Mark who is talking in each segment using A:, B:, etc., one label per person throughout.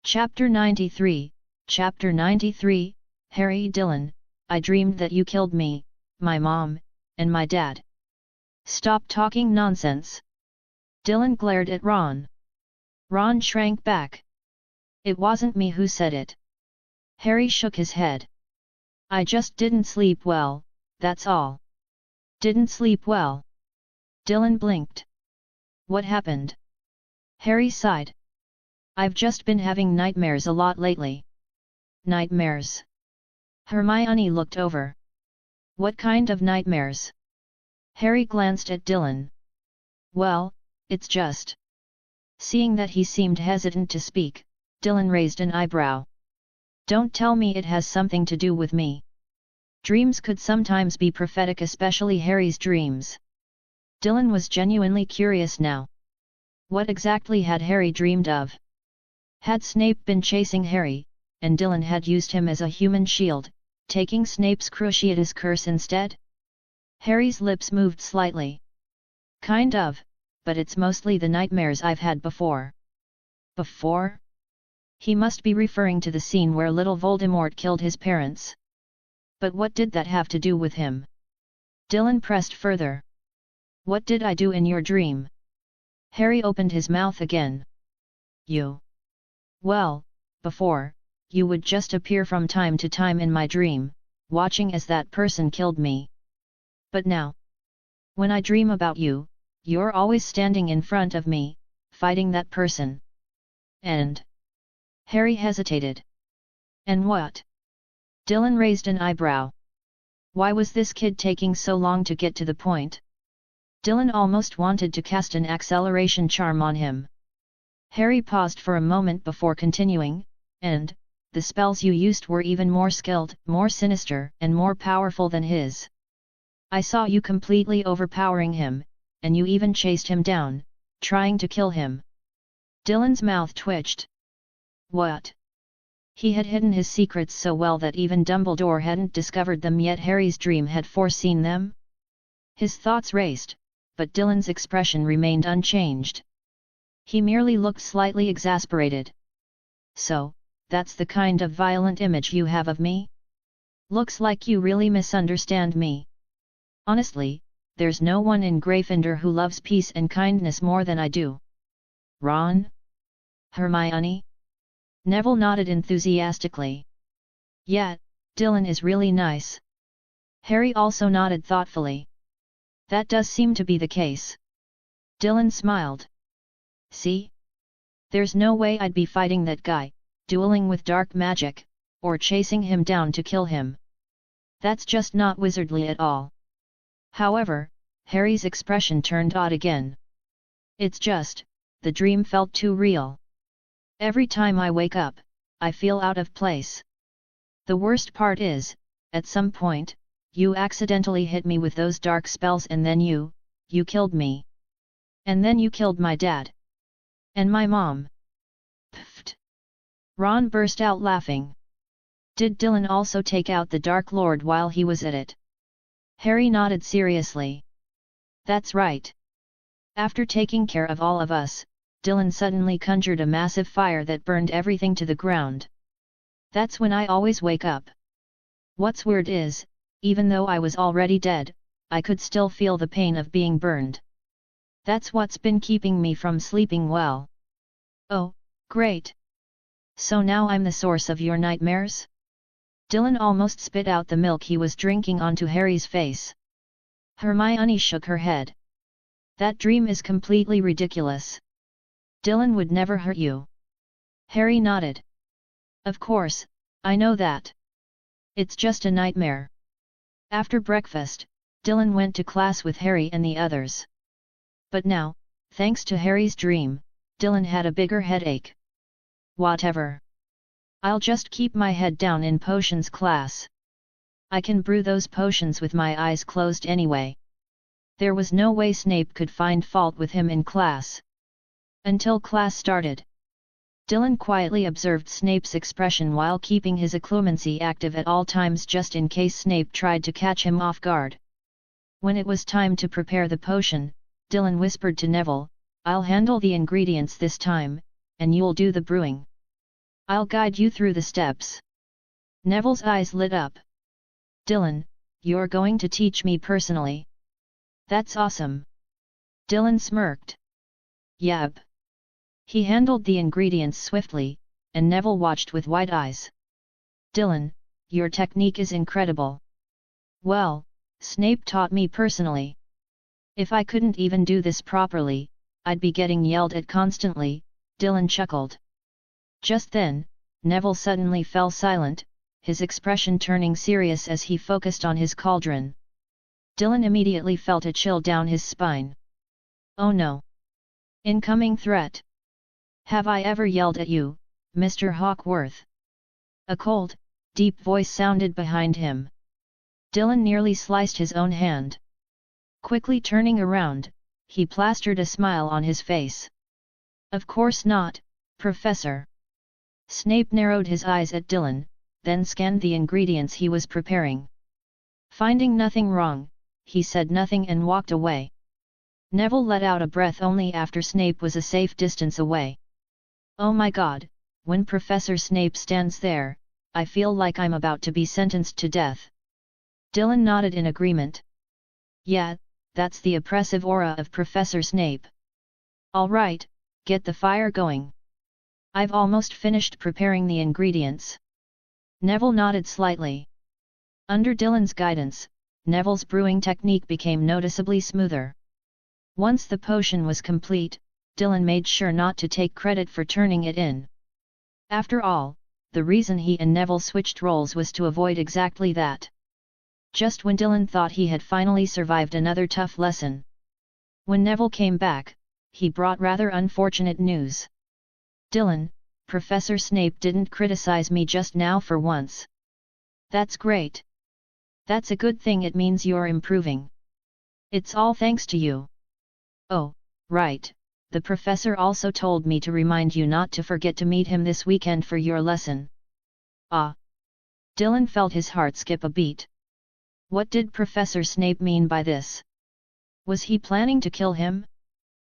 A: Chapter 93, Chapter 93, Harry Dylan, I dreamed that you killed me, my mom, and my dad. Stop talking nonsense. Dylan glared at Ron. Ron shrank back. It wasn't me who said it. Harry shook his head. I just didn't sleep well, that's all. Didn't sleep well. Dylan blinked. What happened? Harry sighed. I've just been having nightmares a lot lately. Nightmares? Hermione looked over. What kind of nightmares? Harry glanced at Dylan. Well, it's just. Seeing that he seemed hesitant to speak, Dylan raised an eyebrow. Don't tell me it has something to do with me. Dreams could sometimes be prophetic, especially Harry's dreams. Dylan was genuinely curious now. What exactly had Harry dreamed of? Had Snape been chasing Harry, and Dylan had used him as a human shield, taking Snape's Cruciatus curse instead? Harry's lips moved slightly. Kind of, but it's mostly the nightmares I've had before. Before? He must be referring to the scene where little Voldemort killed his parents. But what did that have to do with him? Dylan pressed further. What did I do in your dream? Harry opened his mouth again. You. Well, before, you would just appear from time to time in my dream, watching as that person killed me. But now, when I dream about you, you're always standing in front of me, fighting that person. And? Harry hesitated. And what? Dylan raised an eyebrow. Why was this kid taking so long to get to the point? Dylan almost wanted to cast an acceleration charm on him. Harry paused for a moment before continuing, and, the spells you used were even more skilled, more sinister, and more powerful than his. I saw you completely overpowering him, and you even chased him down, trying to kill him. Dylan's mouth twitched. What? He had hidden his secrets so well that even Dumbledore hadn't discovered them, yet Harry's dream had foreseen them? His thoughts raced, but Dylan's expression remained unchanged. He merely looked slightly exasperated. So, that's the kind of violent image you have of me? Looks like you really misunderstand me. Honestly, there's no one in Gryffindor who loves peace and kindness more than I do. Ron? Hermione? Neville nodded enthusiastically. Yeah, Dylan is really nice. Harry also nodded thoughtfully. That does seem to be the case. Dylan smiled. See? There's no way I'd be fighting that guy, dueling with dark magic, or chasing him down to kill him. That's just not wizardly at all. However, Harry's expression turned odd again. It's just, the dream felt too real. Every time I wake up, I feel out of place. The worst part is, at some point, you accidentally hit me with those dark spells and then you killed me. And then you killed my dad. And my mom. Pfft. Ron burst out laughing. Did Dylan also take out the Dark Lord while he was at it? Harry nodded seriously. That's right. After taking care of all of us, Dylan suddenly conjured a massive fire that burned everything to the ground. That's when I always wake up. What's weird is, even though I was already dead, I could still feel the pain of being burned. That's what's been keeping me from sleeping well. Oh, great! So now I'm the source of your nightmares? Dylan almost spit out the milk he was drinking onto Harry's face. Hermione shook her head. That dream is completely ridiculous. Dylan would never hurt you. Harry nodded. Of course, I know that. It's just a nightmare. After breakfast, Dylan went to class with Harry and the others. But now, thanks to Harry's dream, Dylan had a bigger headache. Whatever. I'll just keep my head down in potions class. I can brew those potions with my eyes closed anyway. There was no way Snape could find fault with him in class. Until class started. Dylan quietly observed Snape's expression while keeping his occlumency active at all times just in case Snape tried to catch him off guard. When it was time to prepare the potion, Dylan whispered to Neville, I'll handle the ingredients this time, and you'll do the brewing. I'll guide you through the steps. Neville's eyes lit up. Dylan, you're going to teach me personally? That's awesome. Dylan smirked. Yep. He handled the ingredients swiftly, and Neville watched with wide eyes. Dylan, your technique is incredible. Well, Snape taught me personally. If I couldn't even do this properly, I'd be getting yelled at constantly, Dylan chuckled. Just then, Neville suddenly fell silent, his expression turning serious as he focused on his cauldron. Dylan immediately felt a chill down his spine. Oh no! Incoming threat! Have I ever yelled at you, Mr. Hawkworth? A cold, deep voice sounded behind him. Dylan nearly sliced his own hand. Quickly turning around, he plastered a smile on his face. Of course not, Professor. Snape narrowed his eyes at Dylan, then scanned the ingredients he was preparing. Finding nothing wrong, he said nothing and walked away. Neville let out a breath only after Snape was a safe distance away. Oh my God, when Professor Snape stands there, I feel like I'm about to be sentenced to death. Dylan nodded in agreement. Yeah, that's the oppressive aura of Professor Snape. All right, get the fire going. I've almost finished preparing the ingredients. Neville nodded slightly. Under Dylan's guidance, Neville's brewing technique became noticeably smoother. Once the potion was complete, Dylan made sure not to take credit for turning it in. After all, the reason he and Neville switched roles was to avoid exactly that. Just when Dylan thought he had finally survived another tough lesson. When Neville came back, he brought rather unfortunate news. Dylan, Professor Snape didn't criticize me just now for once. That's great. That's a good thing, it means you're improving. It's all thanks to you. Oh, right, the professor also told me to remind you not to forget to meet him this weekend for your lesson. Ah! Dylan felt his heart skip a beat. What did Professor Snape mean by this? Was he planning to kill him?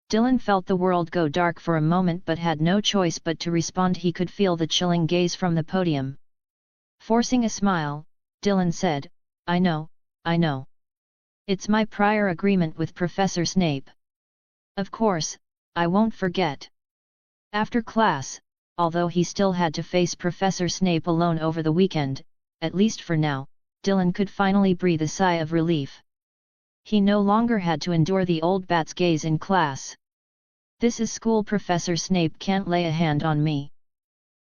A: Dylan felt the world go dark for a moment but had no choice but to respond. He could feel the chilling gaze from the podium. Forcing a smile, Dylan said, I know. It's my prior agreement with Professor Snape. Of course, I won't forget. After class, although he still had to face Professor Snape alone over the weekend, at least for now, Dylan could finally breathe a sigh of relief. He no longer had to endure the old bat's gaze in class. This is school. Professor Snape can't lay a hand on me.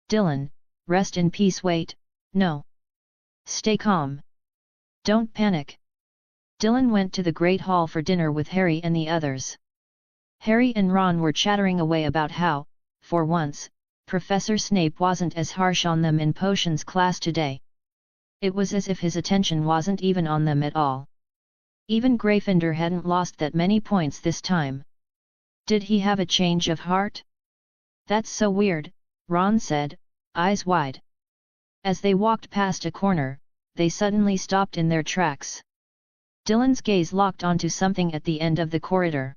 A: Dylan, rest in peace. Wait, no. Stay calm. Don't panic. Dylan went to the Great Hall for dinner with Harry and the others. Harry and Ron were chattering away about how, for once, Professor Snape wasn't as harsh on them in potions class today. It was as if his attention wasn't even on them at all. Even Gryffindor hadn't lost that many points this time. Did he have a change of heart? That's so weird, Ron said, eyes wide. As they walked past a corner, they suddenly stopped in their tracks. Dylan's gaze locked onto something at the end of the corridor.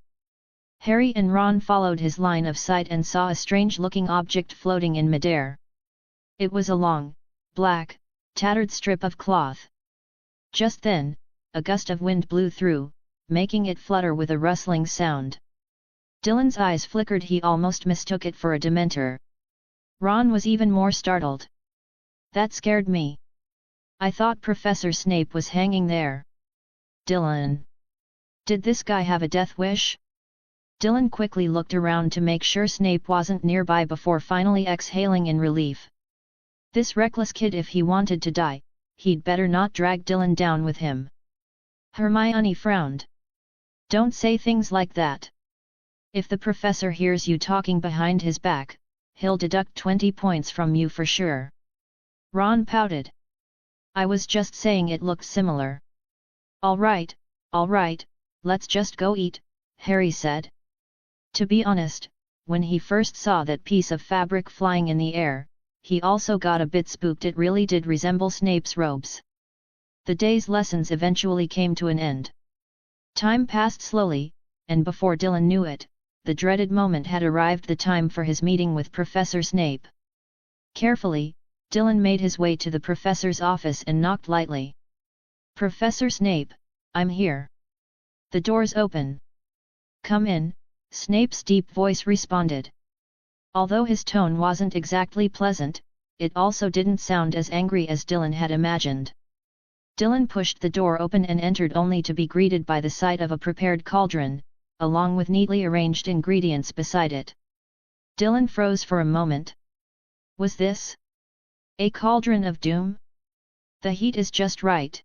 A: Harry and Ron followed his line of sight and saw a strange-looking object floating in midair. It was a long, black, tattered strip of cloth. Just then, a gust of wind blew through, making it flutter with a rustling sound. Dylan's eyes flickered. He almost mistook it for a Dementor. Ron was even more startled. That scared me. I thought Professor Snape was hanging there. Dylan. Did this guy have a death wish? Dylan quickly looked around to make sure Snape wasn't nearby before finally exhaling in relief. This reckless kid, if he wanted to die, he'd better not drag Dylan down with him. Hermione frowned. Don't say things like that. If the professor hears you talking behind his back, he'll deduct 20 points from you for sure. Ron pouted. I was just saying it looked similar. All right, let's just go eat, Harry said. To be honest, when he first saw that piece of fabric flying in the air, he also got a bit spooked. It really did resemble Snape's robes. The day's lessons eventually came to an end. Time passed slowly, and before Dylan knew it, the dreaded moment had arrived, the time for his meeting with Professor Snape. Carefully, Dylan made his way to the professor's office and knocked lightly. "Professor Snape, I'm here." "The door's open." "Come in," Snape's deep voice responded. Although his tone wasn't exactly pleasant, it also didn't sound as angry as Dylan had imagined. Dylan pushed the door open and entered only to be greeted by the sight of a prepared cauldron, along with neatly arranged ingredients beside it. Dylan froze for a moment. Was this a cauldron of doom? The heat is just right.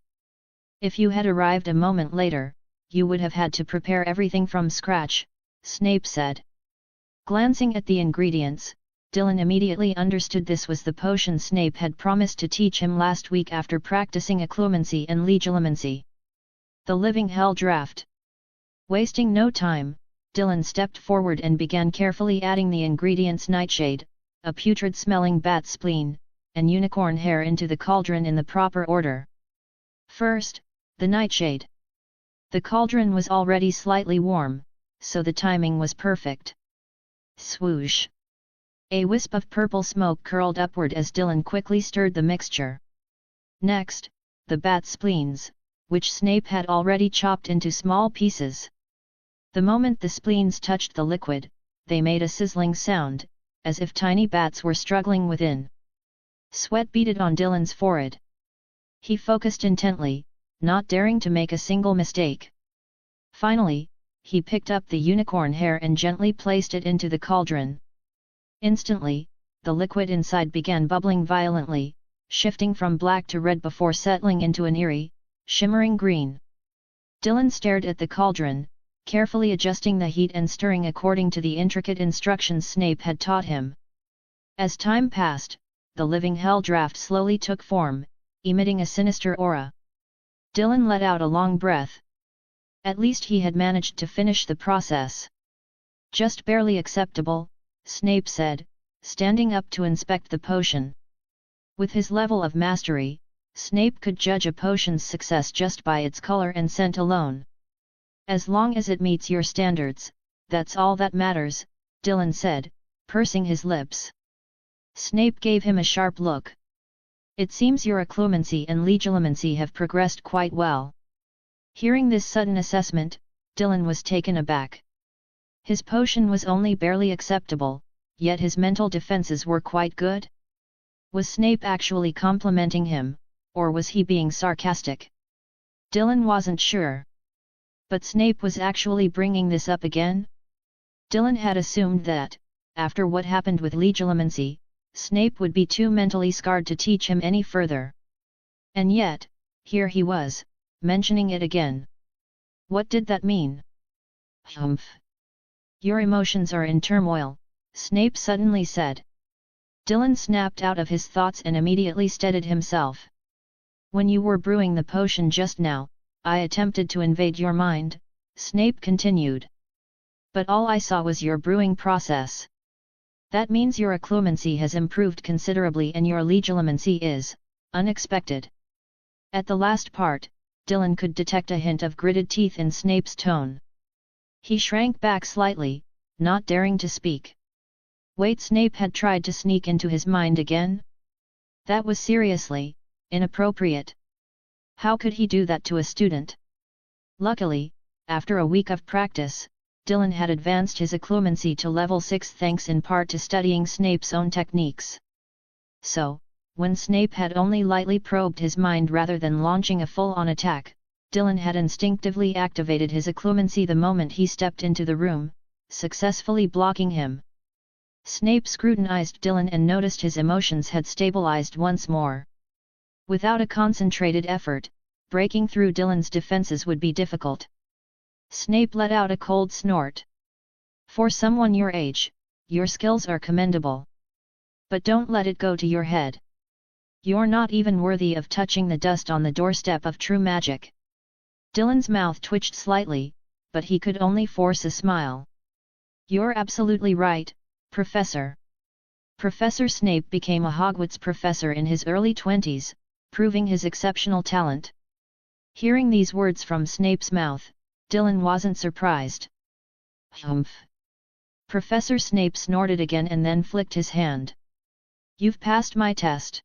A: If you had arrived a moment later, you would have had to prepare everything from scratch, Snape said. Glancing at the ingredients, Dylan immediately understood this was the potion Snape had promised to teach him last week after practicing occlumency and legilimency. The living hell draft. Wasting no time, Dylan stepped forward and began carefully adding the ingredients nightshade, a putrid-smelling bat spleen, and unicorn hair into the cauldron in the proper order. First, the nightshade. The cauldron was already slightly warm, so the timing was perfect. Swoosh! A wisp of purple smoke curled upward as Dylan quickly stirred the mixture. Next, the bat spleens, which Snape had already chopped into small pieces. The moment the spleens touched the liquid, they made a sizzling sound, as if tiny bats were struggling within. Sweat beaded on Dylan's forehead. He focused intently, not daring to make a single mistake. Finally, he picked up the unicorn hair and gently placed it into the cauldron. Instantly, the liquid inside began bubbling violently, shifting from black to red before settling into an eerie, shimmering green. Dylan stared at the cauldron, carefully adjusting the heat and stirring according to the intricate instructions Snape had taught him. As time passed, the living hell draft slowly took form, emitting a sinister aura. Dylan let out a long breath. At least he had managed to finish the process. "Just barely acceptable," Snape said, standing up to inspect the potion. With his level of mastery, Snape could judge a potion's success just by its color and scent alone. "As long as it meets your standards, that's all that matters," Dylan said, pursing his lips. Snape gave him a sharp look. "It seems your occlumency and legilimency have progressed quite well." Hearing this sudden assessment, Dylan was taken aback. His potion was only barely acceptable, yet his mental defenses were quite good. Was Snape actually complimenting him, or was he being sarcastic? Dylan wasn't sure. But Snape was actually bringing this up again? Dylan had assumed that, after what happened with legilimency, Snape would be too mentally scarred to teach him any further. And yet, here he was, mentioning it again. What did that mean? "Humph! Your emotions are in turmoil," Snape suddenly said. Dylan snapped out of his thoughts and immediately steadied himself. "When you were brewing the potion just now, I attempted to invade your mind," Snape continued. "But all I saw was your brewing process. That means your occlumency has improved considerably and your legilimency is unexpected." At the last part, Dylan could detect a hint of gritted teeth in Snape's tone. He shrank back slightly, not daring to speak. Wait, Snape had tried to sneak into his mind again? That was seriously inappropriate. How could he do that to a student? Luckily, after a week of practice, Dylan had advanced his occlumency to level 6 thanks in part to studying Snape's own techniques. So, when Snape had only lightly probed his mind rather than launching a full-on attack, Dylan had instinctively activated his occlumency the moment he stepped into the room, successfully blocking him. Snape scrutinized Dylan and noticed his emotions had stabilized once more. Without a concentrated effort, breaking through Dylan's defenses would be difficult. Snape let out a cold snort. "For someone your age, your skills are commendable. But don't let it go to your head. You're not even worthy of touching the dust on the doorstep of true magic." Dylan's mouth twitched slightly, but he could only force a smile. "You're absolutely right, Professor." Professor Snape became a Hogwarts professor in his early 20s, proving his exceptional talent. Hearing these words from Snape's mouth, Dylan wasn't surprised. "Humph!" Professor Snape snorted again and then flicked his hand. You've passed my test.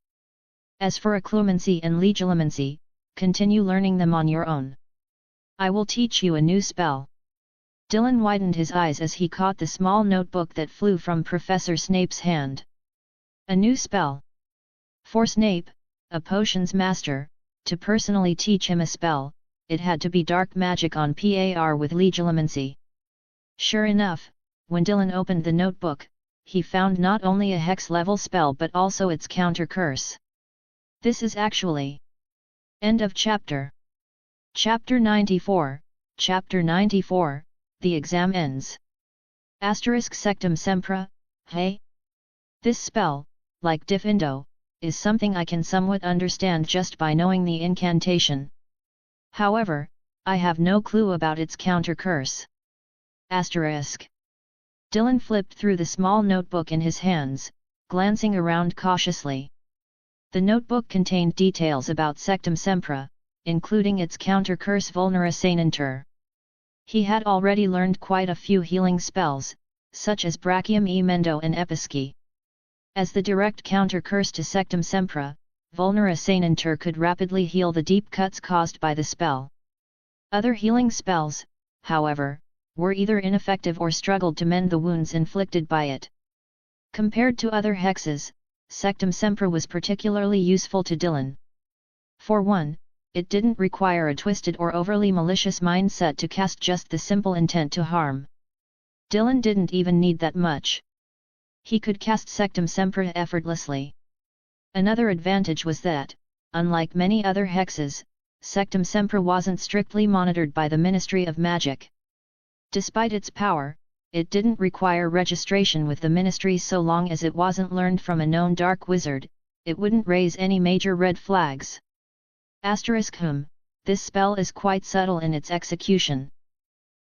A: As for occlumency and legilimency, continue learning them on your own. I will teach you a new spell. Dylan widened his eyes as he caught the small notebook that flew from Professor Snape's hand. A new spell. For Snape, a potions master, to personally teach him a spell, it had to be dark magic on par with legilimency. Sure enough, when Dylan opened the notebook, he found not only a hex-level spell but also its counter-curse. This is actually... End of chapter. Chapter 94, Chapter 94, The Exam Ends. Sectum Sempra, hey? This spell, like Diffindo, is something I can somewhat understand just by knowing the incantation. However, I have no clue about its counter-curse. Dylan flipped through the small notebook in his hands, glancing around cautiously. The notebook contained details about Sectum Sempra, including its counter-curse Vulnera Sanenter. He had already learned quite a few healing spells, such as Brachium Emendo and Episci. As the direct counter-curse to Sectum Sempra, Vulnera Sanenter could rapidly heal the deep cuts caused by the spell. Other healing spells, however, were either ineffective or struggled to mend the wounds inflicted by it. Compared to other hexes, Sectum Sempra was particularly useful to Dylan. For one, it didn't require a twisted or overly malicious mindset to cast just the simple intent to harm. Dylan didn't even need that much. He could cast Sectum Sempra effortlessly. Another advantage was that, unlike many other hexes, Sectum Sempra wasn't strictly monitored by the Ministry of Magic. Despite its power, it didn't require registration with the Ministry so long as it wasn't learned from a known dark wizard, it wouldn't raise any major red flags. This spell is quite subtle in its execution.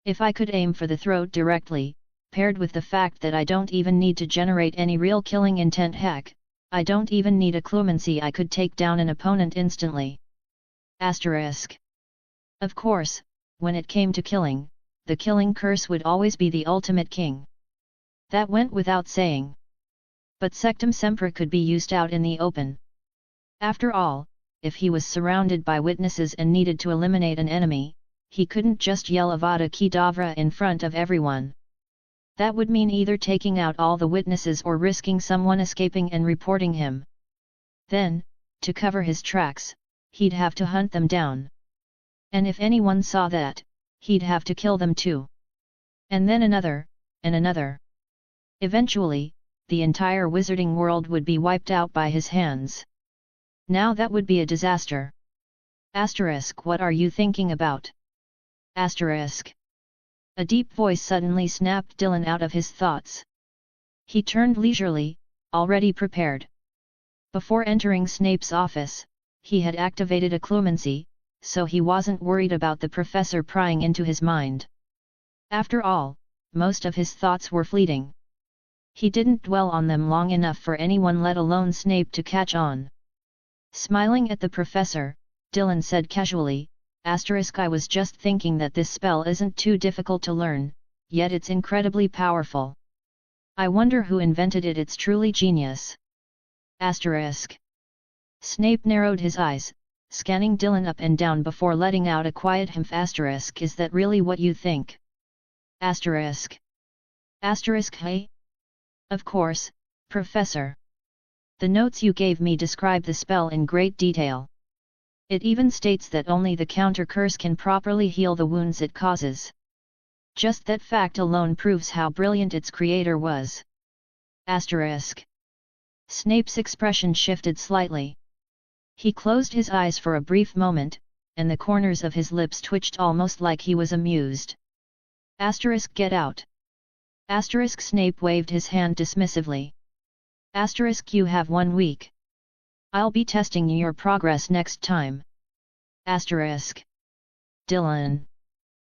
A: If I could aim for the throat directly, paired with the fact that I don't even need to generate any real killing intent, heck, I don't even need occlumency, I could take down an opponent instantly. Of course, when it came to killing, the killing curse would always be the ultimate king. That went without saying. But Sectum Sempra could be used out in the open. After all, if he was surrounded by witnesses and needed to eliminate an enemy, he couldn't just yell Avada Kedavra in front of everyone. That would mean either taking out all the witnesses or risking someone escaping and reporting him. Then, to cover his tracks, he'd have to hunt them down. And if anyone saw that, he'd have to kill them too. And then another, and another. Eventually, the entire wizarding world would be wiped out by his hands. Now that would be a disaster. What are you thinking about? A deep voice suddenly snapped Dylan out of his thoughts. He turned leisurely, already prepared. Before entering Snape's office, he had activated occlumency, so he wasn't worried about the professor prying into his mind. After all, most of his thoughts were fleeting. He didn't dwell on them long enough for anyone, let alone Snape, to catch on. Smiling at the professor, Dylan said casually, I was just thinking that this spell isn't too difficult to learn, yet it's incredibly powerful. I wonder who invented it, it's truly genius. Snape narrowed his eyes, scanning Dylan up and down before letting out a quiet humph. Is that really what you think? Hey? Of course, Professor. The notes you gave me describe the spell in great detail. It even states that only the counter-curse can properly heal the wounds it causes. Just that fact alone proves how brilliant its creator was. Snape's expression shifted slightly. He closed his eyes for a brief moment, and the corners of his lips twitched almost like he was amused. Get out. Snape waved his hand dismissively. You have 1 week. I'll be testing your progress next time. Dylan.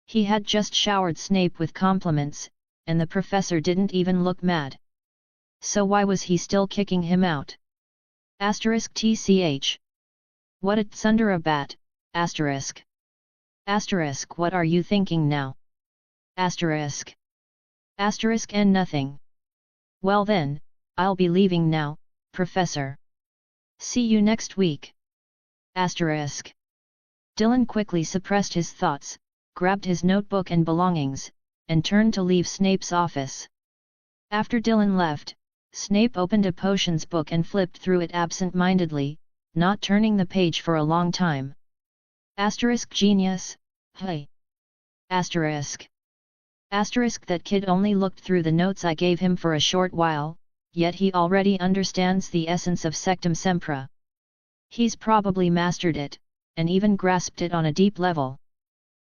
A: He had just showered Snape with compliments, and the professor didn't even look mad. So why was he still kicking him out? Tch. What a thunderabat, What are you thinking now? And nothing. Well then, I'll be leaving now, Professor. See you next week. Asterisk. Dylan quickly suppressed his thoughts, grabbed his notebook and belongings, and turned to leave Snape's office. After Dylan left, Snape opened a potions book and flipped through it absent-mindedly, not turning the page for a long time. Asterisk genius, hey. Asterisk. Asterisk that kid only looked through the notes I gave him for a short while, yet he already understands the essence of Sectum Sempra. He's probably mastered it, and even grasped it on a deep level.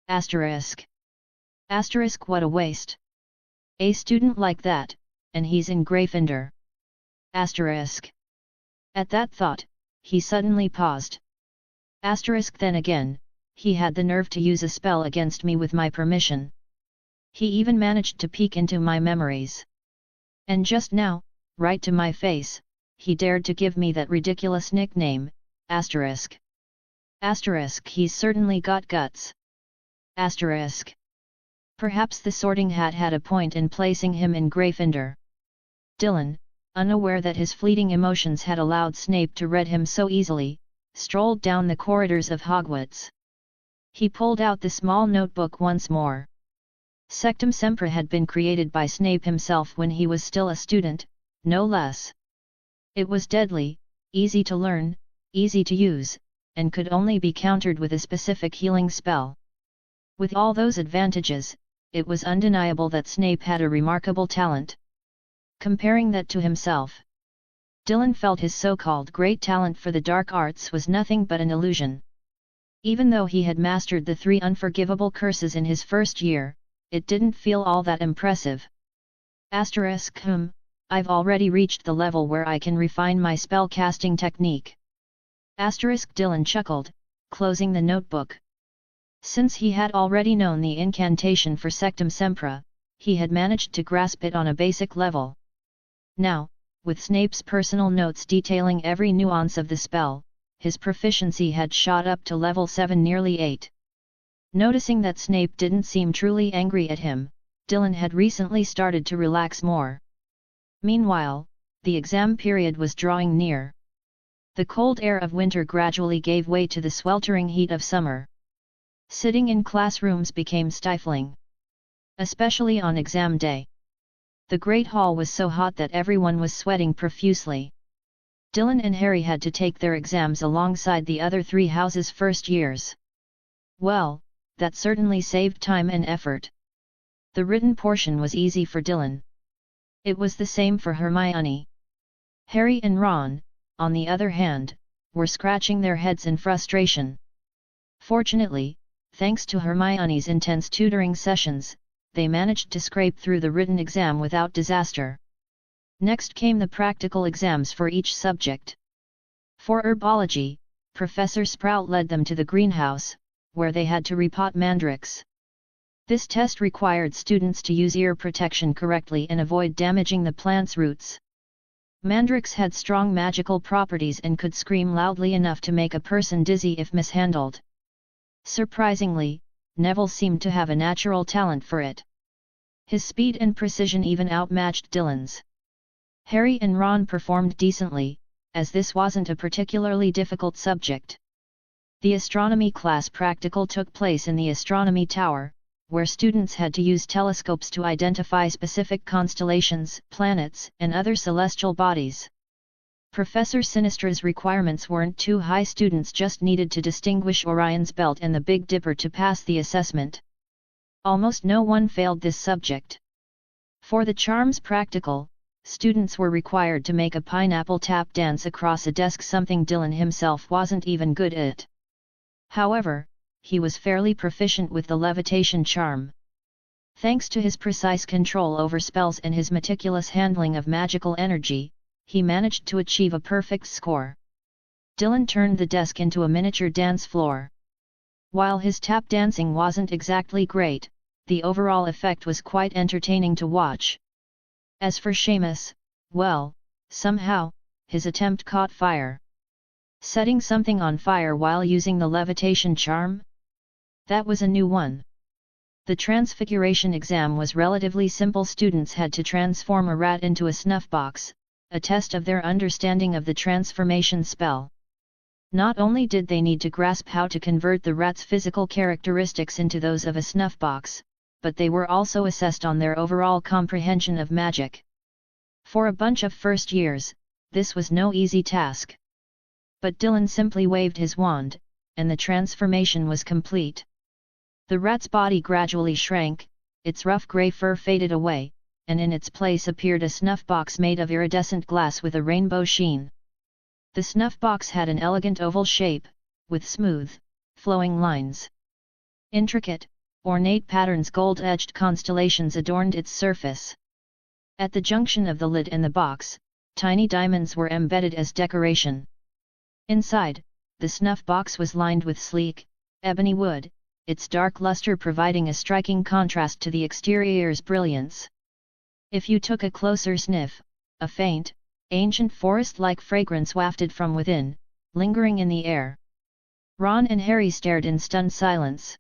A: Asterisk. Asterisk what a waste. A student like that, and he's in Gryffindor. Asterisk. At that thought, he suddenly paused. Asterisk then again, he had the nerve to use a spell against me with my permission. He even managed to peek into my memories. And just now, right to my face, he dared to give me that ridiculous nickname, Asterisk. Asterisk he's certainly got guts. Asterisk. Perhaps the Sorting Hat had a point in placing him in Gryffindor. Dylan, unaware that his fleeting emotions had allowed Snape to read him so easily, strolled down the corridors of Hogwarts. He pulled out the small notebook once more. Sectum Sempra had been created by Snape himself when he was still a student, no less. It was deadly, easy to learn, easy to use, and could only be countered with a specific healing spell. With all those advantages, it was undeniable that Snape had a remarkable talent. Comparing that to himself, Dylan felt his so-called great talent for the dark arts was nothing but an illusion. Even though he had mastered the 3 unforgivable curses in his first year, it didn't feel all that impressive. Asterisk I've already reached the level where I can refine my spell-casting technique. Asterisk Dylan chuckled, closing the notebook. Since he had already known the incantation for Sectum Sempra, he had managed to grasp it on a basic level. Now, with Snape's personal notes detailing every nuance of the spell, his proficiency had shot up to level 7, nearly 8. Noticing that Snape didn't seem truly angry at him, Dylan had recently started to relax more. Meanwhile, the exam period was drawing near. The cold air of winter gradually gave way to the sweltering heat of summer. Sitting in classrooms became stifling. Especially on exam day. The Great Hall was so hot that everyone was sweating profusely. Dylan and Harry had to take their exams alongside the other 3 houses' first years. Well, that certainly saved time and effort. The written portion was easy for Dylan. It was the same for Hermione. Harry and Ron, on the other hand, were scratching their heads in frustration. Fortunately, thanks to Hermione's intense tutoring sessions, they managed to scrape through the written exam without disaster. Next came the practical exams for each subject. For herbology, Professor Sprout led them to the greenhouse, where they had to repot mandrakes. This test required students to use ear protection correctly and avoid damaging the plant's roots. Mandrakes had strong magical properties and could scream loudly enough to make a person dizzy if mishandled. Surprisingly, Neville seemed to have a natural talent for it. His speed and precision even outmatched Dylan's. Harry and Ron performed decently, as this wasn't a particularly difficult subject. The astronomy class practical took place in the astronomy tower, where students had to use telescopes to identify specific constellations, planets, and other celestial bodies. Professor Sinistra's requirements weren't too high, students just needed to distinguish Orion's belt and the Big Dipper to pass the assessment. Almost no one failed this subject. For the charms practical, students were required to make a pineapple tap dance across a desk, something Dylan himself wasn't even good at. However, he was fairly proficient with the levitation charm. Thanks to his precise control over spells and his meticulous handling of magical energy, he managed to achieve a perfect score. Dylan turned the desk into a miniature dance floor. While his tap dancing wasn't exactly great, the overall effect was quite entertaining to watch. As for Seamus, well, somehow, his attempt caught fire. Setting something on fire while using the levitation charm? That was a new one. The transfiguration exam was relatively simple. Students had to transform a rat into a snuff box, a test of their understanding of the transformation spell. Not only did they need to grasp how to convert the rat's physical characteristics into those of a snuffbox, but they were also assessed on their overall comprehension of magic. For a bunch of first years, this was no easy task. But Dylan simply waved his wand, and the transformation was complete. The rat's body gradually shrank, its rough grey fur faded away, and in its place appeared a snuffbox made of iridescent glass with a rainbow sheen. The snuffbox had an elegant oval shape, with smooth, flowing lines. Intricate, ornate patterns, gold-edged constellations adorned its surface. At the junction of the lid and the box, tiny diamonds were embedded as decoration. Inside, the snuffbox was lined with sleek, ebony wood, its dark luster providing a striking contrast to the exterior's brilliance. If you took a closer sniff, a faint, ancient forest-like fragrance wafted from within, lingering in the air. Ron and Harry stared in stunned silence.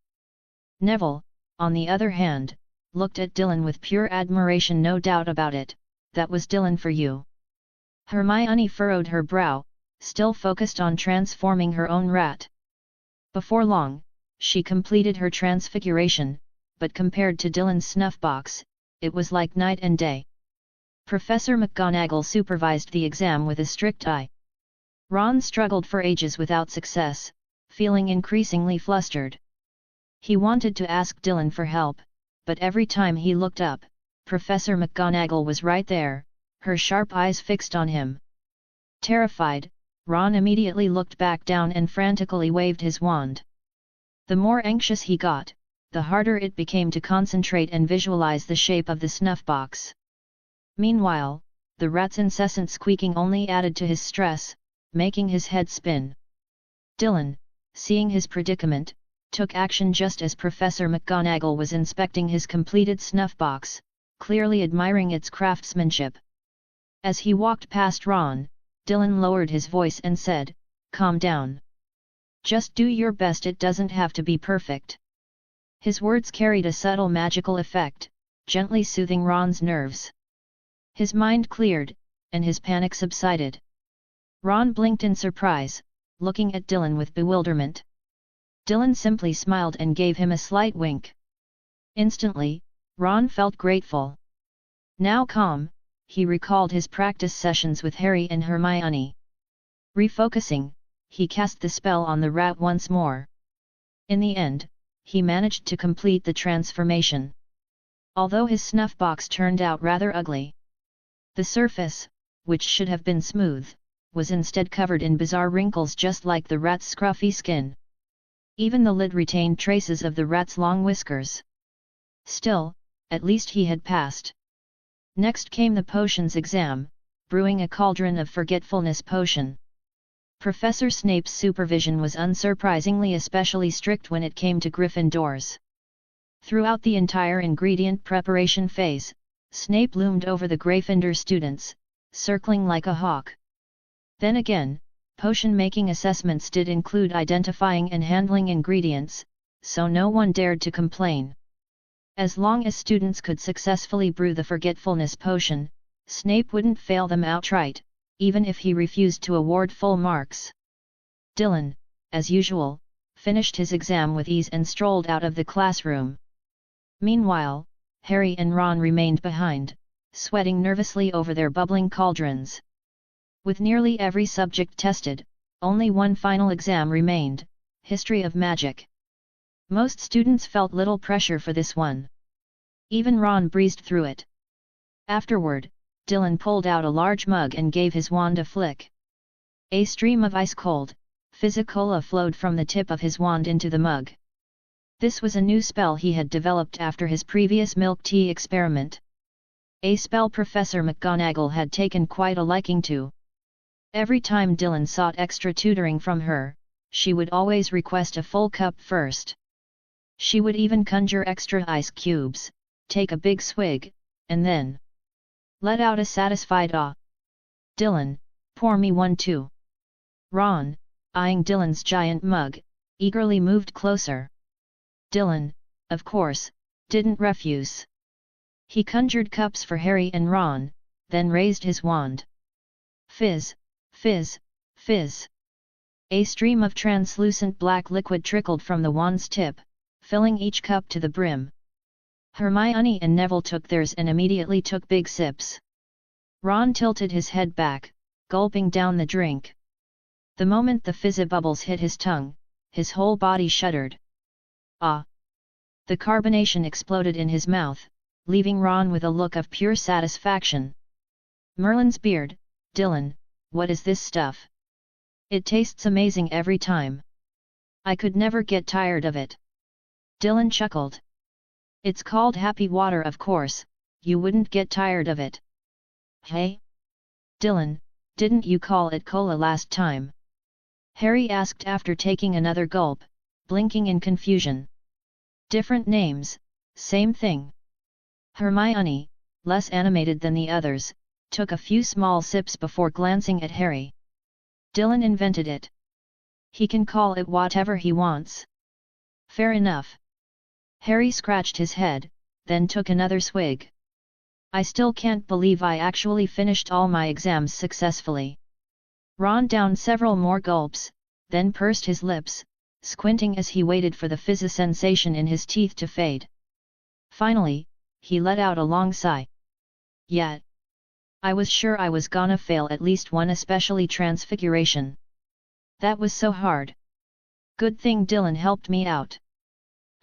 A: Neville, on the other hand, looked at Dylan with pure admiration. No doubt about it, that was Dylan for you. Hermione furrowed her brow, still focused on transforming her own rat. Before long, she completed her transfiguration, but compared to Dylan's snuffbox, it was like night and day. Professor McGonagall supervised the exam with a strict eye. Ron struggled for ages without success, feeling increasingly flustered. He wanted to ask Dylan for help, but every time he looked up, Professor McGonagall was right there, her sharp eyes fixed on him. Terrified, Ron immediately looked back down and frantically waved his wand. The more anxious he got, the harder it became to concentrate and visualize the shape of the snuffbox. Meanwhile, the rat's incessant squeaking only added to his stress, making his head spin. Dylan, seeing his predicament, took action just as Professor McGonagall was inspecting his completed snuffbox, clearly admiring its craftsmanship. As he walked past Ron, Dylan lowered his voice and said, "Calm down. Just do your best, it doesn't have to be perfect." His words carried a subtle magical effect, gently soothing Ron's nerves. His mind cleared, and his panic subsided. Ron blinked in surprise, looking at Dylan with bewilderment. Dylan simply smiled and gave him a slight wink. Instantly, Ron felt grateful. Now calm, he recalled his practice sessions with Harry and Hermione. Refocusing, he cast the spell on the rat once more. In the end, he managed to complete the transformation. Although his snuffbox turned out rather ugly. The surface, which should have been smooth, was instead covered in bizarre wrinkles just like the rat's scruffy skin. Even the lid retained traces of the rat's long whiskers. Still, at least he had passed. Next came the potions exam, brewing a cauldron of forgetfulness potion. Professor Snape's supervision was unsurprisingly especially strict when it came to Gryffindors. Throughout the entire ingredient preparation phase, Snape loomed over the Gryffindor students, circling like a hawk. Then again, potion-making assessments did include identifying and handling ingredients, so no one dared to complain. As long as students could successfully brew the forgetfulness potion, Snape wouldn't fail them outright, even if he refused to award full marks. Dylan, as usual, finished his exam with ease and strolled out of the classroom. Meanwhile, Harry and Ron remained behind, sweating nervously over their bubbling cauldrons. With nearly every subject tested, only one final exam remained, History of Magic. Most students felt little pressure for this one. Even Ron breezed through it. Afterward, Dylan pulled out a large mug and gave his wand a flick. A stream of ice-cold, Physicola flowed from the tip of his wand into the mug. This was a new spell he had developed after his previous milk tea experiment. A spell Professor McGonagall had taken quite a liking to. Every time Dylan sought extra tutoring from her, she would always request a full cup first. She would even conjure extra ice cubes, take a big swig, and then let out a satisfied "ah." "Dylan, pour me one too." Ron, eyeing Dylan's giant mug, eagerly moved closer. Dylan, of course, didn't refuse. He conjured cups for Harry and Ron, then raised his wand. Fizz, fizz, fizz. A stream of translucent black liquid trickled from the wand's tip, filling each cup to the brim. Hermione and Neville took theirs and immediately took big sips. Ron tilted his head back, gulping down the drink. The moment the fizzy bubbles hit his tongue, his whole body shuddered. Ah! The carbonation exploded in his mouth, leaving Ron with a look of pure satisfaction. Merlin's beard, Dylan, what is this stuff? It tastes amazing every time. I could never get tired of it. Dylan chuckled. It's called happy water, of course, you wouldn't get tired of it. Hey? Dylan, didn't you call it cola last time? Harry asked after taking another gulp, blinking in confusion. Different names, same thing. Hermione, less animated than the others, took a few small sips before glancing at Harry. Dylan invented it. He can call it whatever he wants. Fair enough. Harry scratched his head, then took another swig. I still can't believe I actually finished all my exams successfully. Ron downed several more gulps, then pursed his lips, squinting as he waited for the fizzy sensation in his teeth to fade. Finally, he let out a long sigh. Yeah. I was sure I was gonna fail at least one, especially Transfiguration. That was so hard. Good thing Dylan helped me out.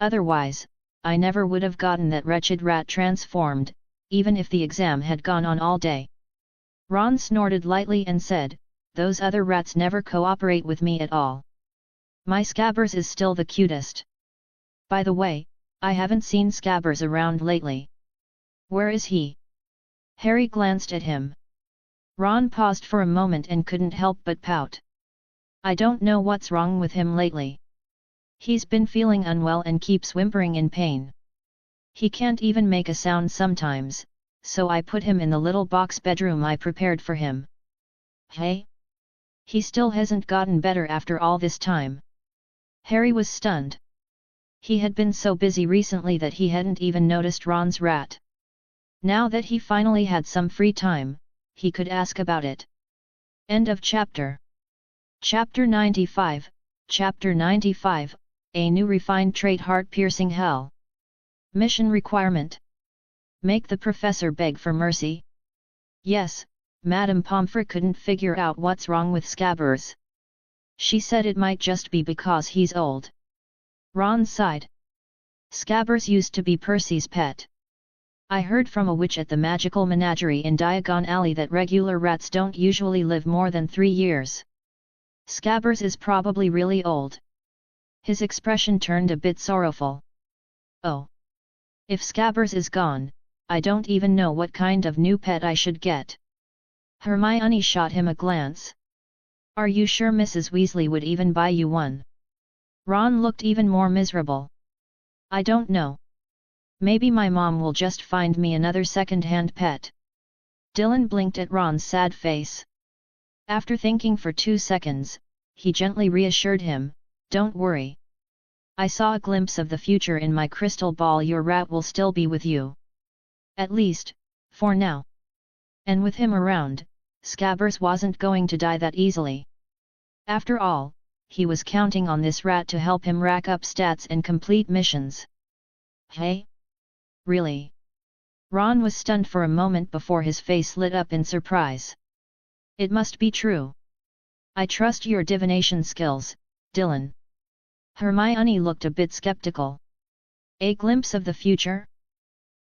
A: Otherwise, I never would have gotten that wretched rat transformed, even if the exam had gone on all day. Ron snorted lightly and said, those other rats never cooperate with me at all. My Scabbers is still the cutest. By the way, I haven't seen Scabbers around lately. Where is he? Harry glanced at him. Ron paused for a moment and couldn't help but pout. I don't know what's wrong with him lately. He's been feeling unwell and keeps whimpering in pain. He can't even make a sound sometimes, so I put him in the little box bedroom I prepared for him. Hey? He still hasn't gotten better after all this time. Harry was stunned. He had been so busy recently that he hadn't even noticed Ron's rat. Now that he finally had some free time, he could ask about it. End of chapter. Chapter 95, Chapter 95, A New Refined Trait, Heart-Piercing Hell. Mission requirement. Make the professor beg for mercy. Yes, Madame Pomfrey couldn't figure out what's wrong with Scabbers. She said it might just be because he's old. Ron sighed. Scabbers used to be Percy's pet. I heard from a witch at the magical menagerie in Diagon Alley that regular rats don't usually live more than 3 years. Scabbers is probably really old. His expression turned a bit sorrowful. Oh. If Scabbers is gone, I don't even know what kind of new pet I should get. Hermione shot him a glance. Are you sure Mrs. Weasley would even buy you one? Ron looked even more miserable. I don't know. Maybe my mom will just find me another second-hand pet. Dylan blinked at Ron's sad face. After thinking for 2 seconds, he gently reassured him, don't worry. I saw a glimpse of the future in my crystal ball. Your rat will still be with you. At least, for now. And with him around, Scabbers wasn't going to die that easily. After all, he was counting on this rat to help him rack up stats and complete missions. Hey? Really? Ron was stunned for a moment before his face lit up in surprise. It must be true. I trust your divination skills, Dylan. Hermione looked a bit skeptical. A glimpse of the future?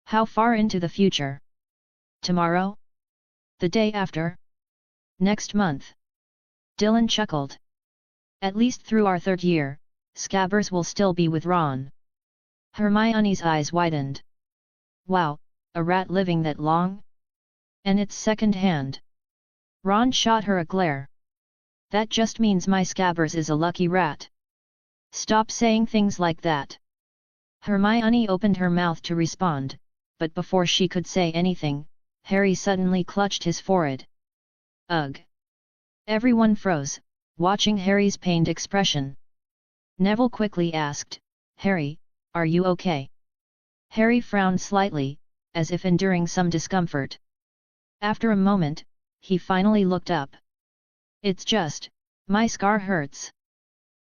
A: How far into the future? Tomorrow? The day after? Next month? Dylan chuckled. At least through our 3rd year, Scabbers will still be with Ron. Hermione's eyes widened. Wow, a rat living that long? And it's second-hand. Ron shot her a glare. That just means my Scabbers is a lucky rat. Stop saying things like that. Hermione opened her mouth to respond, but before she could say anything, Harry suddenly clutched his forehead. Ugh! Everyone froze, watching Harry's pained expression. Neville quickly asked, Harry, are you okay? Harry frowned slightly, as if enduring some discomfort. After a moment, he finally looked up. It's just, my scar hurts.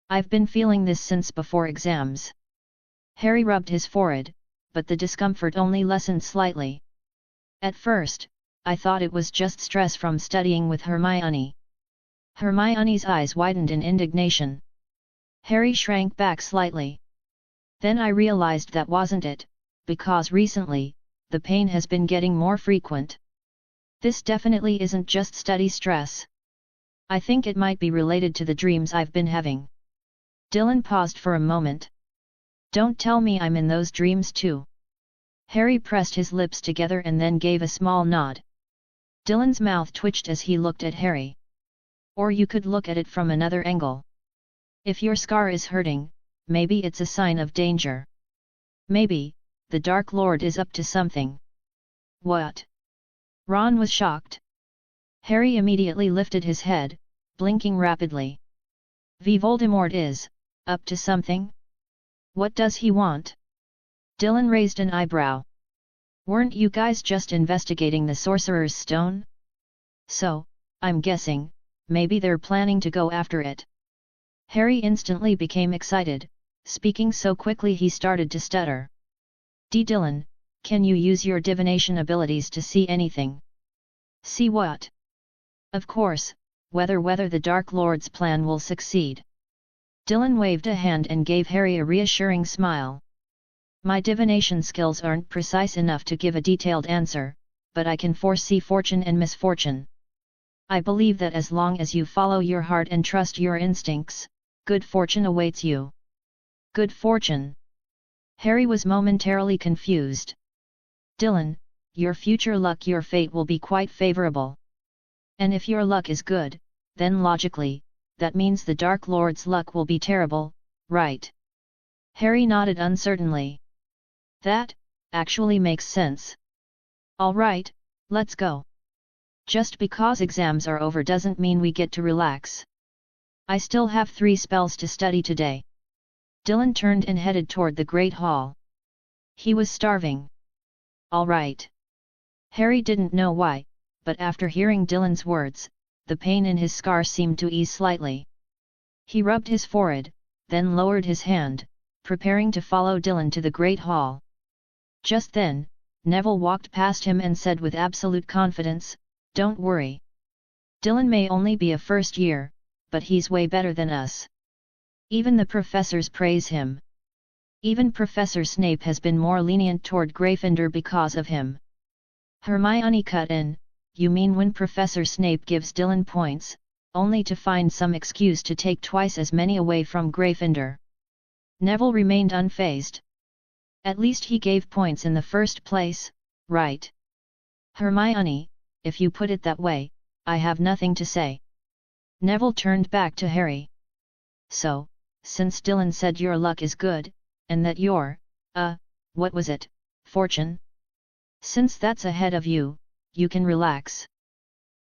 A: I've been feeling this since before exams. Harry rubbed his forehead, but the discomfort only lessened slightly. At first, I thought it was just stress from studying with Hermione. Hermione's eyes widened in indignation. Harry shrank back slightly. Then I realized that wasn't it, because recently, the pain has been getting more frequent. This definitely isn't just study stress. I think it might be related to the dreams I've been having. Dylan paused for a moment. Don't tell me I'm in those dreams too. Harry pressed his lips together and then gave a small nod. Dylan's mouth twitched as he looked at Harry. Or you could look at it from another angle. If your scar is hurting, maybe it's a sign of danger. Maybe, the Dark Lord is up to something. What? Ron was shocked. Harry immediately lifted his head, blinking rapidly. Voldemort is up to something? What does he want? Dylan raised an eyebrow. Weren't you guys just investigating the Sorcerer's Stone? So, I'm guessing, maybe they're planning to go after it. Harry instantly became excited, speaking so quickly he started to stutter. Dylan, can you use your divination abilities to see anything? See what? Of course, whether the Dark Lord's plan will succeed. Dylan waved a hand and gave Harry a reassuring smile. My divination skills aren't precise enough to give a detailed answer, but I can foresee fortune and misfortune. I believe that as long as you follow your heart and trust your instincts, good fortune awaits you. Good fortune? Harry was momentarily confused. Dylan, your future luck, your fate will be quite favorable. And if your luck is good, then logically, that means the Dark Lord's luck will be terrible, right? Harry nodded uncertainly. That, actually makes sense. Alright, let's go. Just because exams are over doesn't mean we get to relax. I still have 3 spells to study today. Dylan turned and headed toward the Great Hall. He was starving. Alright. Harry didn't know why, but after hearing Dylan's words, the pain in his scar seemed to ease slightly. He rubbed his forehead, then lowered his hand, preparing to follow Dylan to the Great Hall. Just then, Neville walked past him and said with absolute confidence, "Don't worry. Dylan may only be a first year, but he's way better than us. Even the professors praise him. Even Professor Snape has been more lenient toward Gryffindor because of him." Hermione cut in, "You mean when Professor Snape gives Dylan points, only to find some excuse to take twice as many away from Gryffindor?" Neville remained unfazed. "At least he gave points in the first place, right? Hermione, if you put it that way, I have nothing to say." Neville turned back to Harry. "So, since Dylan said your luck is good, and that your, what was it, fortune? Since that's ahead of you, you can relax."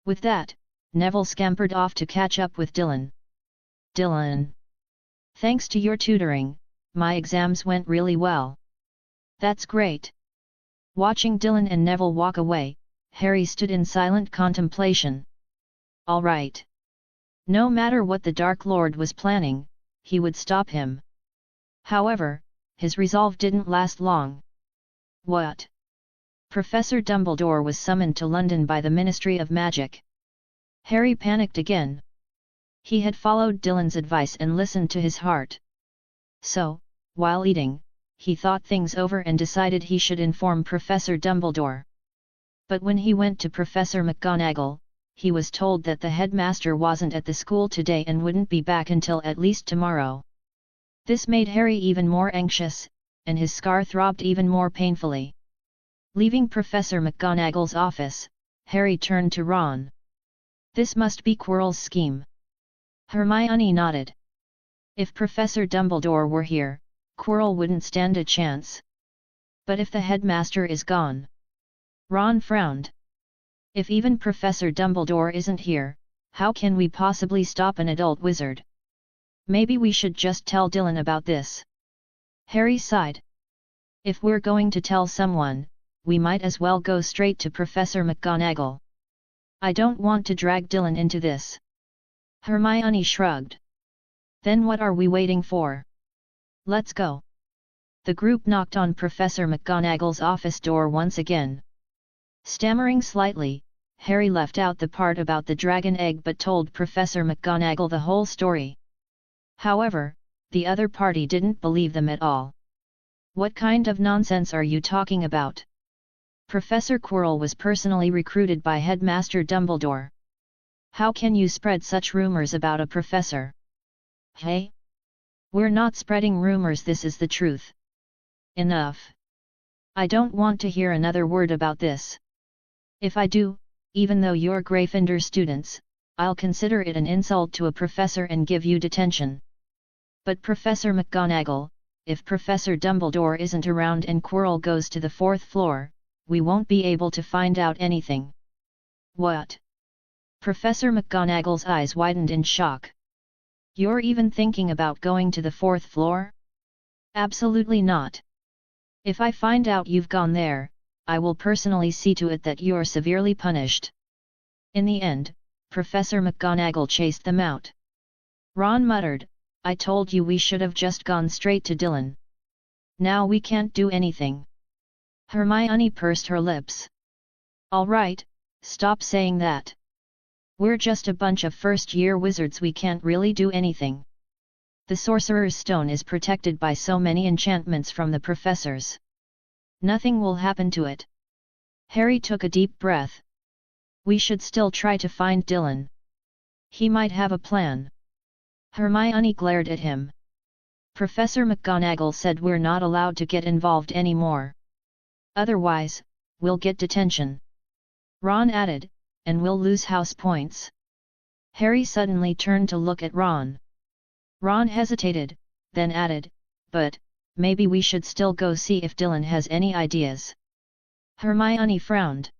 A: With that, Neville scampered off to catch up with Dylan. "Dylan. Thanks to your tutoring, my exams went really well." "That's great." Watching Dylan and Neville walk away, Harry stood in silent contemplation. All right. No matter what the Dark Lord was planning, he would stop him. However, his resolve didn't last long. What? Professor Dumbledore was summoned to London by the Ministry of Magic. Harry panicked again. He had followed Dylan's advice and listened to his heart. So, while eating, he thought things over and decided he should inform Professor Dumbledore. But when he went to Professor McGonagall, he was told that the headmaster wasn't at the school today and wouldn't be back until at least tomorrow. This made Harry even more anxious, and his scar throbbed even more painfully. Leaving Professor McGonagall's office, Harry turned to Ron. "This must be Quirrell's scheme." Hermione nodded. "If Professor Dumbledore were here, Quirrell wouldn't stand a chance. But if the headmaster is gone?" Ron frowned. "If even Professor Dumbledore isn't here, how can we possibly stop an adult wizard? Maybe we should just tell Dylan about this." Harry sighed. "If we're going to tell someone, we might as well go straight to Professor McGonagall." I don't want to drag Dylan into this. Hermione shrugged. Then what are we waiting for? Let's go. The group knocked on Professor McGonagall's office door once again. Stammering slightly, Harry left out the part about the dragon egg but told Professor McGonagall the whole story. However, the other party didn't believe them at all. What kind of nonsense are you talking about? Professor Quirrell was personally recruited by Headmaster Dumbledore. How can you spread such rumors about a professor? Hey? We're not spreading rumors, this is the truth. Enough. I don't want to hear another word about this. If I do, even though you're Gryffindor students, I'll consider it an insult to a professor and give you detention. But Professor McGonagall, if Professor Dumbledore isn't around and Quirrell goes to the 4th floor, we won't be able to find out anything. What? Professor McGonagall's eyes widened in shock. You're even thinking about going to the 4th floor? Absolutely not. If I find out you've gone there, I will personally see to it that you're severely punished. In the end, Professor McGonagall chased them out. Ron muttered, I told you we should have just gone straight to Dylan. Now we can't do anything. Hermione pursed her lips. All right, stop saying that. We're just a bunch of first-year wizards, we can't really do anything. The Sorcerer's Stone is protected by so many enchantments from the professors. Nothing will happen to it. Harry took a deep breath. We should still try to find Dylan. He might have a plan. Hermione glared at him. Professor McGonagall said we're not allowed to get involved anymore. Otherwise, we'll get detention. Ron added, and we'll lose house points. Harry suddenly turned to look at Ron. Ron hesitated, then added, but, maybe we should still go see if Dylan has any ideas. Hermione frowned.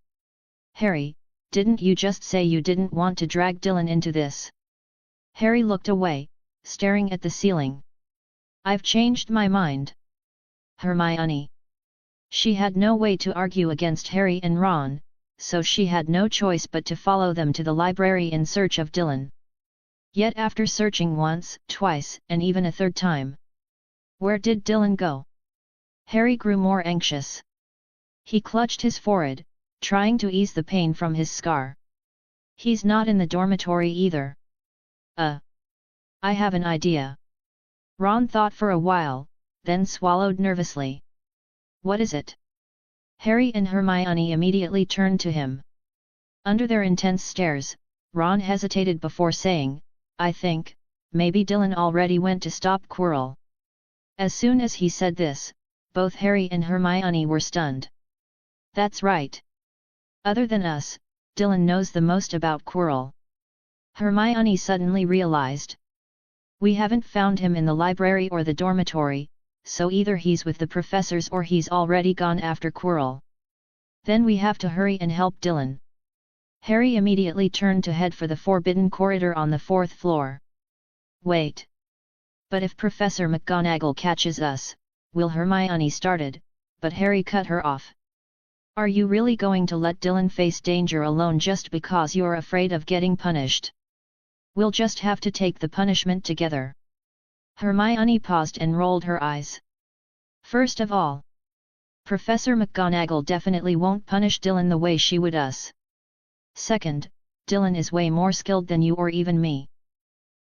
A: Harry, didn't you just say you didn't want to drag Dylan into this? Harry looked away, staring at the ceiling. I've changed my mind. Hermione. She had no way to argue against Harry and Ron, so she had no choice but to follow them to the library in search of Dylan. Yet after searching once, twice, and even a third time, where did Dylan go? Harry grew more anxious. He clutched his forehead, trying to ease the pain from his scar. He's not in the dormitory either. I have an idea. Ron thought for a while, then swallowed nervously. What is it? Harry and Hermione immediately turned to him. Under their intense stares, Ron hesitated before saying, I think, maybe Dylan already went to stop Quirrell. As soon as he said this, both Harry and Hermione were stunned. That's right. Other than us, Dylan knows the most about Quirrell. Hermione suddenly realized. We haven't found him in the library or the dormitory, so either he's with the professors or he's already gone after Quirrell. Then we have to hurry and help Dylan. Harry immediately turned to head for the forbidden corridor on the 4th floor. Wait. But if Professor McGonagall catches us, will Hermione started, but Harry cut her off. Are you really going to let Dylan face danger alone just because you're afraid of getting punished? We'll just have to take the punishment together. Hermione paused and rolled her eyes. First of all, Professor McGonagall definitely won't punish Dylan the way she would us. Second, Dylan is way more skilled than you or even me.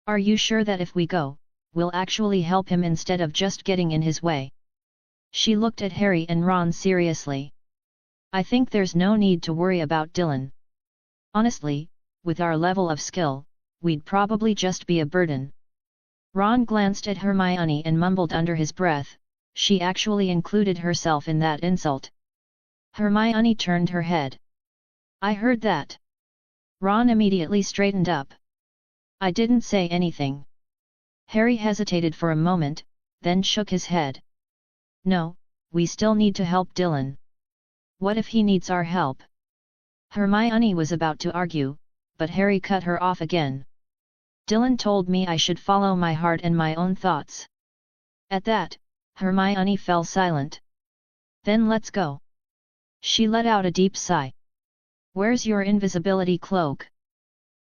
A: Are you sure that if we go, we'll actually help him instead of just getting in his way? She looked at Harry and Ron seriously. I think there's no need to worry about Dylan. Honestly, with our level of skill, we'd probably just be a burden. Ron glanced at Hermione and mumbled under his breath, she actually included herself in that insult. Hermione turned her head. I heard that. Ron immediately straightened up. I didn't say anything. Harry hesitated for a moment, then shook his head. No, we still need to help Dylan. What if he needs our help? Hermione was about to argue, but Harry cut her off again. Dylan told me I should follow my heart and my own thoughts. At that, Hermione fell silent. Then let's go. She let out a deep sigh. Where's your invisibility cloak?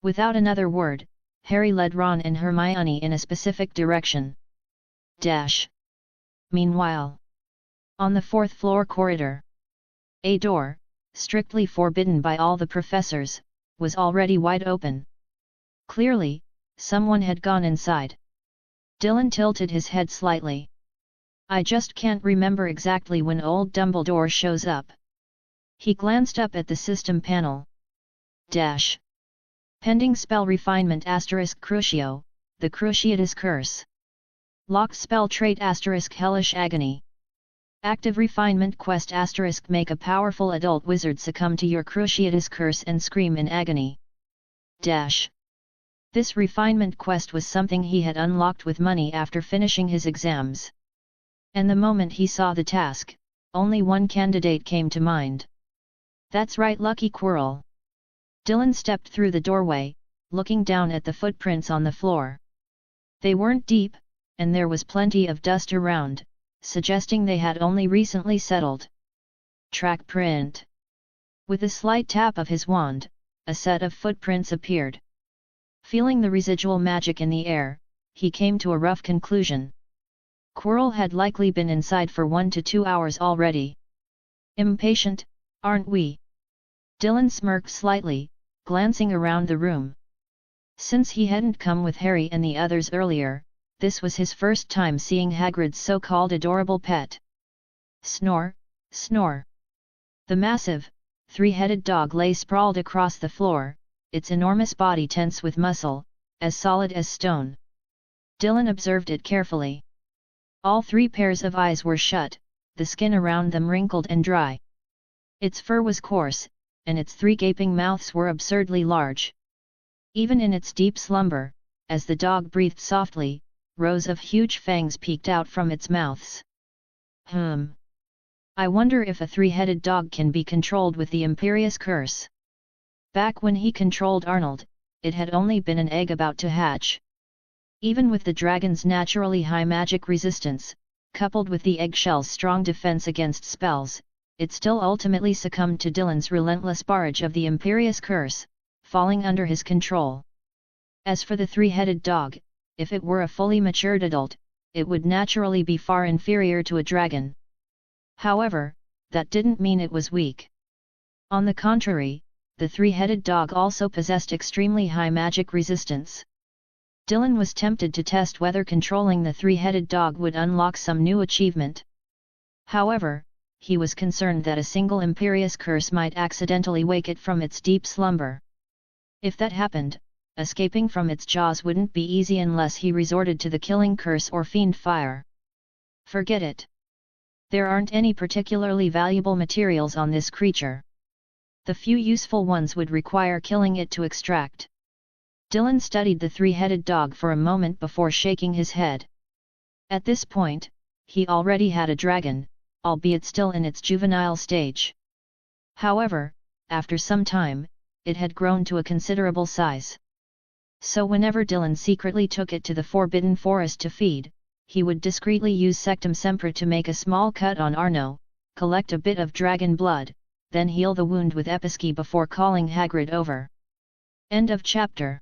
A: Without another word, Harry led Ron and Hermione in a specific direction. Meanwhile, on the fourth floor corridor, a door, strictly forbidden by all the professors, was already wide open. Clearly, someone had gone inside. Dylan tilted his head slightly. I just can't remember exactly when old Dumbledore shows up. He glanced up at the system panel. Pending spell refinement ** Crucio, the Cruciatus Curse. Locked spell trait * Hellish Agony. Active refinement quest * make a powerful adult wizard succumb to your Cruciatus Curse and scream in agony. This refinement quest was something he had unlocked with money after finishing his exams. And the moment he saw the task, only one candidate came to mind. That's right, Lucky Quirrell. Dylan stepped through the doorway, looking down at the footprints on the floor. They weren't deep, and there was plenty of dust around, suggesting they had only recently settled. Track print. With a slight tap of his wand, a set of footprints appeared. Feeling the residual magic in the air, he came to a rough conclusion. Quirrell had likely been inside for 1 to 2 hours already. Impatient, aren't we? Dylan smirked slightly, glancing around the room. Since he hadn't come with Harry and the others earlier, this was his first time seeing Hagrid's so-called adorable pet. Snore, snore. The massive, three-headed dog lay sprawled across the floor, its enormous body tense with muscle, as solid as stone. Dylan observed it carefully. All 3 pairs of eyes were shut, the skin around them wrinkled and dry. Its fur was coarse, and its 3 gaping mouths were absurdly large. Even in its deep slumber, as the dog breathed softly, rows of huge fangs peeked out from its mouths. I wonder if a 3-headed dog can be controlled with the Imperius Curse. Back when he controlled Arnold, it had only been an egg about to hatch. Even with the dragon's naturally high magic resistance, coupled with the eggshell's strong defense against spells, it still ultimately succumbed to Dylan's relentless barrage of the Imperius Curse, falling under his control. As for the 3-headed dog, if it were a fully matured adult, it would naturally be far inferior to a dragon. However, that didn't mean it was weak. On the contrary, the 3-headed dog also possessed extremely high magic resistance. Dylan was tempted to test whether controlling the 3-headed dog would unlock some new achievement. However, he was concerned that a single Imperius Curse might accidentally wake it from its deep slumber. If that happened, escaping from its jaws wouldn't be easy unless he resorted to the Killing Curse or Fiend Fire. Forget it. There aren't any particularly valuable materials on this creature. The few useful ones would require killing it to extract. Dylan studied the 3-headed dog for a moment before shaking his head. At this point, he already had a dragon, albeit still in its juvenile stage. However, after some time, it had grown to a considerable size. So whenever Dylan secretly took it to the Forbidden Forest to feed, he would discreetly use Sectum Sempra to make a small cut on Arno, collect a bit of dragon blood, then heal the wound with Episky before calling Hagrid over. End of chapter.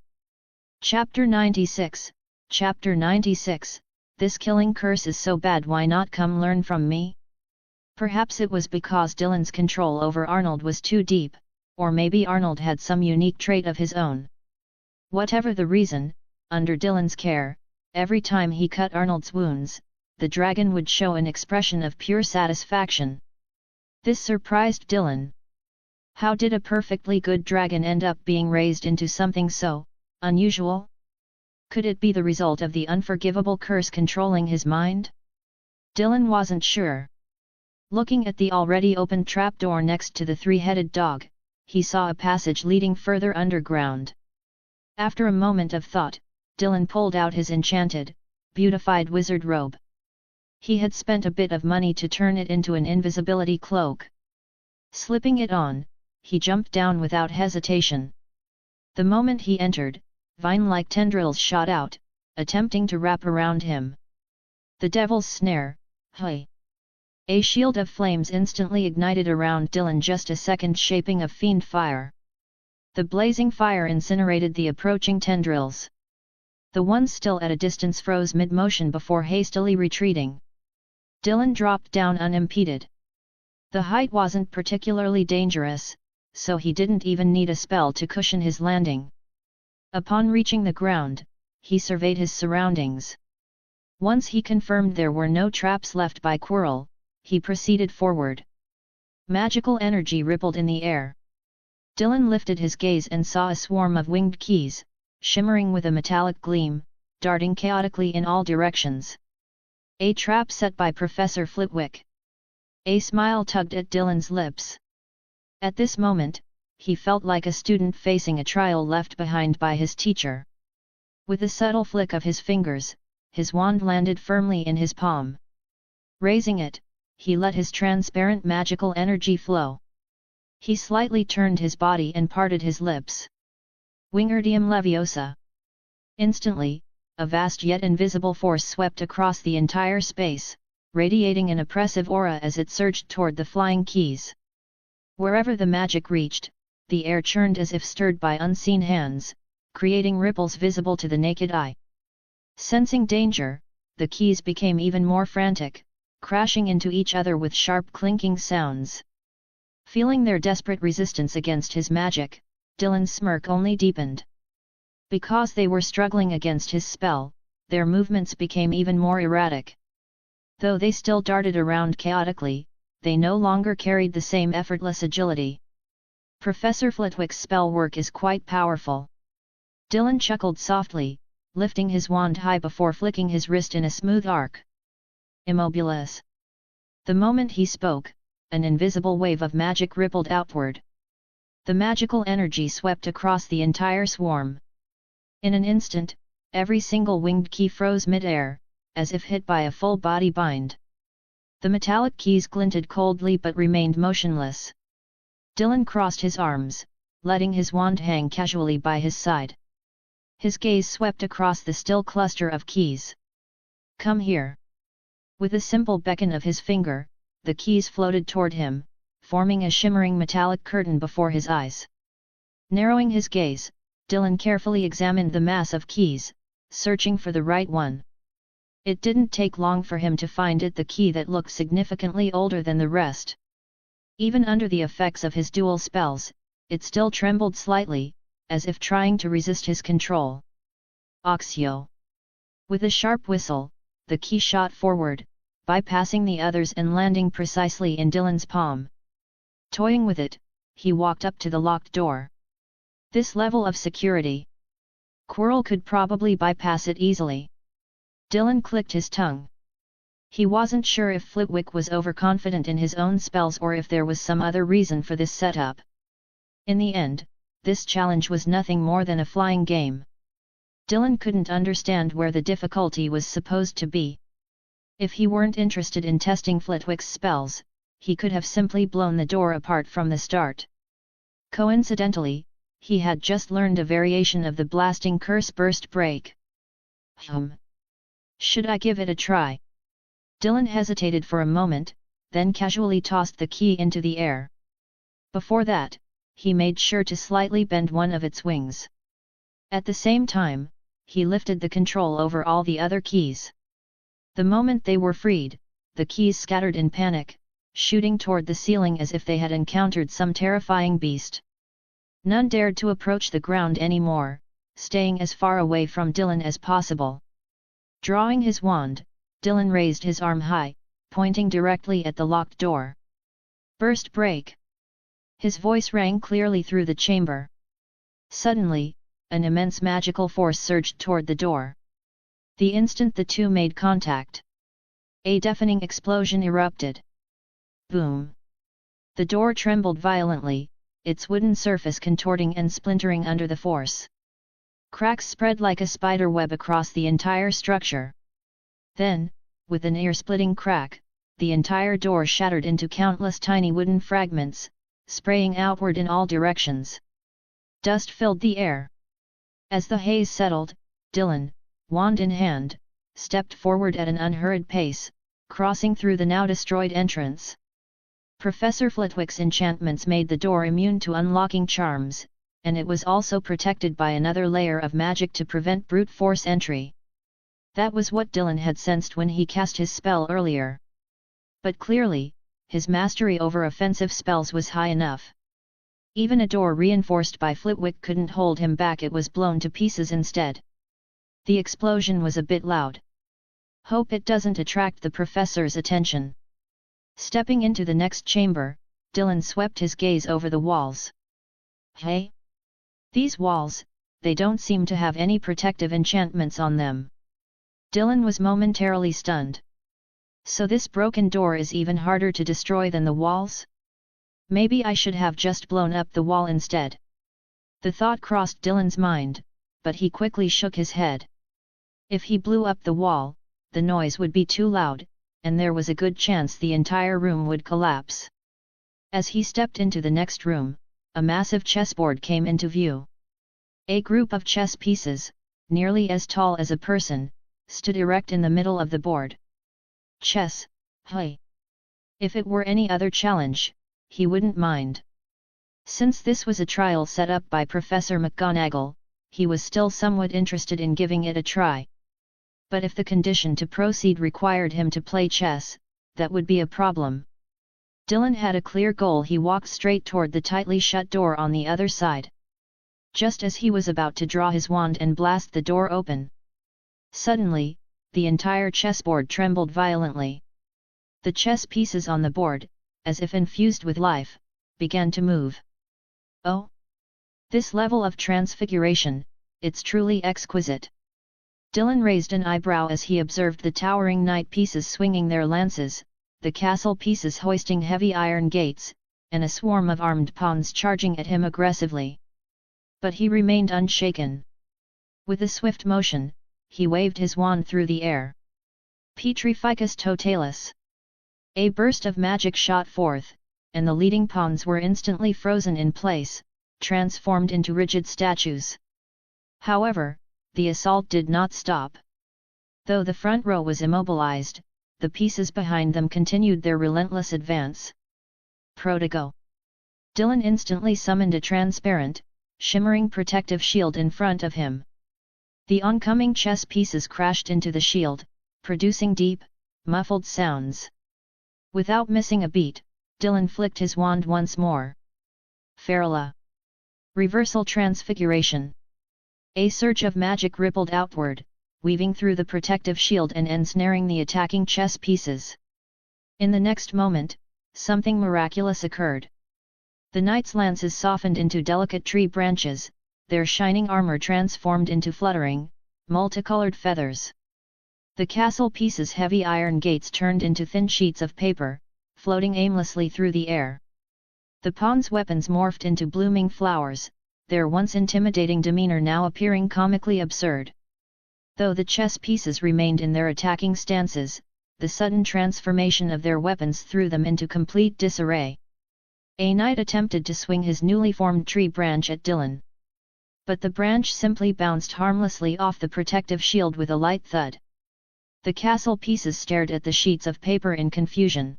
A: Chapter 96, Chapter 96, This killing curse is so bad, why not come learn from me? Perhaps it was because Dylan's control over Arnold was too deep, or maybe Arnold had some unique trait of his own. Whatever the reason, under Dylan's care, every time he cut Arnold's wounds, the dragon would show an expression of pure satisfaction. This surprised Dylan. How did a perfectly good dragon end up being raised into something so unusual? Could it be the result of the unforgivable curse controlling his mind? Dylan wasn't sure. Looking at the already opened trapdoor next to the 3-headed dog, he saw a passage leading further underground. After a moment of thought, Dylan pulled out his enchanted, beautified wizard robe. He had spent a bit of money to turn it into an invisibility cloak. Slipping it on, he jumped down without hesitation. The moment he entered, vine-like tendrils shot out, attempting to wrap around him. The devil's snare, hey! A shield of flames instantly ignited around Dylan, just a second shaping of fiend fire. The blazing fire incinerated the approaching tendrils. The ones still at a distance froze mid-motion before hastily retreating. Dylan dropped down unimpeded. The height wasn't particularly dangerous, so he didn't even need a spell to cushion his landing. Upon reaching the ground, he surveyed his surroundings. Once he confirmed there were no traps left by Quirrell, he proceeded forward. Magical energy rippled in the air. Dylan lifted his gaze and saw a swarm of winged keys, shimmering with a metallic gleam, darting chaotically in all directions. A trap set by Professor Flitwick. A smile tugged at Dylan's lips. At this moment, he felt like a student facing a trial left behind by his teacher. With a subtle flick of his fingers, his wand landed firmly in his palm. Raising it, he let his transparent magical energy flow. He slightly turned his body and parted his lips. Wingardium Leviosa. Instantly, a vast yet invisible force swept across the entire space, radiating an oppressive aura as it surged toward the flying keys. Wherever the magic reached, the air churned as if stirred by unseen hands, creating ripples visible to the naked eye. Sensing danger, the keys became even more frantic, crashing into each other with sharp clinking sounds. Feeling their desperate resistance against his magic, Dylan's smirk only deepened. Because they were struggling against his spell, their movements became even more erratic. Though they still darted around chaotically, they no longer carried the same effortless agility. Professor Flitwick's spell work is quite powerful. Dylan chuckled softly, lifting his wand high before flicking his wrist in a smooth arc. Immobilis. The moment he spoke, an invisible wave of magic rippled outward. The magical energy swept across the entire swarm. In an instant, every single winged key froze mid-air, as if hit by a full-body bind. The metallic keys glinted coldly but remained motionless. Dylan crossed his arms, letting his wand hang casually by his side. His gaze swept across the still cluster of keys. "Come here." With a simple beckon of his finger, the keys floated toward him, forming a shimmering metallic curtain before his eyes. Narrowing his gaze, Dylan carefully examined the mass of keys, searching for the right one. It didn't take long for him to find it, the key that looked significantly older than the rest. Even under the effects of his dual spells, it still trembled slightly, as if trying to resist his control. Oxio. With a sharp whistle, the key shot forward, bypassing the others and landing precisely in Dylan's palm. Toying with it, he walked up to the locked door. This level of security. Quirrell could probably bypass it easily. Dylan clicked his tongue. He wasn't sure if Flitwick was overconfident in his own spells or if there was some other reason for this setup. In the end, this challenge was nothing more than a flying game. Dylan couldn't understand where the difficulty was supposed to be. If he weren't interested in testing Flitwick's spells, he could have simply blown the door apart from the start. Coincidentally, he had just learned a variation of the blasting curse burst break. Should I give it a try? Dylan hesitated for a moment, then casually tossed the key into the air. Before that, he made sure to slightly bend one of its wings. At the same time, he lifted the control over all the other keys. The moment they were freed, the keys scattered in panic, shooting toward the ceiling as if they had encountered some terrifying beast. None dared to approach the ground anymore, staying as far away from Dylan as possible. Drawing his wand, Dylan raised his arm high, pointing directly at the locked door. Burst break! His voice rang clearly through the chamber. Suddenly, an immense magical force surged toward the door. The instant the two made contact, a deafening explosion erupted. Boom! The door trembled violently, its wooden surface contorting and splintering under the force. Cracks spread like a spider web across the entire structure. Then, with an ear-splitting crack, the entire door shattered into countless tiny wooden fragments, spraying outward in all directions. Dust filled the air. As the haze settled, Dylan, wand in hand, stepped forward at an unhurried pace, crossing through the now destroyed entrance. Professor Flitwick's enchantments made the door immune to unlocking charms, and it was also protected by another layer of magic to prevent brute force entry. That was what Dylan had sensed when he cast his spell earlier. But clearly, his mastery over offensive spells was high enough. Even a door reinforced by Flitwick couldn't hold him back, it was blown to pieces instead. The explosion was a bit loud. Hope it doesn't attract the professor's attention. Stepping into the next chamber, Dylan swept his gaze over the walls. Hey? These walls, they don't seem to have any protective enchantments on them. Dylan was momentarily stunned. So this broken door is even harder to destroy than the walls? Maybe I should have just blown up the wall instead. The thought crossed Dylan's mind, but he quickly shook his head. If he blew up the wall, the noise would be too loud, and there was a good chance the entire room would collapse. As he stepped into the next room, a massive chessboard came into view. A group of chess pieces, nearly as tall as a person, stood erect in the middle of the board. Chess, hey! If it were any other challenge, he wouldn't mind. Since this was a trial set up by Professor McGonagall, he was still somewhat interested in giving it a try. But if the condition to proceed required him to play chess, that would be a problem. Dylan had a clear goal. He walked straight toward the tightly shut door on the other side. Just as he was about to draw his wand and blast the door open, suddenly, the entire chessboard trembled violently. The chess pieces on the board, as if infused with life, began to move. Oh! This level of transfiguration, it's truly exquisite. Dylan raised an eyebrow as he observed the towering knight pieces swinging their lances, the castle pieces hoisting heavy iron gates, and a swarm of armed pawns charging at him aggressively. But he remained unshaken. With a swift motion, he waved his wand through the air. Petrificus totalis. A burst of magic shot forth, and the leading pawns were instantly frozen in place, transformed into rigid statues. However, the assault did not stop. Though the front row was immobilized, the pieces behind them continued their relentless advance. Protego. Dylan instantly summoned a transparent, shimmering protective shield in front of him. The oncoming chess pieces crashed into the shield, producing deep, muffled sounds. Without missing a beat, Dylan flicked his wand once more. Ferala. Reversal transfiguration. A surge of magic rippled outward, weaving through the protective shield and ensnaring the attacking chess pieces. In the next moment, something miraculous occurred. The knights' lances softened into delicate tree branches, their shining armor transformed into fluttering, multicolored feathers. The castle pieces' heavy iron gates turned into thin sheets of paper, floating aimlessly through the air. The pawns' weapons morphed into blooming flowers, their once intimidating demeanor now appearing comically absurd. Though the chess pieces remained in their attacking stances, the sudden transformation of their weapons threw them into complete disarray. A knight attempted to swing his newly formed tree branch at Dylan. But the branch simply bounced harmlessly off the protective shield with a light thud. The castle pieces stared at the sheets of paper in confusion.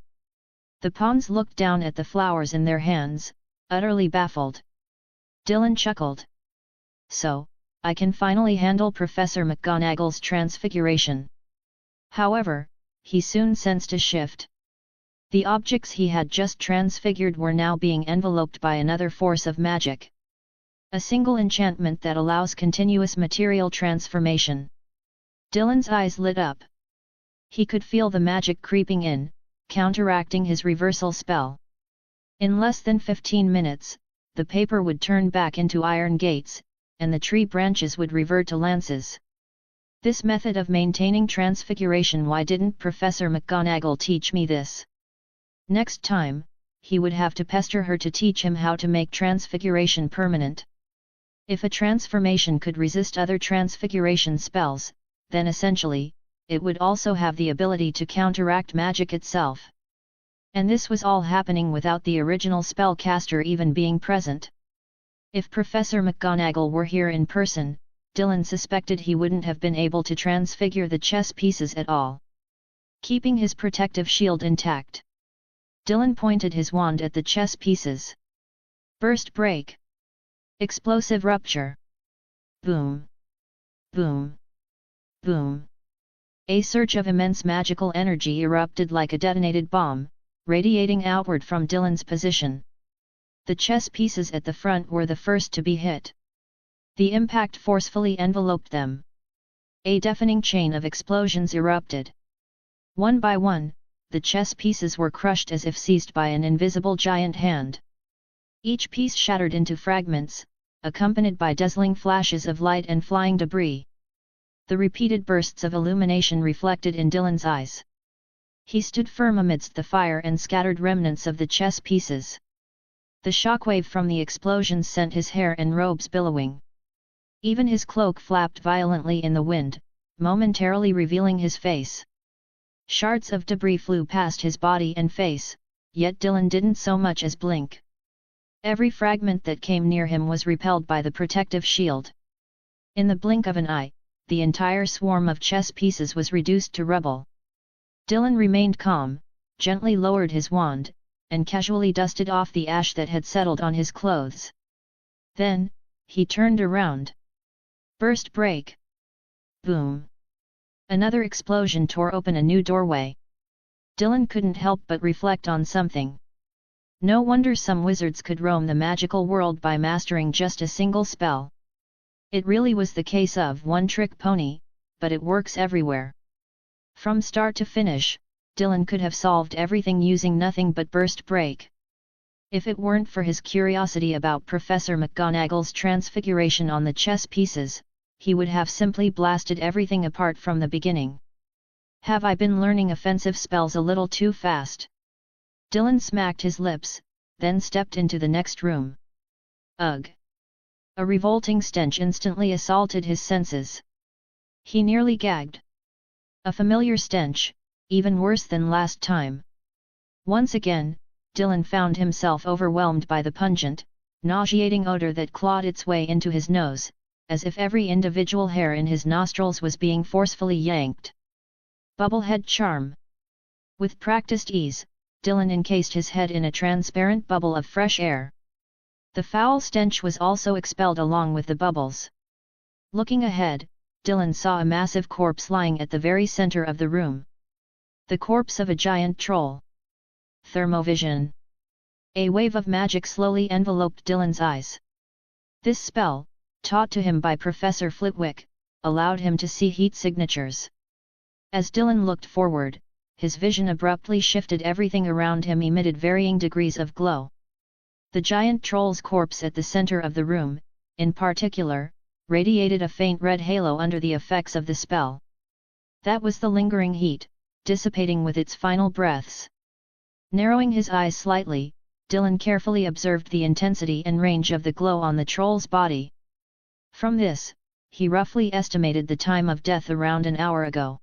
A: The pawns looked down at the flowers in their hands, utterly baffled. Dylan chuckled. So, I can finally handle Professor McGonagall's transfiguration. However, he soon sensed a shift. The objects he had just transfigured were now being enveloped by another force of magic. A single enchantment that allows continuous material transformation. Dylan's eyes lit up. He could feel the magic creeping in, counteracting his reversal spell. In less than 15 minutes, the paper would turn back into iron gates, and the tree branches would revert to lances. This method of maintaining transfiguration, why didn't Professor McGonagall teach me this? Next time, he would have to pester her to teach him how to make transfiguration permanent. If a transformation could resist other transfiguration spells, then essentially, it would also have the ability to counteract magic itself. And this was all happening without the original spellcaster even being present. If Professor McGonagall were here in person, Dylan suspected he wouldn't have been able to transfigure the chess pieces at all. Keeping his protective shield intact, Dylan pointed his wand at the chess pieces. Burst break! Explosive rupture. Boom. Boom. Boom. A surge of immense magical energy erupted like a detonated bomb, radiating outward from Dylan's position. The chess pieces at the front were the first to be hit. The impact forcefully enveloped them. A deafening chain of explosions erupted. One by one, the chess pieces were crushed as if seized by an invisible giant hand. Each piece shattered into fragments, accompanied by dazzling flashes of light and flying debris. The repeated bursts of illumination reflected in Dylan's eyes. He stood firm amidst the fire and scattered remnants of the chess pieces. The shockwave from the explosions sent his hair and robes billowing. Even his cloak flapped violently in the wind, momentarily revealing his face. Shards of debris flew past his body and face, yet Dylan didn't so much as blink. Every fragment that came near him was repelled by the protective shield. In the blink of an eye, the entire swarm of chess pieces was reduced to rubble. Dylan remained calm, gently lowered his wand, and casually dusted off the ash that had settled on his clothes. Then, he turned around. Burst break. Boom. Another explosion tore open a new doorway. Dylan couldn't help but reflect on something. No wonder some wizards could roam the magical world by mastering just a single spell. It really was the case of one-trick pony, but it works everywhere. From start to finish, Dylan could have solved everything using nothing but burst break. If it weren't for his curiosity about Professor McGonagall's transfiguration on the chess pieces, he would have simply blasted everything apart from the beginning. Have I been learning offensive spells a little too fast? Dylan smacked his lips, then stepped into the next room. Ugh! A revolting stench instantly assaulted his senses. He nearly gagged. A familiar stench, even worse than last time. Once again, Dylan found himself overwhelmed by the pungent, nauseating odor that clawed its way into his nose, as if every individual hair in his nostrils was being forcefully yanked. Bubblehead charm. With practiced ease, Dylan encased his head in a transparent bubble of fresh air. The foul stench was also expelled along with the bubbles. Looking ahead, Dylan saw a massive corpse lying at the very center of the room. The corpse of a giant troll. Thermovision. A wave of magic slowly enveloped Dylan's eyes. This spell, taught to him by Professor Flitwick, allowed him to see heat signatures. As Dylan looked forward, his vision abruptly shifted. Everything around him emitted varying degrees of glow. The giant troll's corpse at the center of the room, in particular, radiated a faint red halo under the effects of the spell. That was the lingering heat, dissipating with its final breaths. Narrowing his eyes slightly, Dylan carefully observed the intensity and range of the glow on the troll's body. From this, he roughly estimated the time of death around an hour ago.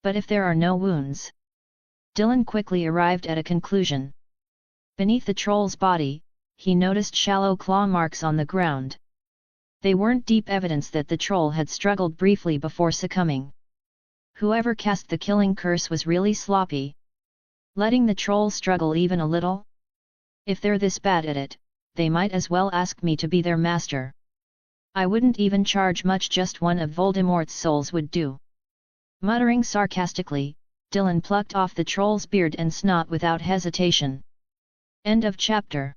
A: But if there are no wounds? Dylan quickly arrived at a conclusion. Beneath the troll's body, he noticed shallow claw marks on the ground. They weren't deep evidence that the troll had struggled briefly before succumbing. Whoever cast the killing curse was really sloppy. Letting the troll struggle even a little? If they're this bad at it, they might as well ask me to be their master. I wouldn't even charge much, just one of Voldemort's souls would do. Muttering sarcastically, Dylan plucked off the troll's beard and snot without hesitation. End of chapter.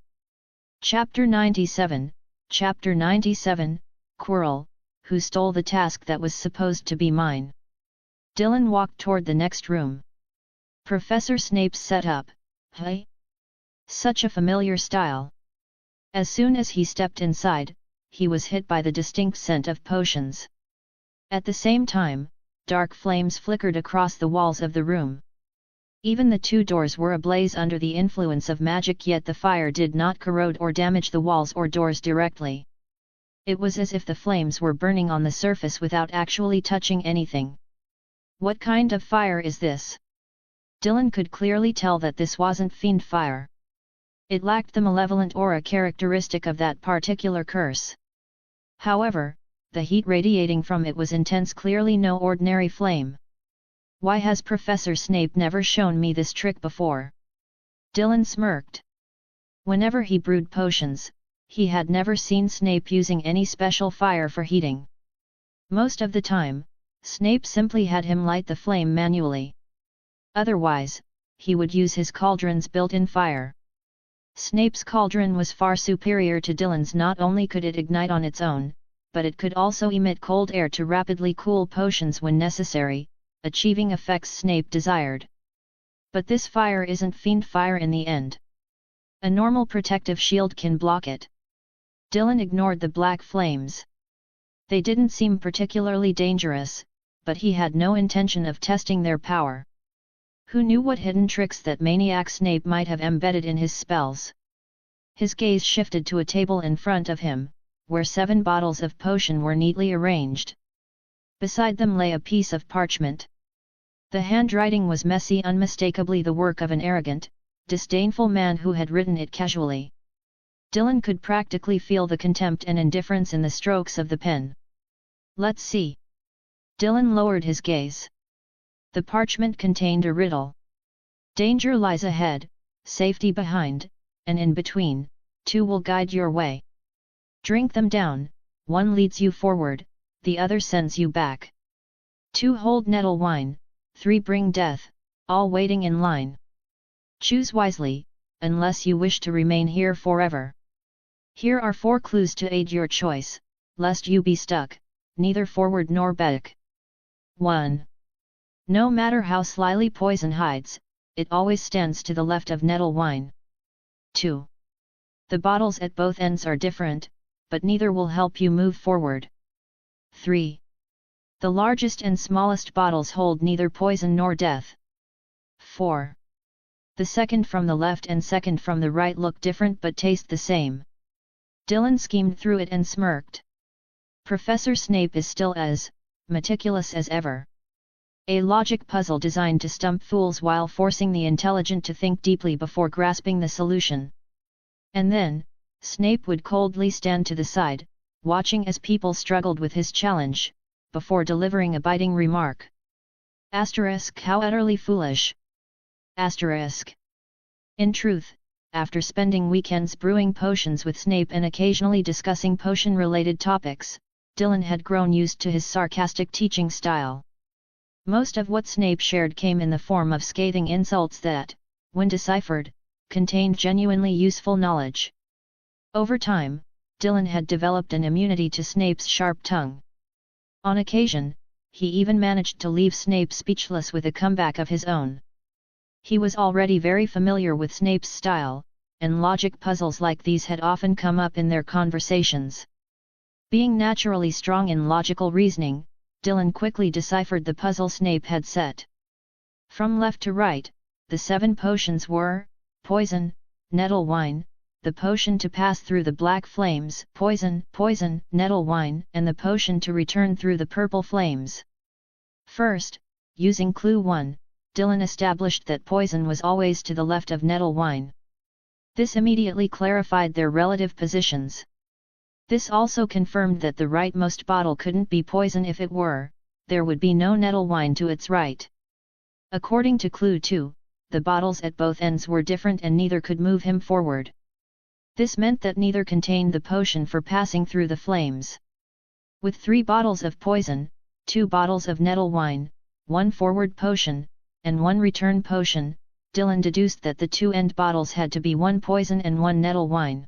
A: Chapter 97, Chapter 97, Quirrell, who stole the task that was supposed to be mine. Dylan walked toward the next room. Professor Snape's setup, hey? Such a familiar style. As soon as he stepped inside, he was hit by the distinct scent of potions. At the same time, dark flames flickered across the walls of the room. Even the two doors were ablaze under the influence of magic, yet the fire did not corrode or damage the walls or doors directly. It was as if the flames were burning on the surface without actually touching anything. What kind of fire is this? Dylan could clearly tell that this wasn't fiend fire. It lacked the malevolent aura characteristic of that particular curse. However, the heat radiating from it was intense, clearly no ordinary flame. Why has Professor Snape never shown me this trick before? Dylan smirked. Whenever he brewed potions, He had never seen Snape using any special fire for heating. Most of the time, Snape simply had him light the flame manually. Otherwise, he would use his cauldron's built-in fire. Snape's cauldron was far superior to Dylan's. Not only could it ignite on its own, but it could also emit cold air to rapidly cool potions when necessary, achieving effects Snape desired. But this fire isn't fiend fire in the end. A normal protective shield can block it. Dylan ignored the black flames. They didn't seem particularly dangerous, but he had no intention of testing their power. Who knew what hidden tricks that maniac Snape might have embedded in his spells? His gaze shifted to a table in front of him, where 7 bottles of potion were neatly arranged. Beside them lay a piece of parchment. The handwriting was messy, unmistakably the work of an arrogant, disdainful man who had written it casually. Dylan could practically feel the contempt and indifference in the strokes of the pen. "Let's see." Dylan lowered his gaze. The parchment contained a riddle. "Danger lies ahead, safety behind, and in between, 2 will guide your way. Drink them down, 1 leads you forward, the other sends you back. 2 hold nettle wine, 3 bring death, all waiting in line. Choose wisely, unless you wish to remain here forever. Here are 4 clues to aid your choice, lest you be stuck, neither forward nor back. 1. No matter how slyly poison hides, it always stands to the left of nettle wine. 2. The bottles at both ends are different, but neither will help you move forward. 3. The largest and smallest bottles hold neither poison nor death. 4. The second from the left and second from the right look different but taste the same." Dylan schemed through it and smirked. Professor Snape is still as meticulous as ever. A logic puzzle designed to stump fools while forcing the intelligent to think deeply before grasping the solution. And then, Snape would coldly stand to the side, watching as people struggled with his challenge, before delivering a biting remark. Asterisk, how utterly foolish. Asterisk. In truth, after spending weekends brewing potions with Snape and occasionally discussing potion-related topics, Dylan had grown used to his sarcastic teaching style. Most of what Snape shared came in the form of scathing insults that, when deciphered, contained genuinely useful knowledge. Over time, Dylan had developed an immunity to Snape's sharp tongue. On occasion, he even managed to leave Snape speechless with a comeback of his own. He was already very familiar with Snape's style, and logic puzzles like these had often come up in their conversations. Being naturally strong in logical reasoning, Dylan quickly deciphered the puzzle Snape had set. From left to right, the 7 potions were: poison, nettle wine, the potion to pass through the black flames, poison, poison, nettle wine, and the potion to return through the purple flames. First, using clue 1, Dylan established that poison was always to the left of nettle wine. This immediately clarified their relative positions. This also confirmed that the rightmost bottle couldn't be poison. If it were, there would be no nettle wine to its right. According to clue 2, the bottles at both ends were different and neither could move him forward. This meant that neither contained the potion for passing through the flames. With 3 bottles of poison, 2 bottles of nettle wine, 1 forward potion, and 1 return potion, Dylan deduced that the 2 end bottles had to be 1 poison and 1 nettle wine.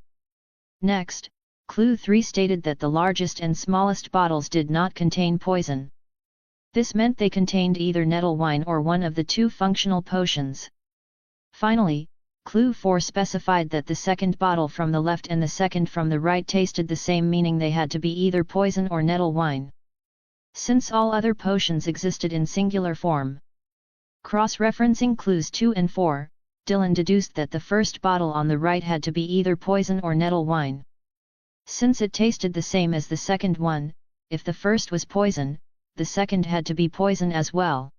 A: Next, clue 3 stated that the largest and smallest bottles did not contain poison. This meant they contained either nettle wine or one of the 2 functional potions. Finally, clue 4 specified that the second bottle from the left and the second from the right tasted the same, meaning they had to be either poison or nettle wine. Since all other potions existed in singular form. Cross-referencing clues 2 and 4, Dylan deduced that the first bottle on the right had to be either poison or nettle wine. Since it tasted the same as the second one, if the first was poison, the second had to be poison as well.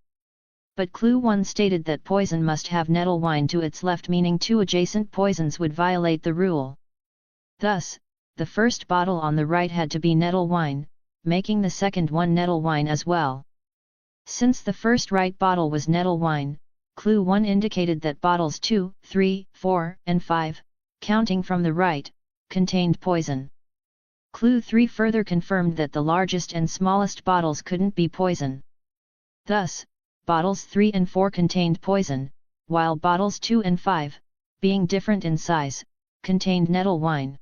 A: But clue 1 stated that poison must have nettle wine to its left, meaning 2 adjacent poisons would violate the rule. Thus, the first bottle on the right had to be nettle wine, making the second one nettle wine as well. Since the first right bottle was nettle wine, clue 1 indicated that bottles 2, 3, 4, and 5, counting from the right, contained poison. Clue 3 further confirmed that the largest and smallest bottles couldn't be poison. Thus, bottles 3 and 4 contained poison, while bottles 2 and 5, being different in size, contained nettle wine.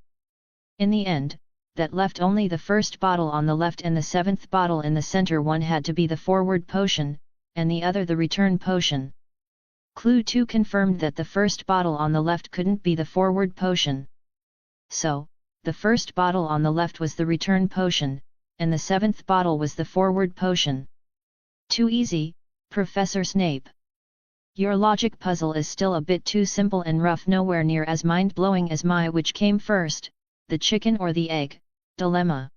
A: In the end, that left only the first bottle on the left and the 7th bottle in the center. One had to be the forward potion, and the other the return potion. Clue 2 confirmed that the first bottle on the left couldn't be the forward potion. So, the first bottle on the left was the return potion, and the 7th bottle was the forward potion. Too easy, Professor Snape. Your logic puzzle is still a bit too simple and rough, nowhere near as mind-blowing as my which came first, the chicken or the egg, dilemma.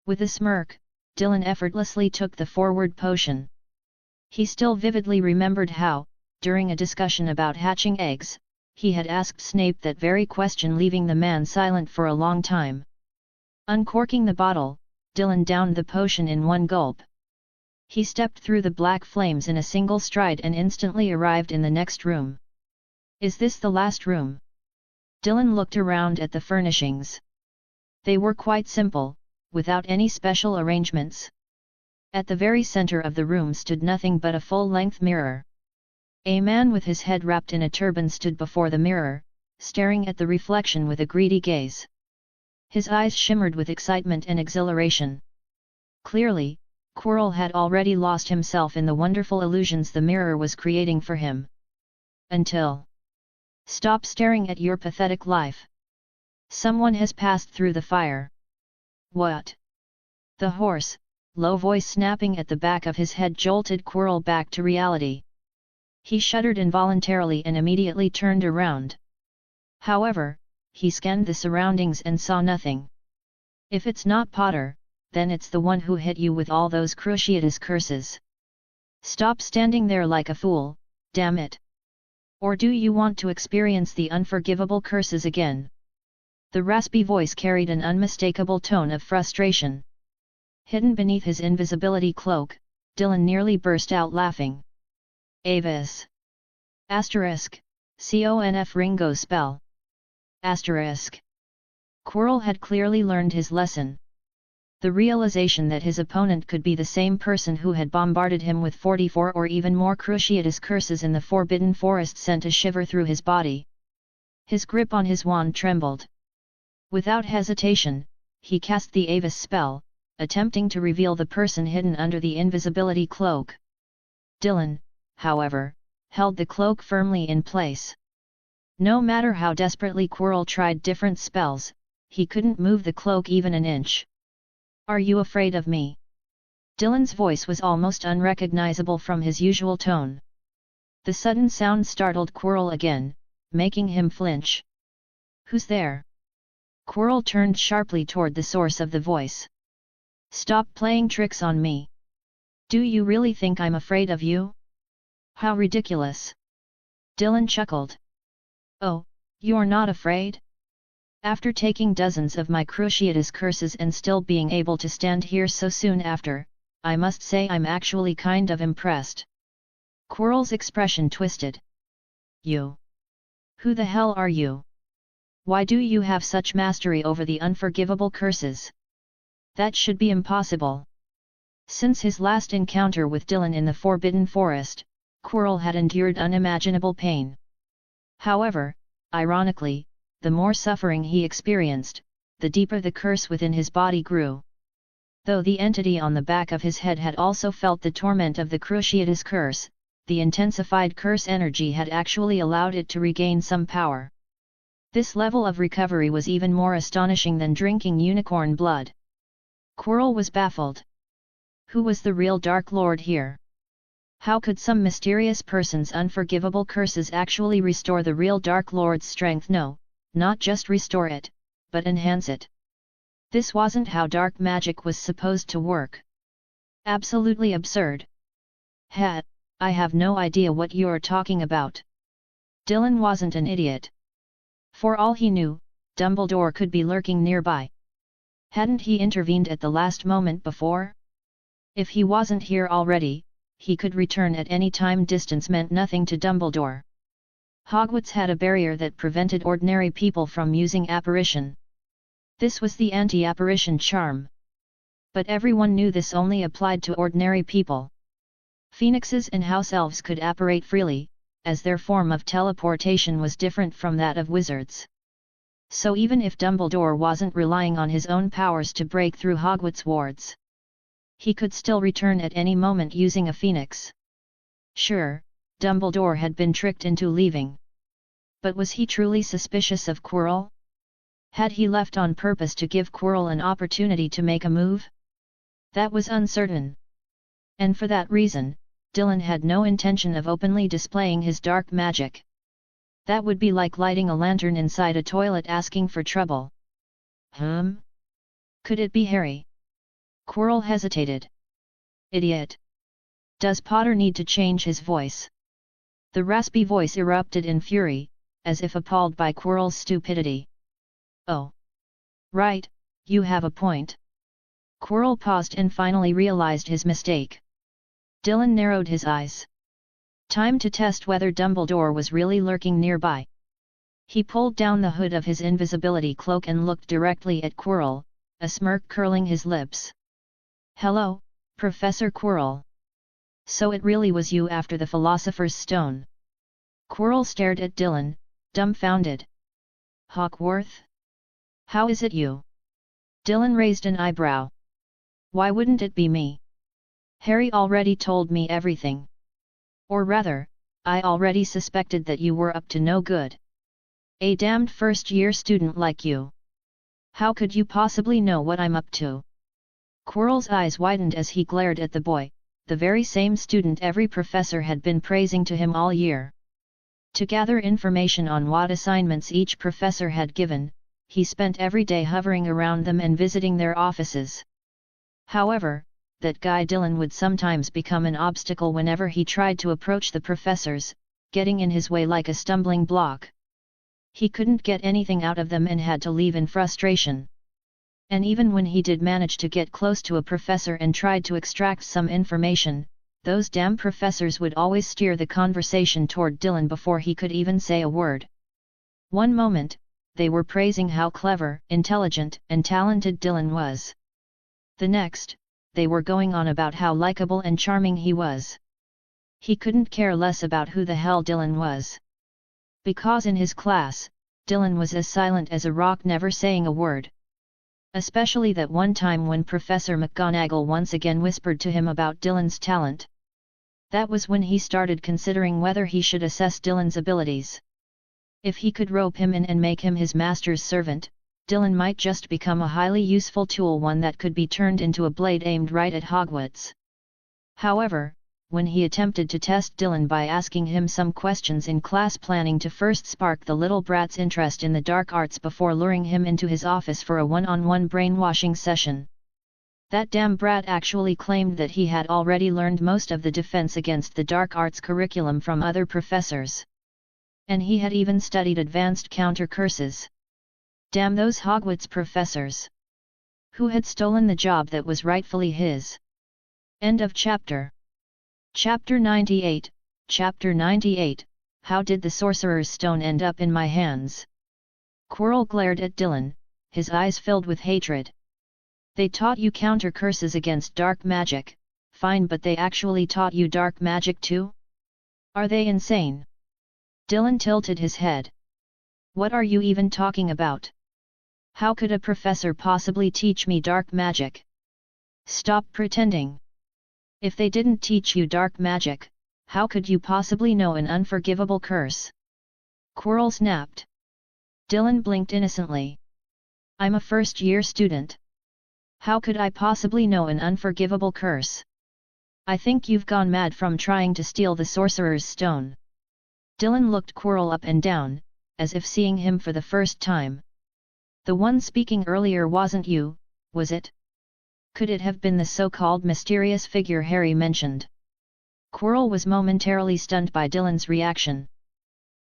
A: With a smirk, Dylan effortlessly took the forward potion. He still vividly remembered how, during a discussion about hatching eggs, he had asked Snape that very question, leaving the man silent for a long time. Uncorking the bottle, Dylan downed the potion in one gulp. He stepped through the black flames in a single stride and instantly arrived in the next room. Is this the last room? Dylan looked around at the furnishings. They were quite simple, without any special arrangements. At the very center of the room stood nothing but a full-length mirror. A man with his head wrapped in a turban stood before the mirror, staring at the reflection with a greedy gaze. His eyes shimmered with excitement and exhilaration. Clearly, Quirrell had already lost himself in the wonderful illusions the mirror was creating for him. Until. Stop staring at your pathetic life. Someone has passed through the fire. What? The hoarse, low voice snapping at the back of his head jolted Quirrell back to reality. He shuddered involuntarily and immediately turned around. However, he scanned the surroundings and saw nothing. If it's not Potter, then it's the one who hit you with all those Cruciatus curses. Stop standing there like a fool, damn it! Or do you want to experience the unforgivable curses again? The raspy voice carried an unmistakable tone of frustration. Hidden beneath his invisibility cloak, Dylan nearly burst out laughing. Avis. Asterisk, conf Ringo spell. Asterisk. Quirrell had clearly learned his lesson. The realization that his opponent could be the same person who had bombarded him with 44 or even more Cruciatus curses in the Forbidden Forest sent a shiver through his body. His grip on his wand trembled. Without hesitation, he cast the Avis spell, attempting to reveal the person hidden under the invisibility cloak. Dylan, however, held the cloak firmly in place. No matter how desperately Quirrell tried different spells, he couldn't move the cloak even an inch. Are you afraid of me? Dylan's voice was almost unrecognizable from his usual tone. The sudden sound startled Quirrell again, making him flinch. Who's there? Quirrell turned sharply toward the source of the voice. Stop playing tricks on me. Do you really think I'm afraid of you? How ridiculous! Dylan chuckled. Oh, you're not afraid? After taking dozens of my Cruciatus curses and still being able to stand here so soon after, I must say I'm actually kind of impressed. Quirrell's expression twisted. You? Who the hell are you? Why do you have such mastery over the unforgivable curses? That should be impossible. Since his last encounter with Dylan in the Forbidden Forest, Quirrell had endured unimaginable pain. However, ironically, the more suffering he experienced, the deeper the curse within his body grew. Though the entity on the back of his head had also felt the torment of the Cruciatus curse, the intensified curse energy had actually allowed it to regain some power. This level of recovery was even more astonishing than drinking unicorn blood. Quirrell was baffled. Who was the real Dark Lord here? How could some mysterious person's unforgivable curses actually restore the real Dark Lord's strength? No, not just restore it, but enhance it. This wasn't how dark magic was supposed to work. Absolutely absurd. I have no idea what you're talking about. Dylan wasn't an idiot. For all he knew, Dumbledore could be lurking nearby. Hadn't he intervened at the last moment before? If he wasn't here already, he could return at any time. Distance meant nothing to Dumbledore. Hogwarts had a barrier that prevented ordinary people from using apparition. This was the anti-apparition charm. But everyone knew this only applied to ordinary people. Phoenixes and house elves could apparate freely, as their form of teleportation was different from that of wizards. So even if Dumbledore wasn't relying on his own powers to break through Hogwarts wards, he could still return at any moment using a phoenix. Sure, Dumbledore had been tricked into leaving. But was he truly suspicious of Quirrell? Had he left on purpose to give Quirrell an opportunity to make a move? That was uncertain. And for that reason, Dylan had no intention of openly displaying his dark magic. That would be like lighting a lantern inside a toilet asking for trouble. Could it be Harry? Quirrell hesitated. Idiot! Does Potter need to change his voice? The raspy voice erupted in fury, as if appalled by Quirrell's stupidity. Oh! Right, you have a point. Quirrell paused and finally realized his mistake. Dylan narrowed his eyes. Time to test whether Dumbledore was really lurking nearby. He pulled down the hood of his invisibility cloak and looked directly at Quirrell, a smirk curling his lips. Hello, Professor Quirrell. So it really was you after the Philosopher's Stone. Quirrell stared at Dylan, dumbfounded. Hogwart? How is it you? Dylan raised an eyebrow. Why wouldn't it be me? Harry already told me everything. Or rather, I already suspected that you were up to no good. A damned first-year student like you. How could you possibly know what I'm up to? Quirrell's eyes widened as he glared at the boy, the very same student every professor had been praising to him all year. To gather information on what assignments each professor had given, he spent every day hovering around them and visiting their offices. However, that guy Dylan would sometimes become an obstacle whenever he tried to approach the professors, getting in his way like a stumbling block. He couldn't get anything out of them and had to leave in frustration. And even when he did manage to get close to a professor and tried to extract some information, those damn professors would always steer the conversation toward Dylan before he could even say a word. One moment, they were praising how clever, intelligent, and talented Dylan was. The next, they were going on about how likable and charming he was. He couldn't care less about who the hell Dylan was. Because in his class, Dylan was as silent as a rock, never saying a word. Especially that one time when Professor McGonagall once again whispered to him about Dylan's talent. That was when he started considering whether he should assess Dylan's abilities. If he could rope him in and make him his master's servant, Dylan might just become a highly useful tool, one that could be turned into a blade aimed right at Hogwarts. However, when he attempted to test Dylan by asking him some questions in class, planning to first spark the little brat's interest in the dark arts before luring him into his office for a one-on-one brainwashing session, that damn brat actually claimed that he had already learned most of the defense against the dark arts curriculum from other professors. And he had even studied advanced counter curses. Damn those Hogwarts professors! Who had stolen the job that was rightfully his? End of chapter. Chapter 98, Chapter 98, How did the Sorcerer's Stone end up in my hands? Quirrell glared at Dylan, his eyes filled with hatred. They taught you counter curses against dark magic, fine, but they actually taught you dark magic too? Are they insane? Dylan tilted his head. What are you even talking about? How could a professor possibly teach me dark magic? Stop pretending. If they didn't teach you dark magic, how could you possibly know an unforgivable curse? Quirrell snapped. Dylan blinked innocently. I'm a first-year student. How could I possibly know an unforgivable curse? I think you've gone mad from trying to steal the Sorcerer's Stone. Dylan looked Quirrell up and down, as if seeing him for the first time. The one speaking earlier wasn't you, was it? Could it have been the so-called mysterious figure Harry mentioned? Quirrell was momentarily stunned by Dylan's reaction.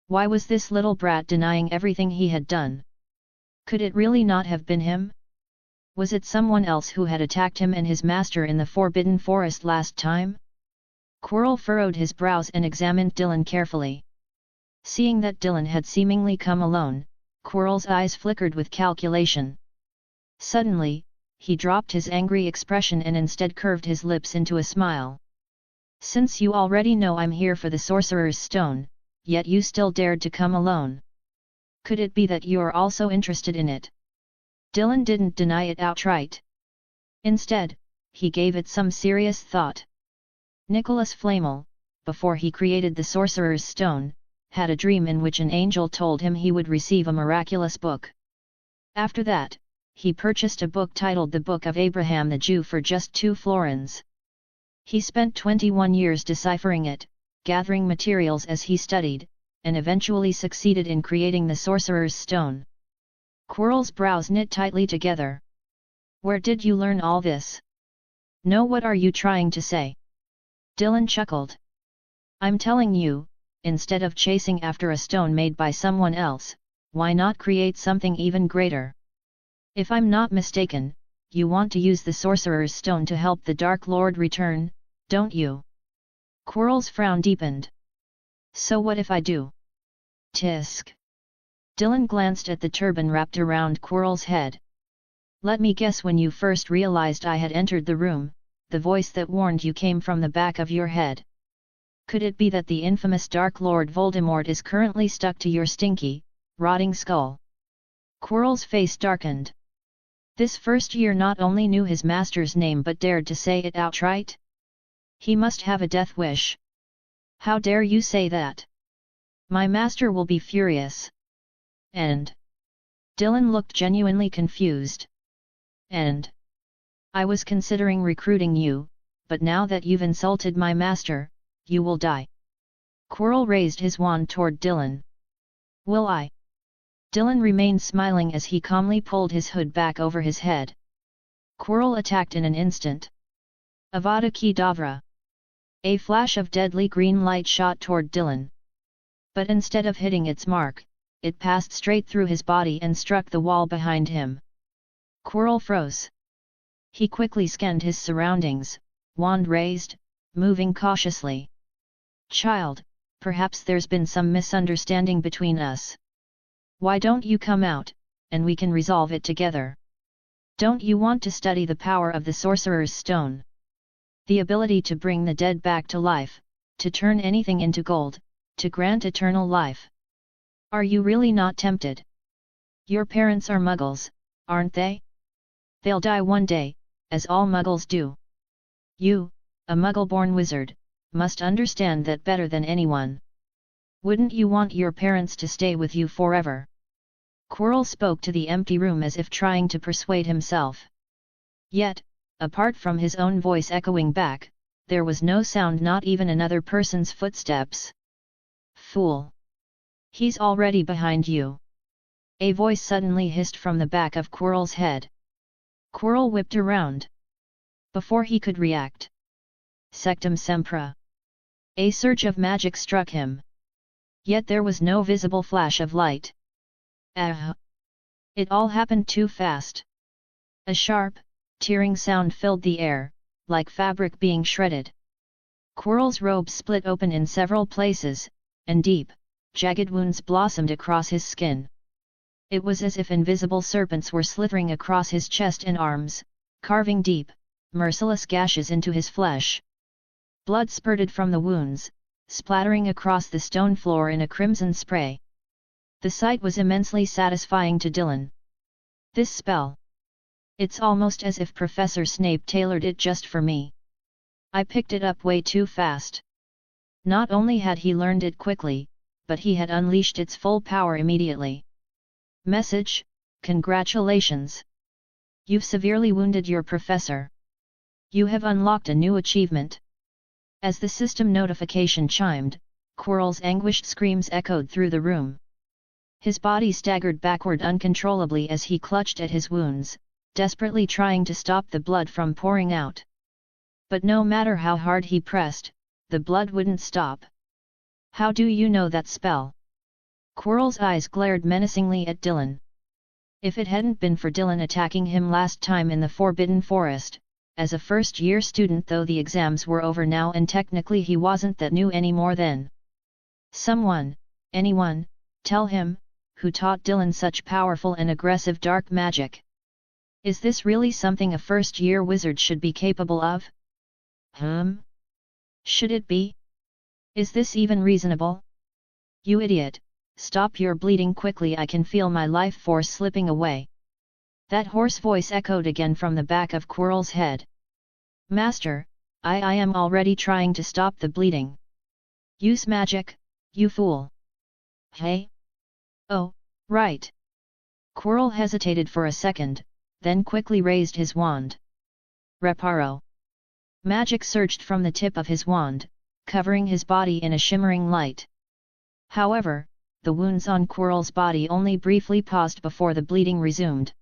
A: Why was this little brat denying everything he had done? Could it really not have been him? Was it someone else who had attacked him and his master in the Forbidden Forest last time? Quirrell furrowed his brows and examined Dylan carefully. Seeing that Dylan had seemingly come alone, Quirrell's eyes flickered with calculation. Suddenly, he dropped his angry expression and instead curved his lips into a smile. Since you already know I'm here for the Sorcerer's Stone, yet you still dared to come alone. Could it be that you're also interested in it? Dylan didn't deny it outright. Instead, he gave it some serious thought. Nicholas Flamel, before he created the Sorcerer's Stone, had a dream in which an angel told him he would receive a miraculous book. After that, he purchased a book titled The Book of Abraham the Jew for just 2 florins. He spent 21 years deciphering it, gathering materials as he studied, and eventually succeeded in creating the Sorcerer's Stone. Quirrell's brows knit tightly together. Where did you learn all this? No, what are you trying to say? Dylan chuckled. I'm telling you, instead of chasing after a stone made by someone else, why not create something even greater? If I'm not mistaken, you want to use the Sorcerer's Stone to help the Dark Lord return, don't you? Quirrell's frown deepened. So what if I do? Tisk. Dylan glanced at the turban wrapped around Quirrell's head. Let me guess, when you first realized I had entered the room, the voice that warned you came from the back of your head. Could it be that the infamous Dark Lord Voldemort is currently stuck to your stinky, rotting skull? Quirrell's face darkened. This first year not only knew his master's name but dared to say it outright? He must have a death wish. How dare you say that? My master will be furious. And? Dylan looked genuinely confused. And? I was considering recruiting you, but now that you've insulted my master, you will die. Quirrell raised his wand toward Dylan. Will I? Dylan remained smiling as he calmly pulled his hood back over his head. Quirrell attacked in an instant. Avada Kedavra. A flash of deadly green light shot toward Dylan. But instead of hitting its mark, it passed straight through his body and struck the wall behind him. Quirrell froze. He quickly scanned his surroundings, wand raised, moving cautiously. Child, perhaps there's been some misunderstanding between us. Why don't you come out, and we can resolve it together? Don't you want to study the power of the Sorcerer's Stone? The ability to bring the dead back to life, to turn anything into gold, to grant eternal life. Are you really not tempted? Your parents are Muggles, aren't they? They'll die one day, as all Muggles do. You, a Muggle-born wizard, must understand that better than anyone. Wouldn't you want your parents to stay with you forever? Quirrell spoke to the empty room as if trying to persuade himself. Yet, apart from his own voice echoing back, there was no sound, not even another person's footsteps. Fool! He's already behind you. A voice suddenly hissed from the back of Quirrell's head. Quirrell whipped around. Before he could react. Sectum Sempra. A surge of magic struck him. Yet there was no visible flash of light. It all happened too fast. A sharp, tearing sound filled the air, like fabric being shredded. Quirrell's robe split open in several places, and deep, jagged wounds blossomed across his skin. It was as if invisible serpents were slithering across his chest and arms, carving deep, merciless gashes into his flesh. Blood spurted from the wounds, splattering across the stone floor in a crimson spray. The sight was immensely satisfying to Dylan. This spell. It's almost as if Professor Snape tailored it just for me. I picked it up way too fast. Not only had he learned it quickly, but he had unleashed its full power immediately. Message: congratulations! You've severely wounded your professor. You have unlocked a new achievement. As the system notification chimed, Quirrell's anguished screams echoed through the room. His body staggered backward uncontrollably as he clutched at his wounds, desperately trying to stop the blood from pouring out. But no matter how hard he pressed, the blood wouldn't stop. How do you know that spell? Quirrell's eyes glared menacingly at Dylan. If it hadn't been for Dylan attacking him last time in the Forbidden Forest, as a first-year student, though the exams were over now and technically he wasn't that new anymore then. Someone, anyone, tell him, who taught Dylan such powerful and aggressive dark magic. Is this really something a first-year wizard should be capable of? Should it be? Is this even reasonable? You idiot, stop your bleeding quickly, I can feel my life force slipping away. That hoarse voice echoed again from the back of Quirrell's head. Master, I am already trying to stop the bleeding. Use magic, you fool. Hey? Oh, right. Quirrell hesitated for a second, then quickly raised his wand. Reparo. Magic surged from the tip of his wand, covering his body in a shimmering light. However, the wounds on Quirrell's body only briefly paused before the bleeding resumed.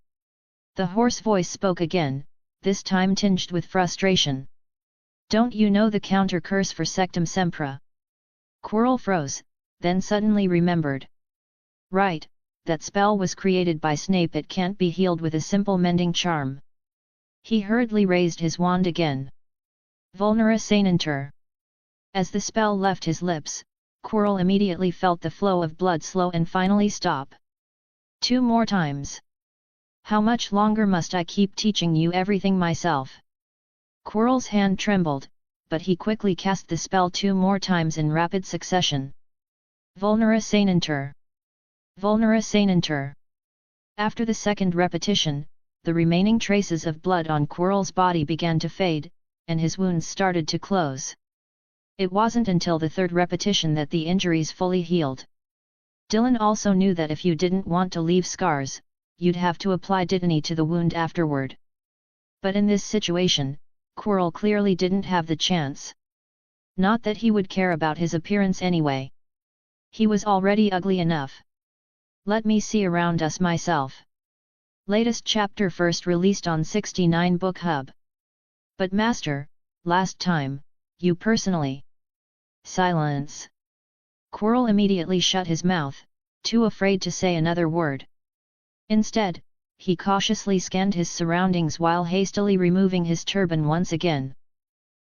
A: The hoarse voice spoke again, this time tinged with frustration. Don't you know the counter curse for Sectum Sempra? Quirrell froze, then suddenly remembered. Right, that spell was created by Snape, it can't be healed with a simple mending charm. He hurriedly raised his wand again. Vulnera Sainenter. As the spell left his lips, Quirrell immediately felt the flow of blood slow and finally stop. 2 more times. How much longer must I keep teaching you everything myself? Quirrell's hand trembled, but he quickly cast the spell 2 more times in rapid succession. Vulnera Sainenter. Vulnera Sainenter. After the second repetition, the remaining traces of blood on Quirrell's body began to fade, and his wounds started to close. It wasn't until the third repetition that the injuries fully healed. Dylan also knew that if you didn't want to leave scars, you'd have to apply dittany to the wound afterward. But in this situation, Quirrell clearly didn't have the chance. Not that he would care about his appearance anyway. He was already ugly enough. Let me see around us myself. Latest chapter first released on 69 Book Hub. But master, last time, you personally. Silence. Quirrell immediately shut his mouth, too afraid to say another word. Instead, he cautiously scanned his surroundings while hastily removing his turban once again.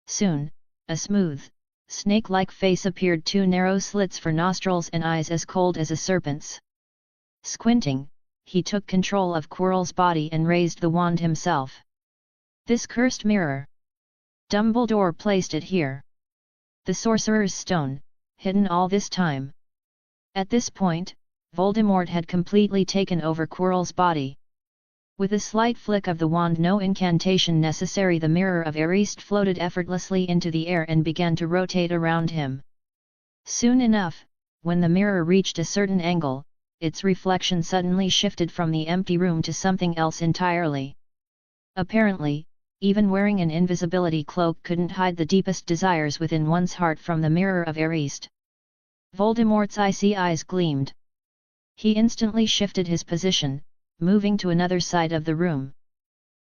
A: Soon, a smooth, snake-like face appeared, 2 narrow slits for nostrils and eyes as cold as a serpent's. Squinting, he took control of Quirrell's body and raised the wand himself. This cursed mirror. Dumbledore placed it here. The Sorcerer's Stone, hidden all this time. At this point, Voldemort had completely taken over Quirrell's body. With a slight flick of the wand, no incantation necessary, the mirror of Ariste floated effortlessly into the air and began to rotate around him. Soon enough, when the mirror reached a certain angle, its reflection suddenly shifted from the empty room to something else entirely. Apparently, even wearing an invisibility cloak couldn't hide the deepest desires within one's heart from the mirror of Ariste. Voldemort's icy eyes gleamed. He instantly shifted his position, moving to another side of the room.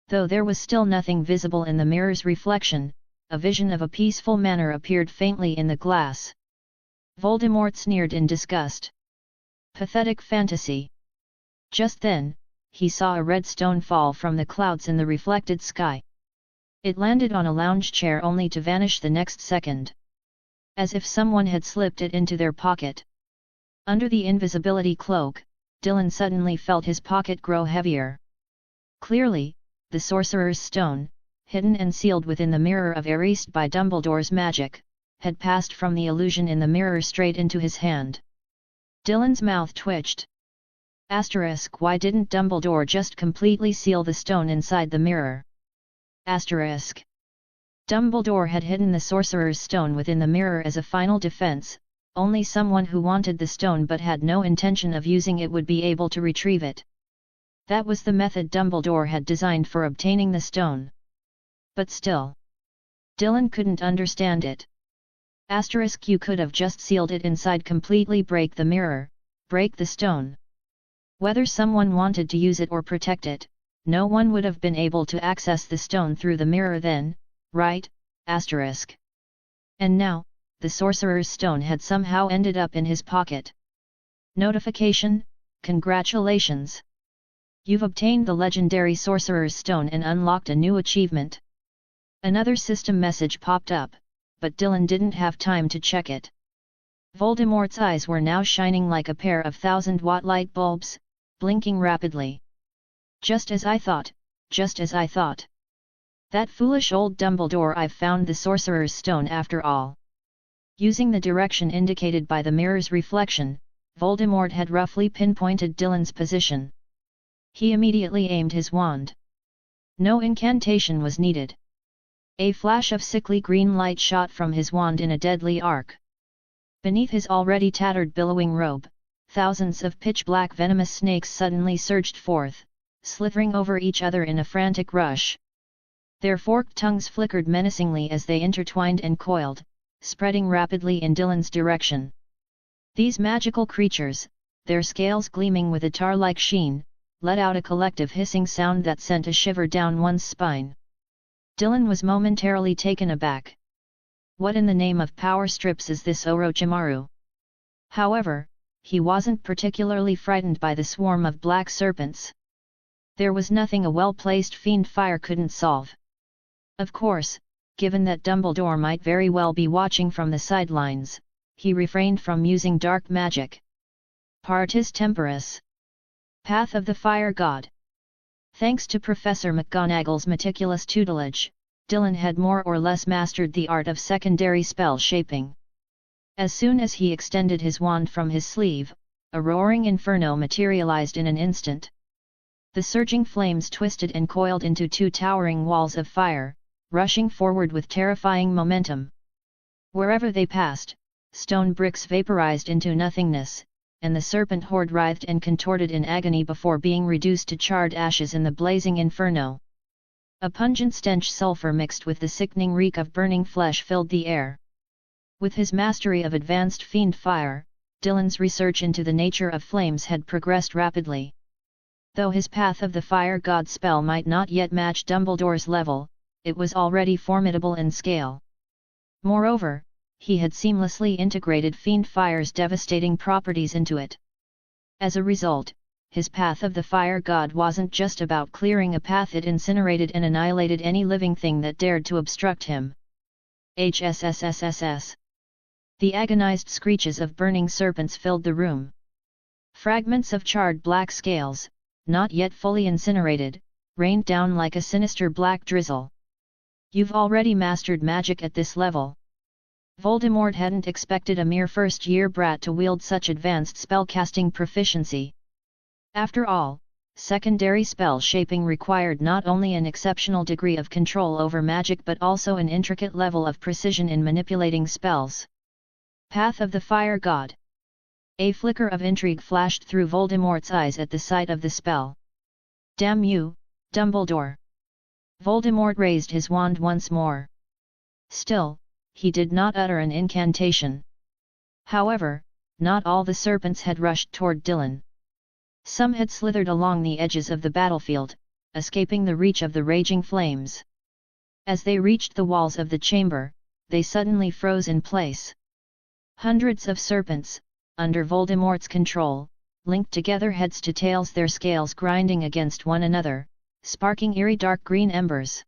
A: Though there was still nothing visible in the mirror's reflection, a vision of a peaceful manor appeared faintly in the glass. Voldemort sneered in disgust. Pathetic fantasy. Just then, he saw a red stone fall from the clouds in the reflected sky. It landed on a lounge chair only to vanish the next second. As if someone had slipped it into their pocket. Under the invisibility cloak, Dylan suddenly felt his pocket grow heavier. Clearly, the Sorcerer's Stone, hidden and sealed within the mirror of Ariste by Dumbledore's magic, had passed from the illusion in the mirror straight into his hand. Dylan's mouth twitched. Asterisk, why didn't Dumbledore just completely seal the stone inside the mirror? Asterisk. Dumbledore had hidden the Sorcerer's Stone within the mirror as a final defense. Only someone who wanted the stone but had no intention of using it would be able to retrieve it. That was the method Dumbledore had designed for obtaining the stone. But still, Dylan couldn't understand it. Asterisk, you could have just sealed it inside, completely break the mirror, break the stone. Whether someone wanted to use it or protect it, no one would have been able to access the stone through the mirror then, right? Asterisk. And now, the Sorcerer's Stone had somehow ended up in his pocket. Notification: congratulations! You've obtained the legendary Sorcerer's Stone and unlocked a new achievement. Another system message popped up, but Dylan didn't have time to check it. Voldemort's eyes were now shining like a pair of 1000-watt light bulbs, blinking rapidly. Just as I thought, just as I thought. That foolish old Dumbledore, I've found the Sorcerer's Stone after all. Using the direction indicated by the mirror's reflection, Voldemort had roughly pinpointed Dylan's position. He immediately aimed his wand. No incantation was needed. A flash of sickly green light shot from his wand in a deadly arc. Beneath his already tattered billowing robe, thousands of pitch-black venomous snakes suddenly surged forth, slithering over each other in a frantic rush. Their forked tongues flickered menacingly as they intertwined and coiled, spreading rapidly in Dylan's direction. These magical creatures, their scales gleaming with a tar-like sheen, let out a collective hissing sound that sent a shiver down one's spine. Dylan was momentarily taken aback. What in the name of power strips is this Orochimaru? However, he wasn't particularly frightened by the swarm of black serpents. There was nothing a well-placed fiend fire couldn't solve. Of course, given that Dumbledore might very well be watching from the sidelines, he refrained from using dark magic. Partis Temporis. Path of the Fire God. Thanks to Professor McGonagall's meticulous tutelage, Dylan had more or less mastered the art of secondary spell shaping. As soon as he extended his wand from his sleeve, a roaring inferno materialized in an instant. The surging flames twisted and coiled into two towering walls of fire, rushing forward with terrifying momentum. Wherever they passed, stone bricks vaporized into nothingness, and the serpent horde writhed and contorted in agony before being reduced to charred ashes in the blazing inferno. A pungent stench sulfur mixed with the sickening reek of burning flesh filled the air. With his mastery of advanced fiend fire, Dylan's research into the nature of flames had progressed rapidly. Though his Path of the Fire God spell might not yet match Dumbledore's level, it was already formidable in scale. Moreover, he had seamlessly integrated fiend fire's devastating properties into it. As a result, his Path of the Fire God wasn't just about clearing a path, it incinerated and annihilated any living thing that dared to obstruct him. HSSSSS. The agonized screeches of burning serpents filled the room. Fragments of charred black scales, not yet fully incinerated, rained down like a sinister black drizzle. You've already mastered magic at this level. Voldemort hadn't expected a mere first-year brat to wield such advanced spellcasting proficiency. After all, secondary spell shaping required not only an exceptional degree of control over magic but also an intricate level of precision in manipulating spells. Path of the Fire God. A flicker of intrigue flashed through Voldemort's eyes at the sight of the spell. Damn you, Dumbledore! Voldemort raised his wand once more. Still, he did not utter an incantation. However, not all the serpents had rushed toward Dylan. Some had slithered along the edges of the battlefield, escaping the reach of the raging flames. As they reached the walls of the chamber, they suddenly froze in place. Hundreds of serpents, under Voldemort's control, linked together heads to tails, their scales grinding against one another, sparking eerie dark green embers.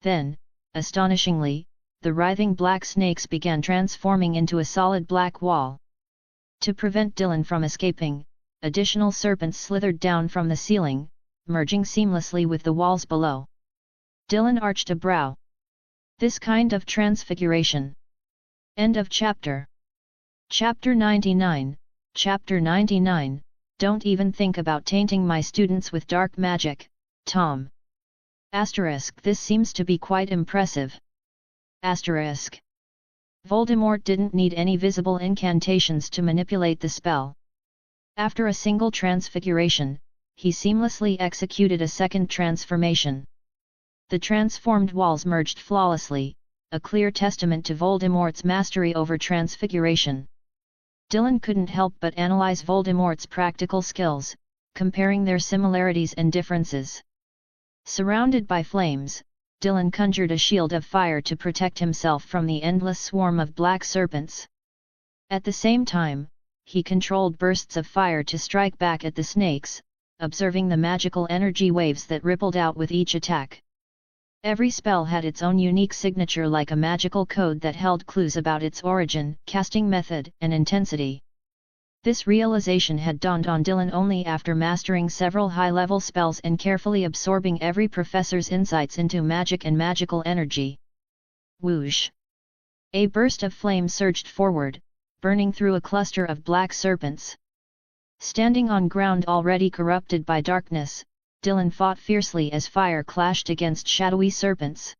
A: Then, astonishingly, the writhing black snakes began transforming into a solid black wall. To prevent Dylan from escaping, additional serpents slithered down from the ceiling, merging seamlessly with the walls below. Dylan arched a brow. This kind of transfiguration. End of chapter. Chapter 99, Chapter 99, Don't even think about tainting my students with dark magic, Tom. Asterisk. This seems to be quite impressive. Asterisk. Voldemort didn't need any visible incantations to manipulate the spell. After a single transfiguration, he seamlessly executed a second transformation. The transformed walls merged flawlessly, a clear testament to Voldemort's mastery over transfiguration. Dylan couldn't help but analyze Voldemort's practical skills, comparing their similarities and differences. Surrounded by flames, Dylan conjured a shield of fire to protect himself from the endless swarm of black serpents. At the same time, he controlled bursts of fire to strike back at the snakes, observing the magical energy waves that rippled out with each attack. Every spell had its own unique signature, like a magical code that held clues about its origin, casting method, and intensity. This realization had dawned on Dylan only after mastering several high-level spells and carefully absorbing every professor's insights into magic and magical energy. Whoosh! A burst of flame surged forward, burning through a cluster of black serpents. Standing on ground already corrupted by darkness, Dylan fought fiercely as fire clashed against shadowy serpents.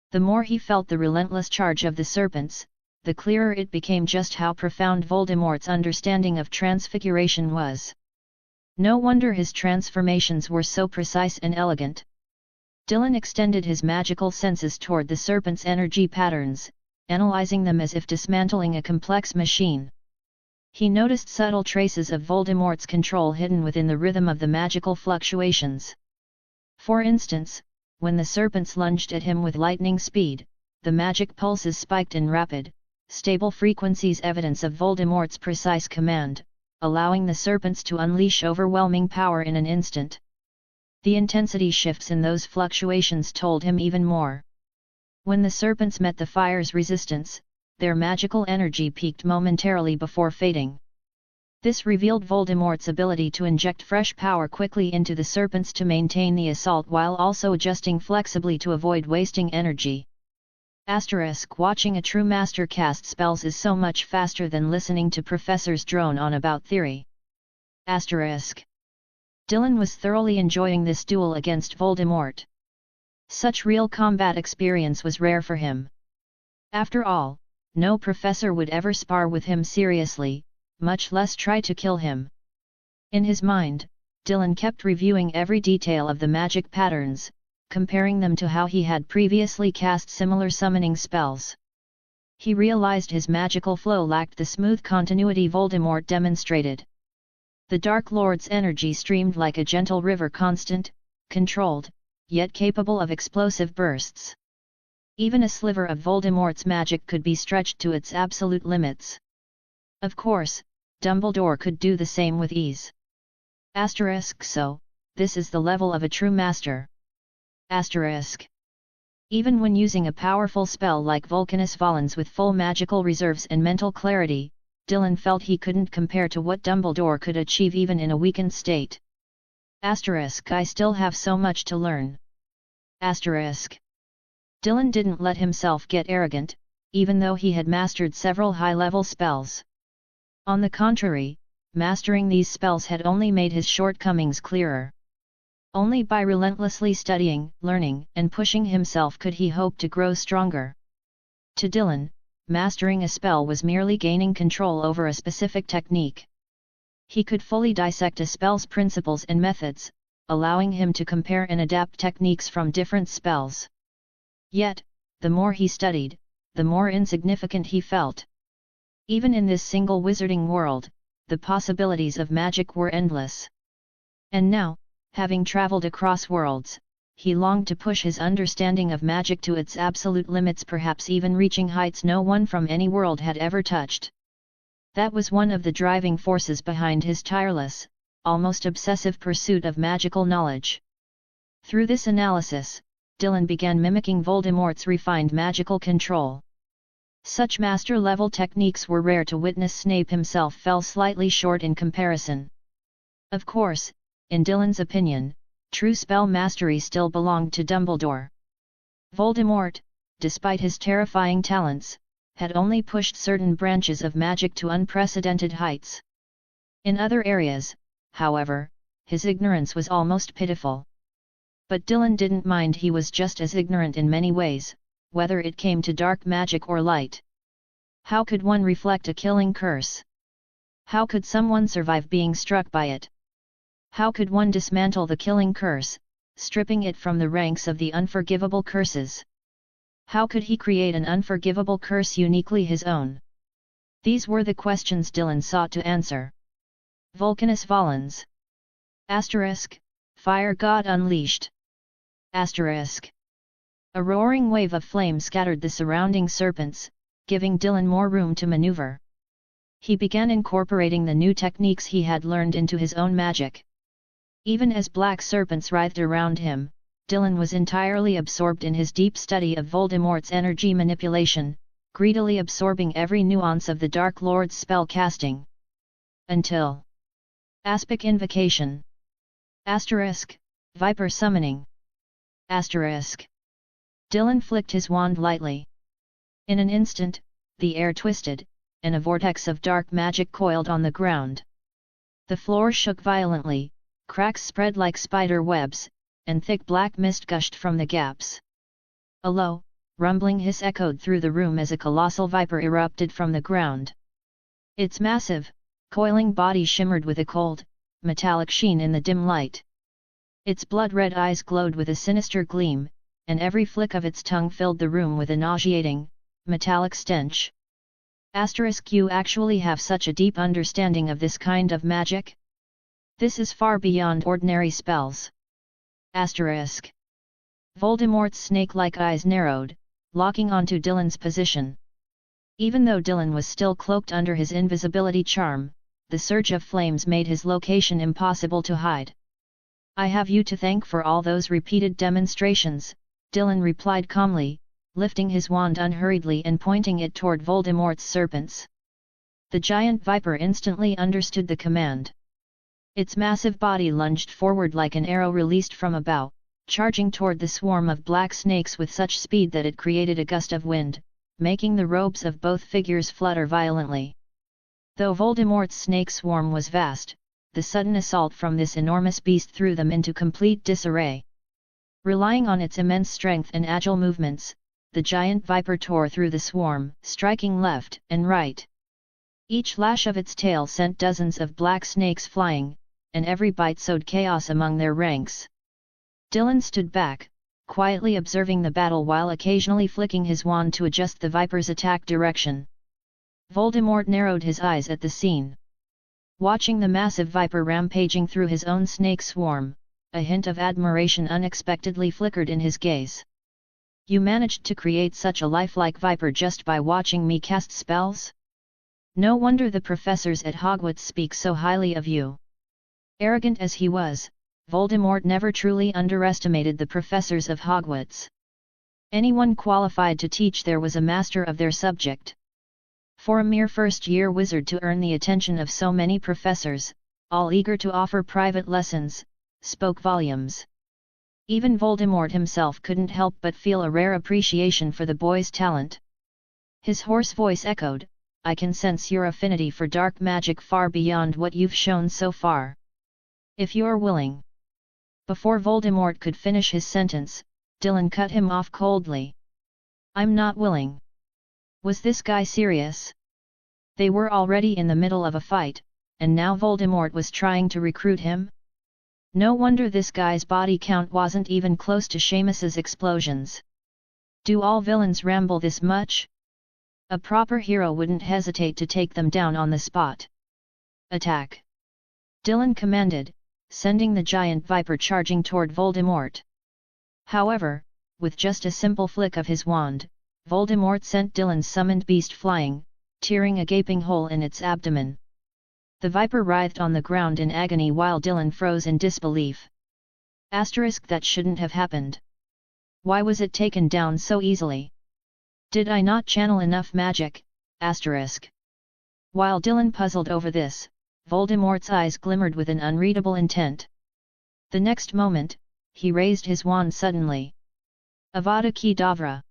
A: The more he felt the relentless charge of the serpents, the clearer it became just how profound Voldemort's understanding of transfiguration was. No wonder his transformations were so precise and elegant. Dylan extended his magical senses toward the serpent's energy patterns, analyzing them as if dismantling a complex machine. He noticed subtle traces of Voldemort's control hidden within the rhythm of the magical fluctuations. For instance, when the serpents lunged at him with lightning speed, the magic pulses spiked in rapid, stable frequencies, evidence of Voldemort's precise command, allowing the serpents to unleash overwhelming power in an instant. The intensity shifts in those fluctuations told him even more. When the serpents met the fire's resistance, their magical energy peaked momentarily before fading. This revealed Voldemort's ability to inject fresh power quickly into the serpents to maintain the assault while also adjusting flexibly to avoid wasting energy. Watching a true master cast spells is so much faster than listening to professors drone on about theory. Dylan was thoroughly enjoying this duel against Voldemort. Such real combat experience was rare for him. After all, no professor would ever spar with him seriously, much less try to kill him. In his mind, Dylan kept reviewing every detail of the magic patterns, comparing them to how he had previously cast similar summoning spells. He realized his magical flow lacked the smooth continuity Voldemort demonstrated. The Dark Lord's energy streamed like a gentle river, constant, controlled, yet capable of explosive bursts. Even a sliver of Voldemort's magic could be stretched to its absolute limits. Of course, Dumbledore could do the same with ease. So, this is the level of a true master. Even when using a powerful spell like Vulcanus Volans with full magical reserves and mental clarity, Dylan felt he couldn't compare to what Dumbledore could achieve even in a weakened state. I still have so much to learn. Dylan didn't let himself get arrogant, even though he had mastered several high-level spells. On the contrary, mastering these spells had only made his shortcomings clearer. Only by relentlessly studying, learning, and pushing himself could he hope to grow stronger. To Dylan, mastering a spell was merely gaining control over a specific technique. He could fully dissect a spell's principles and methods, allowing him to compare and adapt techniques from different spells. Yet, the more he studied, the more insignificant he felt. Even in this single wizarding world, the possibilities of magic were endless. And now, having traveled across worlds, he longed to push his understanding of magic to its absolute limits, perhaps even reaching heights no one from any world had ever touched. That was one of the driving forces behind his tireless, almost obsessive pursuit of magical knowledge. Through this analysis, Dylan began mimicking Voldemort's refined magical control. Such master-level techniques were rare to witness. Snape himself fell slightly short in comparison. Of course, in Dylan's opinion, true spell mastery still belonged to Dumbledore. Voldemort, despite his terrifying talents, had only pushed certain branches of magic to unprecedented heights. In other areas, however, his ignorance was almost pitiful. But Dylan didn't mind. He was just as ignorant in many ways, whether it came to dark magic or light. How could one reflect a killing curse? How could someone survive being struck by it? How could one dismantle the killing curse, stripping it from the ranks of the unforgivable curses? How could he create an unforgivable curse uniquely his own? These were the questions Dylan sought to answer. Vulcanus Volans. Fire God unleashed. A roaring wave of flame scattered the surrounding serpents, giving Dylan more room to maneuver. He began incorporating the new techniques he had learned into his own magic. Even as black serpents writhed around him, Dylan was entirely absorbed in his deep study of Voldemort's energy manipulation, greedily absorbing every nuance of the Dark Lord's spell casting. Until. Aspic invocation. Asterisk, Viper summoning. Asterisk. Dylan flicked his wand lightly. In an instant, the air twisted, and a vortex of dark magic coiled on the ground. The floor shook violently, cracks spread like spider webs, and thick black mist gushed from the gaps. A low, rumbling hiss echoed through the room as a colossal viper erupted from the ground. Its massive, coiling body shimmered with a cold, metallic sheen in the dim light. Its blood-red eyes glowed with a sinister gleam, and every flick of its tongue filled the room with a nauseating, metallic stench. Asterisk, you actually have such a deep understanding of this kind of magic? This is far beyond ordinary spells. Asterisk. Voldemort's snake-like eyes narrowed, locking onto Dylan's position. Even though Dylan was still cloaked under his invisibility charm, the surge of flames made his location impossible to hide. I have you to thank for all those repeated demonstrations, Dylan replied calmly, lifting his wand unhurriedly and pointing it toward Voldemort's serpents. The giant viper instantly understood the command. Its massive body lunged forward like an arrow released from a bow, charging toward the swarm of black snakes with such speed that it created a gust of wind, making the robes of both figures flutter violently. Though Voldemort's snake swarm was vast, the sudden assault from this enormous beast threw them into complete disarray. Relying on its immense strength and agile movements, the giant viper tore through the swarm, striking left and right. Each lash of its tail sent dozens of black snakes flying, and every bite sowed chaos among their ranks. Dylan stood back, quietly observing the battle while occasionally flicking his wand to adjust the viper's attack direction. Voldemort narrowed his eyes at the scene. Watching the massive viper rampaging through his own snake swarm, a hint of admiration unexpectedly flickered in his gaze. You managed to create such a lifelike viper just by watching me cast spells? No wonder the professors at Hogwarts speak so highly of you. Arrogant as he was, Voldemort never truly underestimated the professors of Hogwarts. Anyone qualified to teach there was a master of their subject. For a mere first-year wizard to earn the attention of so many professors, all eager to offer private lessons, spoke volumes. Even Voldemort himself couldn't help but feel a rare appreciation for the boy's talent. His hoarse voice echoed, I can sense your affinity for dark magic far beyond what you've shown so far. If you're willing. Before Voldemort could finish his sentence, Dylan cut him off coldly. I'm not willing. Was this guy serious? They were already in the middle of a fight, and now Voldemort was trying to recruit him? No wonder this guy's body count wasn't even close to Seamus's explosions. Do all villains ramble this much? A proper hero wouldn't hesitate to take them down on the spot. Attack! Dylan commanded, sending the giant viper charging toward Voldemort. However, with just a simple flick of his wand, Voldemort sent Dylan's summoned beast flying, tearing a gaping hole in its abdomen. The viper writhed on the ground in agony while Dylan froze in disbelief. Asterisk, that shouldn't have happened. Why was it taken down so easily? Did I not channel enough magic? Asterisk. While Dylan puzzled over this, Voldemort's eyes glimmered with an unreadable intent. The next moment, he raised his wand suddenly. Avada Kedavra.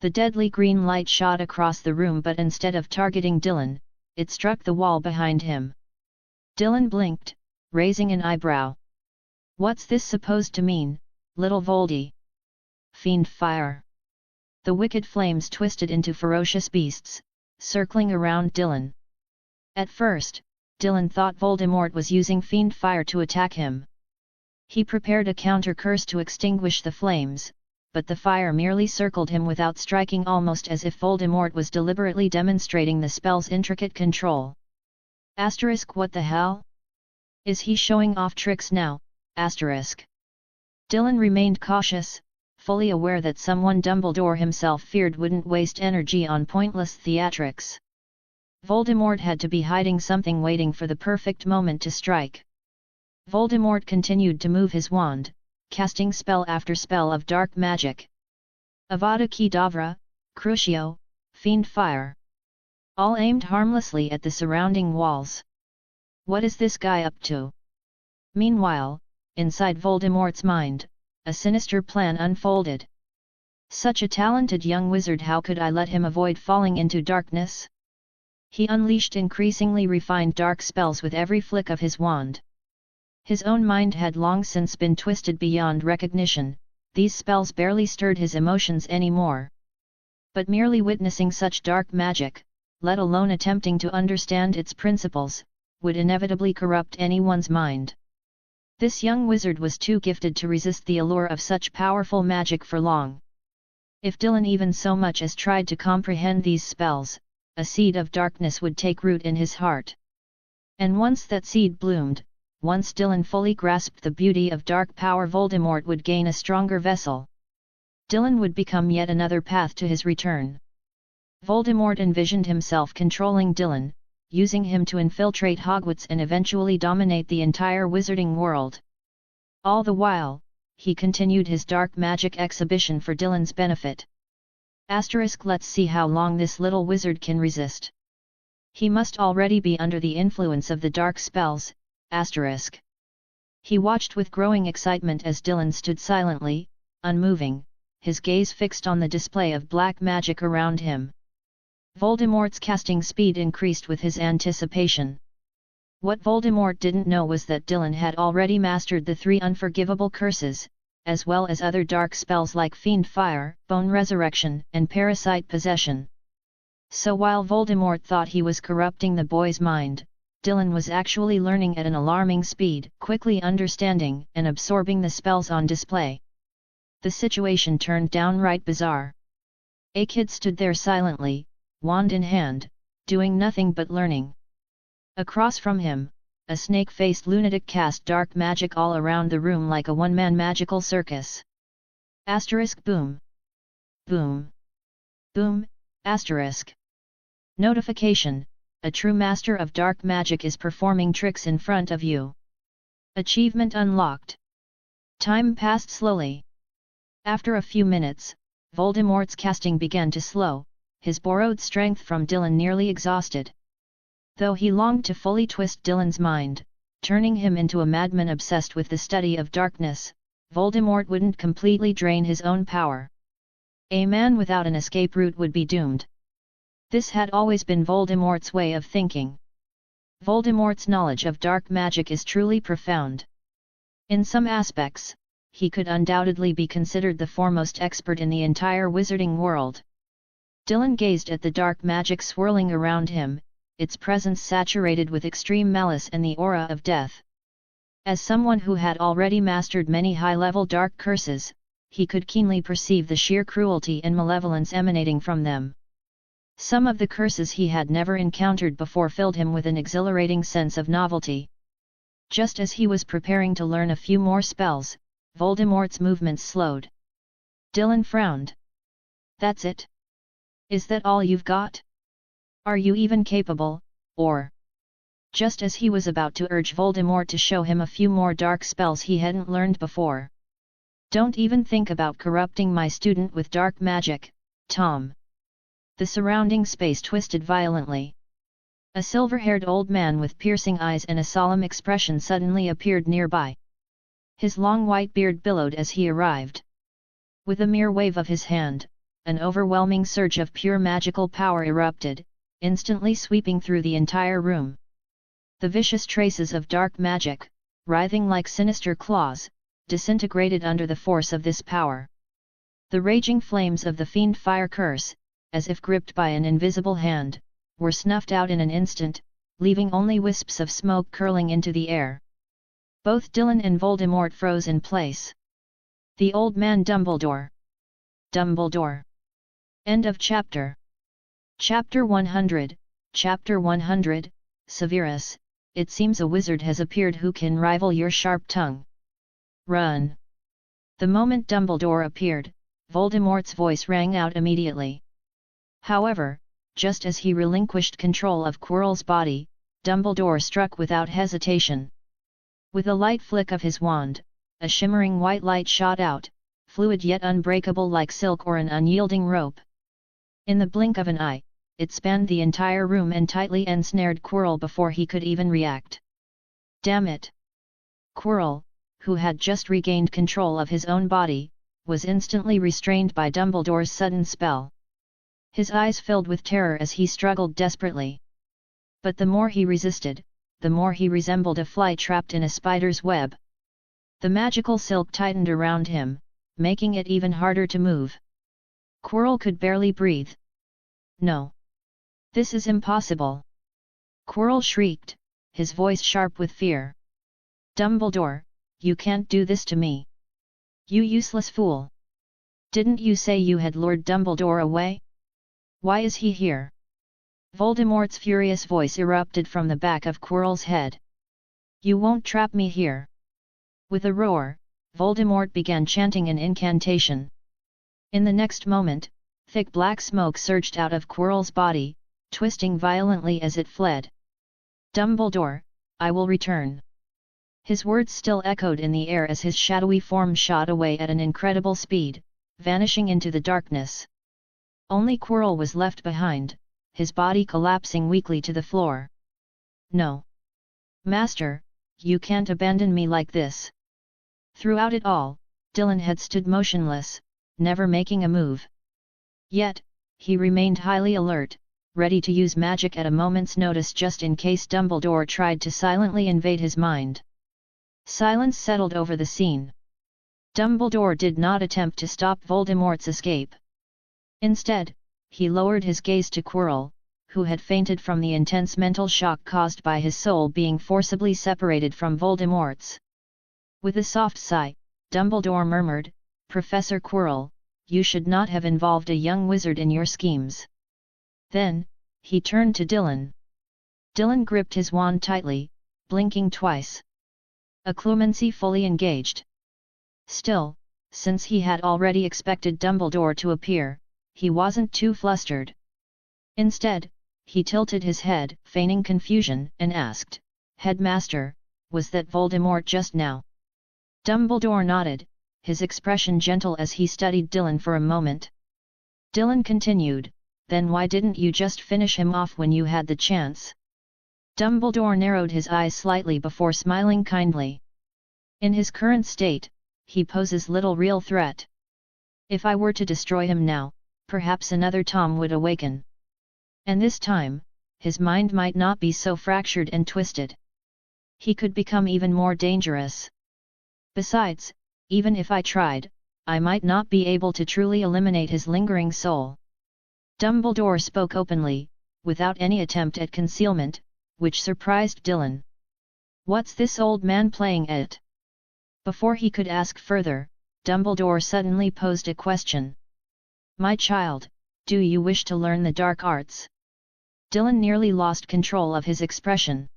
A: The deadly green light shot across the room, but instead of targeting Dylan, it struck the wall behind him. Dylan blinked, raising an eyebrow. What's this supposed to mean, little Voldy? Fiend fire. The wicked flames twisted into ferocious beasts, circling around Dylan. At first, Dylan thought Voldemort was using fiend fire to attack him. He prepared a counter curse to extinguish the flames, but the fire merely circled him without striking, almost as if Voldemort was deliberately demonstrating the spell's intricate control. Asterisk, what the hell? Is he showing off tricks now? Asterisk. Dylan remained cautious, fully aware that someone Dumbledore himself feared wouldn't waste energy on pointless theatrics. Voldemort had to be hiding something, waiting for the perfect moment to strike. Voldemort continued to move his wand, casting spell after spell of dark magic. Avada Kedavra, Crucio, Fiend Fire. All aimed harmlessly at the surrounding walls. What is this guy up to? Meanwhile, inside Voldemort's mind, a sinister plan unfolded. Such a talented young wizard, how could I let him avoid falling into darkness? He unleashed increasingly refined dark spells with every flick of his wand. His own mind had long since been twisted beyond recognition, these spells barely stirred his emotions anymore. But merely witnessing such dark magic, let alone attempting to understand its principles, would inevitably corrupt anyone's mind. This young wizard was too gifted to resist the allure of such powerful magic for long. If Dylan even so much as tried to comprehend these spells, a seed of darkness would take root in his heart. And once that seed bloomed, once Dylan fully grasped the beauty of dark power, Voldemort would gain a stronger vessel. Dylan would become yet another path to his return. Voldemort envisioned himself controlling Dylan, using him to infiltrate Hogwarts and eventually dominate the entire wizarding world. All the while, he continued his dark magic exhibition for Dylan's benefit. Let's see how long this little wizard can resist. He must already be under the influence of the dark spells. He watched with growing excitement as Dylan stood silently, unmoving, his gaze fixed on the display of black magic around him. Voldemort's casting speed increased with his anticipation. What Voldemort didn't know was that Dylan had already mastered the 3 unforgivable curses, as well as other dark spells like Fiend Fire, Bone Resurrection, and Parasite Possession. So while Voldemort thought he was corrupting the boy's mind, Dylan was actually learning at an alarming speed, quickly understanding and absorbing the spells on display. The situation turned downright bizarre. A kid stood there silently, wand in hand, doing nothing but learning. Across from him, a snake-faced lunatic cast dark magic all around the room like a one-man magical circus. Boom. Boom. Boom, Notification: a true master of dark magic is performing tricks in front of you. Achievement unlocked. Time passed slowly. After a few minutes, Voldemort's casting began to slow, his borrowed strength from Dylan nearly exhausted. Though he longed to fully twist Dylan's mind, turning him into a madman obsessed with the study of darkness, Voldemort wouldn't completely drain his own power. A man without an escape route would be doomed. This had always been Voldemort's way of thinking. Voldemort's knowledge of dark magic is truly profound. In some aspects, he could undoubtedly be considered the foremost expert in the entire wizarding world. Dylan gazed at the dark magic swirling around him, its presence saturated with extreme malice and the aura of death. As someone who had already mastered many high-level dark curses, he could keenly perceive the sheer cruelty and malevolence emanating from them. Some of the curses he had never encountered before filled him with an exhilarating sense of novelty. Just as he was preparing to learn a few more spells, Voldemort's movements slowed. Dylan frowned. "That's it? Is that all you've got? Are you even capable, or?" Just as he was about to urge Voldemort to show him a few more dark spells he hadn't learned before. "Don't even think about corrupting my student with dark magic, Tom." The surrounding space twisted violently. A silver-haired old man with piercing eyes and a solemn expression suddenly appeared nearby. His long white beard billowed as he arrived. With a mere wave of his hand, an overwhelming surge of pure magical power erupted, instantly sweeping through the entire room. The vicious traces of dark magic, writhing like sinister claws, disintegrated under the force of this power. The raging flames of the Fiend Fire curse, as if gripped by an invisible hand, were snuffed out in an instant, leaving only wisps of smoke curling into the air. Both Dylan and Voldemort froze in place. The old man Dumbledore. End of chapter. Chapter 100, Chapter 100, Severus, it seems a wizard has appeared who can rival your sharp tongue. Run! The moment Dumbledore appeared, Voldemort's voice rang out immediately. However, just as he relinquished control of Quirrell's body, Dumbledore struck without hesitation. With a light flick of his wand, a shimmering white light shot out, fluid yet unbreakable like silk or an unyielding rope. In the blink of an eye, it spanned the entire room and tightly ensnared Quirrell before he could even react. Damn it! Quirrell, who had just regained control of his own body, was instantly restrained by Dumbledore's sudden spell. His eyes filled with terror as he struggled desperately. But the more he resisted, the more he resembled a fly trapped in a spider's web. The magical silk tightened around him, making it even harder to move. Quirrell could barely breathe. No! This is impossible! Quirrell shrieked, his voice sharp with fear. Dumbledore, you can't do this to me! You useless fool! Didn't you say you had lured Dumbledore away? Why is he here? Voldemort's furious voice erupted from the back of Quirrell's head. You won't trap me here! With a roar, Voldemort began chanting an incantation. In the next moment, thick black smoke surged out of Quirrell's body, twisting violently as it fled. Dumbledore, I will return. His words still echoed in the air as his shadowy form shot away at an incredible speed, vanishing into the darkness. Only Quirrell was left behind, his body collapsing weakly to the floor. No! Master, you can't abandon me like this! Throughout it all, Dylan had stood motionless, never making a move. Yet, he remained highly alert, ready to use magic at a moment's notice just in case Dumbledore tried to silently invade his mind. Silence settled over the scene. Dumbledore did not attempt to stop Voldemort's escape. Instead, he lowered his gaze to Quirrell, who had fainted from the intense mental shock caused by his soul being forcibly separated from Voldemort's. With a soft sigh, Dumbledore murmured, Professor Quirrell, you should not have involved a young wizard in your schemes. Then, he turned to Dylan. Dylan gripped his wand tightly, blinking twice. Occlumency fully engaged. Still, since he had already expected Dumbledore to appear, he wasn't too flustered. Instead, he tilted his head, feigning confusion, and asked, Headmaster, was that Voldemort just now? Dumbledore nodded, his expression gentle as he studied Dylan for a moment. Dylan continued, Then why didn't you just finish him off when you had the chance? Dumbledore narrowed his eyes slightly before smiling kindly. In his current state, he poses little real threat. If I were to destroy him now, perhaps another Tom would awaken. And this time, his mind might not be so fractured and twisted. He could become even more dangerous. Besides, even if I tried, I might not be able to truly eliminate his lingering soul. Dumbledore spoke openly, without any attempt at concealment, which surprised Dylan. What's this old man playing at? Before he could ask further, Dumbledore suddenly posed a question. My child, do you wish to learn the dark arts? Dylan nearly lost control of his expression.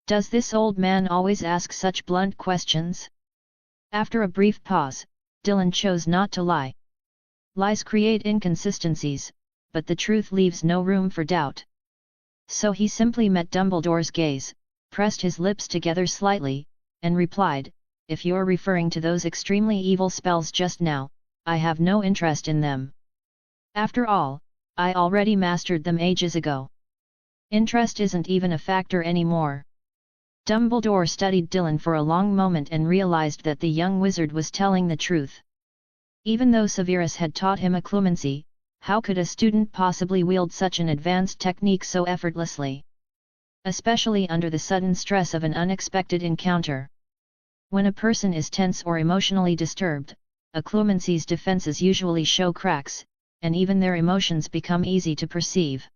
A: Does this old man always ask such blunt questions? After a brief pause, Dylan chose not to lie. Lies create inconsistencies, but the truth leaves no room for doubt. So he simply met Dumbledore's gaze, pressed his lips together slightly, and replied, If you're referring to those extremely evil spells just now, I have no interest in them. After all, I already mastered them ages ago. Interest isn't even a factor anymore. Dumbledore studied Dylan for a long moment and realized that the young wizard was telling the truth. Even though Severus had taught him occlumency, how could a student possibly wield such an advanced technique so effortlessly? Especially under the sudden stress of an unexpected encounter. When a person is tense or emotionally disturbed, occlumency's defenses usually show cracks, and even their emotions become easy to perceive.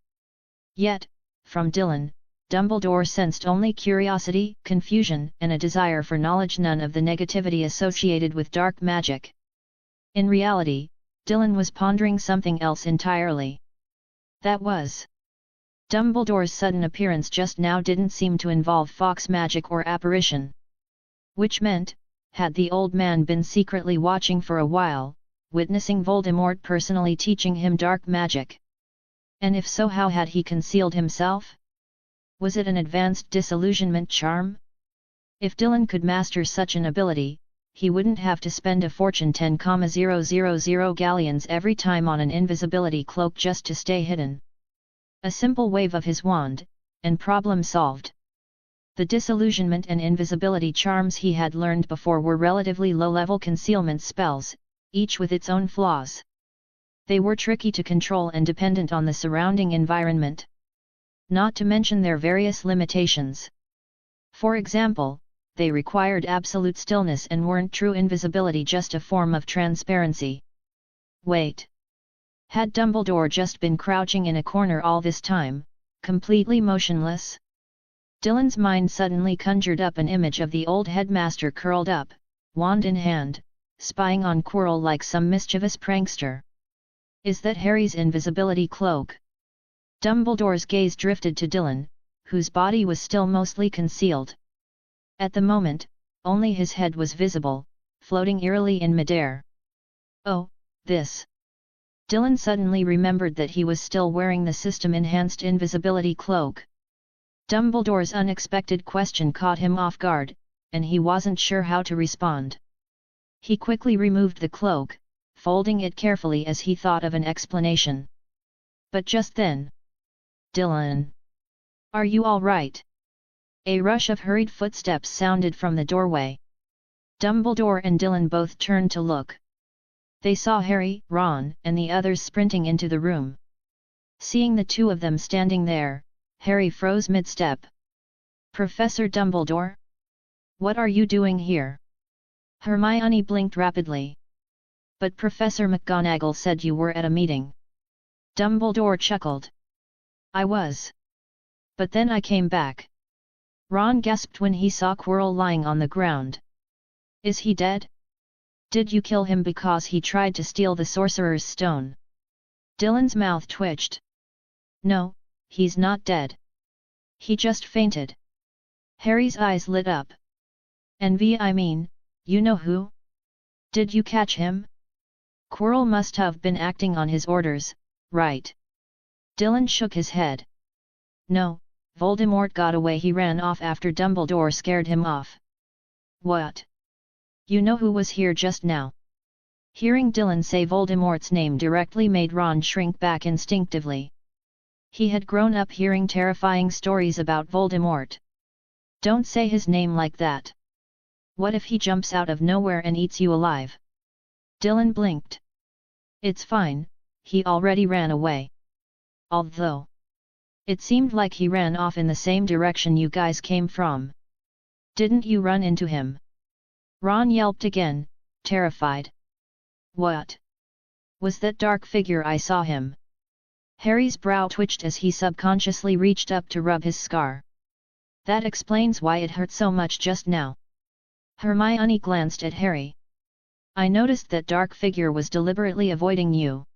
A: Yet, from Dylan, Dumbledore sensed only curiosity, confusion, and a desire for knowledge, none of the negativity associated with dark magic. In reality, Dylan was pondering something else entirely. That was, Dumbledore's sudden appearance just now didn't seem to involve fox magic or apparition. Which meant, had the old man been secretly watching for a while, witnessing Voldemort personally teaching him dark magic? And if so, how had he concealed himself? Was it an advanced disillusionment charm? If Dylan could master such an ability, he wouldn't have to spend a fortune 10,000 galleons every time on an invisibility cloak just to stay hidden. A simple wave of his wand, and problem solved. The disillusionment and invisibility charms he had learned before were relatively low-level concealment spells, each with its own flaws. They were tricky to control and dependent on the surrounding environment. Not to mention their various limitations. For example, they required absolute stillness and weren't true invisibility, just a form of transparency. Wait. Had Dumbledore just been crouching in a corner all this time, completely motionless? Dylan's mind suddenly conjured up an image of the old headmaster curled up, wand in hand, spying on Quirrell like some mischievous prankster. Is that Harry's invisibility cloak? Dumbledore's gaze drifted to Dylan, whose body was still mostly concealed. At the moment, only his head was visible, floating eerily in midair. Oh, this. Dylan suddenly remembered that he was still wearing the system-enhanced invisibility cloak. Dumbledore's unexpected question caught him off guard, and he wasn't sure how to respond. He quickly removed the cloak, folding it carefully as he thought of an explanation. But just then, "Dylan! Are you all right?" A rush of hurried footsteps sounded from the doorway. Dumbledore and Dylan both turned to look. They saw Harry, Ron, and the others sprinting into the room. Seeing the two of them standing there, Harry froze mid-step. "Professor Dumbledore? What are you doing here?" Hermione blinked rapidly. "But Professor McGonagall said you were at a meeting." Dumbledore chuckled. "I was. But then I came back." Ron gasped when he saw Quirrell lying on the ground. "Is he dead? Did you kill him because he tried to steal the Sorcerer's Stone?" Dylan's mouth twitched. "No, he's not dead. He just fainted." Harry's eyes lit up. I mean, you know who? Did you catch him?" "Quirrell must have been acting on his orders, right?" Dylan shook his head. "No, Voldemort got away. He ran off after Dumbledore scared him off." "What? You know who was here just now?" Hearing Dylan say Voldemort's name directly made Ron shrink back instinctively. He had grown up hearing terrifying stories about Voldemort. "Don't say his name like that. What if he jumps out of nowhere and eats you alive?" Dylan blinked. "It's fine, he already ran away. Although, it seemed like he ran off in the same direction you guys came from. Didn't you run into him?" Ron yelped again, terrified. "What? Was that dark figure? I saw him." Harry's brow twitched as he subconsciously reached up to rub his scar. "That explains why it hurt so much just now." Hermione glanced at Harry. "I noticed that dark figure was deliberately avoiding you."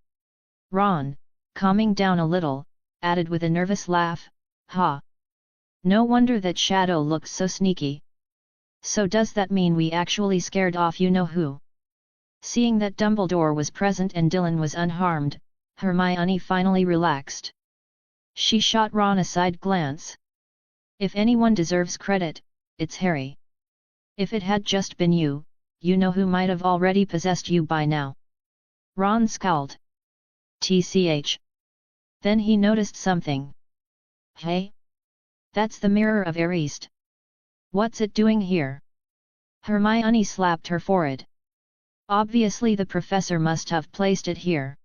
A: Ron, calming down a little, added with a nervous laugh, "Ha! No wonder that shadow looks so sneaky. So does that mean we actually scared off you-know-who?" Seeing that Dumbledore was present and Dylan was unharmed, Hermione finally relaxed. She shot Ron a side glance. "If anyone deserves credit, it's Harry. If it had just been you, you-know-who might have already possessed you by now." Ron scowled. "Tch." Then he noticed something. "Hey? That's the Mirror of East. What's it doing here?" Hermione slapped her forehead. "Obviously the professor must have placed it here."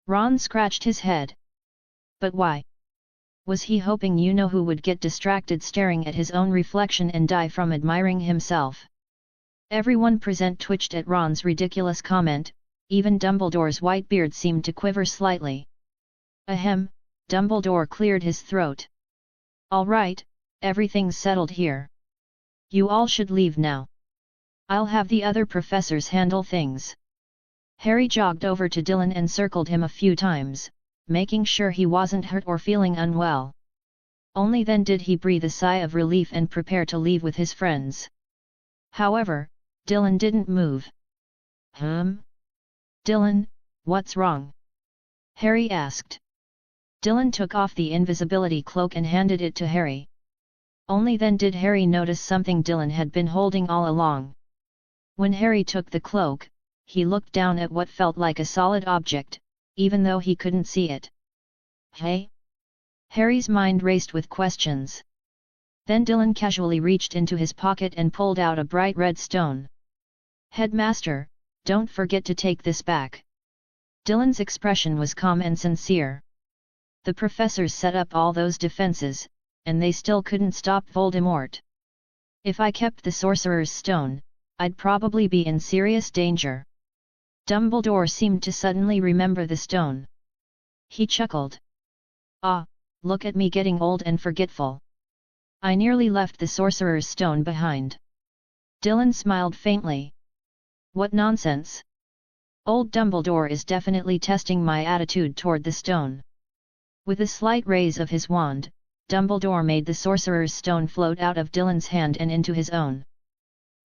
A: Ron scratched his head. "But why? Was he hoping you-know-who would get distracted staring at his own reflection and die from admiring himself?" Everyone present twitched at Ron's ridiculous comment, even Dumbledore's white beard seemed to quiver slightly. "Ahem," Dumbledore cleared his throat. "All right, everything's settled here. You all should leave now. I'll have the other professors handle things." Harry jogged over to Dylan and circled him a few times, making sure he wasn't hurt or feeling unwell. Only then did he breathe a sigh of relief and prepare to leave with his friends. However, Dylan didn't move. "Dylan, what's wrong?" Harry asked. Dylan took off the invisibility cloak and handed it to Harry. Only then did Harry notice something Dylan had been holding all along. When Harry took the cloak, he looked down at what felt like a solid object, even though he couldn't see it. "Hey?" Harry's mind raced with questions. Then Dylan casually reached into his pocket and pulled out a bright red stone. "Headmaster, don't forget to take this back." Dylan's expression was calm and sincere. The professors set up all those defenses, and they still couldn't stop Voldemort. If I kept the Sorcerer's Stone, I'd probably be in serious danger. Dumbledore seemed to suddenly remember the stone. He chuckled. "Ah, look at me getting old and forgetful. I nearly left the Sorcerer's Stone behind." Dylan smiled faintly. "What nonsense! Old Dumbledore is definitely testing my attitude toward the stone." With a slight raise of his wand, Dumbledore made the Sorcerer's Stone float out of Dylan's hand and into his own.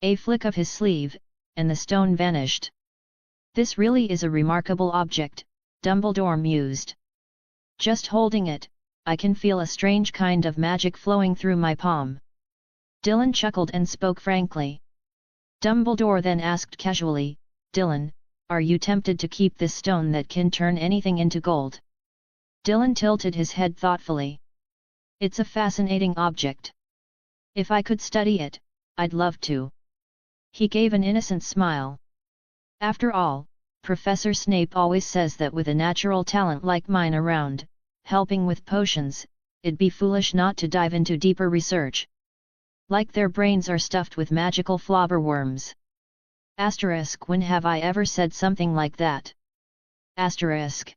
A: A flick of his sleeve, and the stone vanished. "This really is a remarkable object," Dumbledore mused. "Just holding it, I can feel a strange kind of magic flowing through my palm." Dylan chuckled and spoke frankly. Dumbledore then asked casually, "Dylan, are you tempted to keep this stone that can turn anything into gold?" Dylan tilted his head thoughtfully. "It's a fascinating object. If I could study it, I'd love to." He gave an innocent smile. "After all, Professor Snape always says that with a natural talent like mine around, helping with potions, it'd be foolish not to dive into deeper research. Like their brains are stuffed with magical flobberworms." Asterisk, when have I ever said something like that? Asterisk.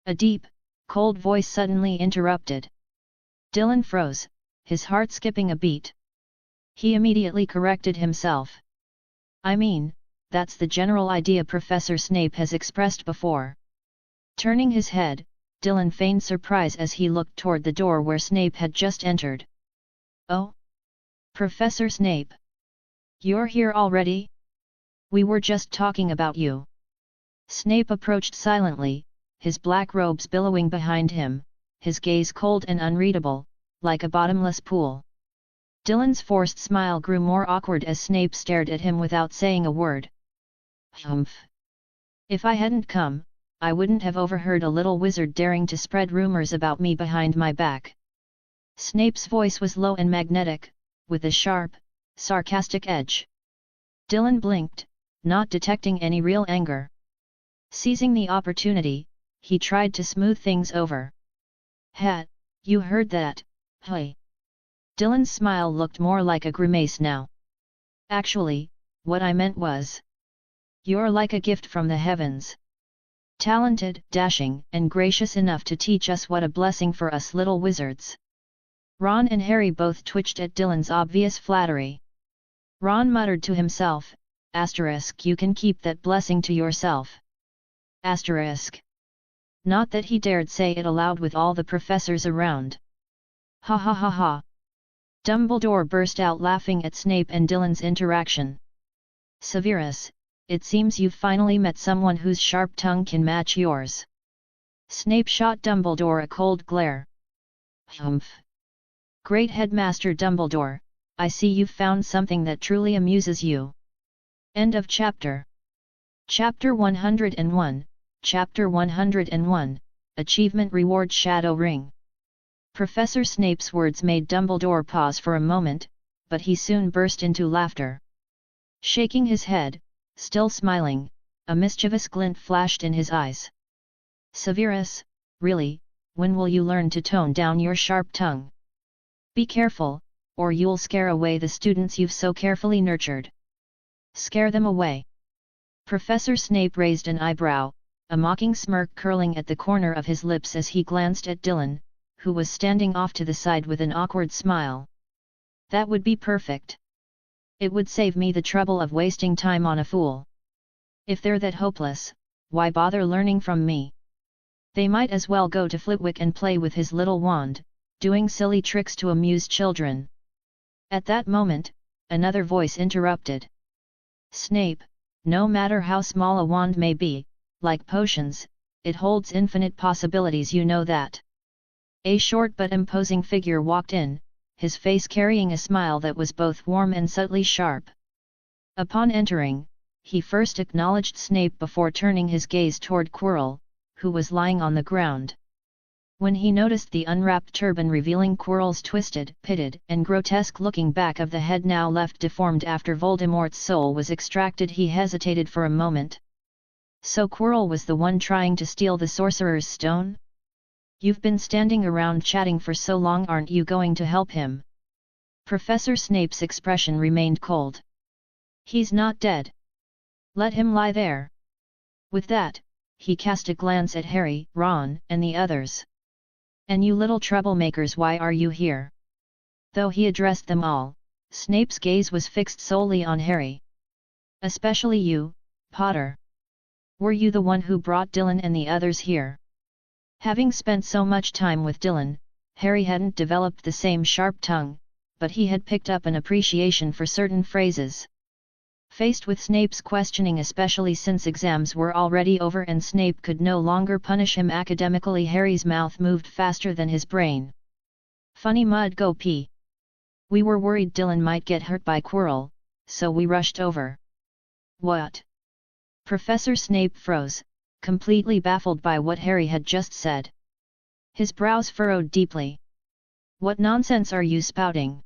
A: A deep, cold voice suddenly interrupted. Dylan froze, his heart skipping a beat. He immediately corrected himself. "I mean, that's the general idea Professor Snape has expressed before." Turning his head, Dylan feigned surprise as he looked toward the door where Snape had just entered. "Oh? Professor Snape! You're here already? We were just talking about you." Snape approached silently, his black robes billowing behind him, his gaze cold and unreadable, like a bottomless pool. Dylan's forced smile grew more awkward as Snape stared at him without saying a word. "Humph! If I hadn't come, I wouldn't have overheard a little wizard daring to spread rumors about me behind my back." Snape's voice was low and magnetic, with a sharp, sarcastic edge. Dylan blinked, not detecting any real anger. Seizing the opportunity, he tried to smooth things over. You heard that, hey?" Dylan's smile looked more like a grimace now. "Actually, what I meant was, you're like a gift from the heavens. Talented, dashing, and gracious enough to teach us what a blessing for us little wizards." Ron and Harry both twitched at Dylan's obvious flattery. Ron muttered to himself, "Asterisk, you can keep that blessing to yourself." Asterisk. Not that he dared say it aloud with all the professors around. "Ha ha ha ha!" Dumbledore burst out laughing at Snape and Dylan's interaction. "Severus, it seems you've finally met someone whose sharp tongue can match yours." Snape shot Dumbledore a cold glare. "Humph! Great Headmaster Dumbledore, I see you've found something that truly amuses you." End of chapter. Chapter 101, Chapter 101, Achievement Reward Shadow Ring. Professor Snape's words made Dumbledore pause for a moment, but he soon burst into laughter. Shaking his head, still smiling, a mischievous glint flashed in his eyes. "Severus, really, when will you learn to tone down your sharp tongue? Be careful, or you'll scare away the students you've so carefully nurtured." "Scare them away?" Professor Snape raised an eyebrow, a mocking smirk curling at the corner of his lips as he glanced at Dylan, who was standing off to the side with an awkward smile. "That would be perfect. It would save me the trouble of wasting time on a fool. If they're that hopeless, why bother learning from me? They might as well go to Flitwick and play with his little wand, doing silly tricks to amuse children." At that moment, another voice interrupted. "Snape, no matter how small a wand may be, like potions, it holds infinite possibilities, you know that." A short but imposing figure walked in, his face carrying a smile that was both warm and subtly sharp. Upon entering, he first acknowledged Snape before turning his gaze toward Quirrell, who was lying on the ground. When he noticed the unwrapped turban revealing Quirrell's twisted, pitted, and grotesque-looking back of the head now left deformed after Voldemort's soul was extracted, he hesitated for a moment. So Quirrell was the one trying to steal the Sorcerer's Stone? You've been standing around chatting for so long, aren't you going to help him? Professor Snape's expression remained cold. He's not dead. Let him lie there. With that, he cast a glance at Harry, Ron, and the others. And you little troublemakers, why are you here? Though he addressed them all, Snape's gaze was fixed solely on Harry. Especially you, Potter. Were you the one who brought Dylan and the others here? Having spent so much time with Dylan, Harry hadn't developed the same sharp tongue, but he had picked up an appreciation for certain phrases. Faced with Snape's questioning, especially since exams were already over and Snape could no longer punish him academically, Harry's mouth moved faster than his brain. Funny mud go pee. We were worried Dylan might get hurt by Quirrell, so we rushed over. What? Professor Snape froze, completely baffled by what Harry had just said. His brows furrowed deeply. What nonsense are you spouting?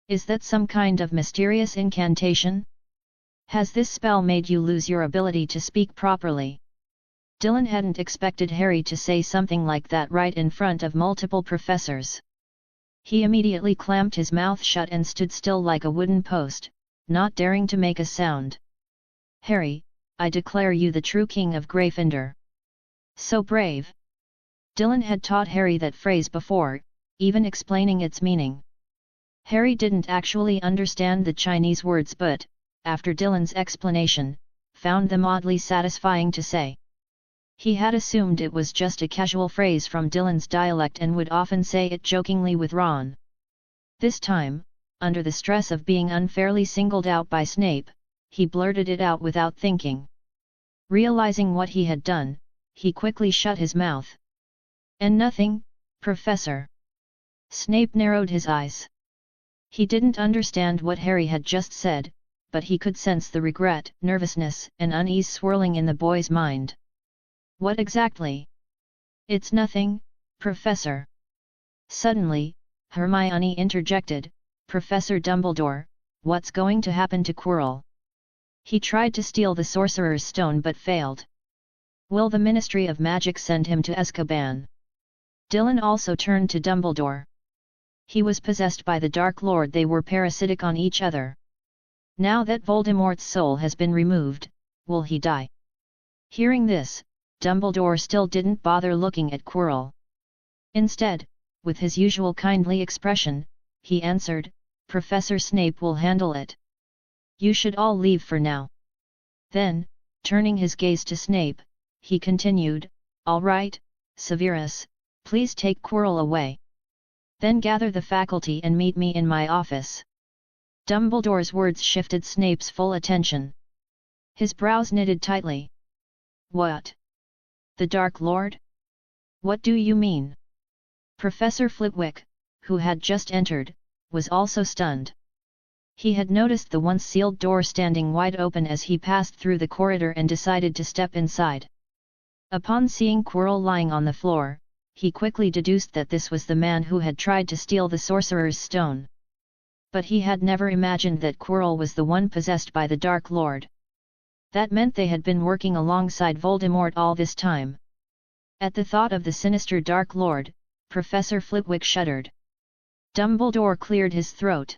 A: Is that some kind of mysterious incantation? Has this spell made you lose your ability to speak properly? Dylan hadn't expected Harry to say something like that right in front of multiple professors. He immediately clamped his mouth shut and stood still like a wooden post, not daring to make a sound. Harry, I declare you the true king of Gryffindor. So brave. Dylan had taught Harry that phrase before, even explaining its meaning. Harry didn't actually understand the Chinese words but, after Dylan's explanation, found them oddly satisfying to say. He had assumed it was just a casual phrase from Dylan's dialect and would often say it jokingly with Ron. This time, under the stress of being unfairly singled out by Snape, he blurted it out without thinking. Realizing what he had done, he quickly shut his mouth. And nothing, Professor. Snape narrowed his eyes. He didn't understand what Harry had just said, but he could sense the regret, nervousness, and unease swirling in the boy's mind. What exactly? It's nothing, Professor. Suddenly, Hermione interjected, Professor Dumbledore, what's going to happen to Quirrell? He tried to steal the Sorcerer's Stone but failed. Will the Ministry of Magic send him to Azkaban? Dylan also turned to Dumbledore. He was possessed by the Dark Lord. They were parasitic on each other. Now that Voldemort's soul has been removed, will he die? Hearing this, Dumbledore still didn't bother looking at Quirrell. Instead, with his usual kindly expression, he answered, Professor Snape will handle it. You should all leave for now. Then, turning his gaze to Snape, he continued, All right, Severus, please take Quirrell away. Then gather the faculty and meet me in my office. Dumbledore's words shifted Snape's full attention. His brows knitted tightly. What? The Dark Lord? What do you mean? Professor Flitwick, who had just entered, was also stunned. He had noticed the once sealed door standing wide open as he passed through the corridor and decided to step inside. Upon seeing Quirrell lying on the floor, he quickly deduced that this was the man who had tried to steal the Sorcerer's Stone. But he had never imagined that Quirrell was the one possessed by the Dark Lord. That meant they had been working alongside Voldemort all this time. At the thought of the sinister Dark Lord, Professor Flitwick shuddered. Dumbledore cleared his throat.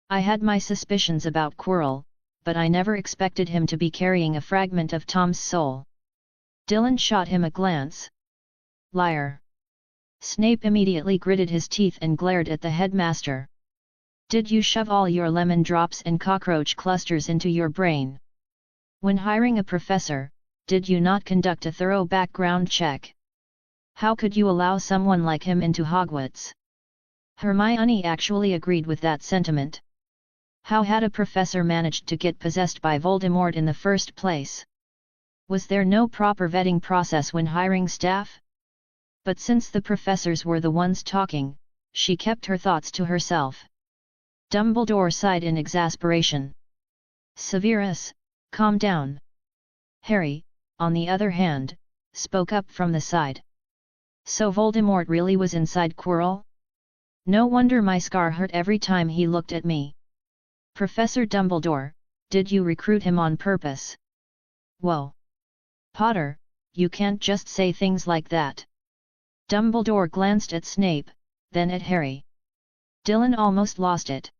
A: I had my suspicions about Quirrell, but I never expected him to be carrying a fragment of Tom's soul. Dylan shot him a glance. Liar. Snape immediately gritted his teeth and glared at the headmaster. Did you shove all your lemon drops and cockroach clusters into your brain? When hiring a professor, did you not conduct a thorough background check? How could you allow someone like him into Hogwarts? Hermione actually agreed with that sentiment. How had a professor managed to get possessed by Voldemort in the first place? Was there no proper vetting process when hiring staff? But since the professors were the ones talking, she kept her thoughts to herself. Dumbledore sighed in exasperation. Severus, calm down. Harry, on the other hand, spoke up from the side. So Voldemort really was inside Quirrell? No wonder my scar hurt every time he looked at me. Professor Dumbledore, did you recruit him on purpose? Whoa! Potter, you can't just say things like that. Dumbledore glanced at Snape, then at Harry. Dylan almost lost it.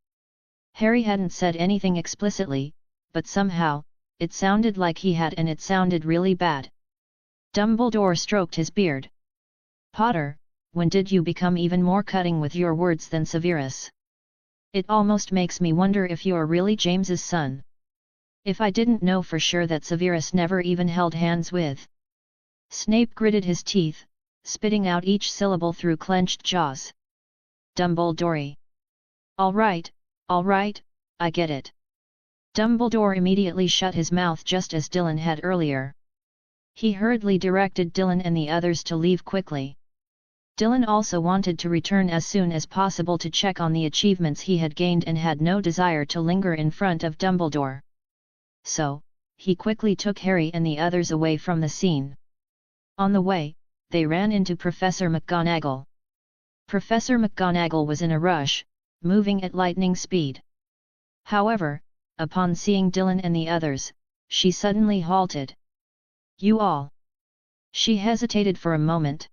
A: Harry hadn't said anything explicitly, but somehow, it sounded like he had, and it sounded really bad. Dumbledore stroked his beard. Potter, when did you become even more cutting with your words than Severus? It almost makes me wonder if you're really James's son. If I didn't know for sure that Severus never even held hands with. Snape gritted his teeth, spitting out each syllable through clenched jaws. Dumbledore. All right, I get it. Dumbledore immediately shut his mouth just as Dylan had earlier. He hurriedly directed Dylan and the others to leave quickly. Dylan also wanted to return as soon as possible to check on the achievements he had gained and had no desire to linger in front of Dumbledore. So, he quickly took Harry and the others away from the scene. On the way, they ran into Professor McGonagall. Professor McGonagall was in a rush, moving at lightning speed. However, upon seeing Dylan and the others, she suddenly halted. You all. She hesitated for a moment.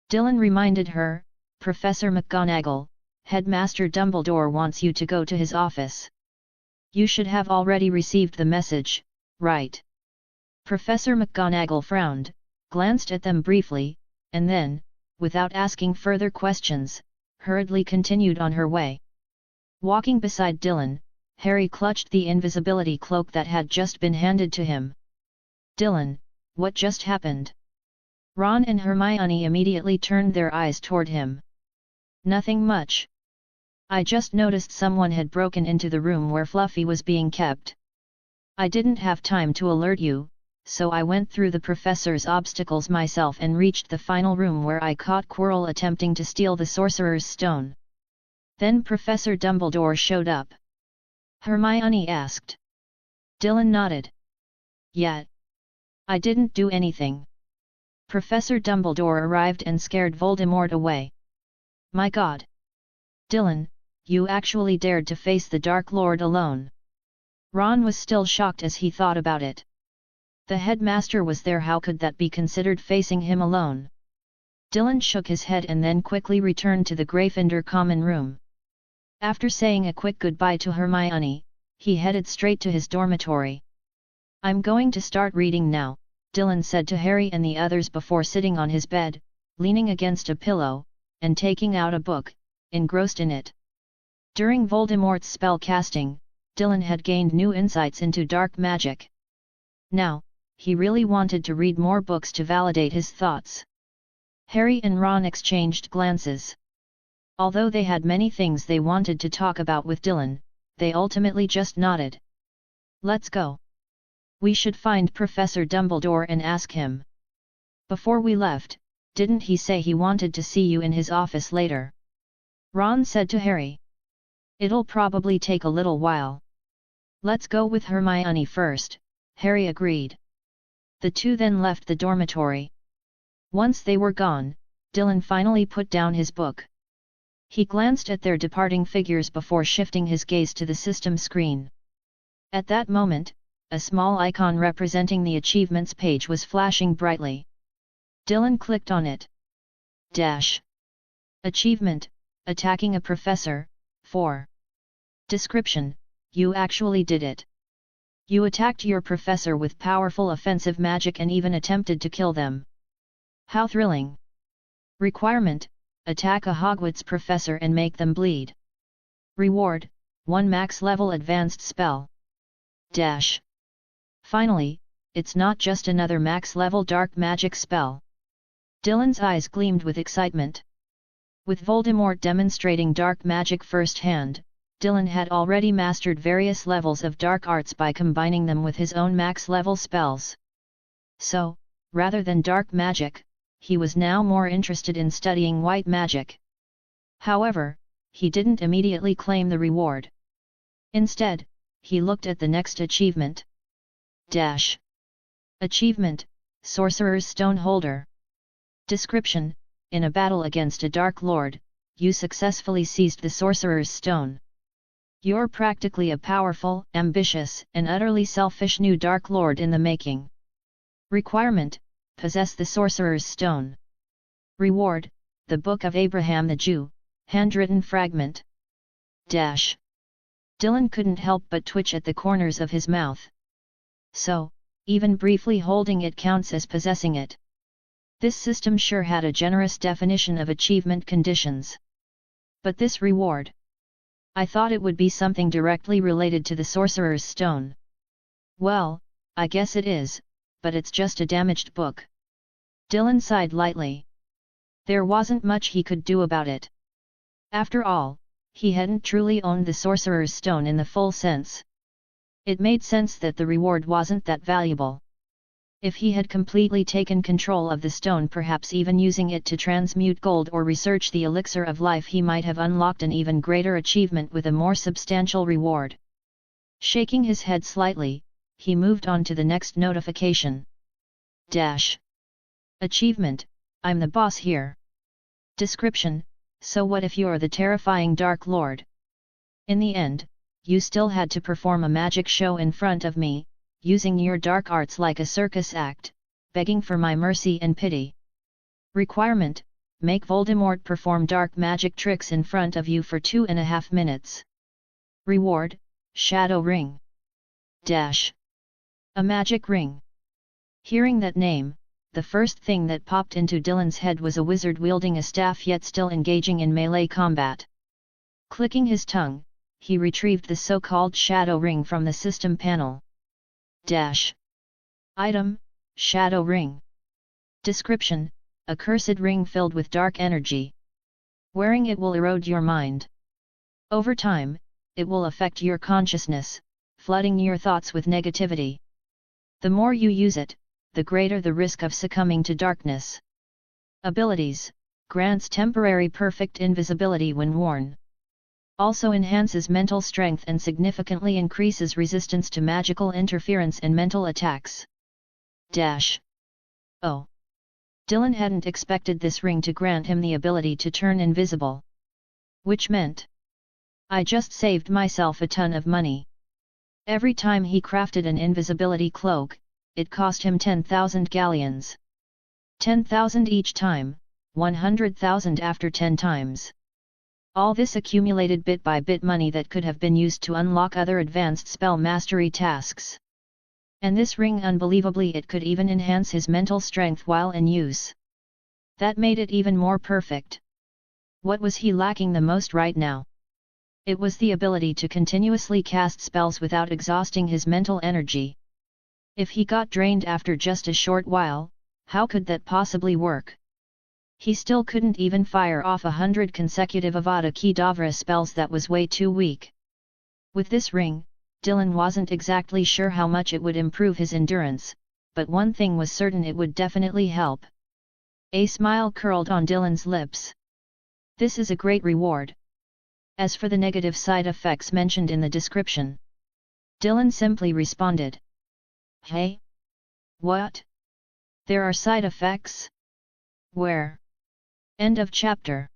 A: Dylan reminded her, Professor McGonagall, Headmaster Dumbledore wants you to go to his office. You should have already received the message, right? Professor McGonagall frowned, glanced at them briefly, and then, without asking further questions, hurriedly continued on her way. Walking beside Dylan, Harry clutched the invisibility cloak that had just been handed to him. Dylan, what just happened? Ron and Hermione immediately turned their eyes toward him. Nothing much. I just noticed someone had broken into the room where Fluffy was being kept. I didn't have time to alert you, so I went through the professor's obstacles myself and reached the final room where I caught Quirrell attempting to steal the Sorcerer's Stone. Then Professor Dumbledore showed up. Hermione asked. Dylan nodded. Yet. I didn't do anything. Professor Dumbledore arrived and scared Voldemort away. My God! Dylan, you actually dared to face the Dark Lord alone. Ron was still shocked as he thought about it. The headmaster was there, how could that be considered facing him alone? Dylan shook his head and then quickly returned to the Gryffindor common room. After saying a quick goodbye to Hermione, he headed straight to his dormitory. I'm going to start reading now, Dylan said to Harry and the others before sitting on his bed, leaning against a pillow, and taking out a book, engrossed in it. During Voldemort's spell casting, Dylan had gained new insights into dark magic. Now, he really wanted to read more books to validate his thoughts. Harry and Ron exchanged glances. Although they had many things they wanted to talk about with Dylan, they ultimately just nodded. Let's go. We should find Professor Dumbledore and ask him. Before we left, didn't he say he wanted to see you in his office later? Ron said to Harry. It'll probably take a little while. Let's go with Hermione first, Harry agreed. The two then left the dormitory. Once they were gone, Dylan finally put down his book. He glanced at their departing figures before shifting his gaze to the system screen. At that moment, a small icon representing the achievements page was flashing brightly. Dylan clicked on it. Achievement, attacking a professor, 4. Description, you actually did it. You attacked your professor with powerful offensive magic and even attempted to kill them. How thrilling! Requirement, attack a Hogwarts professor and make them bleed. Reward, 1 max level advanced spell. Finally, it's not just another max level dark magic spell. Dylan's eyes gleamed with excitement. With Voldemort demonstrating dark magic firsthand, Dylan had already mastered various levels of dark arts by combining them with his own max level spells. So, rather than dark magic, he was now more interested in studying white magic. However, he didn't immediately claim the reward. Instead, he looked at the next achievement. Achievement, Sorcerer's Stone Holder. Description, in a battle against a Dark Lord, you successfully seized the Sorcerer's Stone. You're practically a powerful, ambitious, and utterly selfish new Dark Lord in the making. Requirement: possess the Sorcerer's Stone. Reward: the Book of Abraham the Jew, handwritten fragment. Dylan couldn't help but twitch at the corners of his mouth. So, even briefly holding it counts as possessing it. This system sure had a generous definition of achievement conditions. But this reward? I thought it would be something directly related to the Sorcerer's Stone. Well, I guess it is, but it's just a damaged book. Dylan sighed lightly. There wasn't much he could do about it. After all, he hadn't truly owned the Sorcerer's Stone in the full sense. It made sense that the reward wasn't that valuable. If he had completely taken control of the stone, perhaps even using it to transmute gold or research the elixir of life, he might have unlocked an even greater achievement with a more substantial reward. Shaking his head slightly, he moved on to the next notification. Achievement: I'm the boss here. Description: so what if you're the terrifying Dark Lord? In the end, you still had to perform a magic show in front of me, using your dark arts like a circus act, begging for my mercy and pity. Requirement: make Voldemort perform dark magic tricks in front of you for 2.5 minutes. Reward: Shadow Ring. A magic ring. Hearing that name, the first thing that popped into Dylan's head was a wizard wielding a staff yet still engaging in melee combat. Clicking his tongue, he retrieved the so-called Shadow Ring from the system panel. Item: Shadow Ring. Description: a cursed ring filled with dark energy. Wearing it will erode your mind. Over time, it will affect your consciousness, flooding your thoughts with negativity. The more you use it, the greater the risk of succumbing to darkness. Abilities: grants temporary perfect invisibility when worn. Also enhances mental strength and significantly increases resistance to magical interference and mental attacks. Oh! Dylan hadn't expected this ring to grant him the ability to turn invisible. Which meant, I just saved myself a ton of money. Every time he crafted an invisibility cloak, it cost him 10,000 galleons. 10,000 each time, 100,000 after 10 times. All this accumulated bit by bit money that could have been used to unlock other advanced spell mastery tasks. And this ring, unbelievably, it could even enhance his mental strength while in use. That made it even more perfect. What was he lacking the most right now? It was the ability to continuously cast spells without exhausting his mental energy. If he got drained after just a short while, how could that possibly work? He still couldn't even fire off 100 consecutive Avada Kedavra spells. That was way too weak. With this ring, Dylan wasn't exactly sure how much it would improve his endurance, but one thing was certain: it would definitely help. A smile curled on Dylan's lips. This is a great reward. As for the negative side effects mentioned in the description, Dylan simply responded, "Hey? What? There are side effects? Where?" End of chapter.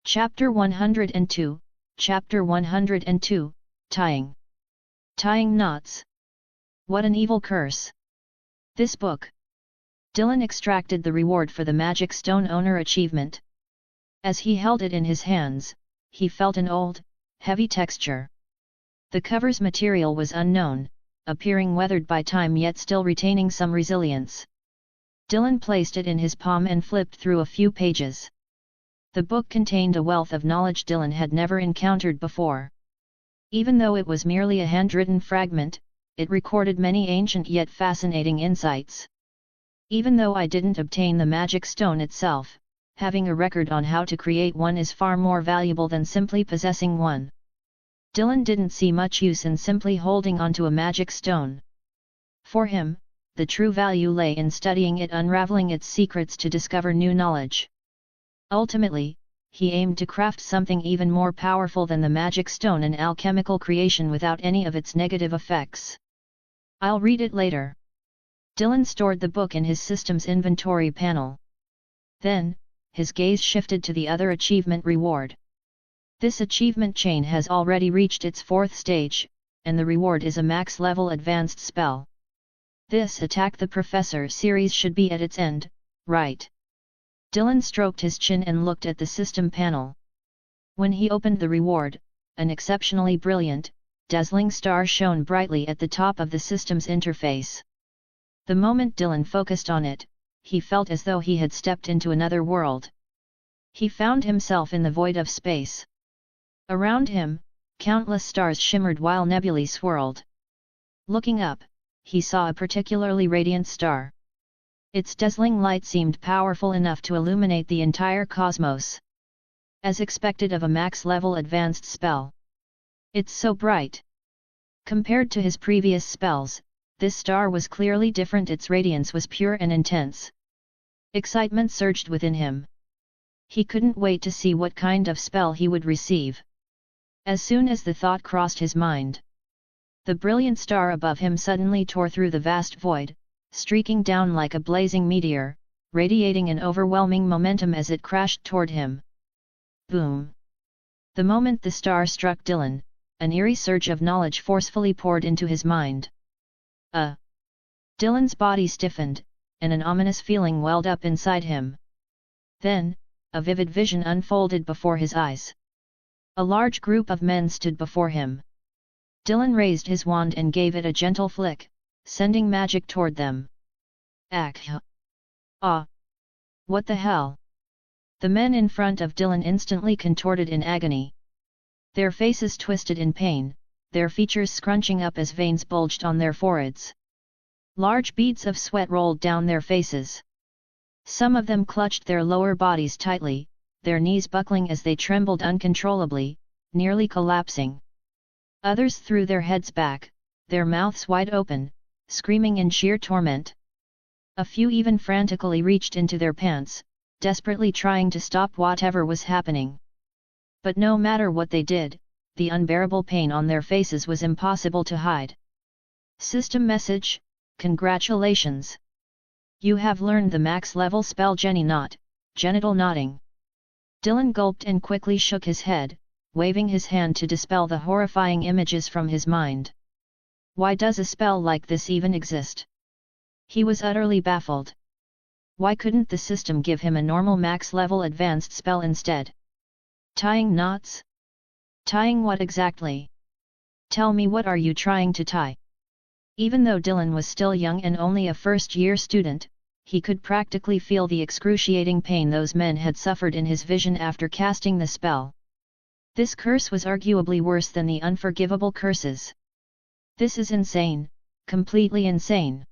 A: Chapter 102, Chapter 102, Tying. Tying knots. What an evil curse. This book. Dylan extracted the reward for the Magic Stone Owner achievement. As he held it in his hands, he felt an old, heavy texture. The cover's material was unknown, appearing weathered by time yet still retaining some resilience. Dylan placed it in his palm and flipped through a few pages. The book contained a wealth of knowledge Dylan had never encountered before. Even though it was merely a handwritten fragment, it recorded many ancient yet fascinating insights. Even though I didn't obtain the magic stone itself, having a record on how to create one is far more valuable than simply possessing one. Dylan didn't see much use in simply holding onto a magic stone. For him, the true value lay in studying it, unraveling its secrets to discover new knowledge. Ultimately, he aimed to craft something even more powerful than the magic stone, an alchemical creation without any of its negative effects. I'll read it later. Dylan stored the book in his system's inventory panel. Then, his gaze shifted to the other achievement reward. This achievement chain has already reached its 4th stage, and the reward is a max-level advanced spell. This Attack the Professor series should be at its end, right? Dylan stroked his chin and looked at the system panel. When he opened the reward, an exceptionally brilliant, dazzling star shone brightly at the top of the system's interface. The moment Dylan focused on it, he felt as though he had stepped into another world. He found himself in the void of space. Around him, countless stars shimmered while nebulae swirled. Looking up, he saw a particularly radiant star. Its dazzling light seemed powerful enough to illuminate the entire cosmos. As expected of a max-level advanced spell. It's so bright. Compared to his previous spells, this star was clearly different. Its radiance was pure and intense. Excitement surged within him. He couldn't wait to see what kind of spell he would receive. As soon as the thought crossed his mind, the brilliant star above him suddenly tore through the vast void, streaking down like a blazing meteor, radiating an overwhelming momentum as it crashed toward him. Boom! The moment the star struck Dylan, an eerie surge of knowledge forcefully poured into his mind. Dylan's body stiffened, and an ominous feeling welled up inside him. Then, a vivid vision unfolded before his eyes. A large group of men stood before him. Dylan raised his wand and gave it a gentle flick, sending magic toward them. What the hell? The men in front of Dylan instantly contorted in agony. Their faces twisted in pain, their features scrunching up as veins bulged on their foreheads. Large beads of sweat rolled down their faces. Some of them clutched their lower bodies tightly, their knees buckling as they trembled uncontrollably, nearly collapsing. Others threw their heads back, their mouths wide open, screaming in sheer torment. A few even frantically reached into their pants, desperately trying to stop whatever was happening. But no matter what they did, the unbearable pain on their faces was impossible to hide. System message: Congratulations! You have learned the max-level spell Jenny Knot, Genital Knotting. Dylan gulped and quickly shook his head, waving his hand to dispel the horrifying images from his mind. Why does a spell like this even exist? He was utterly baffled. Why couldn't the system give him a normal max-level advanced spell instead? Tying knots? Tying what exactly? Tell me, what are you trying to tie? Even though Dylan was still young and only a first-year student, he could practically feel the excruciating pain those men had suffered in his vision after casting the spell. This curse was arguably worse than the Unforgivable Curses. This is insane, completely insane.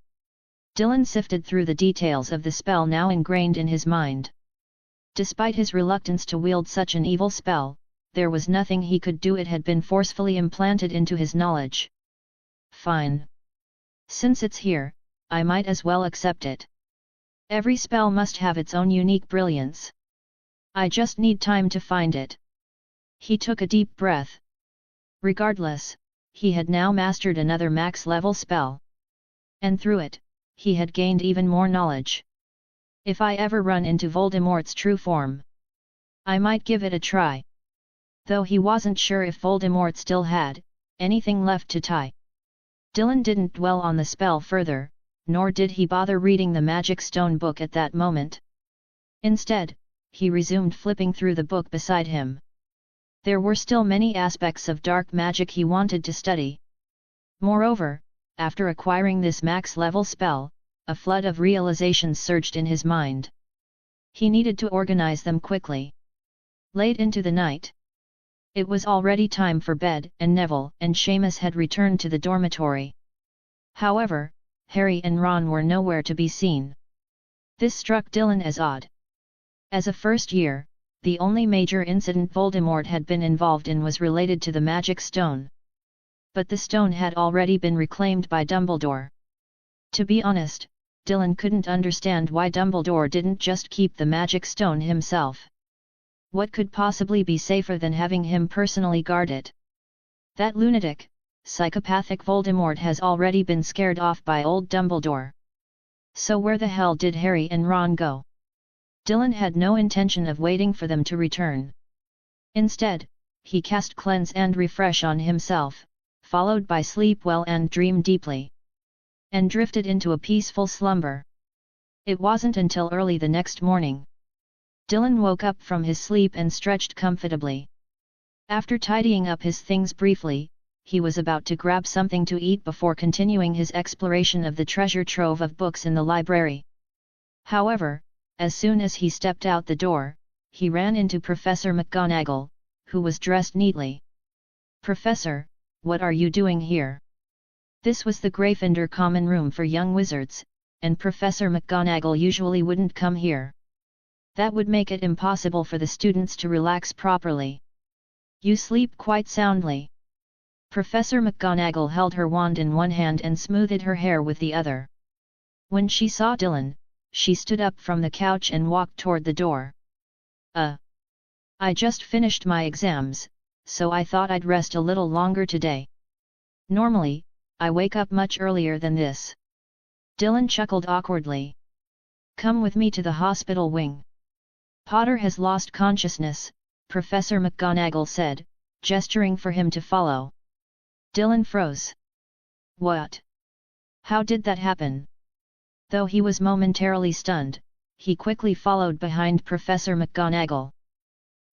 A: Dylan sifted through the details of the spell now ingrained in his mind. Despite his reluctance to wield such an evil spell, there was nothing he could do. It had been forcefully implanted into his knowledge. Fine. Since it's here, I might as well accept it. Every spell must have its own unique brilliance. I just need time to find it. He took a deep breath. Regardless, he had now mastered another max-level spell. And through it, he had gained even more knowledge. If I ever run into Voldemort's true form, I might give it a try. Though he wasn't sure if Voldemort still had anything left to tie. Dylan didn't dwell on the spell further, nor did he bother reading the Magic Stone book at that moment. Instead, he resumed flipping through the book beside him. There were still many aspects of dark magic he wanted to study. Moreover, after acquiring this max-level spell, a flood of realizations surged in his mind. He needed to organize them quickly. Late into the night, it was already time for bed, and Neville and Seamus had returned to the dormitory. However, Harry and Ron were nowhere to be seen. This struck Dylan as odd. As a first year, the only major incident Voldemort had been involved in was related to the Magic Stone. But the stone had already been reclaimed by Dumbledore. To be honest, Dylan couldn't understand why Dumbledore didn't just keep the Magic Stone himself. What could possibly be safer than having him personally guard it? That lunatic, psychopathic Voldemort has already been scared off by old Dumbledore. So where the hell did Harry and Ron go? Dylan had no intention of waiting for them to return. Instead, he cast Cleanse and Refresh on himself, followed by Sleep Well and Dream Deeply, and drifted into a peaceful slumber. It wasn't until early the next morning Dylan woke up from his sleep and stretched comfortably. After tidying up his things briefly, he was about to grab something to eat before continuing his exploration of the treasure trove of books in the library. However, as soon as he stepped out the door, he ran into Professor McGonagall, who was dressed neatly. "Professor, what are you doing here?" This was the Gryffindor common room for young wizards, and Professor McGonagall usually wouldn't come here. That would make it impossible for the students to relax properly. "You sleep quite soundly." Professor McGonagall held her wand in one hand and smoothed her hair with the other. When she saw Dylan, she stood up from the couch and walked toward the door. I just finished my exams, so I thought I'd rest a little longer today. Normally, I wake up much earlier than this." Dylan chuckled awkwardly. "Come with me to the hospital wing. Potter has lost consciousness," Professor McGonagall said, gesturing for him to follow. Dylan froze. "What? How did that happen?" Though he was momentarily stunned, he quickly followed behind Professor McGonagall.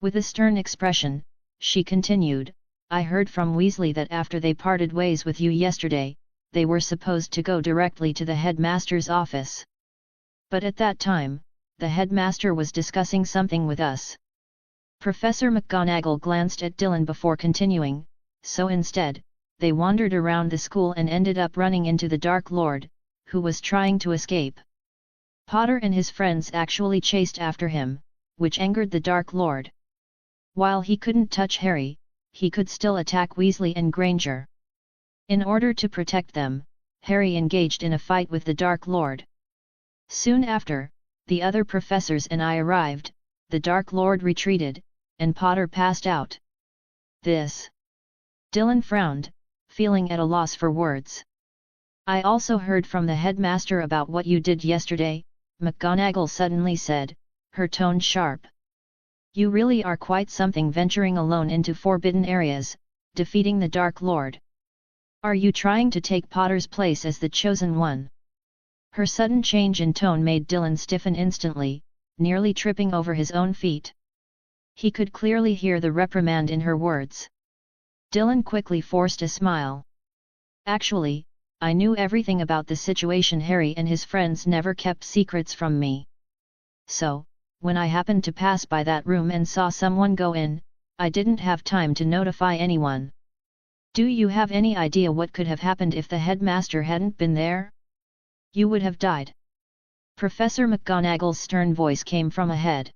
A: With a stern expression, she continued, "I heard from Weasley that after they parted ways with you yesterday, they were supposed to go directly to the headmaster's office. But at that time, the headmaster was discussing something with us." Professor McGonagall glanced at Dylan before continuing, "So instead, they wandered around the school and ended up running into the Dark Lord, who was trying to escape. Potter and his friends actually chased after him, which angered the Dark Lord. While he couldn't touch Harry, he could still attack Weasley and Granger. In order to protect them, Harry engaged in a fight with the Dark Lord. Soon after, the other professors and I arrived, the Dark Lord retreated, and Potter passed out." "This..." Dylan frowned, feeling at a loss for words. "I also heard from the headmaster about what you did yesterday," McGonagall suddenly said, her tone sharp. "You really are quite something, venturing alone into forbidden areas, defeating the Dark Lord. Are you trying to take Potter's place as the chosen one?" Her sudden change in tone made Dylan stiffen instantly, nearly tripping over his own feet. He could clearly hear the reprimand in her words. Dylan quickly forced a smile. "Actually, I knew everything about the situation. Harry and his friends never kept secrets from me. So, when I happened to pass by that room and saw someone go in, I didn't have time to notify anyone." "Do you have any idea what could have happened if the headmaster hadn't been there?" "You would have died." Professor McGonagall's stern voice came from ahead.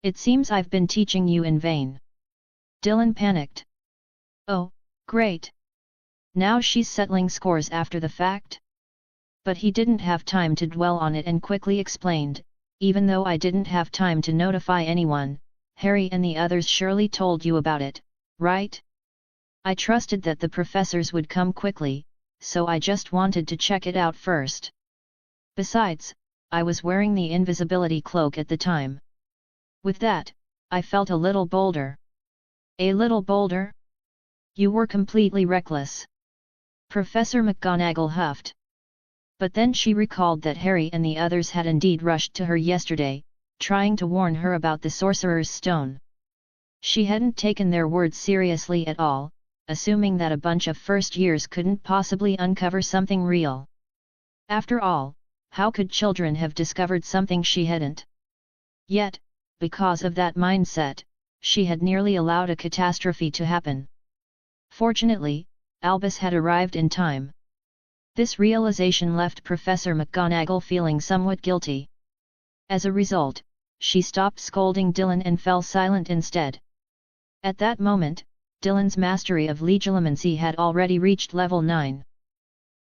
A: "It seems I've been teaching you in vain." Dylan panicked. "Oh, great! Now she's settling scores after the fact?" But he didn't have time to dwell on it and quickly explained, "Even though I didn't have time to notify anyone, Harry and the others surely told you about it, right? I trusted that the professors would come quickly, so I just wanted to check it out first. Besides, I was wearing the invisibility cloak at the time. With that, I felt a little bolder." "A little bolder? You were completely reckless." Professor McGonagall huffed. But then she recalled that Harry and the others had indeed rushed to her yesterday, trying to warn her about the Sorcerer's Stone. She hadn't taken their words seriously at all, assuming that a bunch of first years couldn't possibly uncover something real. After all, how could children have discovered something she hadn't? Yet, because of that mindset, she had nearly allowed a catastrophe to happen. Fortunately, Albus had arrived in time. This realization left Professor McGonagall feeling somewhat guilty. As a result, she stopped scolding Dylan and fell silent instead. At that moment, Dylan's mastery of legilimency had already reached level 9.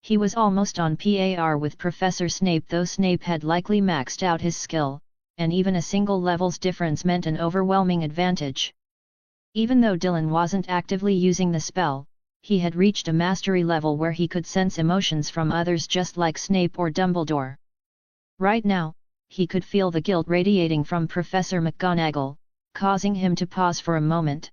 A: He was almost on par with Professor Snape, though Snape had likely maxed out his skill, and even a single level's difference meant an overwhelming advantage. Even though Dylan wasn't actively using the spell, he had reached a mastery level where he could sense emotions from others just like Snape or Dumbledore. Right now, he could feel the guilt radiating from Professor McGonagall, causing him to pause for a moment.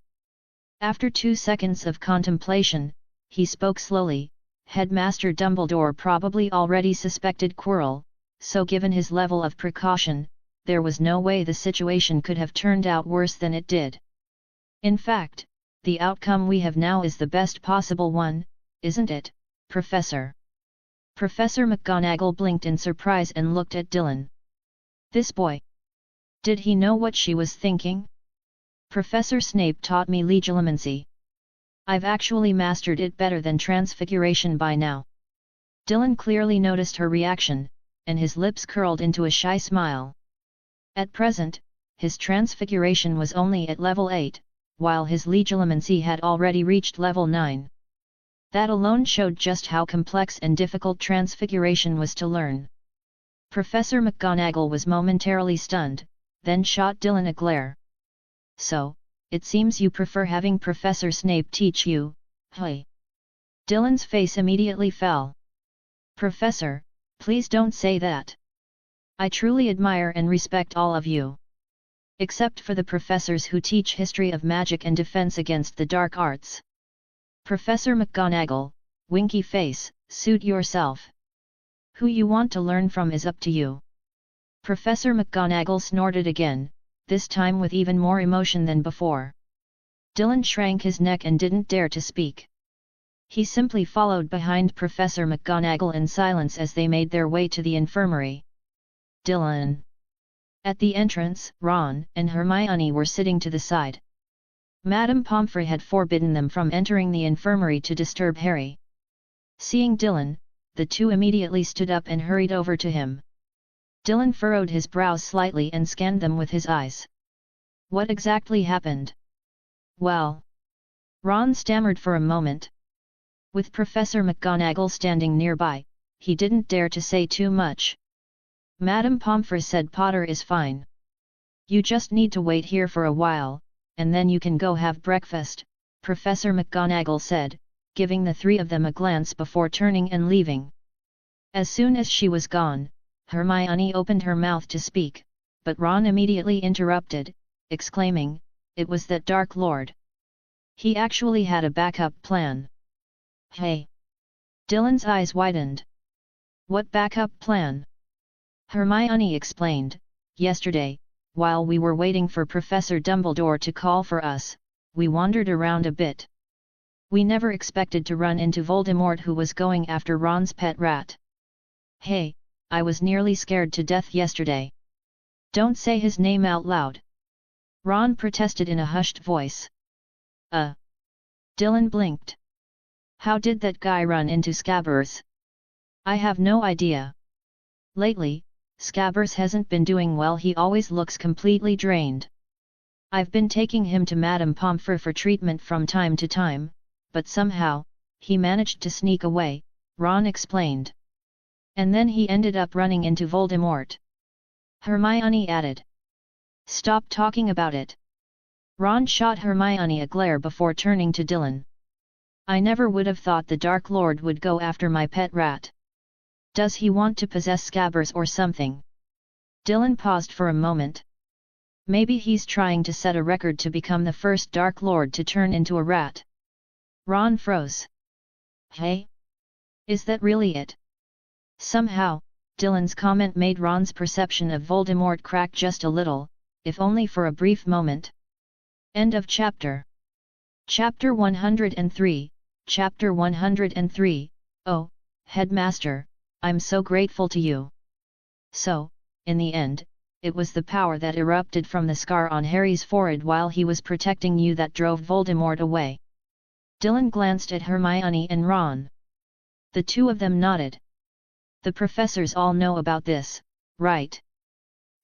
A: After 2 seconds of contemplation, he spoke slowly. Headmaster Dumbledore probably already suspected Quirrell, so given his level of precaution, there was no way the situation could have turned out worse than it did. In fact, the outcome we have now is the best possible one, isn't it, Professor? Professor McGonagall blinked in surprise and looked at Dylan. This boy. Did he know what she was thinking? Professor Snape taught me legilimency. I've actually mastered it better than transfiguration by now. Dylan clearly noticed her reaction, and his lips curled into a shy smile. At present, his transfiguration was only at level 8, while his legilimency had already reached level 9. That alone showed just how complex and difficult transfiguration was to learn. Professor McGonagall was momentarily stunned, then shot Dylan a glare. So, it seems you prefer having Professor Snape teach you, hey? Dylan's face immediately fell. Professor, please don't say that. I truly admire and respect all of you. Except for the professors who teach history of magic and defense against the dark arts. Professor McGonagall, winky face, suit yourself. Who you want to learn from is up to you. Professor McGonagall snorted again, this time with even more emotion than before. Dylan shrank his neck and didn't dare to speak. He simply followed behind Professor McGonagall in silence as they made their way to the infirmary. Dylan. At the entrance, Ron and Hermione were sitting to the side. Madame Pomfrey had forbidden them from entering the infirmary to disturb Harry. Seeing Dylan, the two immediately stood up and hurried over to him. Dylan furrowed his brows slightly and scanned them with his eyes. What exactly happened? Well, Ron stammered for a moment. With Professor McGonagall standing nearby, he didn't dare to say too much. Madame Pomfrey said Potter is fine. You just need to wait here for a while, and then you can go have breakfast, Professor McGonagall said, giving the three of them a glance before turning and leaving. As soon as she was gone, Hermione opened her mouth to speak, but Ron immediately interrupted, exclaiming, it was that Dark Lord. He actually had a backup plan. Hey! Dylan's eyes widened. What backup plan? Hermione explained, yesterday, while we were waiting for Professor Dumbledore to call for us, we wandered around a bit. We never expected to run into Voldemort, who was going after Ron's pet rat. Hey, I was nearly scared to death yesterday. Don't say his name out loud. Ron protested in a hushed voice. Dylan blinked. How did that guy run into Scabbers? I have no idea. Lately, Scabbers hasn't been doing well. He always looks completely drained. I've been taking him to Madame Pomfrey for treatment from time to time, but somehow, he managed to sneak away, Ron explained. And then he ended up running into Voldemort. Hermione added. Stop talking about it. Ron shot Hermione a glare before turning to Dylan. I never would have thought the Dark Lord would go after my pet rat. Does he want to possess Scabbers or something? Dylan paused for a moment. Maybe he's trying to set a record to become the first Dark Lord to turn into a rat. Ron froze. Hey? Is that really it? Somehow, Dylan's comment made Ron's perception of Voldemort crack just a little, if only for a brief moment. End of chapter. Chapter 103, Chapter 103, Oh, Headmaster, I'm so grateful to you. So, in the end, it was the power that erupted from the scar on Harry's forehead while he was protecting you that drove Voldemort away. Dylan glanced at Hermione and Ron. The two of them nodded. The professors all know about this, right?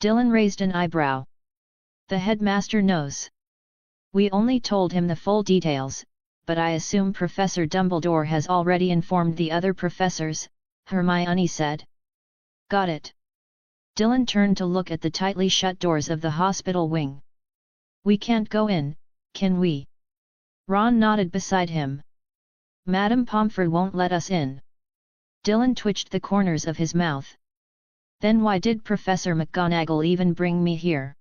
A: Dylan raised an eyebrow. The headmaster knows. We only told him the full details, but I assume Professor Dumbledore has already informed the other professors, Hermione said. Got it. Dylan turned to look at the tightly shut doors of the hospital wing. We can't go in, can we? Ron nodded beside him. Madame Pomfrey won't let us in. Dylan twitched the corners of his mouth. Then why did Professor McGonagall even bring me here?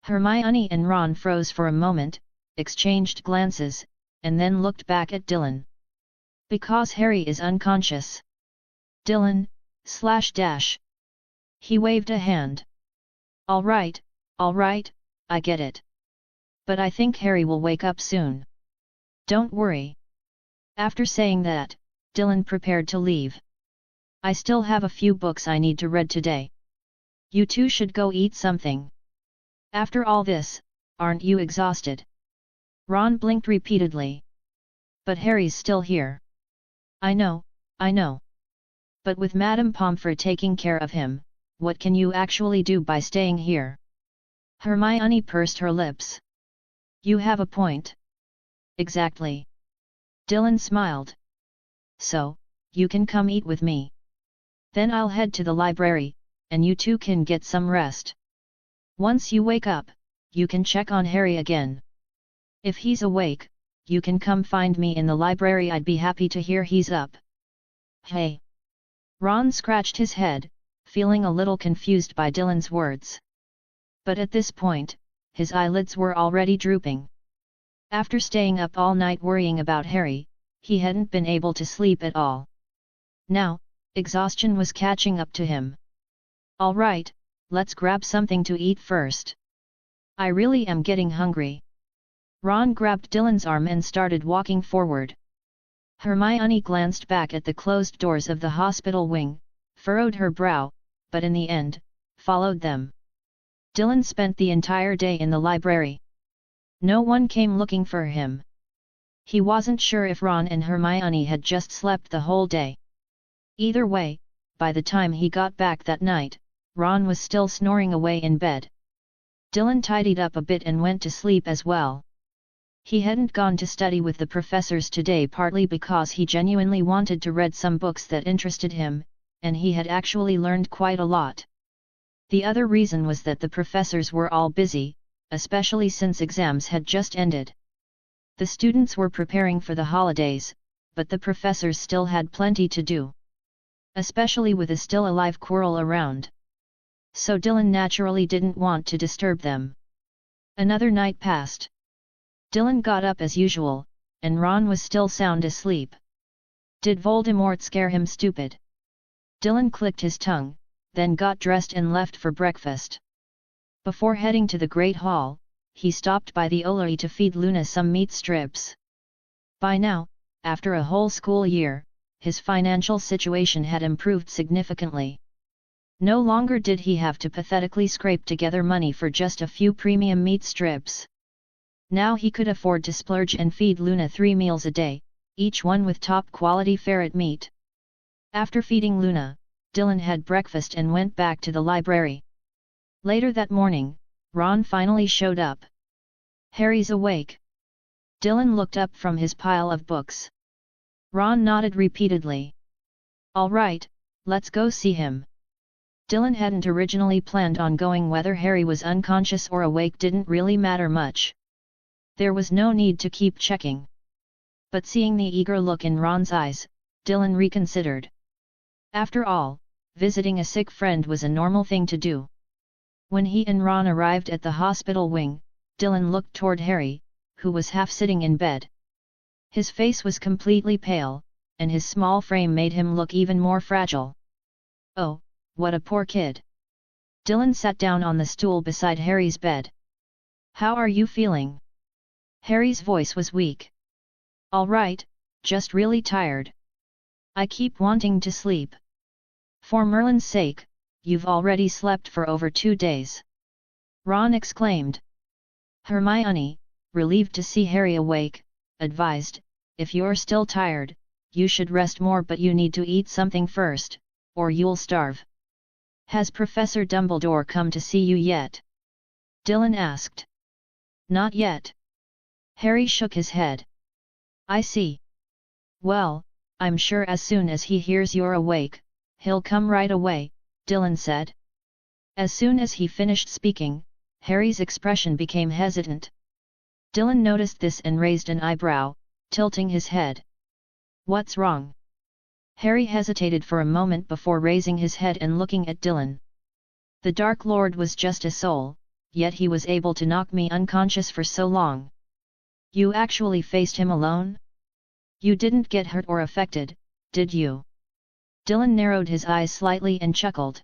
A: Hermione and Ron froze for a moment, exchanged glances, and then looked back at Dylan. Because Harry is unconscious. Dylan, /. He waved a hand. All right, I get it. But I think Harry will wake up soon. Don't worry. After saying that, Dylan prepared to leave. I still have a few books I need to read today. You two should go eat something. After all this, aren't you exhausted? Ron blinked repeatedly. But Harry's still here. I know. But with Madame Pomfrey taking care of him, what can you actually do by staying here? Hermione pursed her lips. You have a point. Exactly. Dylan smiled. So, you can come eat with me. Then I'll head to the library, and you two can get some rest. Once you wake up, you can check on Harry again. If he's awake, you can come find me in the library. I'd be happy to hear he's up. Hey! Ron scratched his head, feeling a little confused by Dylan's words. But at this point, his eyelids were already drooping. After staying up all night worrying about Harry, he hadn't been able to sleep at all. Now, exhaustion was catching up to him. All right, let's grab something to eat first. I really am getting hungry. Ron grabbed Dylan's arm and started walking forward. Hermione glanced back at the closed doors of the hospital wing, furrowed her brow, but in the end, followed them. Dylan spent the entire day in the library. No one came looking for him. He wasn't sure if Ron and Hermione had just slept the whole day. Either way, by the time he got back that night, Ron was still snoring away in bed. Dylan tidied up a bit and went to sleep as well. He hadn't gone to study with the professors today partly because he genuinely wanted to read some books that interested him, and he had actually learned quite a lot. The other reason was that the professors were all busy, especially since exams had just ended. The students were preparing for the holidays, but the professors still had plenty to do. Especially with a still alive Quirrell around. So Dylan naturally didn't want to disturb them. Another night passed. Dylan got up as usual, and Ron was still sound asleep. Did Voldemort scare him stupid? Dylan clicked his tongue, then got dressed and left for breakfast. Before heading to the Great Hall, he stopped by the Olary to feed Luna some meat strips. By now, after a whole school year, his financial situation had improved significantly. No longer did he have to pathetically scrape together money for just a few premium meat strips. Now he could afford to splurge and feed Luna 3 meals a day, each one with top-quality ferret meat. After feeding Luna, Dylan had breakfast and went back to the library. Later that morning, Ron finally showed up. Harry's awake. Dylan looked up from his pile of books. Ron nodded repeatedly. All right, let's go see him. Dylan hadn't originally planned on going. Whether Harry was unconscious or awake didn't really matter much. There was no need to keep checking. But seeing the eager look in Ron's eyes, Dylan reconsidered. After all, visiting a sick friend was a normal thing to do. When he and Ron arrived at the hospital wing, Dylan looked toward Harry, who was half sitting in bed. His face was completely pale, and his small frame made him look even more fragile. Oh, what a poor kid. Dylan sat down on the stool beside Harry's bed. How are you feeling? Harry's voice was weak. All right, just really tired. I keep wanting to sleep. For Merlin's sake, you've already slept for over 2 days. Ron exclaimed. Hermione, relieved to see Harry awake, advised, if you're still tired, you should rest more, but you need to eat something first, or you'll starve. Has Professor Dumbledore come to see you yet? Dylan asked. Not yet. Harry shook his head. I see. Well, I'm sure as soon as he hears you're awake, he'll come right away, Dylan said. As soon as he finished speaking, Harry's expression became hesitant. Dylan noticed this and raised an eyebrow, tilting his head. What's wrong? Harry hesitated for a moment before raising his head and looking at Dylan. The Dark Lord was just a soul, yet he was able to knock me unconscious for so long. You actually faced him alone? You didn't get hurt or affected, did you? Dylan narrowed his eyes slightly and chuckled.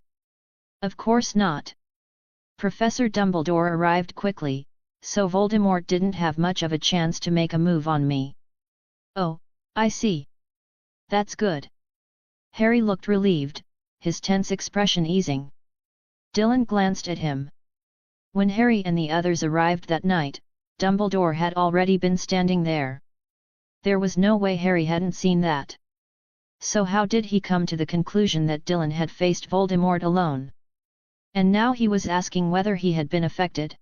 A: Of course not. Professor Dumbledore arrived quickly, so Voldemort didn't have much of a chance to make a move on me. Oh, I see. That's good. Harry looked relieved, his tense expression easing. Dylan glanced at him. When Harry and the others arrived that night, Dumbledore had already been standing there. There was no way Harry hadn't seen that. So how did he come to the conclusion that Dylan had faced Voldemort alone? And now he was asking whether he had been affected?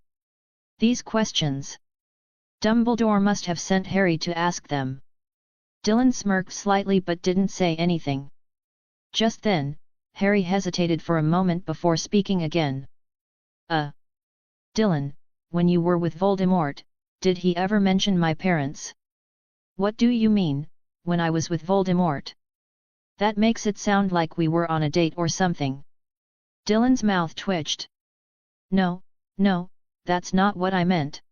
A: These questions. Dumbledore must have sent Harry to ask them. Dylan smirked slightly but didn't say anything. Just then, Harry hesitated for a moment before speaking again. Dylan, when you were with Voldemort, did he ever mention my parents? What do you mean, when I was with Voldemort? That makes it sound like we were on a date or something. Dylan's mouth twitched. No, that's not what I meant.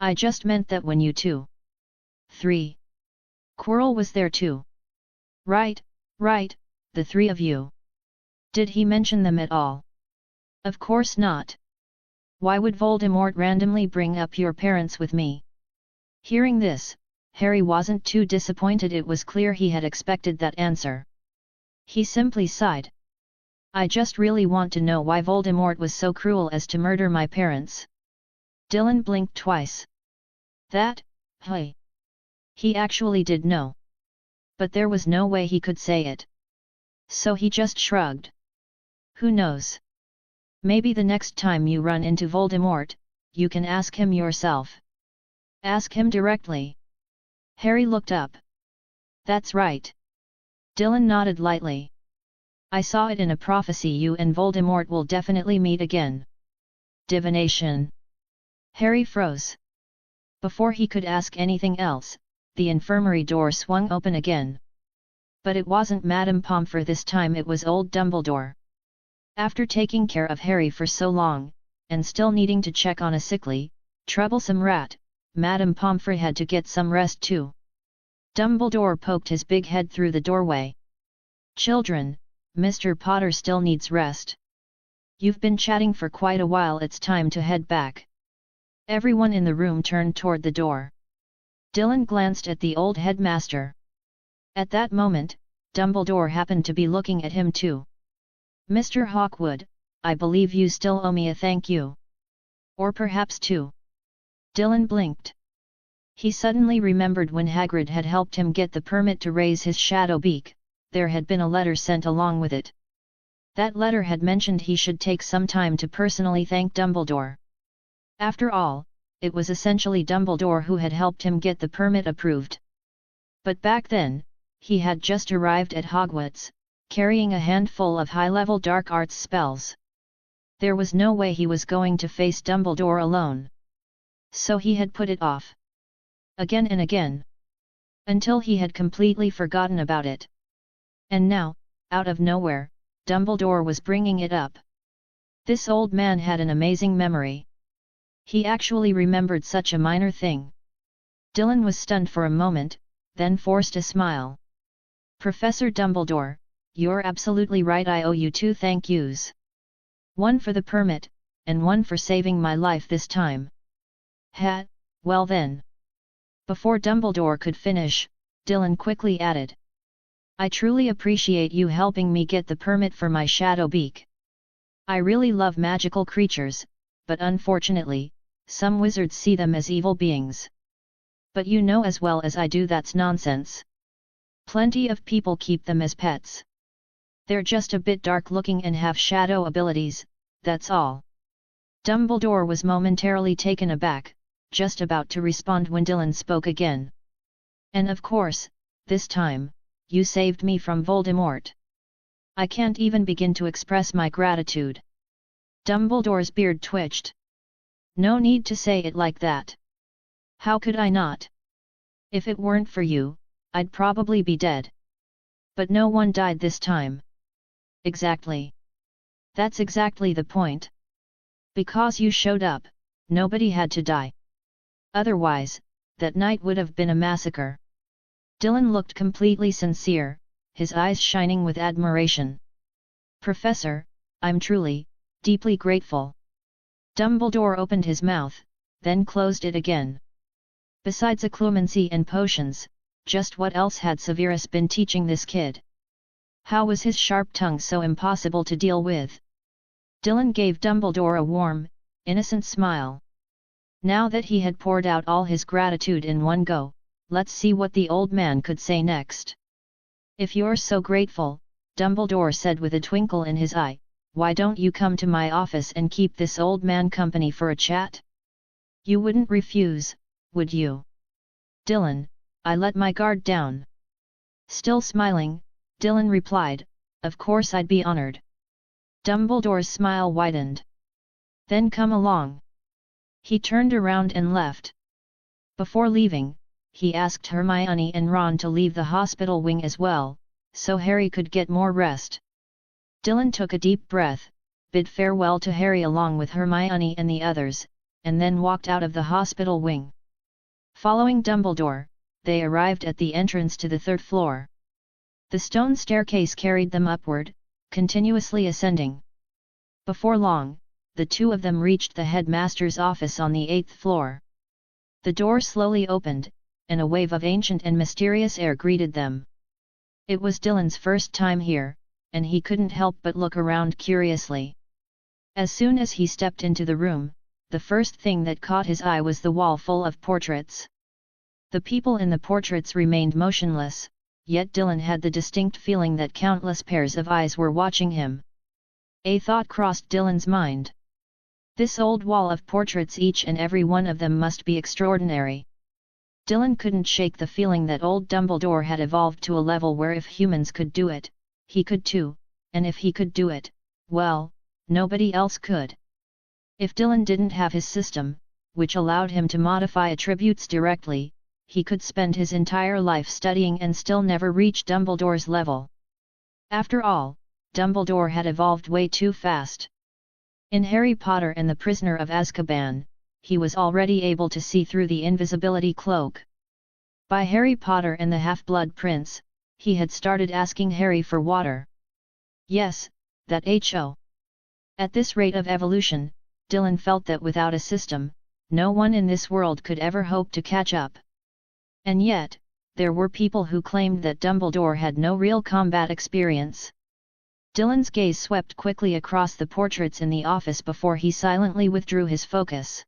A: I just meant that when you 2. 3. Quirrell was there too. Right, the 3 of you. Did he mention them at all? Of course not. Why would Voldemort randomly bring up your parents with me? Hearing this, Harry wasn't too disappointed. It was clear he had expected that answer. He simply sighed. I just really want to know why Voldemort was so cruel as to murder my parents. Dylan blinked twice. Hey. He actually did know. But there was no way he could say it. So he just shrugged. Who knows? Maybe the next time you run into Voldemort, you can ask him yourself. Ask him directly. Harry looked up. That's right. Dylan nodded lightly. I saw it in a prophecy. You and Voldemort will definitely meet again. Divination. Harry froze. Before he could ask anything else, the infirmary door swung open again. But it wasn't Madame Pomfrey this time, it was old Dumbledore. After taking care of Harry for so long, and still needing to check on a sickly, troublesome rat, Madame Pomfrey had to get some rest too. Dumbledore poked his big head through the doorway. Children, Mr. Potter still needs rest. You've been chatting for quite a while, it's time to head back. Everyone in the room turned toward the door. Dylan glanced at the old headmaster. At that moment, Dumbledore happened to be looking at him too. Mr. Hawkwood, I believe you still owe me a thank you. Or perhaps 2. Dylan blinked. He suddenly remembered when Hagrid had helped him get the permit to raise his shadow beak, there had been a letter sent along with it. That letter had mentioned he should take some time to personally thank Dumbledore. After all, it was essentially Dumbledore who had helped him get the permit approved. But back then, he had just arrived at Hogwarts, carrying a handful of high-level dark arts spells. There was no way he was going to face Dumbledore alone. So he had put it off. Again and again. Until he had completely forgotten about it. And now, out of nowhere, Dumbledore was bringing it up. This old man had an amazing memory. He actually remembered such a minor thing. Dylan was stunned for a moment, then forced a smile. Professor Dumbledore, you're absolutely right, I owe you 2 thank yous. One for the permit, and one for saving my life this time. Well then. Before Dumbledore could finish, Dylan quickly added. I truly appreciate you helping me get the permit for my shadow beak. I really love magical creatures, but unfortunately, some wizards see them as evil beings. But you know as well as I do that's nonsense. Plenty of people keep them as pets. They're just a bit dark looking and have shadow abilities, that's all. Dumbledore was momentarily taken aback, just about to respond when Dylan spoke again. And of course, this time, you saved me from Voldemort. I can't even begin to express my gratitude. Dumbledore's beard twitched. No need to say it like that. How could I not? If it weren't for you, I'd probably be dead. But no one died this time. Exactly. That's exactly the point. Because you showed up, nobody had to die. Otherwise, that night would have been a massacre. Dylan looked completely sincere, his eyes shining with admiration. Professor, I'm truly, deeply grateful. Dumbledore opened his mouth, then closed it again. Besides occlumency and potions, just what else had Severus been teaching this kid? How was his sharp tongue so impossible to deal with? Dylan gave Dumbledore a warm, innocent smile. Now that he had poured out all his gratitude in one go, let's see what the old man could say next. If you're so grateful, Dumbledore said with a twinkle in his eye, why don't you come to my office and keep this old man company for a chat? You wouldn't refuse, would you? Dylan, I let my guard down. Still smiling, Dylan replied, of course I'd be honored. Dumbledore's smile widened. Then come along. He turned around and left. Before leaving, he asked Hermione and Ron to leave the hospital wing as well, so Harry could get more rest. Dylan took a deep breath, bid farewell to Harry along with Hermione and the others, and then walked out of the hospital wing. Following Dumbledore, they arrived at the entrance to the third floor. The stone staircase carried them upward, continuously ascending. Before long, the two of them reached the headmaster's office on the 8th floor. The door slowly opened, and a wave of ancient and mysterious air greeted them. It was Dylan's first time here, and he couldn't help but look around curiously. As soon as he stepped into the room, the first thing that caught his eye was the wall full of portraits. The people in the portraits remained motionless, yet Dylan had the distinct feeling that countless pairs of eyes were watching him. A thought crossed Dylan's mind. This old wall of portraits, each and every one of them must be extraordinary. Dylan couldn't shake the feeling that old Dumbledore had evolved to a level where if humans could do it, he could too, and if he could do it, well, nobody else could. If Dylan didn't have his system, which allowed him to modify attributes directly, he could spend his entire life studying and still never reach Dumbledore's level. After all, Dumbledore had evolved way too fast. In Harry Potter and the Prisoner of Azkaban, he was already able to see through the invisibility cloak. By Harry Potter and the Half-Blood Prince, he had started asking Harry for water. Yes, that HO. At this rate of evolution, Dylan felt that without a system, no one in this world could ever hope to catch up. And yet, there were people who claimed that Dumbledore had no real combat experience. Dylan's gaze swept quickly across the portraits in the office before he silently withdrew his focus.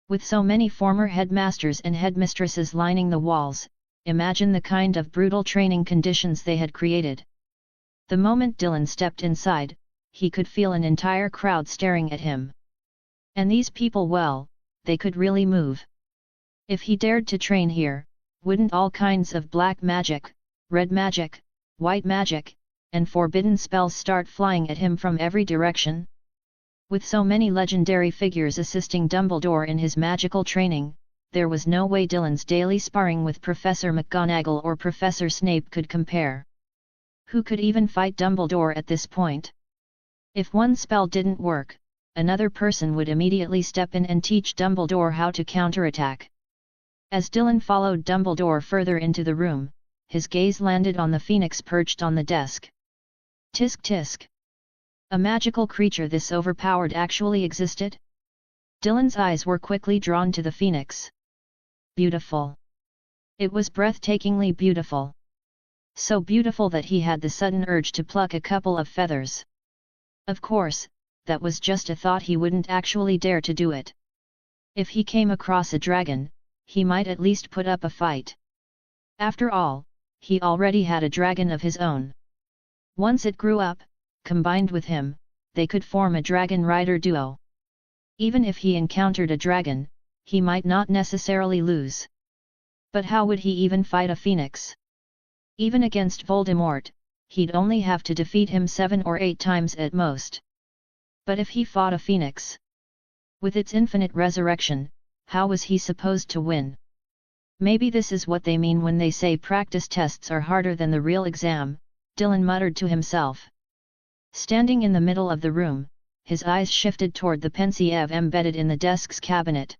A: With so many former headmasters and headmistresses lining the walls, imagine the kind of brutal training conditions they had created. The moment Dylan stepped inside, he could feel an entire crowd staring at him. And these people, well, they could really move. If he dared to train here, wouldn't all kinds of black magic, red magic, white magic, and forbidden spells start flying at him from every direction? With so many legendary figures assisting Dumbledore in his magical training, there was no way Dylan's daily sparring with Professor McGonagall or Professor Snape could compare. Who could even fight Dumbledore at this point? If one spell didn't work, another person would immediately step in and teach Dumbledore how to counterattack. As Dylan followed Dumbledore further into the room, his gaze landed on the phoenix perched on the desk. Tisk tisk. A magical creature this overpowered actually existed? Dylan's eyes were quickly drawn to the phoenix. Beautiful. It was breathtakingly beautiful. So beautiful that he had the sudden urge to pluck a couple of feathers. Of course, that was just a thought, he wouldn't actually dare to do it. If he came across a dragon, he might at least put up a fight. After all, he already had a dragon of his own. Once it grew up, combined with him, they could form a dragon rider duo. Even if he encountered a dragon, he might not necessarily lose. But how would he even fight a phoenix? Even against Voldemort, he'd only have to defeat him 7 or 8 times at most. But if he fought a phoenix, with its infinite resurrection, how was he supposed to win? Maybe this is what they mean when they say practice tests are harder than the real exam, Dylan muttered to himself. Standing in the middle of the room, his eyes shifted toward the pensieve embedded in the desk's cabinet.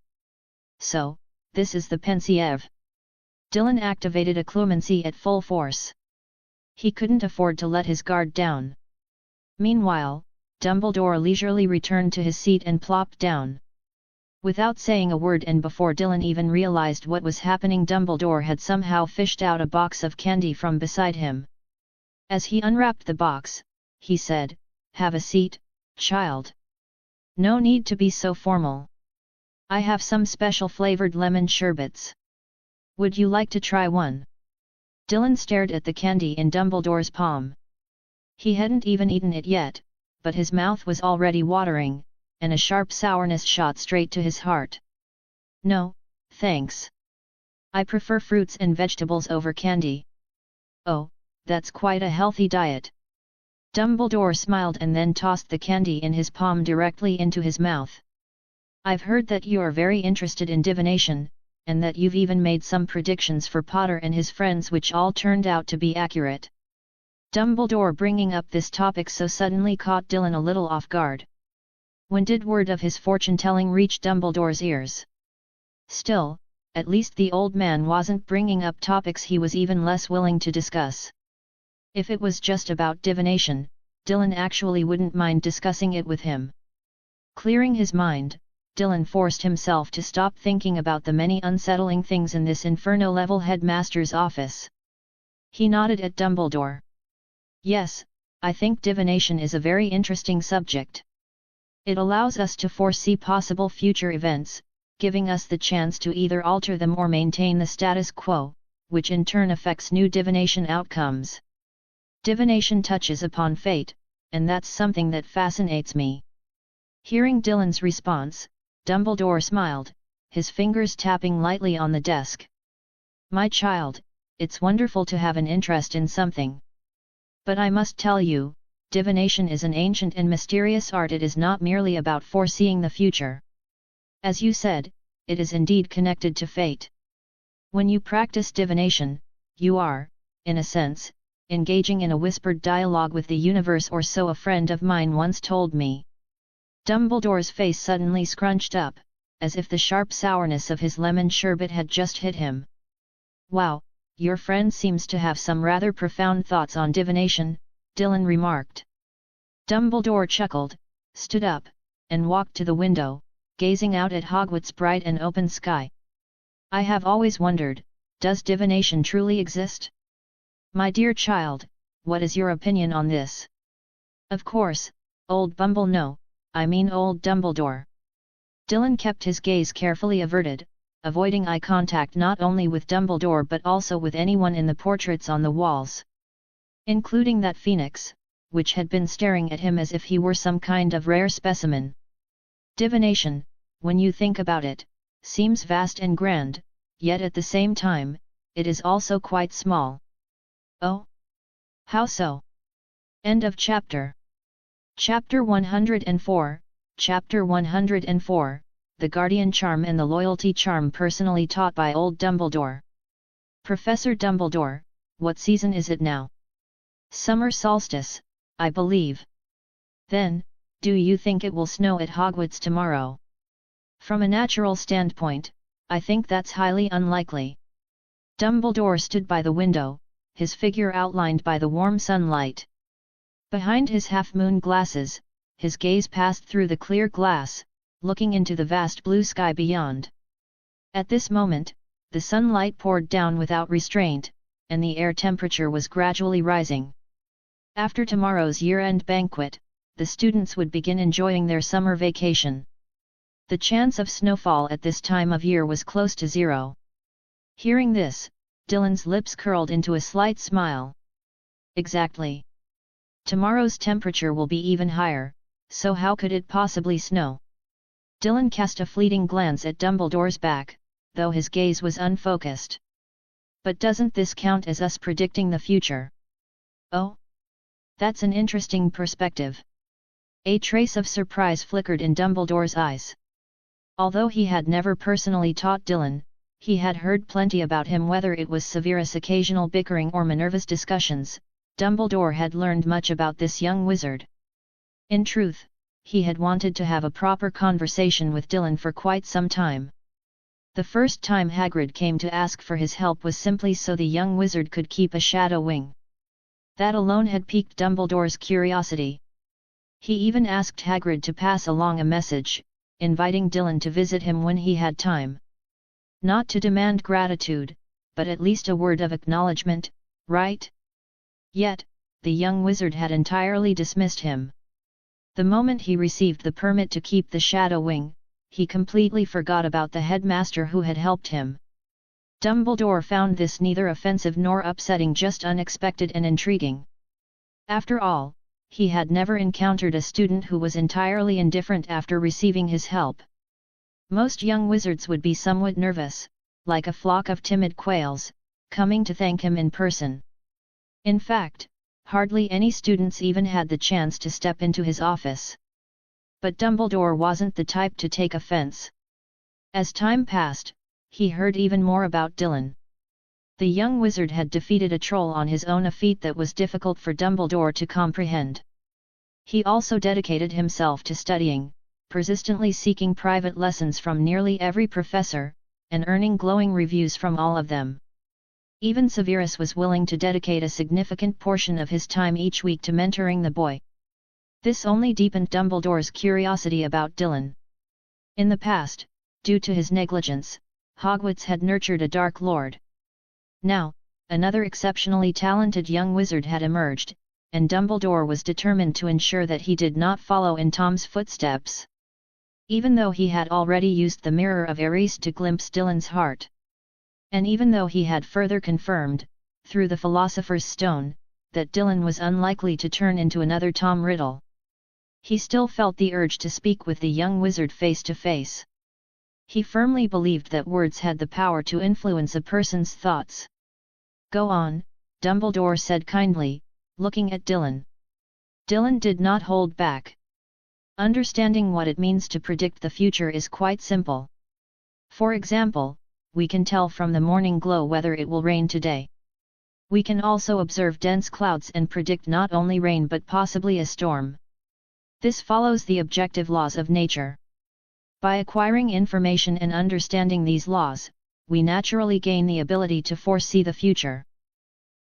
A: So, this is the pensieve. Dylan activated occlumency at full force. He couldn't afford to let his guard down. Meanwhile, Dumbledore leisurely returned to his seat and plopped down. Without saying a word and before Dylan even realized what was happening, Dumbledore had somehow fished out a box of candy from beside him. As he unwrapped the box, he said, "Have a seat, child. No need to be so formal. I have some special flavored lemon sherbets. Would you like to try one?" Dylan stared at the candy in Dumbledore's palm. He hadn't even eaten it yet, but his mouth was already watering, and a sharp sourness shot straight to his heart. "No, thanks. I prefer fruits and vegetables over candy." "Oh, that's quite a healthy diet." Dumbledore smiled and then tossed the candy in his palm directly into his mouth. "I've heard that you're very interested in divination, and that you've even made some predictions for Potter and his friends which all turned out to be accurate." Dumbledore bringing up this topic so suddenly caught Dylan a little off guard. When did word of his fortune-telling reach Dumbledore's ears? Still, at least the old man wasn't bringing up topics he was even less willing to discuss. If it was just about divination, Dylan actually wouldn't mind discussing it with him. Clearing his mind, Dylan forced himself to stop thinking about the many unsettling things in this Inferno-level headmaster's office. He nodded at Dumbledore. "Yes, I think divination is a very interesting subject. It allows us to foresee possible future events, giving us the chance to either alter them or maintain the status quo, which in turn affects new divination outcomes. Divination touches upon fate, and that's something that fascinates me." Hearing Dylan's response, Dumbledore smiled, his fingers tapping lightly on the desk. "My child, it's wonderful to have an interest in something. But I must tell you, divination is an ancient and mysterious art. It is not merely about foreseeing the future. As you said, it is indeed connected to fate. When you practice divination, you are, in a sense, engaging in a whispered dialogue with the universe, or so a friend of mine once told me." Dumbledore's face suddenly scrunched up, as if the sharp sourness of his lemon sherbet had just hit him. "Wow, your friend seems to have some rather profound thoughts on divination," Dylan remarked. Dumbledore chuckled, stood up, and walked to the window, gazing out at Hogwarts' bright and open sky. "I have always wondered, does divination truly exist? My dear child, what is your opinion on this?" "Of course, old Bumble, no, I mean old Dumbledore." Dylan kept his gaze carefully averted, avoiding eye contact not only with Dumbledore but also with anyone in the portraits on the walls. Including that phoenix, which had been staring at him as if he were some kind of rare specimen. Divination, when you think about it, seems vast and grand, yet at the same time, it is also quite small. "Oh? How so?" End of chapter. Chapter 104, Chapter 104, The Guardian Charm and the Loyalty Charm personally taught by old Dumbledore. "Professor Dumbledore, what season is it now?" "Summer solstice, I believe." "Then, do you think it will snow at Hogwarts tomorrow?" "From a natural standpoint, I think that's highly unlikely." Dumbledore stood by the window, his figure outlined by the warm sunlight. Behind his half-moon glasses, his gaze passed through the clear glass, looking into the vast blue sky beyond. At this moment, the sunlight poured down without restraint, and the air temperature was gradually rising. After tomorrow's year-end banquet, the students would begin enjoying their summer vacation. The chance of snowfall at this time of year was close to zero. Hearing this, Dylan's lips curled into a slight smile. "Exactly. Tomorrow's temperature will be even higher, so how could it possibly snow?" Dylan cast a fleeting glance at Dumbledore's back, though his gaze was unfocused. "But doesn't this count as us predicting the future?" "Oh? That's an interesting perspective." A trace of surprise flickered in Dumbledore's eyes. Although he had never personally taught Dylan, he had heard plenty about him, whether it was Severus' occasional bickering or Minerva's discussions, Dumbledore had learned much about this young wizard. In truth, he had wanted to have a proper conversation with Dylan for quite some time. The first time Hagrid came to ask for his help was simply so the young wizard could keep a shadow wing. That alone had piqued Dumbledore's curiosity. He even asked Hagrid to pass along a message, inviting Dylan to visit him when he had time. Not to demand gratitude, but at least a word of acknowledgement, right? Yet, the young wizard had entirely dismissed him. The moment he received the permit to keep the shadow wing, he completely forgot about the headmaster who had helped him. Dumbledore found this neither offensive nor upsetting, just unexpected and intriguing. After all, he had never encountered a student who was entirely indifferent after receiving his help. Most young wizards would be somewhat nervous, like a flock of timid quails, coming to thank him in person. In fact, hardly any students even had the chance to step into his office. But Dumbledore wasn't the type to take offense. As time passed, he heard even more about Dylan. The young wizard had defeated a troll on his own, a feat that was difficult for Dumbledore to comprehend. He also dedicated himself to studying, persistently seeking private lessons from nearly every professor, and earning glowing reviews from all of them. Even Severus was willing to dedicate a significant portion of his time each week to mentoring the boy. This only deepened Dumbledore's curiosity about Dylan. In the past, due to his negligence, Hogwarts had nurtured a Dark Lord. Now, another exceptionally talented young wizard had emerged, and Dumbledore was determined to ensure that he did not follow in Tom's footsteps. Even though he had already used the Mirror of Eris to glimpse Dylan's heart. And even though he had further confirmed, through the Philosopher's Stone, that Dylan was unlikely to turn into another Tom Riddle. He still felt the urge to speak with the young wizard face to face. He firmly believed that words had the power to influence a person's thoughts. "Go on," Dumbledore said kindly, looking at Dylan. Dylan did not hold back. Understanding what it means to predict the future is quite simple. For example, we can tell from the morning glow whether it will rain today. We can also observe dense clouds and predict not only rain but possibly a storm. This follows the objective laws of nature. By acquiring information and understanding these laws, we naturally gain the ability to foresee the future.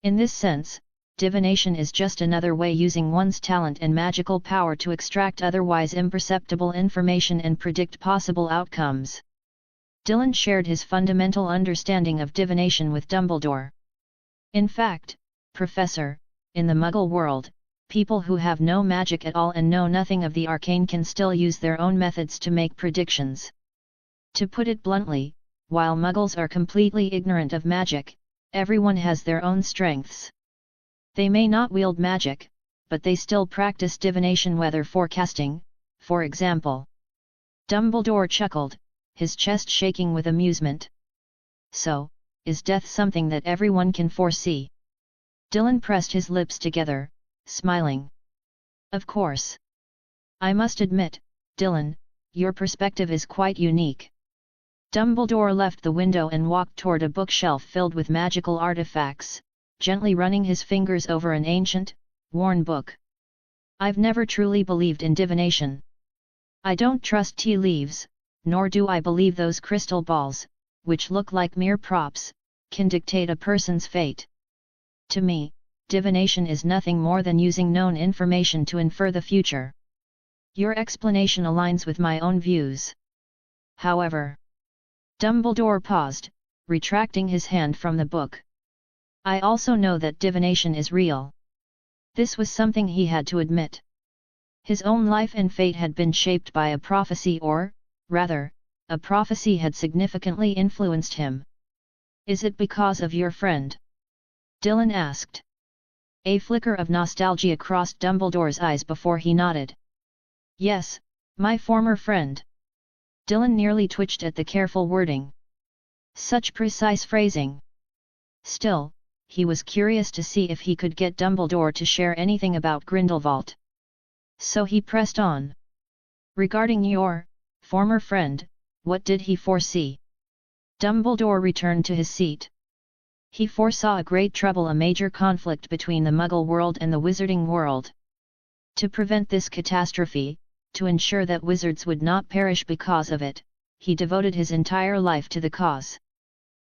A: In this sense, divination is just another way using one's talent and magical power to extract otherwise imperceptible information and predict possible outcomes. Dylan shared his fundamental understanding of divination with Dumbledore. In fact, Professor, in the Muggle world, people who have no magic at all and know nothing of the arcane can still use their own methods to make predictions. To put it bluntly, while Muggles are completely ignorant of magic, everyone has their own strengths. They may not wield magic, but they still practice divination, weather forecasting, for example. Dumbledore chuckled, his chest shaking with amusement. "So, is death something that everyone can foresee?" Dylan pressed his lips together, smiling. "Of course. I must admit, Dylan, your perspective is quite unique." Dumbledore left the window and walked toward a bookshelf filled with magical artifacts, gently running his fingers over an ancient, worn book. "I've never truly believed in divination. I don't trust tea leaves, nor do I believe those crystal balls, which look like mere props, can dictate a person's fate. To me, divination is nothing more than using known information to infer the future. Your explanation aligns with my own views. However..." Dumbledore paused, retracting his hand from the book. "I also know that divination is real." This was something he had to admit. His own life and fate had been shaped by a prophecy, or, rather, a prophecy had significantly influenced him. "Is it because of your friend?" Dylan asked. A flicker of nostalgia crossed Dumbledore's eyes before he nodded. "Yes, my former friend." Dylan nearly twitched at the careful wording. Such precise phrasing. Still, he was curious to see if he could get Dumbledore to share anything about Grindelwald. So he pressed on. "Regarding your former friend, what did he foresee?" Dumbledore returned to his seat. He foresaw a great trouble, a major conflict between the Muggle world and the Wizarding world. To prevent this catastrophe, to ensure that wizards would not perish because of it, he devoted his entire life to the cause.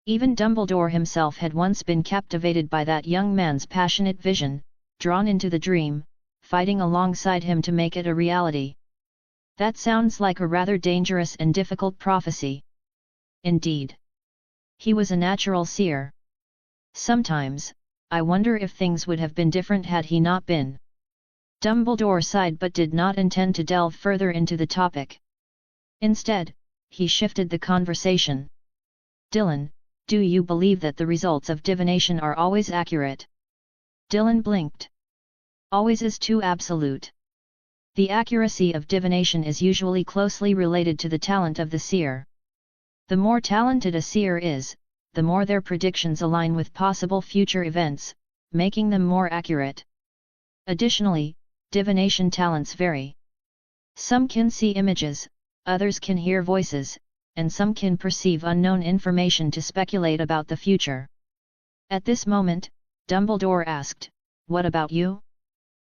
A: Even Dumbledore himself had once been captivated by that young man's passionate vision, drawn into the dream, fighting alongside him to make it a reality. That sounds like a rather dangerous and difficult prophecy. Indeed. He was a natural seer. Sometimes, I wonder if things would have been different had he not been. Dumbledore sighed but did not intend to delve further into the topic. Instead, he shifted the conversation. Dylan, do you believe that the results of divination are always accurate? Dylan blinked. Always is too absolute. The accuracy of divination is usually closely related to the talent of the seer. The more talented a seer is, the more their predictions align with possible future events, making them more accurate. Additionally, divination talents vary. Some can see images, others can hear voices, and some can perceive unknown information to speculate about the future. At this moment, Dumbledore asked, "What about you?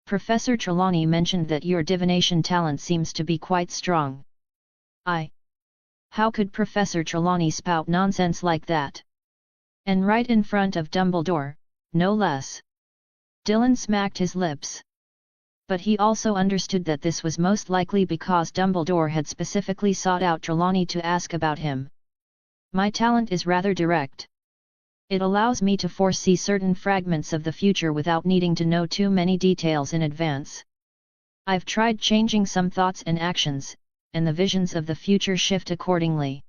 A: Professor Trelawney mentioned that your divination talent seems to be quite strong." How could Professor Trelawney spout nonsense like that? And right in front of Dumbledore, no less. Dylan smacked his lips. But he also understood that this was most likely because Dumbledore had specifically sought out Trelawney to ask about him. My talent is rather direct. It allows me to foresee certain fragments of the future without needing to know too many details in advance. I've tried changing some thoughts and actions, and the visions of the future shift accordingly.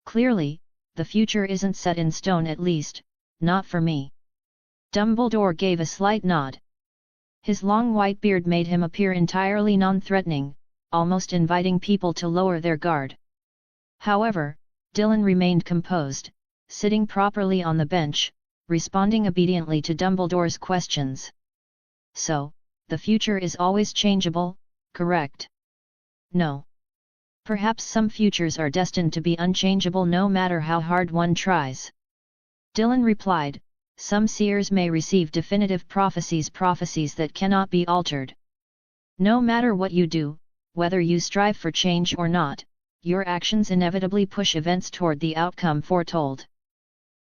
A: Clearly, the future isn't set in stone, at least, not for me. Dumbledore gave a slight nod. His long white beard made him appear entirely non-threatening, almost inviting people to lower their guard. However, Dylan remained composed, sitting properly on the bench, responding obediently to Dumbledore's questions. So, the future is always changeable, correct? No. Perhaps some futures are destined to be unchangeable no matter how hard one tries. Dylan replied, some seers may receive definitive prophecies that cannot be altered. No matter what you do, whether you strive for change or not, your actions inevitably push events toward the outcome foretold.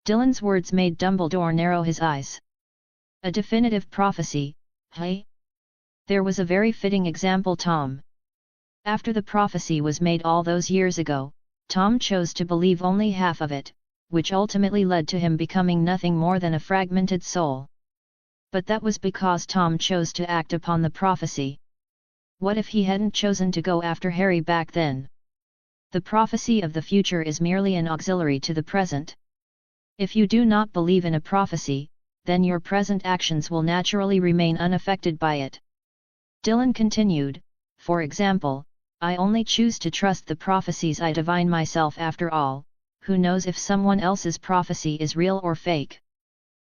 A: Dylan's words made Dumbledore narrow his eyes. A definitive prophecy, hey? There was a very fitting example, Tom. After the prophecy was made all those years ago, Tom chose to believe only half of it, which ultimately led to him becoming nothing more than a fragmented soul. But that was because Tom chose to act upon the prophecy. What if he hadn't chosen to go after Harry back then? The prophecy of the future is merely an auxiliary to the present. If you do not believe in a prophecy, then your present actions will naturally remain unaffected by it. Dylan continued, for example, I only choose to trust the prophecies I divine myself. After all, who knows if someone else's prophecy is real or fake?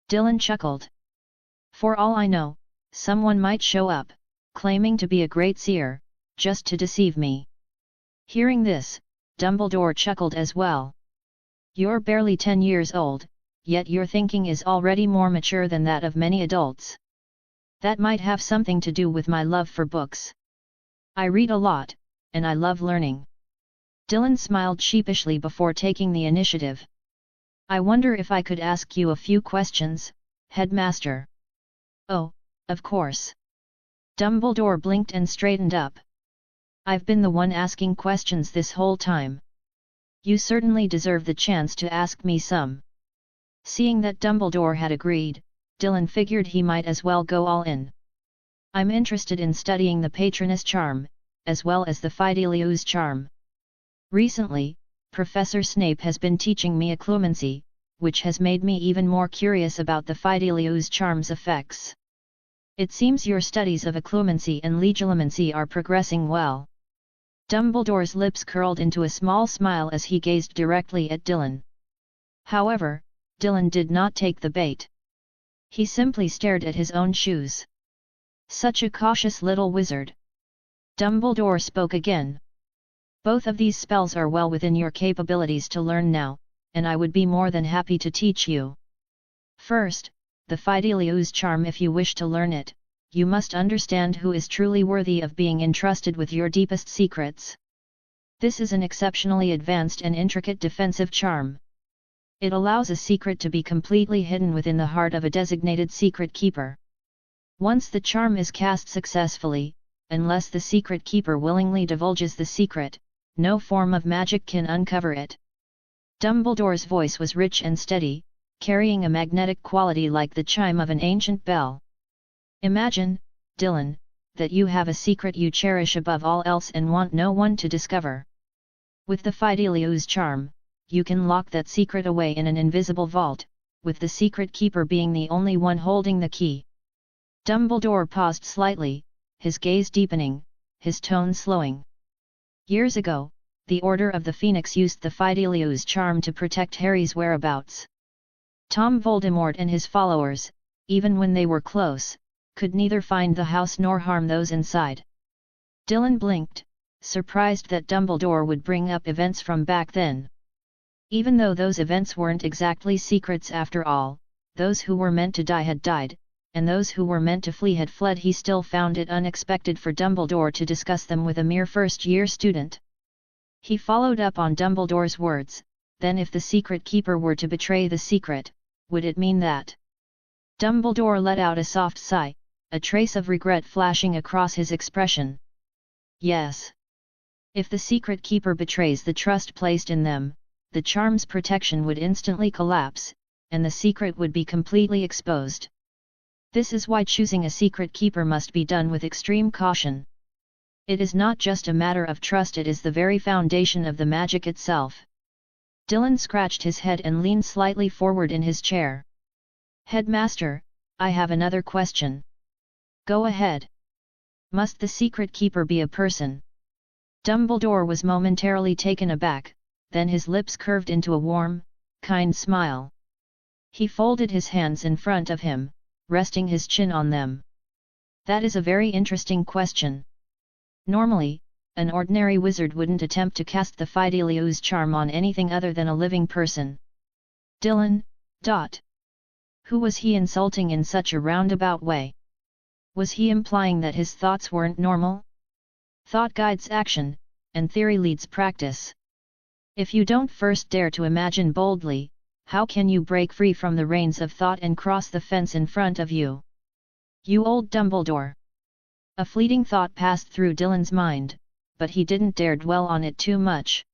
A: Dylan chuckled. For all I know, someone might show up, claiming to be a great seer, just to deceive me. Hearing this, Dumbledore chuckled as well. You're barely 10 years old, yet your thinking is already more mature than that of many adults. That might have something to do with my love for books. I read a lot, and I love learning. Dylan smiled sheepishly before taking the initiative. I wonder if I could ask you a few questions, Headmaster. Oh, of course. Dumbledore blinked and straightened up. I've been the one asking questions this whole time. You certainly deserve the chance to ask me some. Seeing that Dumbledore had agreed, Dylan figured he might as well go all in. I'm interested in studying the Patronus charm, as well as the Fidelius charm. Recently, Professor Snape has been teaching me occlumency, which has made me even more curious about the Fidelius charm's effects. It seems your studies of occlumency and legilimency are progressing well. Dumbledore's lips curled into a small smile as he gazed directly at Dylan. However, Dylan did not take the bait. He simply stared at his own shoes. Such a cautious little wizard. Dumbledore spoke again. Both of these spells are well within your capabilities to learn now, and I would be more than happy to teach you. First, the Fidelius charm. If you wish to learn it, you must understand who is truly worthy of being entrusted with your deepest secrets. This is an exceptionally advanced and intricate defensive charm. It allows a secret to be completely hidden within the heart of a designated secret keeper. Once the charm is cast successfully, unless the secret keeper willingly divulges the secret, no form of magic can uncover it. Dumbledore's voice was rich and steady, carrying a magnetic quality like the chime of an ancient bell. Imagine, Dylan, that you have a secret you cherish above all else and want no one to discover. With the Fidelius charm, you can lock that secret away in an invisible vault, with the secret keeper being the only one holding the key. Dumbledore paused slightly, his gaze deepening, his tone slowing. Years ago, the Order of the Phoenix used the Fidelius charm to protect Harry's whereabouts. Tom Voldemort and his followers, even when they were close, could neither find the house nor harm those inside. Dylan blinked, surprised that Dumbledore would bring up events from back then. Even though those events weren't exactly secrets after all, those who were meant to die had died, and those who were meant to flee had fled. He still found it unexpected for Dumbledore to discuss them with a mere first-year student. He followed up on Dumbledore's words, then if the secret keeper were to betray the secret, would it mean that? Dumbledore let out a soft sigh, a trace of regret flashing across his expression. Yes. If the secret keeper betrays the trust placed in them, the charm's protection would instantly collapse, and the secret would be completely exposed. This is why choosing a secret keeper must be done with extreme caution. It is not just a matter of trust, it is the very foundation of the magic itself. Dylan scratched his head and leaned slightly forward in his chair. Headmaster, I have another question. Go ahead. Must the secret keeper be a person? Dumbledore was momentarily taken aback, then his lips curved into a warm, kind smile. He folded his hands in front of him, resting his chin on them. That is a very interesting question. Normally, an ordinary wizard wouldn't attempt to cast the Fidelius charm on anything other than a living person. Dylan. Who was he insulting in such a roundabout way? Was he implying that his thoughts weren't normal? Thought guides action, and theory leads practice. If you don't first dare to imagine boldly, how can you break free from the reins of thought and cross the fence in front of you? You old Dumbledore! A fleeting thought passed through Dylan's mind, but he didn't dare dwell on it too much.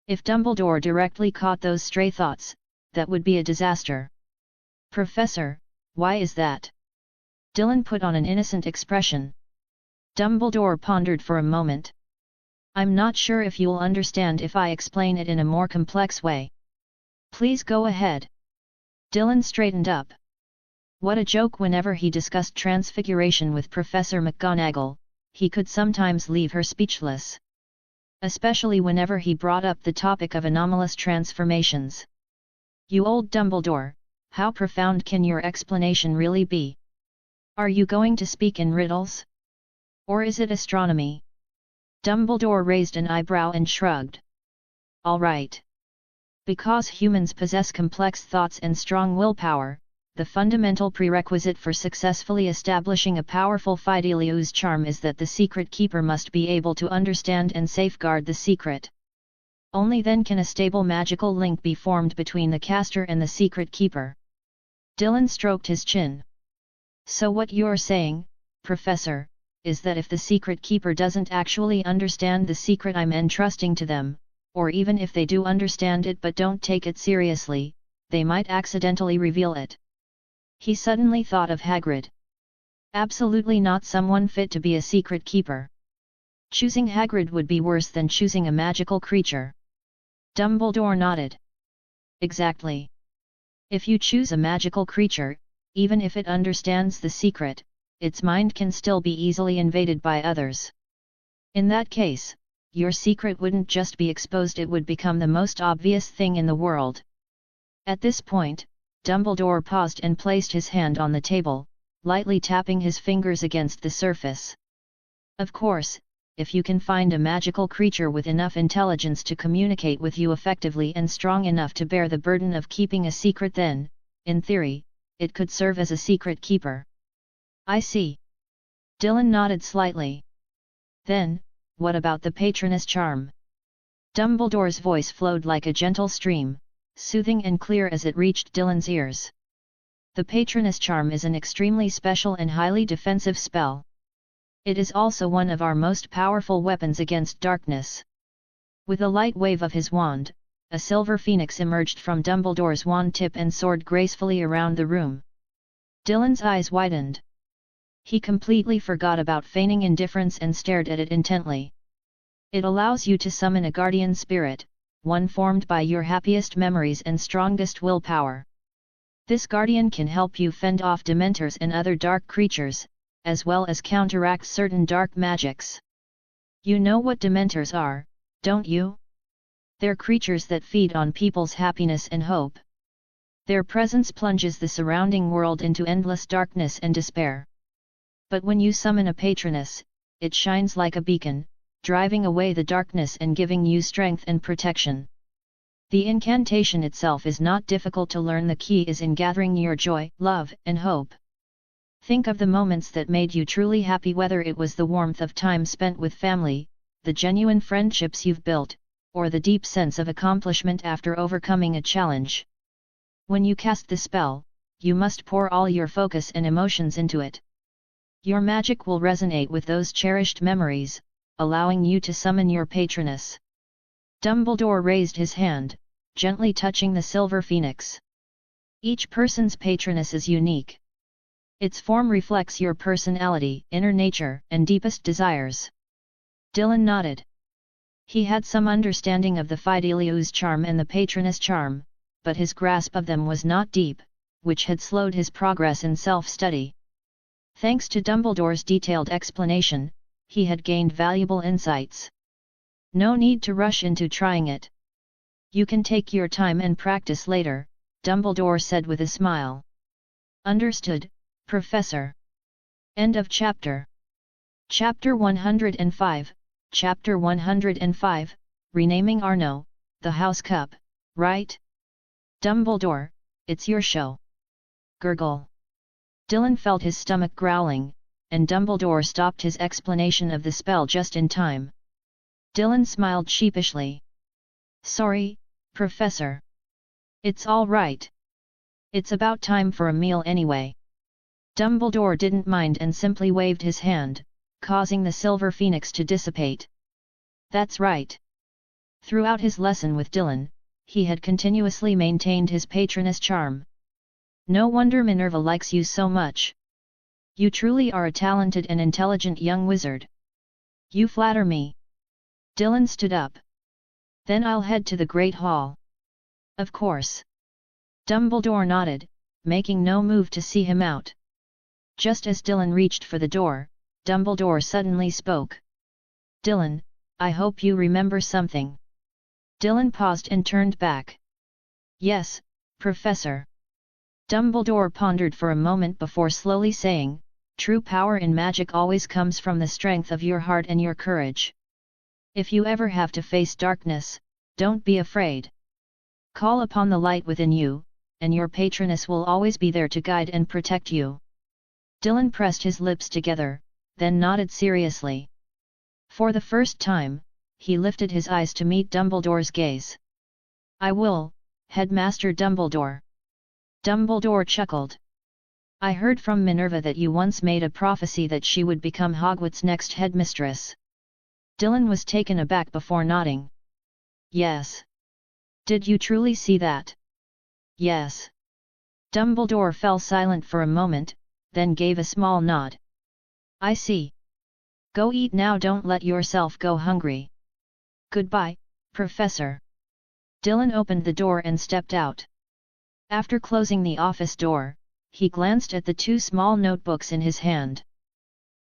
A: If Dumbledore directly caught those stray thoughts, that would be a disaster. Professor, why is that? Dylan put on an innocent expression. Dumbledore pondered for a moment. I'm not sure if you'll understand if I explain it in a more complex way. Please go ahead. Dylan straightened up. What a joke! Whenever he discussed transfiguration with Professor McGonagall, he could sometimes leave her speechless. Especially whenever he brought up the topic of anomalous transformations. You old Dumbledore, how profound can your explanation really be? Are you going to speak in riddles? Or is it astronomy? Dumbledore raised an eyebrow and shrugged. All right. Because humans possess complex thoughts and strong willpower, the fundamental prerequisite for successfully establishing a powerful Fidelius charm is that the secret keeper must be able to understand and safeguard the secret. Only then can a stable magical link be formed between the caster and the secret keeper. Dylan stroked his chin. So what you're saying, Professor, is that if the secret keeper doesn't actually understand the secret I'm entrusting to them, or even if they do understand it but don't take it seriously, they might accidentally reveal it. He suddenly thought of Hagrid. Absolutely not someone fit to be a secret keeper. Choosing Hagrid would be worse than choosing a magical creature. Dumbledore nodded. Exactly. If you choose a magical creature, even if it understands the secret, its mind can still be easily invaded by others. In that case, your secret wouldn't just be exposed, it would become the most obvious thing in the world. At this point, Dumbledore paused and placed his hand on the table, lightly tapping his fingers against the surface. Of course, if you can find a magical creature with enough intelligence to communicate with you effectively and strong enough to bear the burden of keeping a secret, then, in theory, it could serve as a secret keeper. I see. Dylan nodded slightly. Then, what about the Patroness charm? Dumbledore's voice flowed like a gentle stream, soothing and clear as it reached Dylan's ears. The Patroness charm is an extremely special and highly defensive spell. It is also one of our most powerful weapons against darkness. With a light wave of his wand, a silver phoenix emerged from Dumbledore's wand tip and soared gracefully around the room. Dylan's eyes widened. He completely forgot about feigning indifference and stared at it intently. It allows you to summon a guardian spirit, one formed by your happiest memories and strongest willpower. This guardian can help you fend off Dementors and other dark creatures, as well as counteract certain dark magics. You know what Dementors are, don't you? They're creatures that feed on people's happiness and hope. Their presence plunges the surrounding world into endless darkness and despair. But when you summon a patroness, it shines like a beacon, driving away the darkness and giving you strength and protection. The incantation itself is not difficult to learn. The key is in gathering your joy, love, and hope. Think of the moments that made you truly happy, whether it was the warmth of time spent with family, the genuine friendships you've built, or the deep sense of accomplishment after overcoming a challenge. When you cast the spell, you must pour all your focus and emotions into it. Your magic will resonate with those cherished memories, allowing you to summon your patroness. Dumbledore raised his hand, gently touching the silver phoenix. Each person's patroness is unique. Its form reflects your personality, inner nature, and deepest desires. Dylan nodded. He had some understanding of the Fidelius charm and the Patroness charm, but his grasp of them was not deep, which had slowed his progress in self-study. Thanks to Dumbledore's detailed explanation, he had gained valuable insights. No need to rush into trying it. You can take your time and practice later, Dumbledore said with a smile. Understood, Professor. End of chapter. Chapter 105, Chapter 105, Renaming Arno, the House Cup, right? Dumbledore, it's your show. Gurgle. Dylan felt his stomach growling, and Dumbledore stopped his explanation of the spell just in time. Dylan smiled sheepishly. Sorry, Professor. It's all right. It's about time for a meal anyway. Dumbledore didn't mind and simply waved his hand, causing the silver phoenix to dissipate. That's right. Throughout his lesson with Dylan, he had continuously maintained his patroness charm. No wonder Minerva likes you so much. You truly are a talented and intelligent young wizard. You flatter me. Dylan stood up. Then I'll head to the Great Hall. Of course. Dumbledore nodded, making no move to see him out. Just as Dylan reached for the door, Dumbledore suddenly spoke. Dylan, I hope you remember something. Dylan paused and turned back. Yes, Professor. Dumbledore pondered for a moment before slowly saying, true power in magic always comes from the strength of your heart and your courage. If you ever have to face darkness, don't be afraid. Call upon the light within you, and your patroness will always be there to guide and protect you. Dylan pressed his lips together, then nodded seriously. For the first time, he lifted his eyes to meet Dumbledore's gaze. I will, Headmaster Dumbledore. Dumbledore chuckled. I heard from Minerva that you once made a prophecy that she would become Hogwarts' next headmistress. Dylan was taken aback before nodding. Yes. Did you truly see that? Yes. Dumbledore fell silent for a moment, then gave a small nod. I see. Go eat now, don't let yourself go hungry. Goodbye, Professor. Dylan opened the door and stepped out. After closing the office door, he glanced at the two small notebooks in his hand.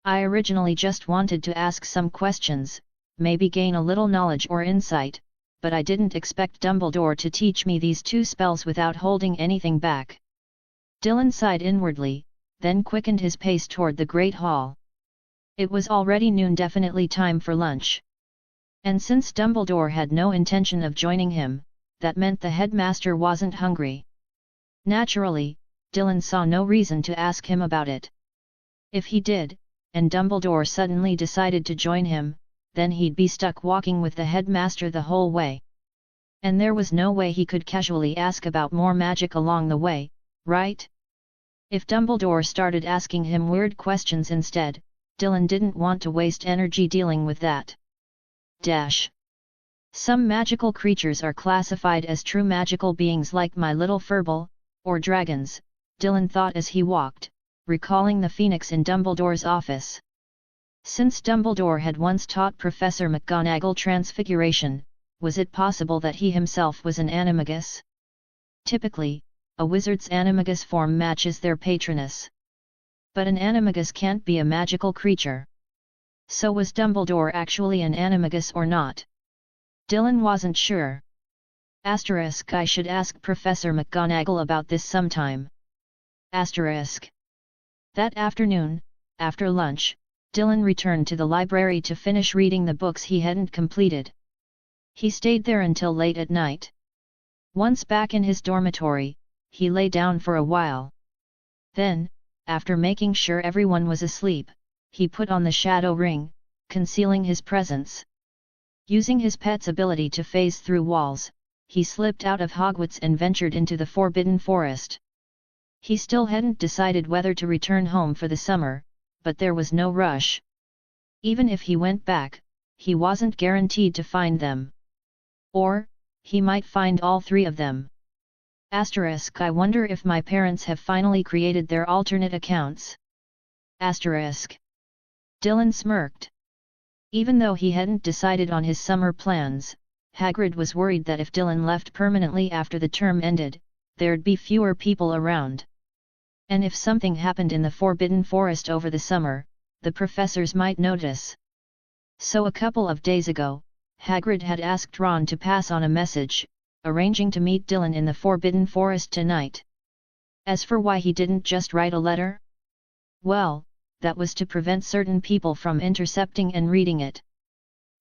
A: I originally just wanted to ask some questions, maybe gain a little knowledge or insight, but I didn't expect Dumbledore to teach me these two spells without holding anything back. Dylan sighed inwardly, then quickened his pace toward the Great Hall. It was already noon, definitely time for lunch. And since Dumbledore had no intention of joining him, that meant the headmaster wasn't hungry. Naturally, Dylan saw no reason to ask him about it. If he did, and Dumbledore suddenly decided to join him, then he'd be stuck walking with the headmaster the whole way. And there was no way he could casually ask about more magic along the way, right? If Dumbledore started asking him weird questions instead, Dylan didn't want to waste energy dealing with that. Some magical creatures are classified as true magical beings like my little Furble, or dragons, Dylan thought as he walked, recalling the phoenix in Dumbledore's office. Since Dumbledore had once taught Professor McGonagall transfiguration, was it possible that he himself was an animagus? Typically, a wizard's animagus form matches their patronus. But an animagus can't be a magical creature. So was Dumbledore actually an animagus or not? Dylan wasn't sure. I should ask Professor McGonagall about this sometime. That afternoon, after lunch, Dylan returned to the library to finish reading the books he hadn't completed. He stayed there until late at night. Once back in his dormitory, he lay down for a while. Then, after making sure everyone was asleep, he put on the shadow ring, concealing his presence. Using his pet's ability to phase through walls, he slipped out of Hogwarts and ventured into the Forbidden Forest. He still hadn't decided whether to return home for the summer, but there was no rush. Even if he went back, he wasn't guaranteed to find them. Or, he might find all three of them. I wonder if my parents have finally created their alternate accounts. Dylan smirked. Even though he hadn't decided on his summer plans, Hagrid was worried that if Dylan left permanently after the term ended, there'd be fewer people around. And if something happened in the Forbidden Forest over the summer, the professors might notice. So a couple of days ago, Hagrid had asked Ron to pass on a message, arranging to meet Dylan in the Forbidden Forest tonight. As for why he didn't just write a letter? Well, that was to prevent certain people from intercepting and reading it.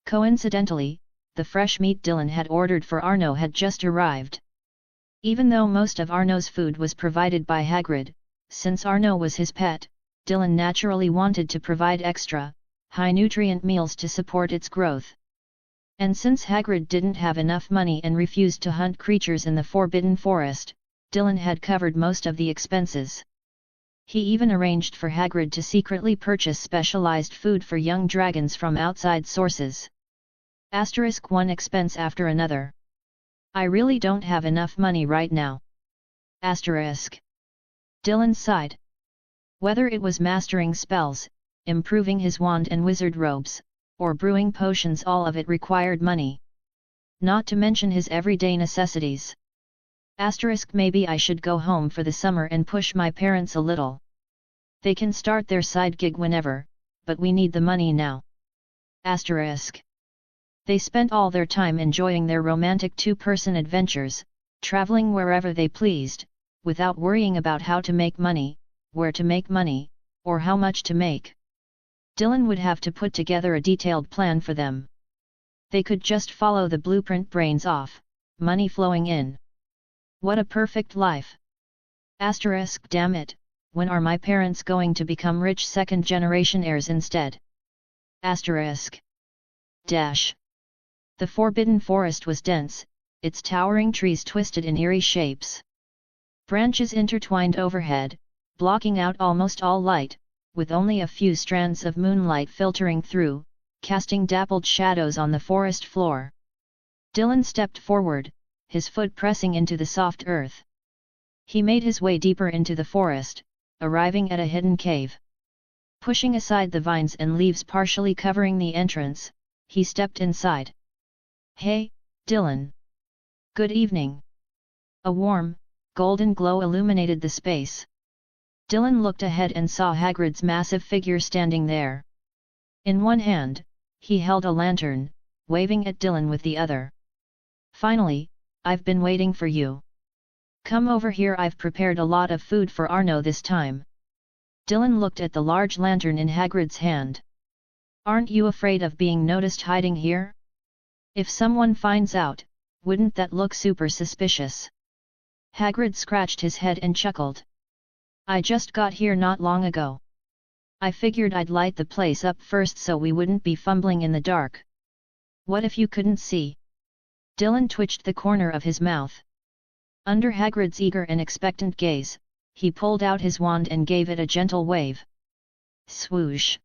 A: Coincidentally, the fresh meat Dylan had ordered for Arno had just arrived. Even though most of Arno's food was provided by Hagrid, since Arno was his pet, Dylan naturally wanted to provide extra, high-nutrient meals to support its growth. And since Hagrid didn't have enough money and refused to hunt creatures in the Forbidden Forest, Dylan had covered most of the expenses. He even arranged for Hagrid to secretly purchase specialized food for young dragons from outside sources. One expense after another. I really don't have enough money right now. Dylan sighed. Whether it was mastering spells, improving his wand and wizard robes, or brewing potions, all of it required money. Not to mention his everyday necessities. Maybe I should go home for the summer and push my parents a little. They can start their side gig whenever, but we need the money now. They spent all their time enjoying their romantic two-person adventures, traveling wherever they pleased, without worrying about how to make money, where to make money, or how much to make. Dylan would have to put together a detailed plan for them. They could just follow the blueprint, brains off, money flowing in. What a perfect life! Damn it, when are my parents going to become rich second-generation heirs instead? The Forbidden Forest was dense, its towering trees twisted in eerie shapes. Branches intertwined overhead, blocking out almost all light, with only a few strands of moonlight filtering through, casting dappled shadows on the forest floor. Dylan stepped forward, his foot pressing into the soft earth. He made his way deeper into the forest, arriving at a hidden cave. Pushing aside the vines and leaves partially covering the entrance, he stepped inside. "Hey, Dylan. Good evening." A warm, golden glow illuminated the space. Dylan looked ahead and saw Hagrid's massive figure standing there. In one hand, he held a lantern, waving at Dylan with the other. "Finally, I've been waiting for you. Come over here, I've prepared a lot of food for Arno this time." Dylan looked at the large lantern in Hagrid's hand. "Aren't you afraid of being noticed hiding here? If someone finds out, wouldn't that look super suspicious?" Hagrid scratched his head and chuckled. I just got here not long ago. I figured I'd light the place up first so we wouldn't be fumbling in the dark. What if you couldn't see? Dylan twitched the corner of his mouth. Under Hagrid's eager and expectant gaze, he pulled out his wand and gave it a gentle wave. Swoosh!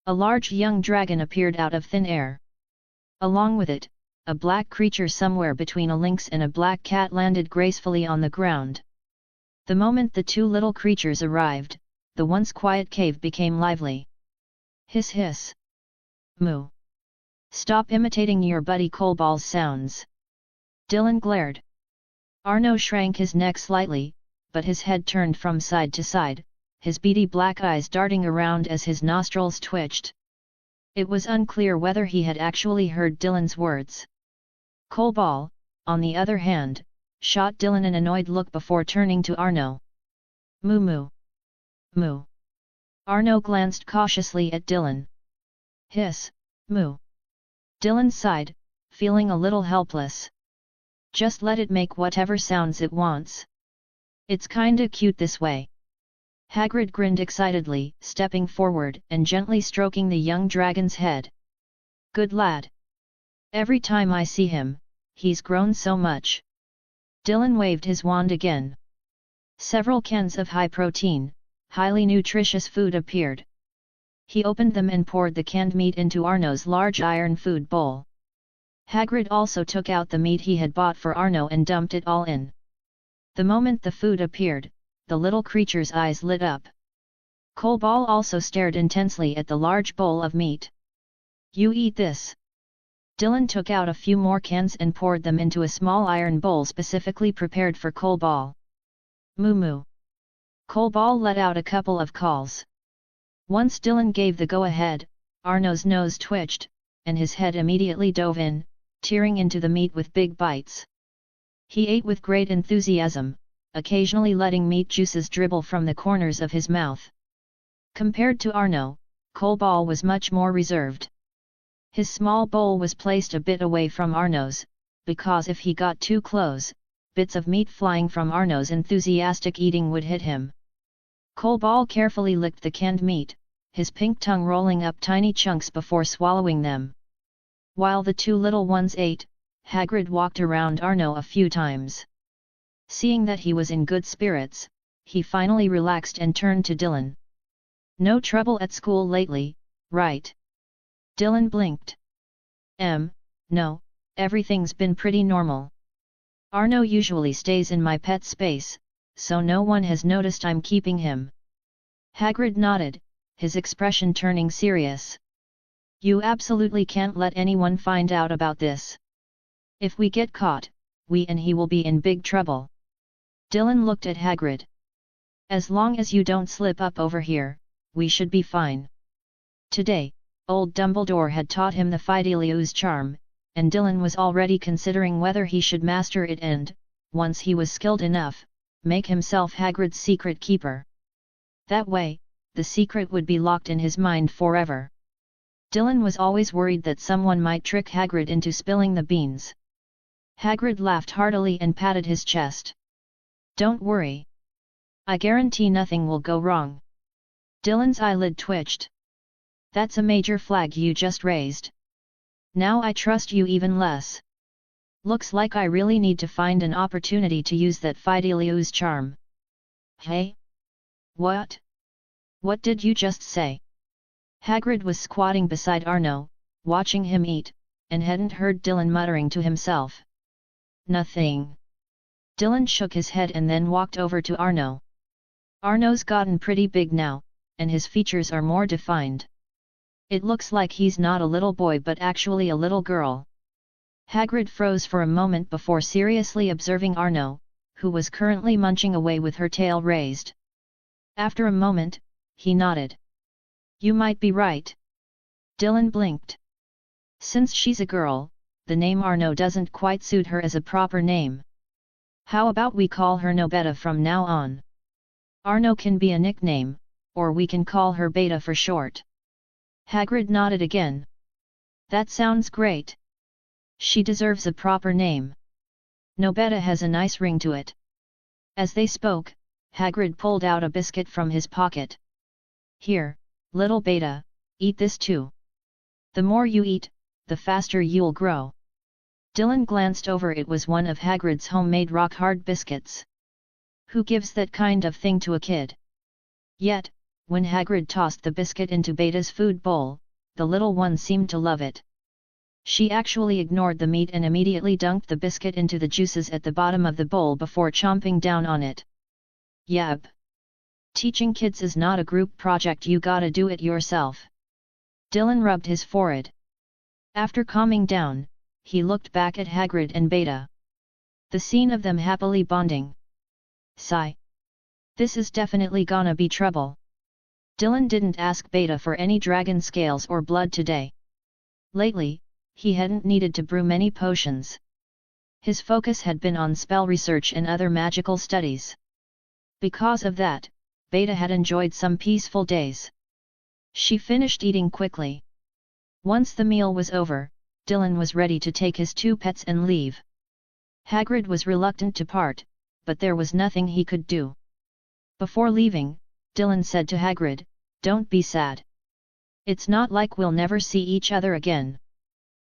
A: A large young dragon appeared out of thin air. Along with it, a black creature somewhere between a lynx and a black cat landed gracefully on the ground. The moment the two little creatures arrived, the once quiet cave became lively. Hiss hiss! Moo! Stop imitating your buddy Colball's sounds! Dylan glared. Arno shrank his neck slightly, but his head turned from side to side, his beady black eyes darting around as his nostrils twitched. It was unclear whether he had actually heard Dylan's words. Colball, on the other hand, shot Dylan an annoyed look before turning to Arno. Moo moo! Moo! Arno glanced cautiously at Dylan. Hiss, moo! Dylan sighed, feeling a little helpless. Just let it make whatever sounds it wants. It's kinda cute this way. Hagrid grinned excitedly, stepping forward and gently stroking the young dragon's head. Good lad. Every time I see him, he's grown so much. Dylan waved his wand again. Several cans of high-protein, highly nutritious food appeared. He opened them and poured the canned meat into Arno's large iron food bowl. Hagrid also took out the meat he had bought for Arno and dumped it all in. The moment the food appeared, the little creature's eyes lit up. Colball also stared intensely at the large bowl of meat. You eat this. Dylan took out a few more cans and poured them into a small iron bowl specifically prepared for Colball. Moo moo! Colball let out a couple of calls. Once Dylan gave the go-ahead, Arno's nose twitched, and his head immediately dove in, tearing into the meat with big bites. He ate with great enthusiasm, occasionally letting meat juices dribble from the corners of his mouth. Compared to Arno, Colball was much more reserved. His small bowl was placed a bit away from Arno's, because if he got too close, bits of meat flying from Arno's enthusiastic eating would hit him. Colball carefully licked the canned meat, his pink tongue rolling up tiny chunks before swallowing them. While the two little ones ate, Hagrid walked around Arno a few times. Seeing that he was in good spirits, he finally relaxed and turned to Dylan. No trouble at school lately, right? Dylan blinked. No, everything's been pretty normal. Arno usually stays in my pet space, so no one has noticed I'm keeping him. Hagrid nodded, his expression turning serious. You absolutely can't let anyone find out about this. If we get caught, we and he will be in big trouble. Dylan looked at Hagrid. As long as you don't slip up over here, we should be fine. Today, old Dumbledore had taught him the Fidelius charm, and Dylan was already considering whether he should master it and, once he was skilled enough, make himself Hagrid's secret keeper. That way, the secret would be locked in his mind forever. Dylan was always worried that someone might trick Hagrid into spilling the beans. Hagrid laughed heartily and patted his chest. Don't worry. I guarantee nothing will go wrong. Dylan's eyelid twitched. That's a major flag you just raised. Now I trust you even less. Looks like I really need to find an opportunity to use that Fidelius charm. Hey? What? What did you just say? Hagrid was squatting beside Arno, watching him eat, and hadn't heard Dylan muttering to himself. Nothing. Dylan shook his head and then walked over to Arno. Arno's gotten pretty big now, and his features are more defined. It looks like he's not a little boy but actually a little girl. Hagrid froze for a moment before seriously observing Arno, who was currently munching away with her tail raised. After a moment, he nodded. You might be right. Dylan blinked. Since she's a girl, the name Arno doesn't quite suit her as a proper name. How about we call her Nobeta from now on? Arno can be a nickname, or we can call her Beta for short. Hagrid nodded again. That sounds great. She deserves a proper name. Nobeta has a nice ring to it. As they spoke, Hagrid pulled out a biscuit from his pocket. "Here, little Beta, eat this too. The more you eat, the faster you'll grow." Dylan glanced over. It was one of Hagrid's homemade rock-hard biscuits. Who gives that kind of thing to a kid? Yet, when Hagrid tossed the biscuit into Beta's food bowl, the little one seemed to love it. She actually ignored the meat and immediately dunked the biscuit into the juices at the bottom of the bowl before chomping down on it. Yep. Teaching kids is not a group project, you gotta do it yourself. Dylan rubbed his forehead. After calming down, he looked back at Hagrid and Beta. The scene of them happily bonding. Sigh. This is definitely gonna be trouble. Dylan didn't ask Beta for any dragon scales or blood today. Lately, he hadn't needed to brew many potions. His focus had been on spell research and other magical studies. Because of that, Beta had enjoyed some peaceful days. She finished eating quickly. Once the meal was over, Dylan was ready to take his two pets and leave. Hagrid was reluctant to part, but there was nothing he could do. Before leaving, Dylan said to Hagrid, "Don't be sad. It's not like we'll never see each other again.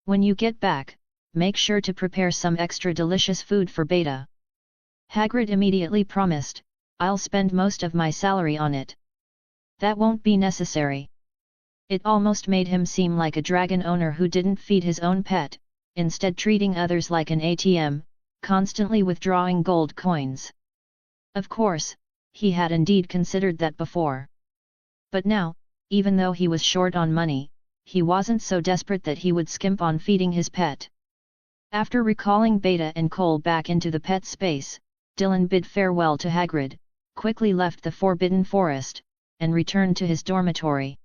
A: When you get back, make sure to prepare some extra delicious food for Beta." Hagrid immediately promised, "I'll spend most of my salary on it." "That won't be necessary." It almost made him seem like a dragon owner who didn't feed his own pet, instead treating others like an ATM, constantly withdrawing gold coins. Of course, he had indeed considered that before. But now, even though he was short on money, he wasn't so desperate that he would skimp on feeding his pet. After recalling Beta and Cole back into the pet space, Dylan bid farewell to Hagrid, quickly left the Forbidden Forest, and returned to his dormitory.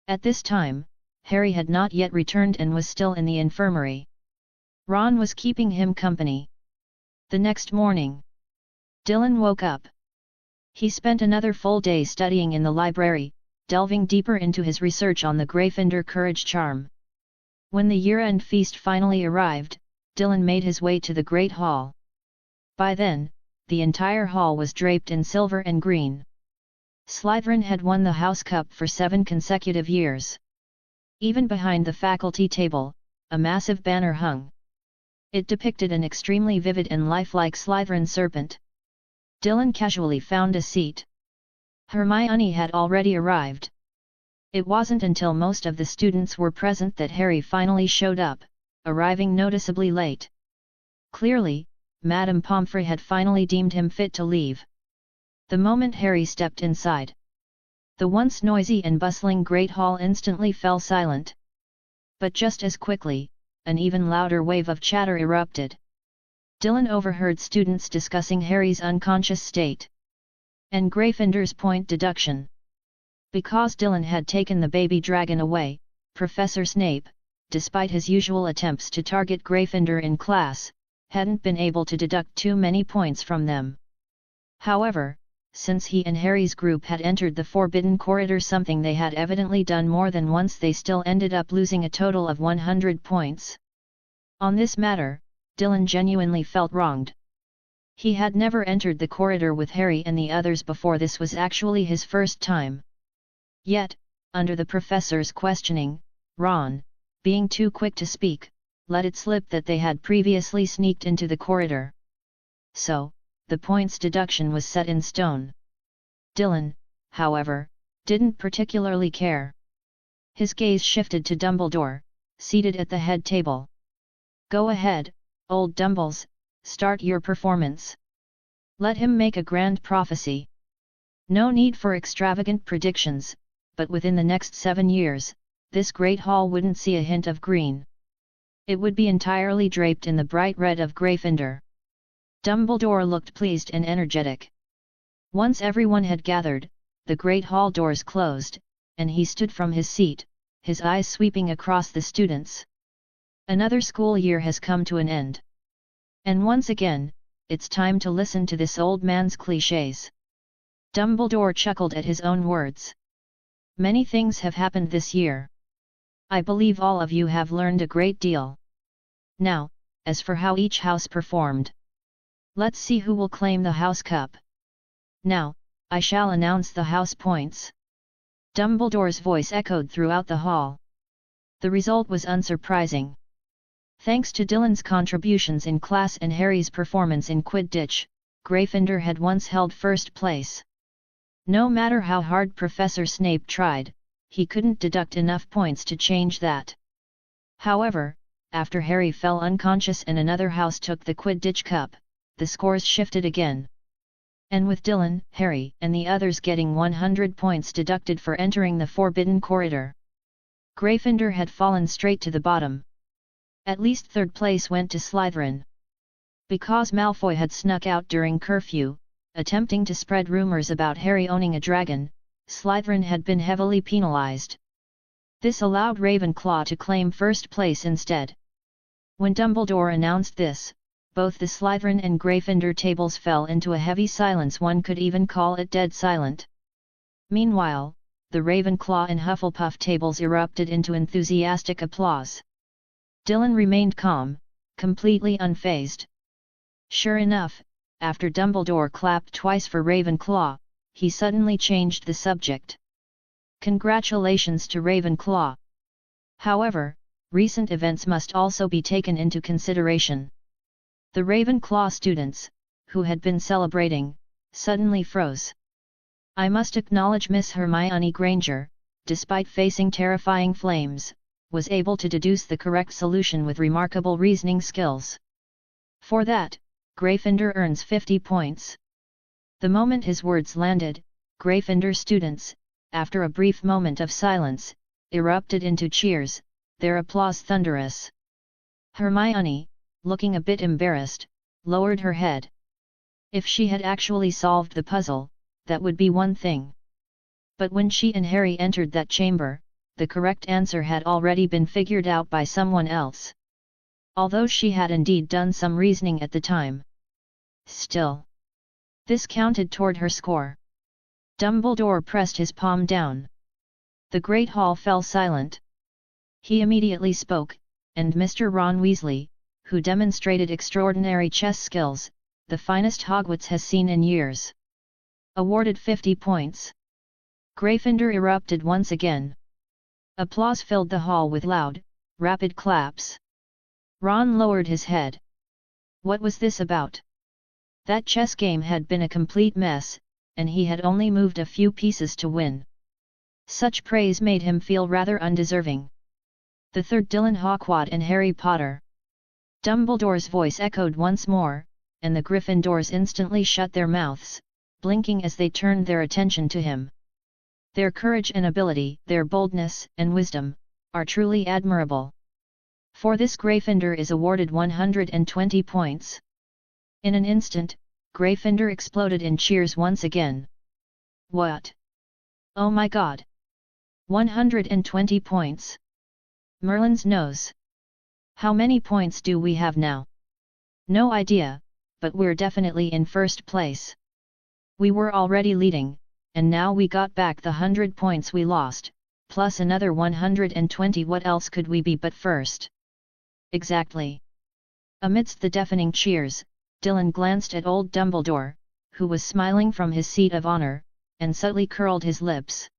A: At this time, Harry had not yet returned and was still in the infirmary. Ron was keeping him company. The next morning, Dylan woke up. He spent another full day studying in the library, delving deeper into his research on the Gryffindor Courage Charm. When the year-end feast finally arrived, Dylan made his way to the Great Hall. By then, the entire hall was draped in silver and green. Slytherin had won the House Cup for 7 consecutive years. Even behind the faculty table, a massive banner hung. It depicted an extremely vivid and lifelike Slytherin serpent. Dylan casually found a seat. Hermione had already arrived. It wasn't until most of the students were present that Harry finally showed up, arriving noticeably late. Clearly, Madame Pomfrey had finally deemed him fit to leave. The moment Harry stepped inside, the once noisy and bustling Great Hall instantly fell silent. But just as quickly, an even louder wave of chatter erupted. Dylan overheard students discussing Harry's unconscious state and Gryffindor's point deduction. Because Dylan had taken the baby dragon away, Professor Snape, despite his usual attempts to target Gryffindor in class, hadn't been able to deduct too many points from them. However, since he and Harry's group had entered the Forbidden Corridor, something they had evidently done more than once, they still ended up losing a total of 100 points. On this matter, Dylan genuinely felt wronged. He had never entered the corridor with Harry and the others before. This was actually his first time. Yet, under the professor's questioning, Ron, being too quick to speak, let it slip that they had previously sneaked into the corridor. So, the points deduction was set in stone. Dylan, however, didn't particularly care. His gaze shifted to Dumbledore, seated at the head table. "Go ahead, old Dumbles, start your performance. Let him make a grand prophecy. No need for extravagant predictions, but within the next 7 years, this great hall wouldn't see a hint of green. It would be entirely draped in the bright red of Gryffindor." Dumbledore looked pleased and energetic. Once everyone had gathered, the great hall doors closed, and he stood from his seat, his eyes sweeping across the students. Another school year has come to an end. And once again, it's time to listen to this old man's clichés. Dumbledore chuckled at his own words. Many things have happened this year. I believe all of you have learned a great deal. Now, as for how each house performed, let's see who will claim the House Cup. Now, I shall announce the house points. Dumbledore's voice echoed throughout the hall. The result was unsurprising. Thanks to Dylan's contributions in class and Harry's performance in Quidditch, Gryffindor had once held first place. No matter how hard Professor Snape tried, he couldn't deduct enough points to change that. However, after Harry fell unconscious and another house took the Quidditch Cup, the scores shifted again. And with Dylan, Harry, and the others getting 100 points deducted for entering the Forbidden Corridor, Gryffindor had fallen straight to the bottom. At least third place went to Slytherin. Because Malfoy had snuck out during curfew, attempting to spread rumors about Harry owning a dragon, Slytherin had been heavily penalized. This allowed Ravenclaw to claim first place instead. When Dumbledore announced this, both the Slytherin and Gryffindor tables fell into a heavy silence. One could even call it dead silent. Meanwhile, the Ravenclaw and Hufflepuff tables erupted into enthusiastic applause. Dylan remained calm, completely unfazed. Sure enough, after Dumbledore clapped twice for Ravenclaw, he suddenly changed the subject. Congratulations to Ravenclaw. However, recent events must also be taken into consideration. The Ravenclaw students, who had been celebrating, suddenly froze. I must acknowledge Miss Hermione Granger, despite facing terrifying flames, was able to deduce the correct solution with remarkable reasoning skills. For that, Gryffindor earns 50 points. The moment his words landed, Gryffindor students, after a brief moment of silence, erupted into cheers, their applause thunderous. Hermione, looking a bit embarrassed, lowered her head. If she had actually solved the puzzle, that would be one thing. But when she and Harry entered that chamber, the correct answer had already been figured out by someone else. Although she had indeed done some reasoning at the time. Still, this counted toward her score. Dumbledore pressed his palm down. The Great Hall fell silent. He immediately spoke, and Mr. Ron Weasley, who demonstrated extraordinary chess skills, the finest Hogwarts has seen in years, awarded 50 points. Gryffindor erupted once again. Applause filled the hall with loud, rapid claps. Ron lowered his head. What was this about? That chess game had been a complete mess, and he had only moved a few pieces to win. Such praise made him feel rather undeserving. The third Dylan Hawkwad and Harry Potter. Dumbledore's voice echoed once more, and the Gryffindors instantly shut their mouths, blinking as they turned their attention to him. Their courage and ability, their boldness and wisdom, are truly admirable. For this Gryffindor is awarded 120 points. In an instant, Gryffindor exploded in cheers once again. What? Oh my god! 120 points! Merlin's nose! How many points do we have now? No idea, but we're definitely in first place. We were already leading, and now we got back the 100 points we lost, plus another 120. What else could we be but first? Exactly. Amidst the deafening cheers, Dylan glanced at old Dumbledore, who was smiling from his seat of honor, and subtly curled his lips.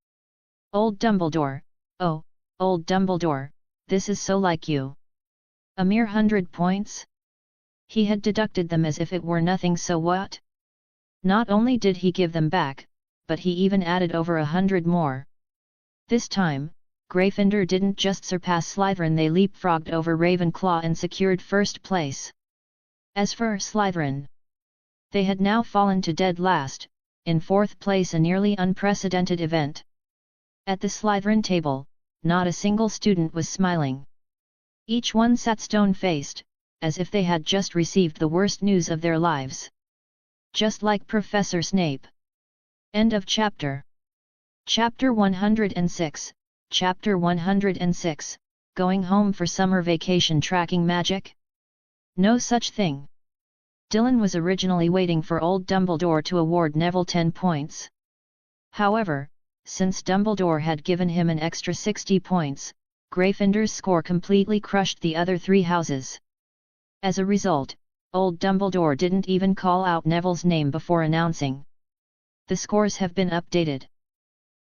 A: Old Dumbledore, oh, old Dumbledore, this is so like you. A mere 100 points? He had deducted them as if it were nothing, so what? Not only did he give them back, but he even added over 100 more. This time, Gryffindor didn't just surpass Slytherin, they leapfrogged over Ravenclaw and secured first place. As for Slytherin, they had now fallen to dead last, in fourth place, a nearly unprecedented event. At the Slytherin table, not a single student was smiling. Each one sat stone-faced, as if they had just received the worst news of their lives. Just like Professor Snape. End of chapter. Chapter 106, Chapter 106, Going home for summer vacation, tracking magic? No such thing. Dylan was originally waiting for old Dumbledore to award Neville 10 points. However, since Dumbledore had given him an extra 60 points, Gryffindor's score completely crushed the other three houses. As a result, old Dumbledore didn't even call out Neville's name before announcing. The scores have been updated.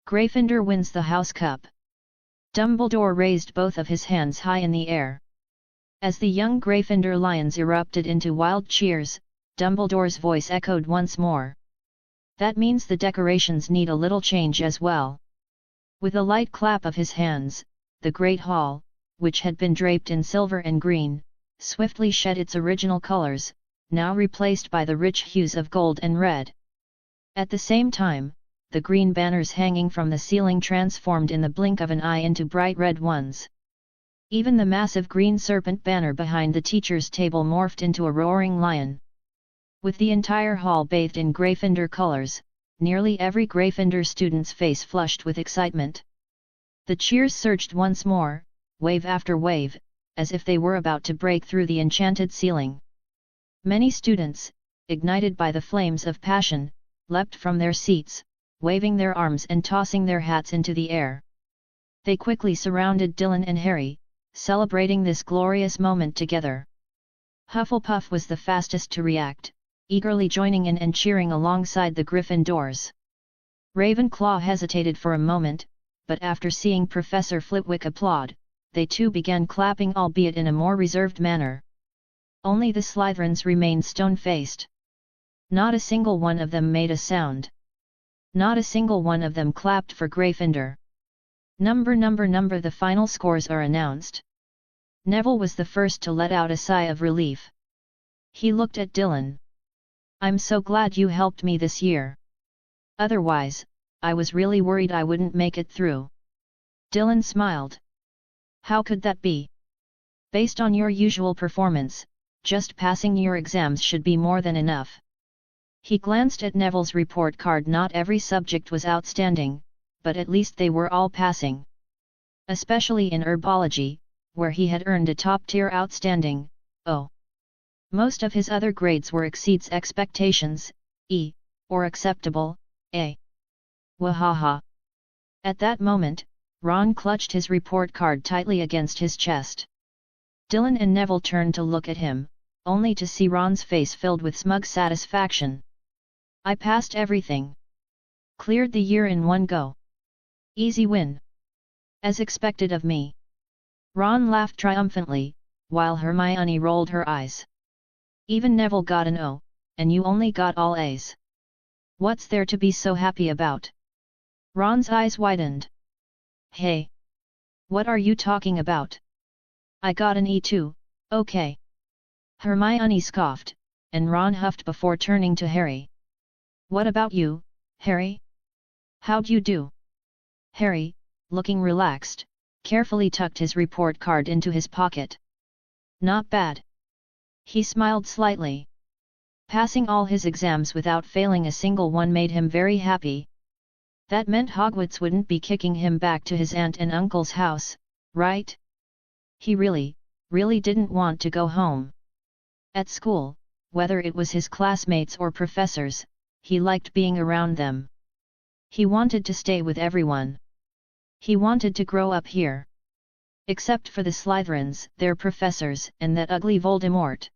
A: Gryffindor wins the House Cup. Dumbledore raised both of his hands high in the air. As the young Gryffindor lions erupted into wild cheers, Dumbledore's voice echoed once more. That means the decorations need a little change as well. With a light clap of his hands, the Great Hall, which had been draped in silver and green, swiftly shed its original colors, now replaced by the rich hues of gold and red. At the same time, the green banners hanging from the ceiling transformed in the blink of an eye into bright red ones. Even the massive green serpent banner behind the teacher's table morphed into a roaring lion. With the entire hall bathed in Gryffindor colors, nearly every Gryffindor student's face flushed with excitement. The cheers surged once more, wave after wave, as if they were about to break through the enchanted ceiling. Many students, ignited by the flames of passion, leapt from their seats, waving their arms and tossing their hats into the air. They quickly surrounded Dylan and Harry, celebrating this glorious moment together. Hufflepuff was the fastest to react, eagerly joining in and cheering alongside the Gryffindors. Ravenclaw hesitated for a moment, but after seeing Professor Flitwick applaud, they too began clapping, albeit in a more reserved manner. Only the Slytherins remained stone-faced. Not a single one of them made a sound. Not a single one of them clapped for Gryffindor. Number, the final scores are announced. Neville was the first to let out a sigh of relief. He looked at Dylan. "I'm so glad you helped me this year. Otherwise, I was really worried I wouldn't make it through." Dylan smiled. "How could that be? Based on your usual performance, just passing your exams should be more than enough." He glanced at Neville's report card. Not every subject was outstanding, but at least they were all passing. Especially in herbology, where he had earned a top-tier outstanding, O. Most of his other grades were exceeds expectations, E, or acceptable, A. Wahaha. At that moment, Ron clutched his report card tightly against his chest. Dylan and Neville turned to look at him, only to see Ron's face filled with smug satisfaction. "I passed everything. Cleared the year in one go. Easy win. As expected of me." Ron laughed triumphantly, while Hermione rolled her eyes. "Even Neville got an O, and you only got all A's. What's there to be so happy about?" Ron's eyes widened. "Hey! What are you talking about? I got an E too, okay." Hermione scoffed, and Ron huffed before turning to Harry. "What about you, Harry? How'd you do?" Harry, looking relaxed, carefully tucked his report card into his pocket. "Not bad." He smiled slightly. Passing all his exams without failing a single one made him very happy. That meant Hogwarts wouldn't be kicking him back to his aunt and uncle's house, right? He really didn't want to go home. At school, whether it was his classmates or professors, he liked being around them. He wanted to stay with everyone. He wanted to grow up here. Except for the Slytherins, their professors, and that ugly Voldemort.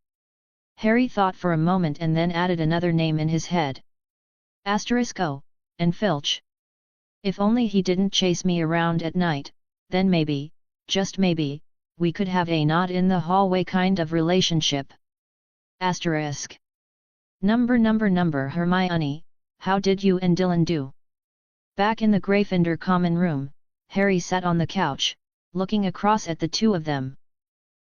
A: Harry thought for a moment and then added another name in his head. O, and Filch. If only he didn't chase me around at night, then maybe, just maybe, we could have a not in the hallway kind of relationship. Number Hermione, how did you and Dylan do? Back in the Gryffindor common room, Harry sat on the couch, looking across at the two of them.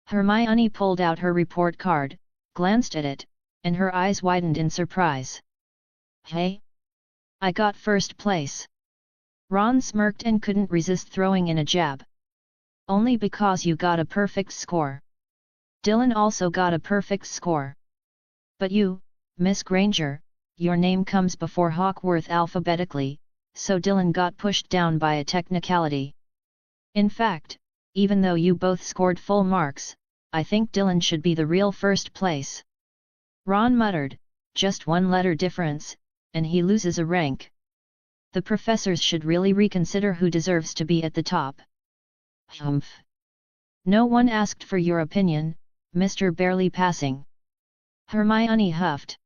A: Hermione pulled out her report card, glanced at it, and her eyes widened in surprise. "Hey? I got first place." Ron smirked and couldn't resist throwing in a jab. "Only because you got a perfect score. Dylan also got a perfect score. But you, Miss Granger, your name comes before Hogwarts alphabetically, so Dylan got pushed down by a technicality. In fact, even though you both scored full marks, I think Dylan should be the real first place." Ron muttered, "Just one letter difference, and he loses a rank. The professors should really reconsider who deserves to be at the top." "Humph! No one asked for your opinion, Mr. Barely Passing." Hermione huffed.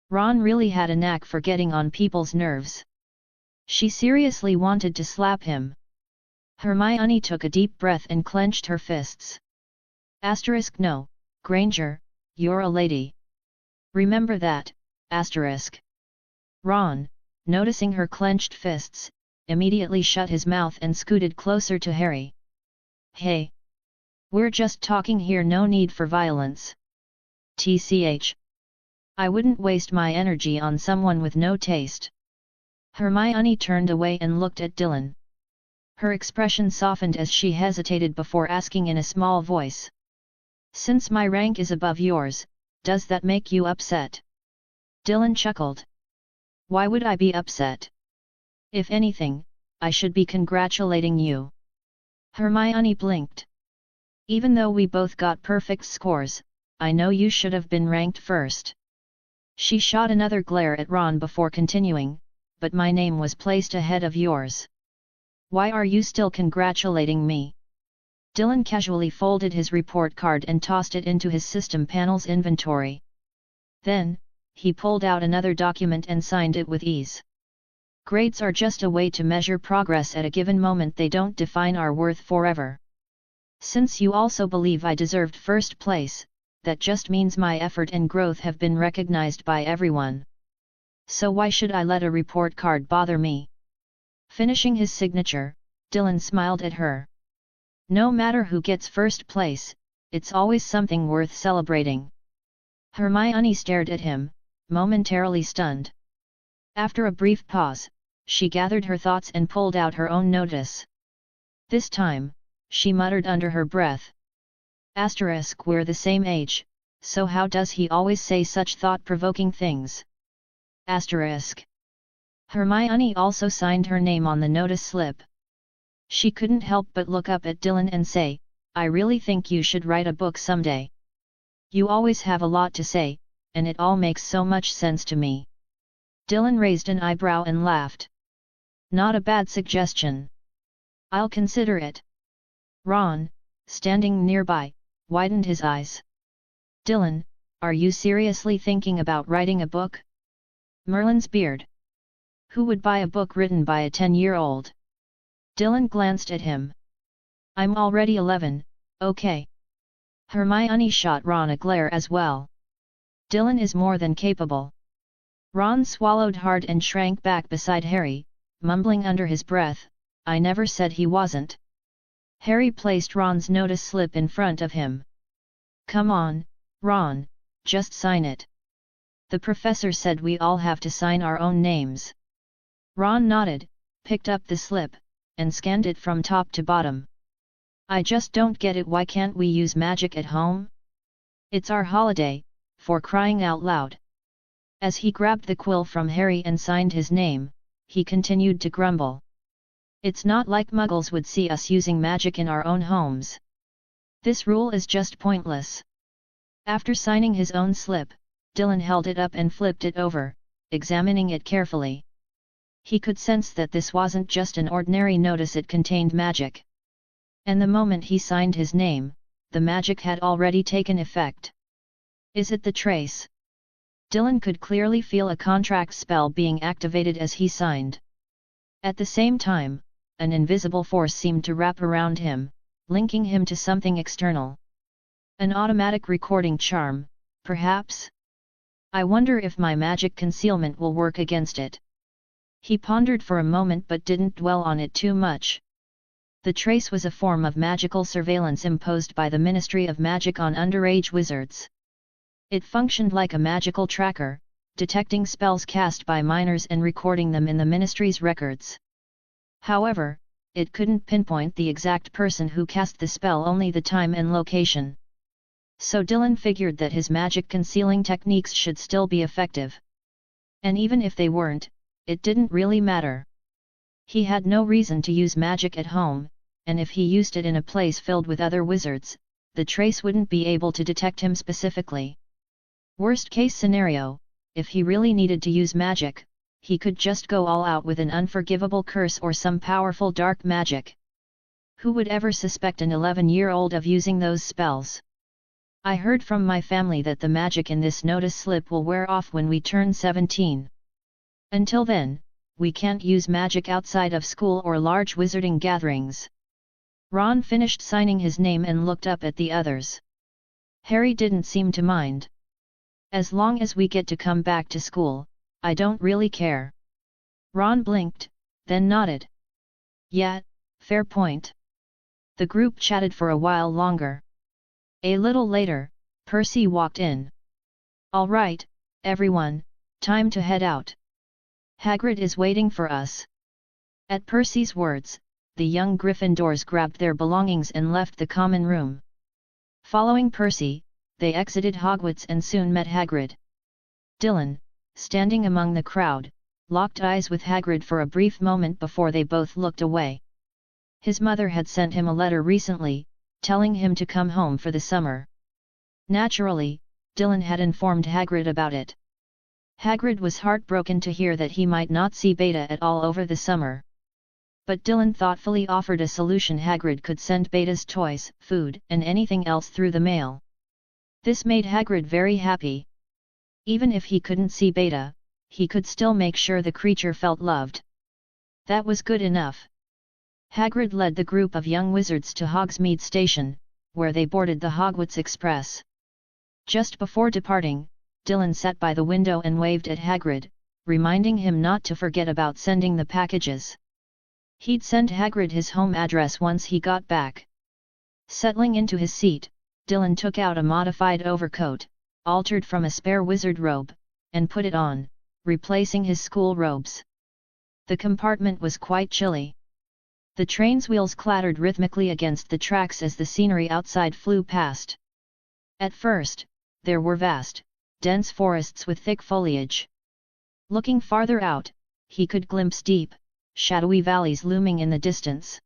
A: Ron really had a knack for getting on people's nerves. She seriously wanted to slap him. Hermione took a deep breath and clenched her fists. No, Granger, you're a lady. Remember that, Ron, noticing her clenched fists, immediately shut his mouth and scooted closer to Harry. Hey! We're just talking here, no need for violence. TCH. I wouldn't waste my energy on someone with no taste. Hermione turned away and looked at Dylan. Her expression softened as she hesitated before asking in a small voice. Since my rank is above yours, does that make you upset? Dylan chuckled. Why would I be upset? If anything, I should be congratulating you. Hermione blinked. Even though we both got perfect scores, I know you should have been ranked first. She shot another glare at Ron before continuing, but my name was placed ahead of yours. Why are you still congratulating me? Dylan casually folded his report card and tossed it into his system panel's inventory. Then, he pulled out another document and signed it with ease. Grades are just a way to measure progress at a given moment, they don't define our worth forever. Since you also believe I deserved first place, that just means my effort and growth have been recognized by everyone. So why should I let a report card bother me? Finishing his signature, Dylan smiled at her. No matter who gets first place, it's always something worth celebrating. Hermione stared at him, momentarily stunned. After a brief pause, she gathered her thoughts and pulled out her own notice. This time, she muttered under her breath. We're the same age, so how does he always say such thought-provoking things? Hermione also signed her name on the notice slip. She couldn't help but look up at Dylan and say, I really think you should write a book someday. You always have a lot to say, and it all makes so much sense to me. Dylan raised an eyebrow and laughed. Not a bad suggestion. I'll consider it. Ron, standing nearby, widened his eyes. Dylan, are you seriously thinking about writing a book? Merlin's beard. Who would buy a book written by a 10-year-old? Dylan glanced at him. I'm already 11, okay. Hermione shot Ron a glare as well. Dylan is more than capable. Ron swallowed hard and shrank back beside Harry, mumbling under his breath, I never said he wasn't. Harry placed Ron's notice slip in front of him. Come on, Ron, just sign it. The professor said we all have to sign our own names. Ron nodded, picked up the slip, and scanned it from top to bottom. I just don't get it, why can't we use magic at home? It's our holiday, for crying out loud. As he grabbed the quill from Harry and signed his name, he continued to grumble. It's not like Muggles would see us using magic in our own homes. This rule is just pointless. After signing his own slip, Dylan held it up and flipped it over, examining it carefully. He could sense that this wasn't just an ordinary notice, it contained magic. And the moment he signed his name, the magic had already taken effect. Is it the trace? Dylan could clearly feel a contract spell being activated as he signed. At the same time, an invisible force seemed to wrap around him, linking him to something external. An automatic recording charm, perhaps? I wonder if my magic concealment will work against it. He pondered for a moment but didn't dwell on it too much. The trace was a form of magical surveillance imposed by the Ministry of Magic on underage wizards. It functioned like a magical tracker, detecting spells cast by minors and recording them in the Ministry's records. However, it couldn't pinpoint the exact person who cast the spell, only the time and location. So Dylan figured that his magic concealing techniques should still be effective. And even if they weren't, it didn't really matter. He had no reason to use magic at home, and if he used it in a place filled with other wizards, the trace wouldn't be able to detect him specifically. Worst case scenario, if he really needed to use magic, he could just go all out with an unforgivable curse or some powerful dark magic. Who would ever suspect an 11-year-old of using those spells? I heard from my family that the magic in this notice slip will wear off when we turn 17. Until then, we can't use magic outside of school or large wizarding gatherings." Ron finished signing his name and looked up at the others. Harry didn't seem to mind. "As long as we get to come back to school, I don't really care." Ron blinked, then nodded. "Yeah, fair point." The group chatted for a while longer. A little later, Percy walked in. "All right, everyone, time to head out. Hagrid is waiting for us." At Percy's words, the young Gryffindors grabbed their belongings and left the common room. Following Percy, they exited Hogwarts and soon met Hagrid. Dylan, standing among the crowd, locked eyes with Hagrid for a brief moment before they both looked away. His mother had sent him a letter recently, telling him to come home for the summer. Naturally, Dylan had informed Hagrid about it. Hagrid was heartbroken to hear that he might not see Beta at all over the summer. But Dylan thoughtfully offered a solution: Hagrid could send Beta's toys, food, and anything else through the mail. This made Hagrid very happy. Even if he couldn't see Beta, he could still make sure the creature felt loved. That was good enough. Hagrid led the group of young wizards to Hogsmeade Station, where they boarded the Hogwarts Express. Just before departing, Dylan sat by the window and waved at Hagrid, reminding him not to forget about sending the packages. He'd send Hagrid his home address once he got back. Settling into his seat, Dylan took out a modified overcoat, altered from a spare wizard robe, and put it on, replacing his school robes. The compartment was quite chilly. The train's wheels clattered rhythmically against the tracks as the scenery outside flew past. At first, there were vast, dense forests with thick foliage. Looking farther out, he could glimpse deep, shadowy valleys looming in the distance.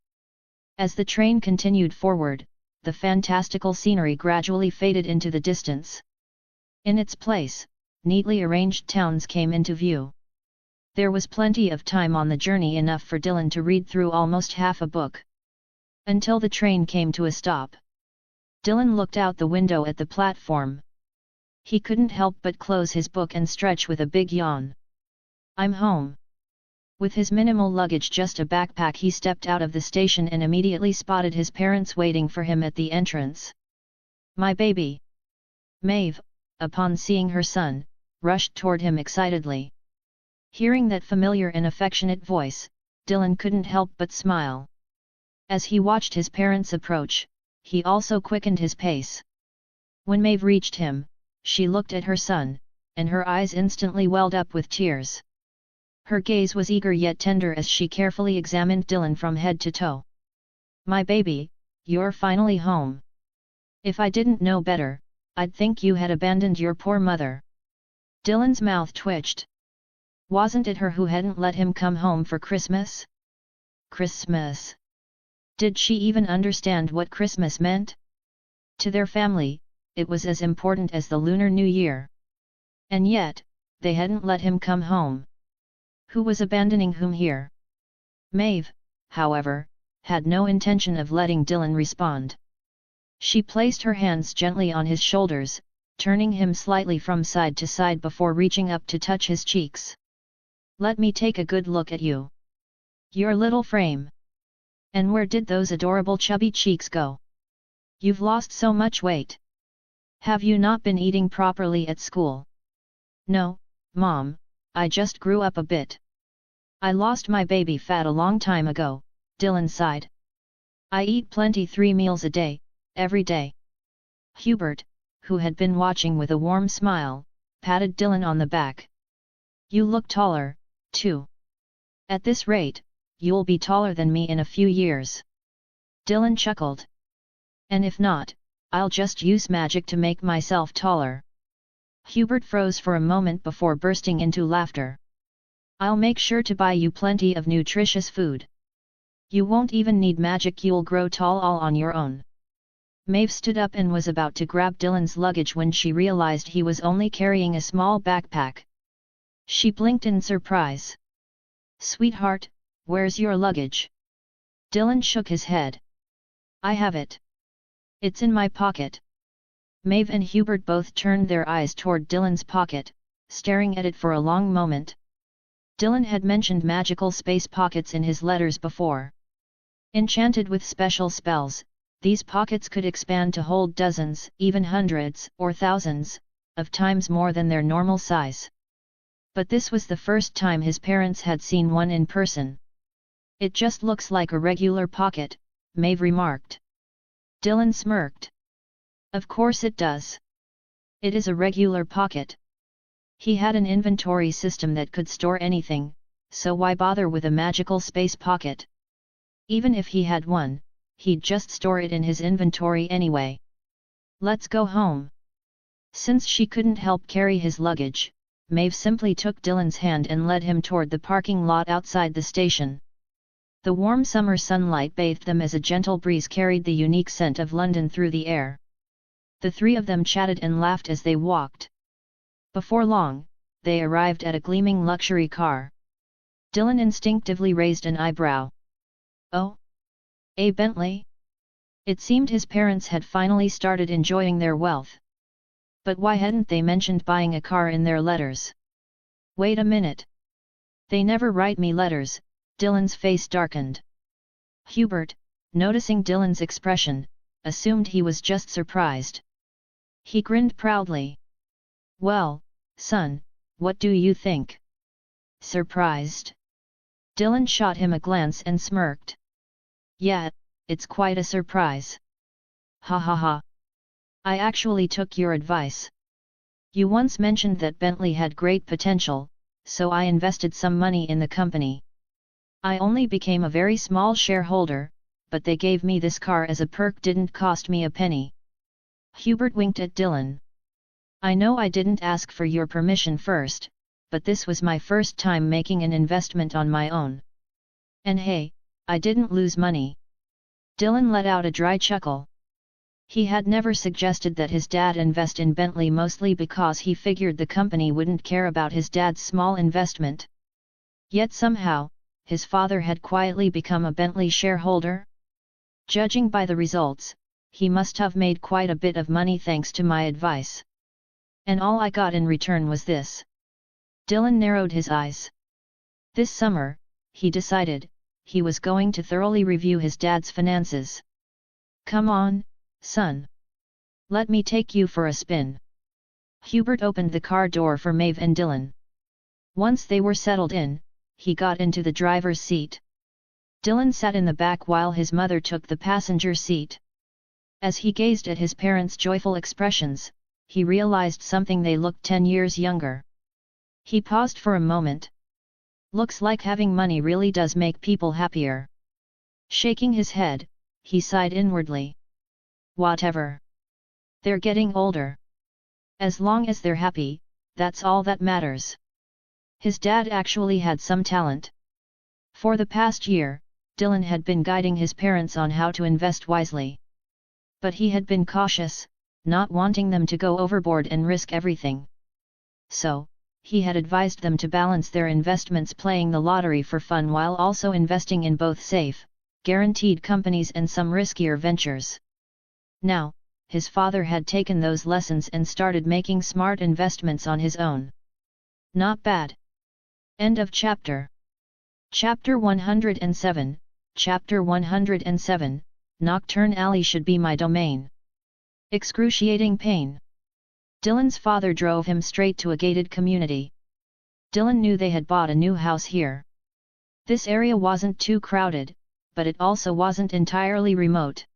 A: As the train continued forward, the fantastical scenery gradually faded into the distance. In its place, neatly arranged towns came into view. There was plenty of time on the journey, enough for Dylan to read through almost half a book. Until the train came to a stop. Dylan looked out the window at the platform. He couldn't help but close his book and stretch with a big yawn. "I'm home." With his minimal luggage, just a backpack, he stepped out of the station and immediately spotted his parents waiting for him at the entrance. "My baby!" Maeve, upon seeing her son, rushed toward him excitedly. Hearing that familiar and affectionate voice, Dylan couldn't help but smile. As he watched his parents approach, he also quickened his pace. When Maeve reached him, she looked at her son, and her eyes instantly welled up with tears. Her gaze was eager yet tender as she carefully examined Dylan from head to toe. "My baby, you're finally home. If I didn't know better, I'd think you had abandoned your poor mother." Dylan's mouth twitched. Wasn't it her who hadn't let him come home for Christmas? Christmas? Did she even understand what Christmas meant? To their family, it was as important as the Lunar New Year. And yet, they hadn't let him come home. Who was abandoning whom here? Maeve, however, had no intention of letting Dylan respond. She placed her hands gently on his shoulders, turning him slightly from side to side before reaching up to touch his cheeks. "Let me take a good look at you. Your little frame. And where did those adorable chubby cheeks go? You've lost so much weight. Have you not been eating properly at school?" "No, Mom, I just grew up a bit. I lost my baby fat a long time ago," Dylan sighed. "I eat plenty, 3 meals a day, every day." Hubert, who had been watching with a warm smile, patted Dylan on the back. "You look taller, too. At this rate, you'll be taller than me in a few years." Dylan chuckled. "And if not, I'll just use magic to make myself taller." Hubert froze for a moment before bursting into laughter. "I'll make sure to buy you plenty of nutritious food. You won't even need magic, you'll grow tall all on your own." Maeve stood up and was about to grab Dylan's luggage when she realized he was only carrying a small backpack. She blinked in surprise. "Sweetheart, where's your luggage?" Dylan shook his head. "I have it. It's in my pocket." Maeve and Hubert both turned their eyes toward Dylan's pocket, staring at it for a long moment. Dylan had mentioned magical space pockets in his letters before. Enchanted with special spells, these pockets could expand to hold dozens, even hundreds, or thousands, of times more than their normal size. But this was the first time his parents had seen one in person. "It just looks like a regular pocket," Maeve remarked. Dylan smirked. "Of course it does. It is a regular pocket." He had an inventory system that could store anything, so why bother with a magical space pocket? Even if he had one, he'd just store it in his inventory anyway. "Let's go home." Since she couldn't help carry his luggage, Maeve simply took Dylan's hand and led him toward the parking lot outside the station. The warm summer sunlight bathed them as a gentle breeze carried the unique scent of London through the air. The three of them chatted and laughed as they walked. Before long, they arrived at a gleaming luxury car. Dylan instinctively raised an eyebrow. "Oh? A Bentley?" It seemed his parents had finally started enjoying their wealth. But why hadn't they mentioned buying a car in their letters? "Wait a minute. They never write me letters." Dylan's face darkened. Hubert, noticing Dylan's expression, assumed he was just surprised. He grinned proudly. "Well, son, what do you think?" "Surprised?" Dylan shot him a glance and smirked. "Yeah, it's quite a surprise. Ha ha ha. I actually took your advice. You once mentioned that Bentley had great potential, so I invested some money in the company. I only became a very small shareholder, but they gave me this car as a perk. Didn't cost me a penny." Hubert winked at Dylan. "I know I didn't ask for your permission first, but this was my first time making an investment on my own. And hey, I didn't lose money." Dylan let out a dry chuckle. He had never suggested that his dad invest in Bentley, mostly because he figured the company wouldn't care about his dad's small investment. Yet somehow, his father had quietly become a Bentley shareholder? "Judging by the results, he must have made quite a bit of money thanks to my advice. And all I got in return was this." Dylan narrowed his eyes. This summer, he decided, he was going to thoroughly review his dad's finances. "Come on, son. Let me take you for a spin." Hubert opened the car door for Maeve and Dylan. Once they were settled in, he got into the driver's seat. Dylan sat in the back while his mother took the passenger seat. As he gazed at his parents' joyful expressions, he realized something: they looked 10 years younger. He paused for a moment. Looks like having money really does make people happier. Shaking his head, he sighed inwardly. Whatever. They're getting older. As long as they're happy, that's all that matters. His dad actually had some talent. For the past year, Dylan had been guiding his parents on how to invest wisely. But he had been cautious, not wanting them to go overboard and risk everything. So, he had advised them to balance their investments, playing the lottery for fun while also investing in both safe, guaranteed companies and some riskier ventures. Now, his father had taken those lessons and started making smart investments on his own. Not bad. End of chapter. Chapter 107, Chapter 107, Nocturne Alley should be my domain. Excruciating pain. Dylan's father drove him straight to a gated community. Dylan knew they had bought a new house here. This area wasn't too crowded, but it also wasn't entirely remote.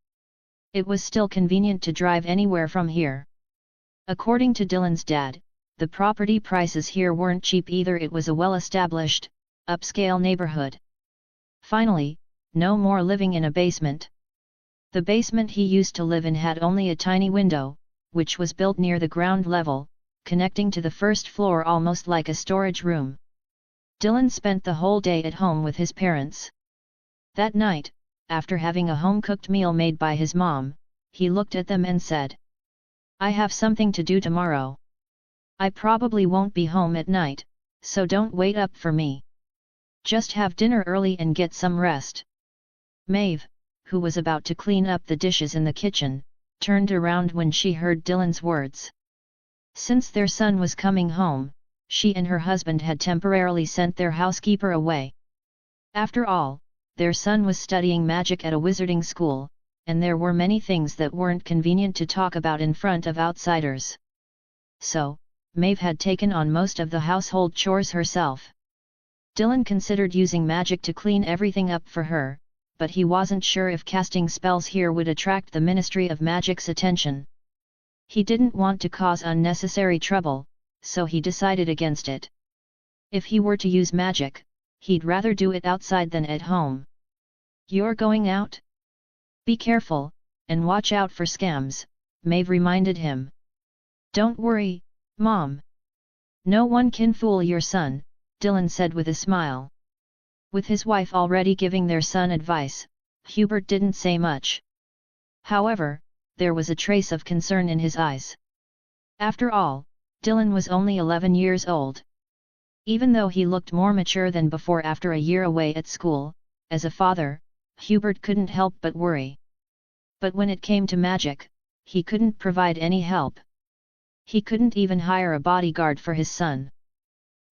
A: It was still convenient to drive anywhere from here. According to Dylan's dad, the property prices here weren't cheap either. It was a well-established, upscale neighborhood. Finally, no more living in a basement. The basement he used to live in had only a tiny window, which was built near the ground level, connecting to the first floor almost like a storage room. Dylan spent the whole day at home with his parents. That night, after having a home-cooked meal made by his mom, he looked at them and said, "I have something to do tomorrow. I probably won't be home at night, so don't wait up for me. Just have dinner early and get some rest." Maeve, who was about to clean up the dishes in the kitchen, turned around when she heard Dylan's words. Since their son was coming home, she and her husband had temporarily sent their housekeeper away. After all, their son was studying magic at a wizarding school, and there were many things that weren't convenient to talk about in front of outsiders. So, Maeve had taken on most of the household chores herself. Dylan considered using magic to clean everything up for her, but he wasn't sure if casting spells here would attract the Ministry of Magic's attention. He didn't want to cause unnecessary trouble, so he decided against it. If he were to use magic, he'd rather do it outside than at home. "You're going out? Be careful, and watch out for scams," Maeve reminded him. "Don't worry, Mom. No one can fool your son," Dylan said with a smile. With his wife already giving their son advice, Hubert didn't say much. However, there was a trace of concern in his eyes. After all, Dylan was only 11 years old. Even though he looked more mature than before after a year away at school, as a father, Hubert couldn't help but worry. But when it came to magic, he couldn't provide any help. He couldn't even hire a bodyguard for his son.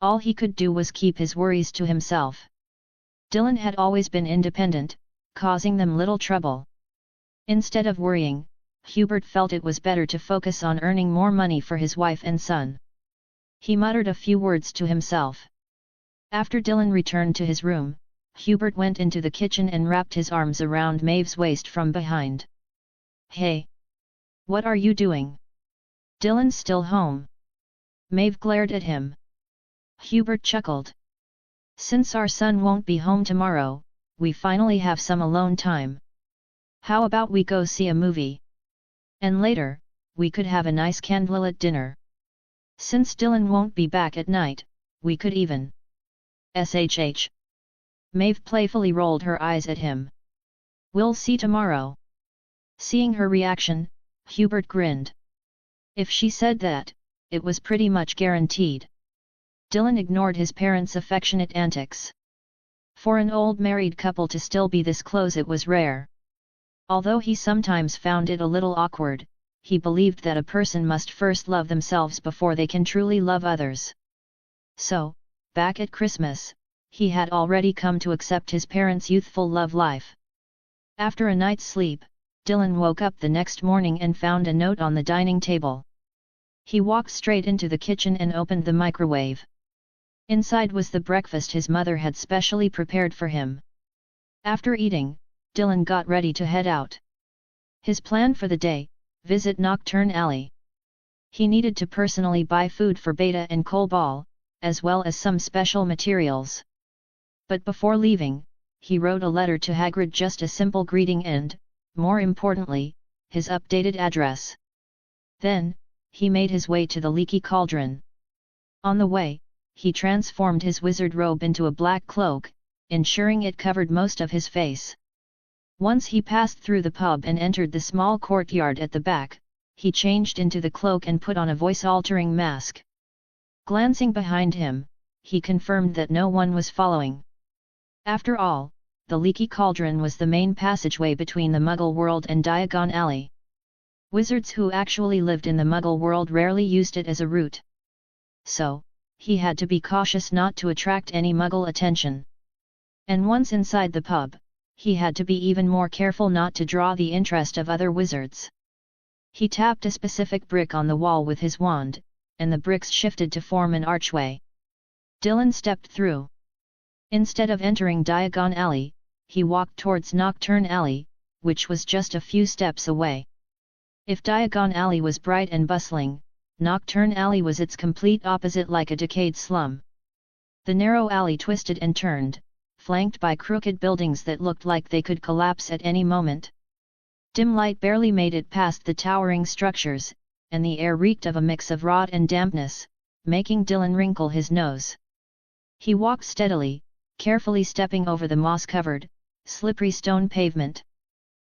A: All he could do was keep his worries to himself. Dylan had always been independent, causing them little trouble. Instead of worrying, Hubert felt it was better to focus on earning more money for his wife and son. He muttered a few words to himself. After Dylan returned to his room, Hubert went into the kitchen and wrapped his arms around Maeve's waist from behind. "Hey! What are you doing? Dylan's still home." Maeve glared at him. Hubert chuckled. "Since our son won't be home tomorrow, we finally have some alone time. How about we go see a movie? And later, we could have a nice candlelit dinner. Since Dylan won't be back at night, we could even shh." Maeve playfully rolled her eyes at him. "We'll see tomorrow." Seeing her reaction, Hubert grinned. If she said that, it was pretty much guaranteed. Dylan ignored his parents' affectionate antics. For an old married couple to still be this close, it was rare. Although he sometimes found it a little awkward, he believed that a person must first love themselves before they can truly love others. So, back at Christmas, he had already come to accept his parents' youthful love life. After a night's sleep, Dylan woke up the next morning and found a note on the dining table. He walked straight into the kitchen and opened the microwave. Inside was the breakfast his mother had specially prepared for him. After eating, Dylan got ready to head out. His plan for the day: visit Nocturne Alley. He needed to personally buy food for Beta and Colball, as well as some special materials. But before leaving, he wrote a letter to Hagrid, just a simple greeting and, more importantly, his updated address. Then, he made his way to the Leaky Cauldron. On the way, he transformed his wizard robe into a black cloak, ensuring it covered most of his face. Once he passed through the pub and entered the small courtyard at the back, he changed into the cloak and put on a voice-altering mask. Glancing behind him, he confirmed that no one was following. After all, the Leaky Cauldron was the main passageway between the Muggle world and Diagon Alley. Wizards who actually lived in the Muggle world rarely used it as a route. So, he had to be cautious not to attract any Muggle attention. And once inside the pub, he had to be even more careful not to draw the interest of other wizards. He tapped a specific brick on the wall with his wand, and the bricks shifted to form an archway. Dylan stepped through. Instead of entering Diagon Alley, he walked towards Nocturne Alley, which was just a few steps away. If Diagon Alley was bright and bustling, Nocturne Alley was its complete opposite, like a decayed slum. The narrow alley twisted and turned, flanked by crooked buildings that looked like they could collapse at any moment. Dim light barely made it past the towering structures, and the air reeked of a mix of rot and dampness, making Dylan wrinkle his nose. He walked steadily, carefully stepping over the moss-covered, slippery stone pavement.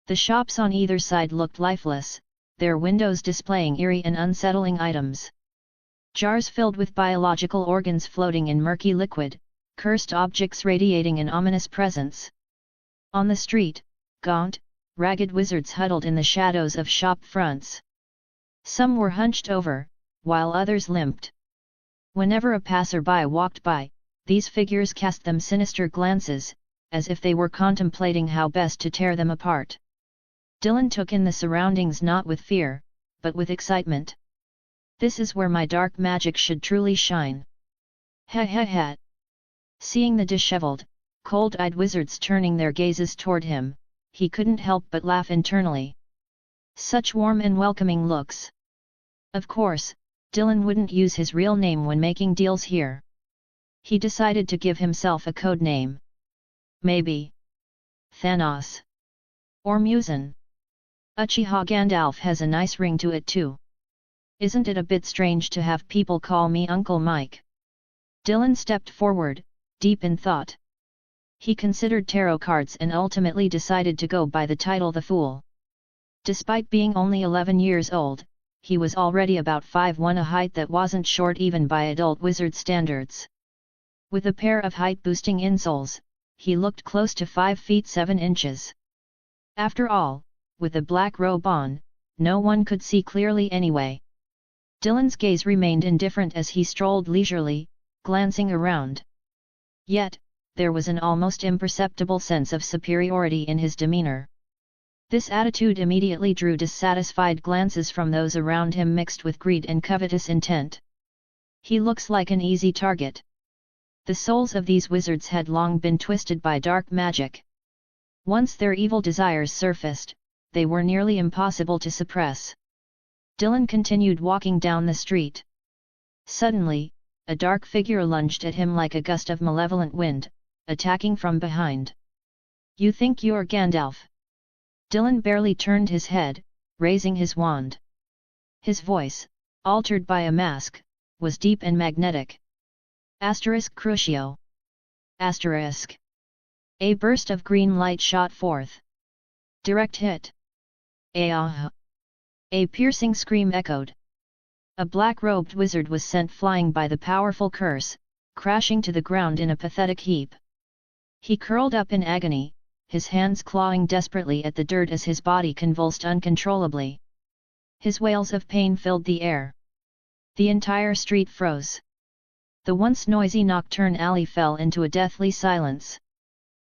A: The shops on either side looked lifeless, their windows displaying eerie and unsettling items. Jars filled with biological organs floating in murky liquid, cursed objects radiating an ominous presence. On the street, gaunt, ragged wizards huddled in the shadows of shop fronts. Some were hunched over, while others limped. Whenever a passerby walked by, these figures cast them sinister glances, as if they were contemplating how best to tear them apart. Dylan took in the surroundings not with fear, but with excitement. This is where my dark magic should truly shine. Ha ha ha! Seeing the disheveled, cold-eyed wizards turning their gazes toward him, he couldn't help but laugh internally. Such warm and welcoming looks. Of course, Dylan wouldn't use his real name when making deals here. He decided to give himself a code name. Maybe Thanos. Or Musin. Uchiha Gandalf has a nice ring to it too. Isn't it a bit strange to have people call me Uncle Mike? Dylan stepped forward, deep in thought. He considered tarot cards and ultimately decided to go by the title The Fool. Despite being only 11 years old, he was already about 5'1", a height that wasn't short even by adult wizard standards. With a pair of height-boosting insoles, he looked close to 5 feet 7 inches. After all, with a black robe on, no one could see clearly anyway. Dylan's gaze remained indifferent as he strolled leisurely, glancing around. Yet, there was an almost imperceptible sense of superiority in his demeanor. This attitude immediately drew dissatisfied glances from those around him mixed with greed and covetous intent. He looks like an easy target. The souls of these wizards had long been twisted by dark magic. Once their evil desires surfaced, they were nearly impossible to suppress. Dylan continued walking down the street. Suddenly, a dark figure lunged at him like a gust of malevolent wind, attacking from behind. "You think you're Gandalf?" Dylan barely turned his head, raising his wand. His voice, altered by a mask, was deep and magnetic. Crucio. A burst of green light shot forth. Direct hit. A piercing scream echoed. A black-robed wizard was sent flying by the powerful curse, crashing to the ground in a pathetic heap. He curled up in agony, his hands clawing desperately at the dirt as his body convulsed uncontrollably. His wails of pain filled the air. The entire street froze. The once noisy Nocturne Alley fell into a deathly silence.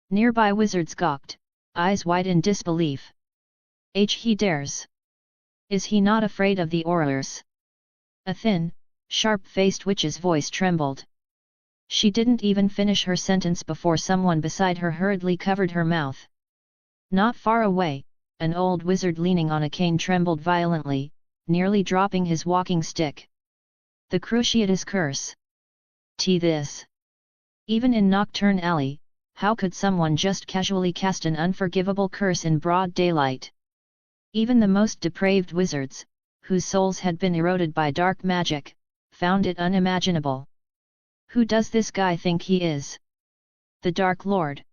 A: Nearby wizards gawked, eyes wide in disbelief. He dares. Is he not afraid of the Aurors? A thin, sharp-faced witch's voice trembled. She didn't even finish her sentence before someone beside her hurriedly covered her mouth. Not far away, an old wizard leaning on a cane trembled violently, nearly dropping his walking stick. The Cruciatus Curse. This. Even in Nocturne Alley, how could someone just casually cast an unforgivable curse in broad daylight? Even the most depraved wizards, whose souls had been eroded by dark magic, found it unimaginable. Who does this guy think he is? The Dark Lord?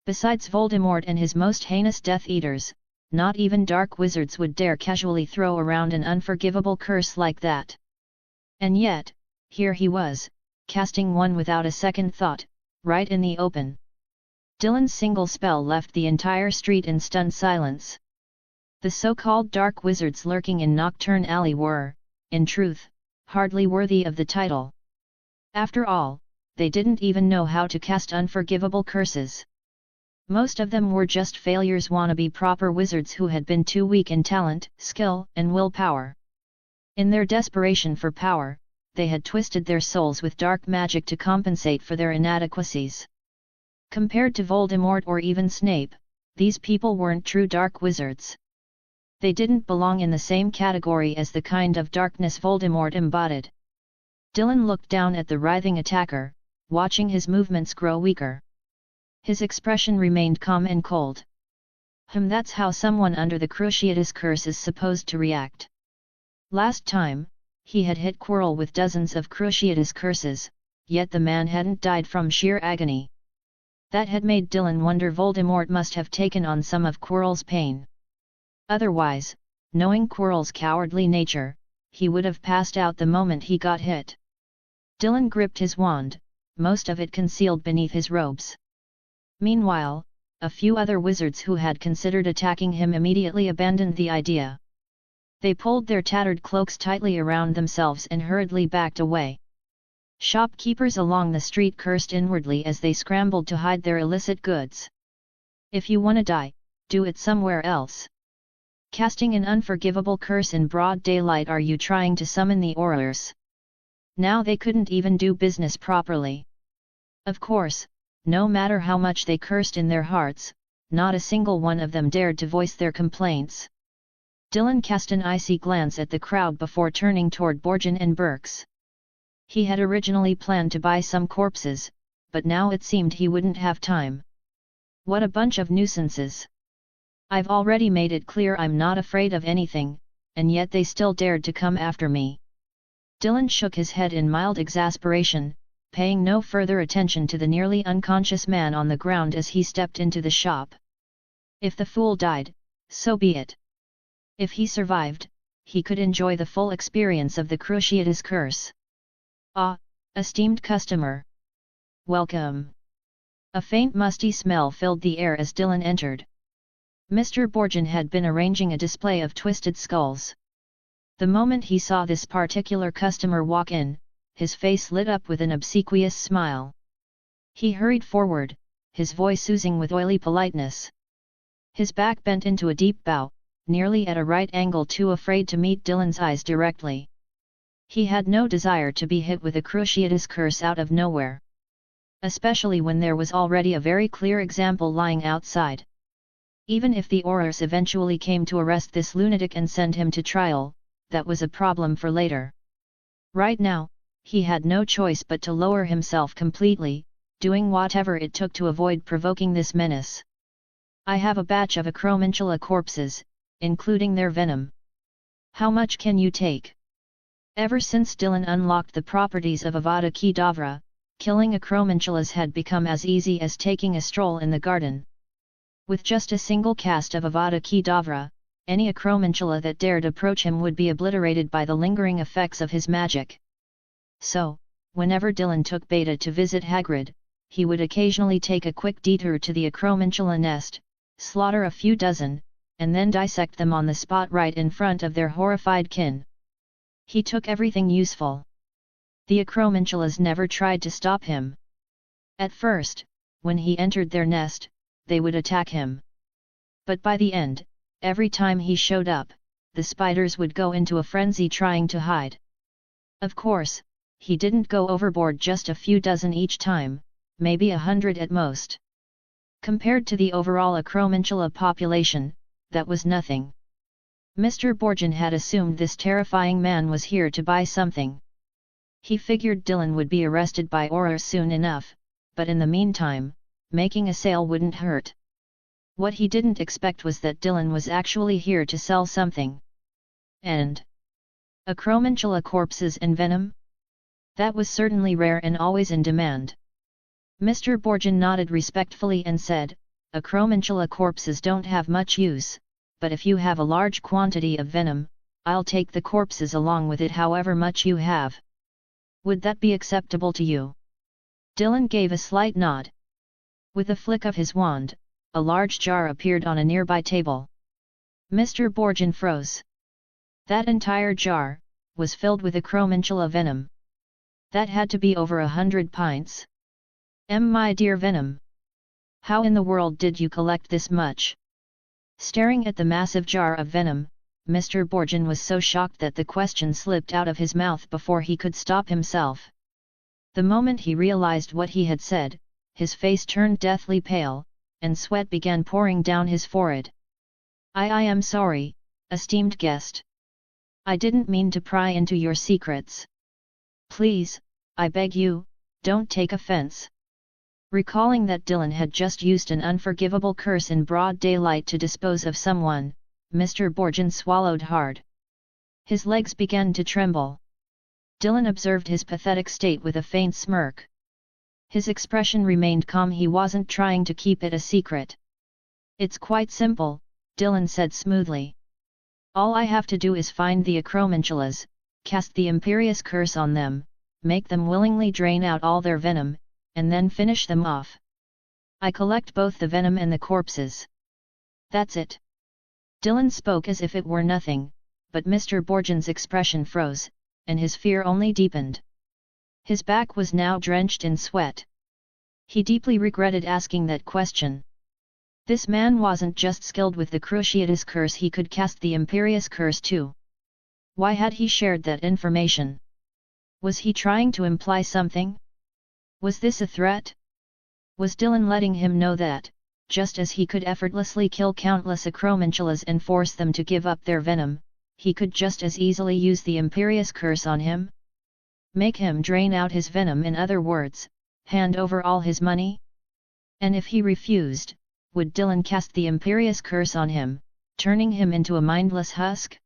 A: Besides Voldemort and his most heinous Death Eaters, not even dark wizards would dare casually throw around an unforgivable curse like that. And yet, here he was, casting one without a second thought, right in the open. Dylan's single spell left the entire street in stunned silence. The so-called dark wizards lurking in Nocturne Alley were, in truth, hardly worthy of the title. After all, they didn't even know how to cast unforgivable curses. Most of them were just failures, wannabe proper wizards who had been too weak in talent, skill, and willpower. In their desperation for power, they had twisted their souls with dark magic to compensate for their inadequacies. Compared to Voldemort or even Snape, these people weren't true dark wizards. They didn't belong in the same category as the kind of darkness Voldemort embodied. Dylan looked down at the writhing attacker, watching his movements grow weaker. His expression remained calm and cold. That's how someone under the Cruciatus Curse is supposed to react. Last time, he had hit Quirrell with dozens of Cruciatus Curses, yet the man hadn't died from sheer agony. That had made Dylan wonder Voldemort must have taken on some of Quirrell's pain. Otherwise, knowing Quirrell's cowardly nature, he would have passed out the moment he got hit. Dylan gripped his wand, most of it concealed beneath his robes. Meanwhile, a few other wizards who had considered attacking him immediately abandoned the idea. They pulled their tattered cloaks tightly around themselves and hurriedly backed away. Shopkeepers along the street cursed inwardly as they scrambled to hide their illicit goods. If you wanna die, do it somewhere else. Casting an unforgivable curse in broad daylight, are you trying to summon the Aurors? Now they couldn't even do business properly. Of course, no matter how much they cursed in their hearts, not a single one of them dared to voice their complaints. Dylan cast an icy glance at the crowd before turning toward Borgin and Burks. He had originally planned to buy some corpses, but now it seemed he wouldn't have time. What a bunch of nuisances! I've already made it clear I'm not afraid of anything, and yet they still dared to come after me. Dylan shook his head in mild exasperation, paying no further attention to the nearly unconscious man on the ground as he stepped into the shop. If the fool died, so be it. If he survived, he could enjoy the full experience of the Cruciatus curse. Ah, esteemed customer! Welcome! A faint musty smell filled the air as Dylan entered. Mr. Borgin had been arranging a display of twisted skulls. The moment he saw this particular customer walk in, his face lit up with an obsequious smile. He hurried forward, his voice oozing with oily politeness. His back bent into a deep bow, nearly at a right angle, too afraid to meet Dylan's eyes directly. He had no desire to be hit with a Cruciatus curse out of nowhere. Especially when there was already a very clear example lying outside. Even if the Aurors eventually came to arrest this lunatic and send him to trial, that was a problem for later. Right now, he had no choice but to lower himself completely, doing whatever it took to avoid provoking this menace. I have a batch of acromantula corpses, including their venom. How much can you take? Ever since Dylan unlocked the properties of Avada Kedavra, killing acromantulas had become as easy as taking a stroll in the garden. With just a single cast of Avada Kedavra, any acromantula that dared approach him would be obliterated by the lingering effects of his magic. So, whenever Dylan took Beta to visit Hagrid, he would occasionally take a quick detour to the acromantula nest, slaughter a few dozen, and then dissect them on the spot right in front of their horrified kin. He took everything useful. The acromantulas never tried to stop him. At first, when he entered their nest, they would attack him. But by the end, every time he showed up, the spiders would go into a frenzy trying to hide. Of course, he didn't go overboard, just a few dozen each time, maybe 100 at most. Compared to the overall acromantula population, that was nothing. Mr. Borgin had assumed this terrifying man was here to buy something. He figured Dylan would be arrested by Aurors soon enough, but in the meantime, making a sale wouldn't hurt. What he didn't expect was that Dylan was actually here to sell something. And acromantula corpses and venom? That was certainly rare and always in demand. Mr. Borgin nodded respectfully and said, acromantula corpses don't have much use, but if you have a large quantity of venom, I'll take the corpses along with it, however much you have. Would that be acceptable to you? Dylan gave a slight nod. With a flick of his wand, a large jar appeared on a nearby table. Mr. Borgin froze. That entire jar was filled with acromantula venom. That had to be over 100 pints. My dear venom! How in the world did you collect this much? Staring at the massive jar of venom, Mr. Borgin was so shocked that the question slipped out of his mouth before he could stop himself. The moment he realized what he had said, his face turned deathly pale, and sweat began pouring down his forehead. I am sorry, esteemed guest. I didn't mean to pry into your secrets. Please, I beg you, don't take offense. Recalling that Dylan had just used an unforgivable curse in broad daylight to dispose of someone, Mr. Borgin swallowed hard. His legs began to tremble. Dylan observed his pathetic state with a faint smirk. His expression remained calm, he wasn't trying to keep it a secret. It's quite simple, Dylan said smoothly. All I have to do is find the acromantulas, cast the Imperius curse on them, make them willingly drain out all their venom, and then finish them off. I collect both the venom and the corpses. That's it. Dylan spoke as if it were nothing, but Mr. Borgin's expression froze, and his fear only deepened. His back was now drenched in sweat. He deeply regretted asking that question. This man wasn't just skilled with the Cruciatus curse, he could cast the Imperius curse too. Why had he shared that information? Was he trying to imply something? Was this a threat? Was Dylan letting him know that, just as he could effortlessly kill countless acromantulas and force them to give up their venom, he could just as easily use the Imperius curse on him? Make him drain out his venom, in other words, hand over all his money? And if he refused, would Dylan cast the Imperius curse on him, turning him into a mindless husk?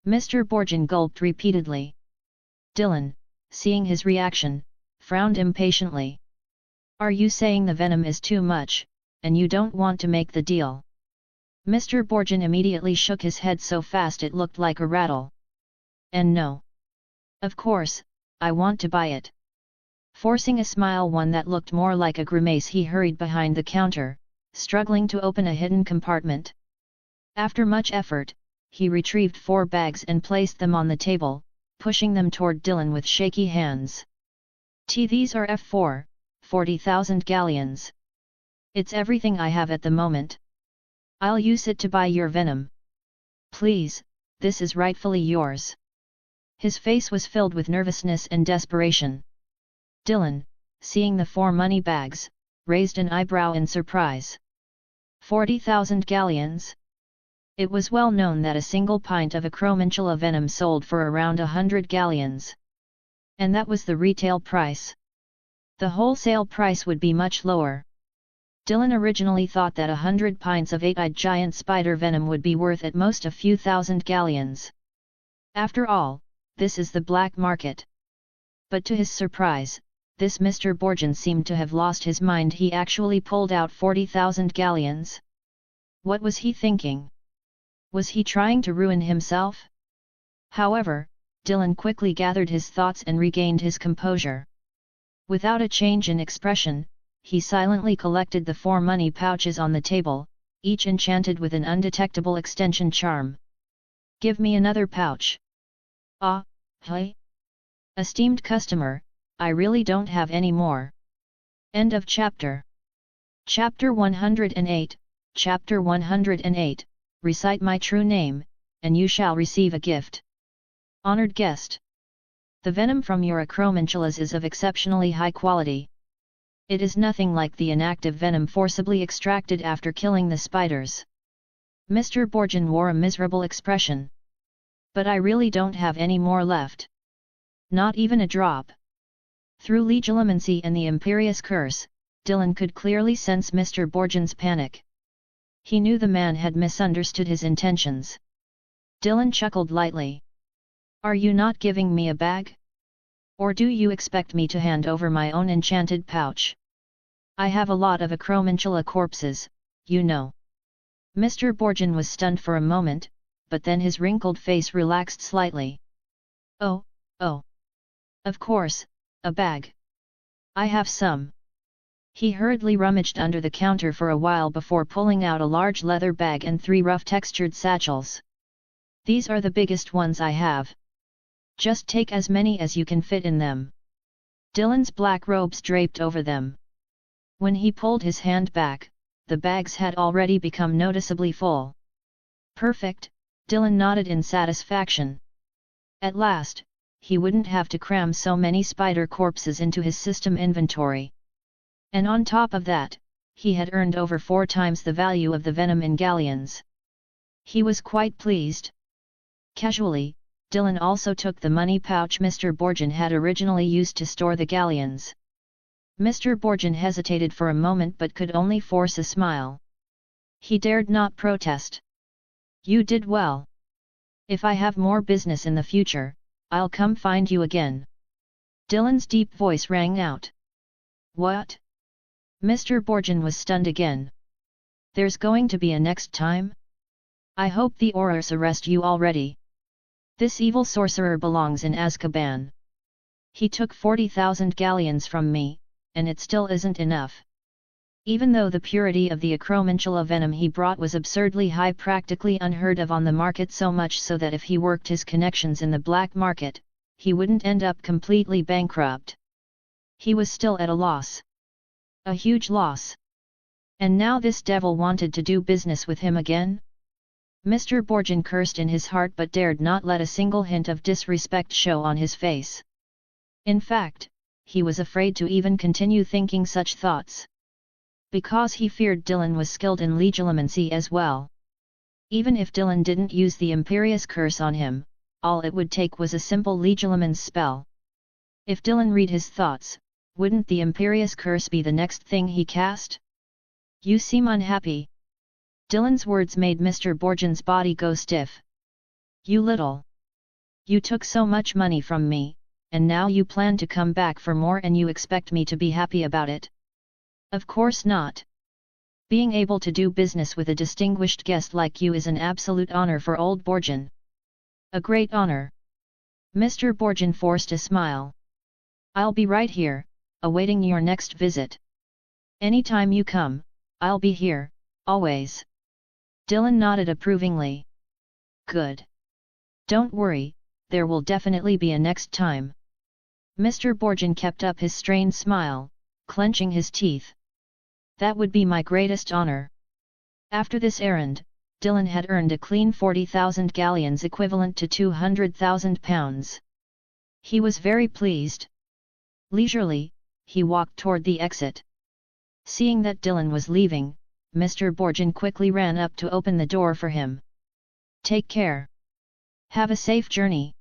A: Mr. Borgin gulped repeatedly. Dylan, seeing his reaction, frowned impatiently. Are you saying the venom is too much, and you don't want to make the deal? Mr. Borgin immediately shook his head so fast it looked like a rattle. And no. Of course, I want to buy it. Forcing a smile, one that looked more like a grimace, he hurried behind the counter, struggling to open a hidden compartment. After much effort, he retrieved 4 bags and placed them on the table, pushing them toward Dylan with shaky hands. These are F4, 40,000 galleons. It's everything I have at the moment. I'll use it to buy your venom. Please, this is rightfully yours. His face was filled with nervousness and desperation. Dylan, seeing the 4 money bags, raised an eyebrow in surprise. 40,000 galleons? It was well known that a single pint of acromantula venom sold for around 100 galleons. And that was the retail price. The wholesale price would be much lower. Dylan originally thought that 100 pints of 8-eyed giant spider venom would be worth at most a few thousand galleons. After all, this is the black market. But to his surprise, this Mr. Borgin seemed to have lost his mind. He actually pulled out 40,000 galleons. What was he thinking? Was he trying to ruin himself? However, Dylan quickly gathered his thoughts and regained his composure. Without a change in expression, he silently collected the 4 money pouches on the table, each enchanted with an undetectable extension charm. Give me another pouch. Ah, hey? Esteemed customer, I really don't have any more. End of chapter. Chapter 108, Chapter 108, Recite my true name, and you shall receive a gift. Honored guest. The venom from your acromantulas is of exceptionally high quality. It is nothing like the inactive venom forcibly extracted after killing the spiders. Mr. Borgin wore a miserable expression. But I really don't have any more left. Not even a drop. Through legilimency and the Imperius curse, Dylan could clearly sense Mr. Borgin's panic. He knew the man had misunderstood his intentions. Dylan chuckled lightly. Are you not giving me a bag? Or do you expect me to hand over my own enchanted pouch? I have a lot of acromantula corpses, you know. Mr. Borgin was stunned for a moment, but then his wrinkled face relaxed slightly. Oh. Of course, a bag. I have some. He hurriedly rummaged under the counter for a while before pulling out a large leather bag and 3 rough-textured satchels. These are the biggest ones I have. Just take as many as you can fit in them. Dylan's black robes draped over them. When he pulled his hand back, the bags had already become noticeably full. Perfect, Dylan nodded in satisfaction. At last, he wouldn't have to cram so many spider corpses into his system inventory. And on top of that, he had earned over 4 times the value of the venom in galleons. He was quite pleased. Casually, Dylan also took the money pouch Mr. Borgin had originally used to store the galleons. Mr. Borgin hesitated for a moment but could only force a smile. He dared not protest. You did well. If I have more business in the future, I'll come find you again. Dylan's deep voice rang out. What? Mr. Borgin was stunned again. There's going to be a next time? I hope the Aurors arrest you already. This evil sorcerer belongs in Azkaban. He took 40,000 galleons from me, and it still isn't enough. Even though the purity of the acromantula venom he brought was absurdly high, practically unheard of on the market, so much so that if he worked his connections in the black market, he wouldn't end up completely bankrupt. He was still at a loss. A huge loss. And now this devil wanted to do business with him again? Mr. Borgin cursed in his heart but dared not let a single hint of disrespect show on his face. In fact, he was afraid to even continue thinking such thoughts. Because he feared Dylan was skilled in legilimency as well. Even if Dylan didn't use the Imperius Curse on him, all it would take was a simple legilimens spell. If Dylan read his thoughts, wouldn't the Imperius Curse be the next thing he cast? You seem unhappy. Dylan's words made Mr. Borgin's body go stiff. You little. You took so much money from me, and now you plan to come back for more and you expect me to be happy about it? Of course not. Being able to do business with a distinguished guest like you is an absolute honor for old Borgin. A great honor. Mr. Borgin forced a smile. I'll be right here, awaiting your next visit. Anytime you come, I'll be here, always. Dylan nodded approvingly. Good. Don't worry, there will definitely be a next time. Mr. Borgin kept up his strained smile, clenching his teeth. That would be my greatest honor. After this errand, Dylan had earned a clean 40,000 galleons, equivalent to 200,000 pounds. He was very pleased. Leisurely, he walked toward the exit. Seeing that Dylan was leaving, Mr. Borgin quickly ran up to open the door for him. Take care. Have a safe journey.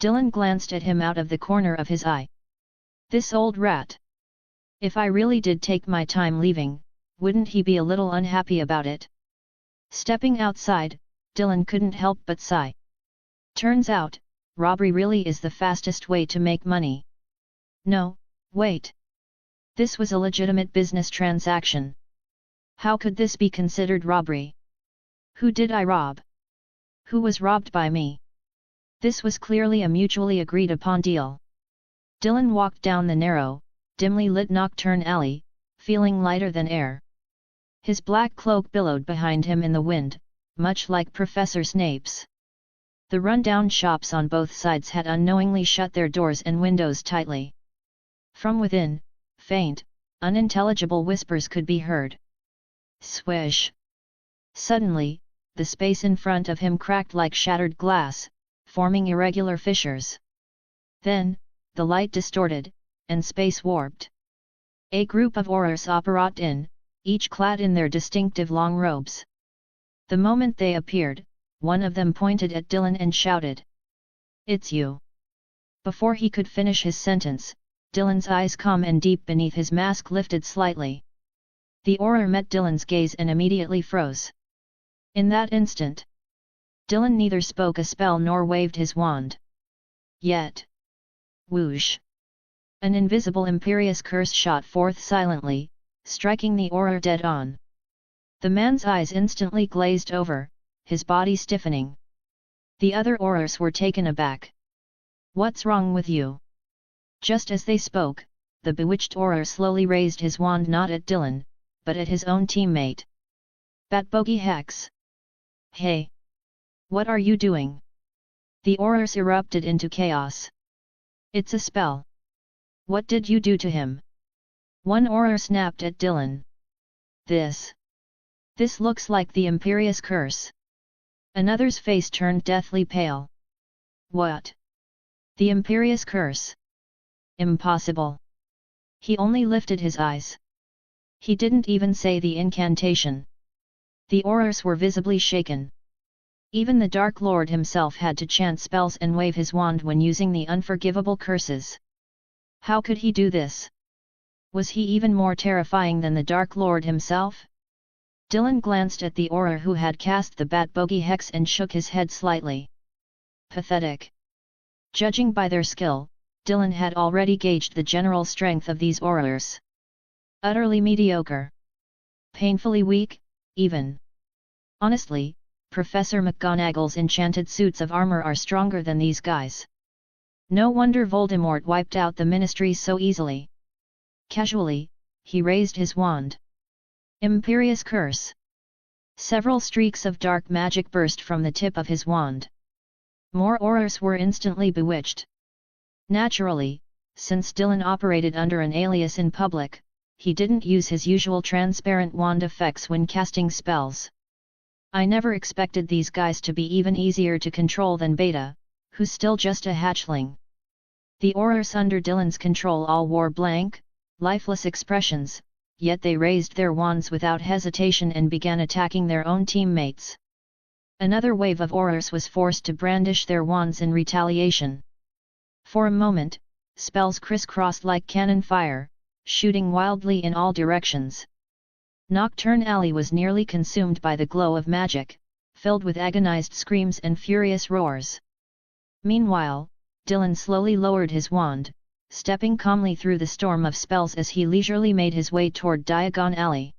A: Dylan glanced at him out of the corner of his eye. This old rat. If I really did take my time leaving, wouldn't he be a little unhappy about it? Stepping outside, Dylan couldn't help but sigh. Turns out, robbery really is the fastest way to make money. No, wait. This was a legitimate business transaction. How could this be considered robbery? Who did I rob? Who was robbed by me? This was clearly a mutually agreed upon deal. Dylan walked down the narrow, dimly lit nocturne alley, feeling lighter than air. His black cloak billowed behind him in the wind, much like Professor Snape's. The run-down shops on both sides had unknowingly shut their doors and windows tightly. From within, faint, unintelligible whispers could be heard. Swish! Suddenly, the space in front of him cracked like shattered glass, forming irregular fissures. Then, the light distorted, and space warped. A group of aurors apparat in, each clad in their distinctive long robes. The moment they appeared, one of them pointed at Dylan and shouted, "It's you!" Before he could finish his sentence, Dylan's eyes, calm and deep beneath his mask, lifted slightly. The auror met Dylan's gaze and immediately froze. In that instant, Dylan neither spoke a spell nor waved his wand. Yet. Whoosh! An invisible Imperius Curse shot forth silently, striking the auror dead on. The man's eyes instantly glazed over, his body stiffening. The other aurors were taken aback. "What's wrong with you?" Just as they spoke, the bewitched auror slowly raised his wand not at Dylan, but at his own teammate. "Bat bogey hex! Hey! What are you doing?" The aurors erupted into chaos. "It's a spell. What did you do to him?" One auror snapped at Dylan. This looks like the Imperius Curse." Another's face turned deathly pale. "What? The Imperius Curse? Impossible." He only lifted his eyes. He didn't even say the incantation. The aurors were visibly shaken. Even the Dark Lord himself had to chant spells and wave his wand when using the Unforgivable Curses. How could he do this? Was he even more terrifying than the Dark Lord himself? Dylan glanced at the auror who had cast the Bat Bogey Hex and shook his head slightly. Pathetic. Judging by their skill, Dylan had already gauged the general strength of these aurors. Utterly mediocre. Painfully weak, even. Honestly, Professor McGonagall's enchanted suits of armor are stronger than these guys. No wonder Voldemort wiped out the Ministry so easily. Casually, he raised his wand. Imperius Curse. Several streaks of dark magic burst from the tip of his wand. More aurors were instantly bewitched. Naturally, since Dylan operated under an alias in public, he didn't use his usual transparent wand effects when casting spells. I never expected these guys to be even easier to control than Beta, who's still just a hatchling. The aurors under Dylan's control all wore blank, lifeless expressions, yet they raised their wands without hesitation and began attacking their own teammates. Another wave of aurors was forced to brandish their wands in retaliation. For a moment, spells crisscrossed like cannon fire, shooting wildly in all directions. Nocturne Alley was nearly consumed by the glow of magic, filled with agonized screams and furious roars. Meanwhile, Dylan slowly lowered his wand, stepping calmly through the storm of spells as he leisurely made his way toward Diagon Alley.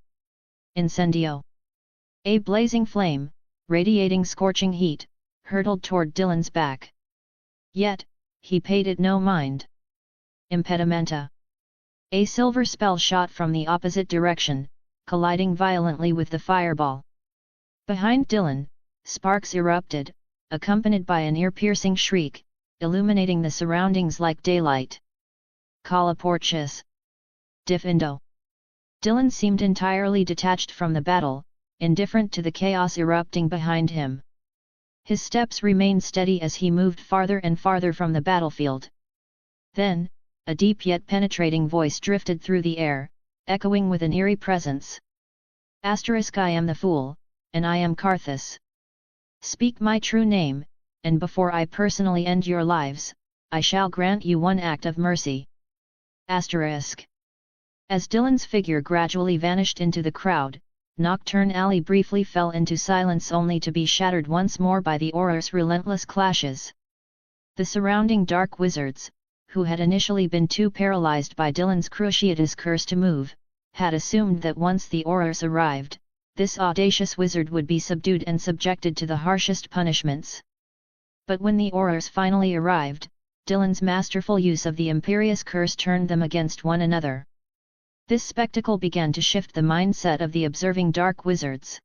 A: Incendio. A blazing flame, radiating scorching heat, hurtled toward Dylan's back. Yet, he paid it no mind. Impedimenta. A silver spell shot from the opposite direction, colliding violently with the fireball. Behind Dylan, sparks erupted, accompanied by an ear-piercing shriek, illuminating the surroundings like daylight. Calla Porcius. Diffindo. Dylan seemed entirely detached from the battle, indifferent to the chaos erupting behind him. His steps remained steady as he moved farther and farther from the battlefield. Then, a deep yet penetrating voice drifted through the air, echoing with an eerie presence. *I am the fool, and I am Karthus. Speak my true name, and before I personally end your lives, I shall grant you one act of mercy. As Dylan's figure gradually vanished into the crowd, Nocturne Alley briefly fell into silence only to be shattered once more by the aurors' relentless clashes. The surrounding dark wizards, who had initially been too paralyzed by Dylan's cruciatus curse to move, had assumed that once the aurors arrived, this audacious wizard would be subdued and subjected to the harshest punishments. But when the aurors finally arrived, Dylan's masterful use of the Imperius Curse turned them against one another. This spectacle began to shift the mindset of the observing dark wizards.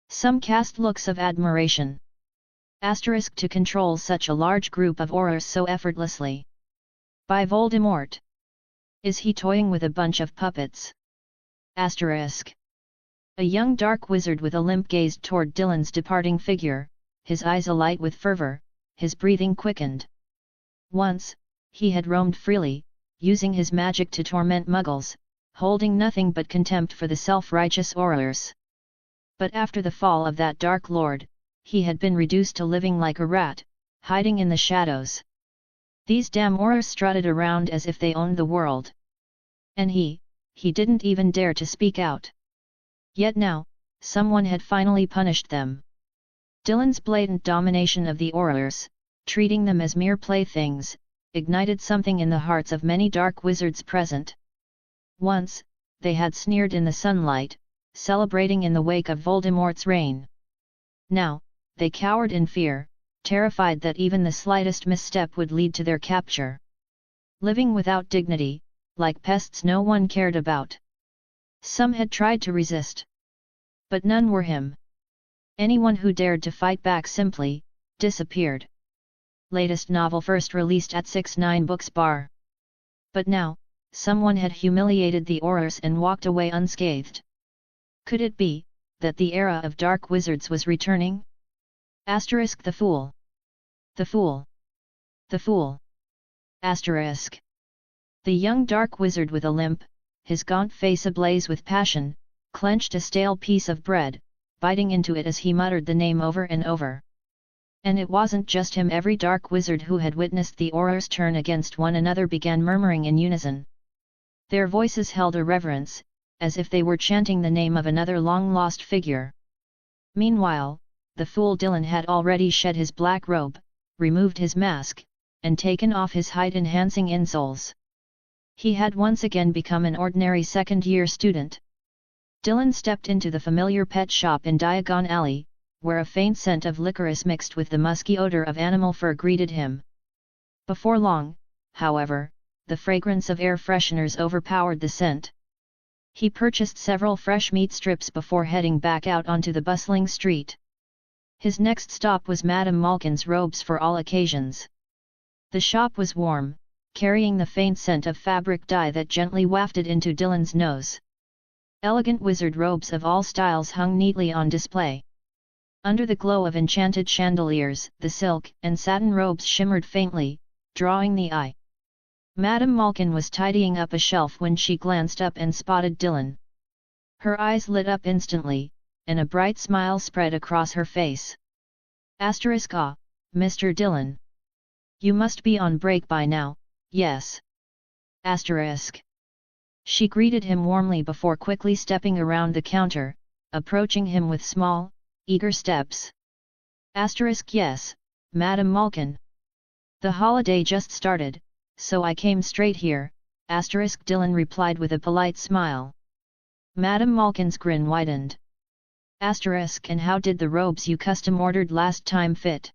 A: Some cast looks of admiration. To control such a large group of aurors so effortlessly. By Voldemort. Is he toying with a bunch of puppets? A young dark wizard with a limp gazed toward Dylan's departing figure, his eyes alight with fervor, his breathing quickened. Once, he had roamed freely, using his magic to torment muggles, holding nothing but contempt for the self-righteous aurors. But after the fall of that dark lord, he had been reduced to living like a rat, hiding in the shadows. These damn aurors strutted around as if they owned the world. And he didn't even dare to speak out. Yet now, someone had finally punished them. Dylan's blatant domination of the aurors, treating them as mere playthings, ignited something in the hearts of many dark wizards present. Once, they had sneered in the sunlight, celebrating in the wake of Voldemort's reign. Now, they cowered in fear, terrified that even the slightest misstep would lead to their capture. Living without dignity, like pests no one cared about. Some had tried to resist. But none were him. Anyone who dared to fight back simply disappeared. Latest novel first released at 6-9 Books Bar. But now, someone had humiliated the aurors and walked away unscathed. Could it be that the era of dark wizards was returning? The fool. The fool. The fool. The young dark wizard with a limp, his gaunt face ablaze with passion, clenched a stale piece of bread, biting into it as he muttered the name over and over. And it wasn't just him. Every dark wizard who had witnessed the aurors turn against one another began murmuring in unison. Their voices held a reverence, as if they were chanting the name of another long-lost figure. Meanwhile, the fool Dylan had already shed his black robe, removed his mask, and taken off his height-enhancing insoles. He had once again become an ordinary second-year student. Dylan stepped into the familiar pet shop in Diagon Alley, where a faint scent of licorice mixed with the musky odor of animal fur greeted him. Before long, however, the fragrance of air fresheners overpowered the scent. He purchased several fresh meat strips before heading back out onto the bustling street. His next stop was Madame Malkin's robes for all occasions. The shop was warm, carrying the faint scent of fabric dye that gently wafted into Dylan's nose. Elegant wizard robes of all styles hung neatly on display. Under the glow of enchanted chandeliers, the silk and satin robes shimmered faintly, drawing the eye. Madame Malkin was tidying up a shelf when she glanced up and spotted Dylan. Her eyes lit up instantly, and a bright smile spread across her face. Ah, Mr. Dylan. You must be on break by now, yes. She greeted him warmly before quickly stepping around the counter, approaching him with small, eager steps. Yes, Madame Malkin. The holiday just started, so I came straight here, Dylan replied with a polite smile. Madame Malkin's grin widened. And how did the robes you custom ordered last time fit?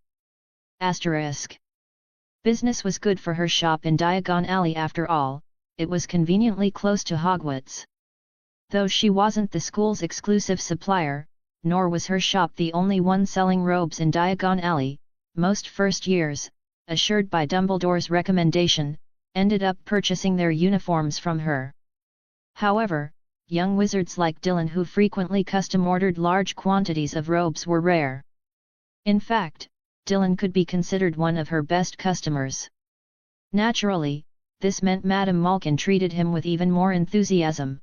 A: Business was good for her shop in Diagon Alley after all, it was conveniently close to Hogwarts. Though she wasn't the school's exclusive supplier, nor was her shop the only one selling robes in Diagon Alley, most first years, assured by Dumbledore's recommendation, ended up purchasing their uniforms from her. However, young wizards like Dylan who frequently custom-ordered large quantities of robes were rare. In fact, Dylan could be considered one of her best customers. Naturally, this meant Madame Malkin treated him with even more enthusiasm.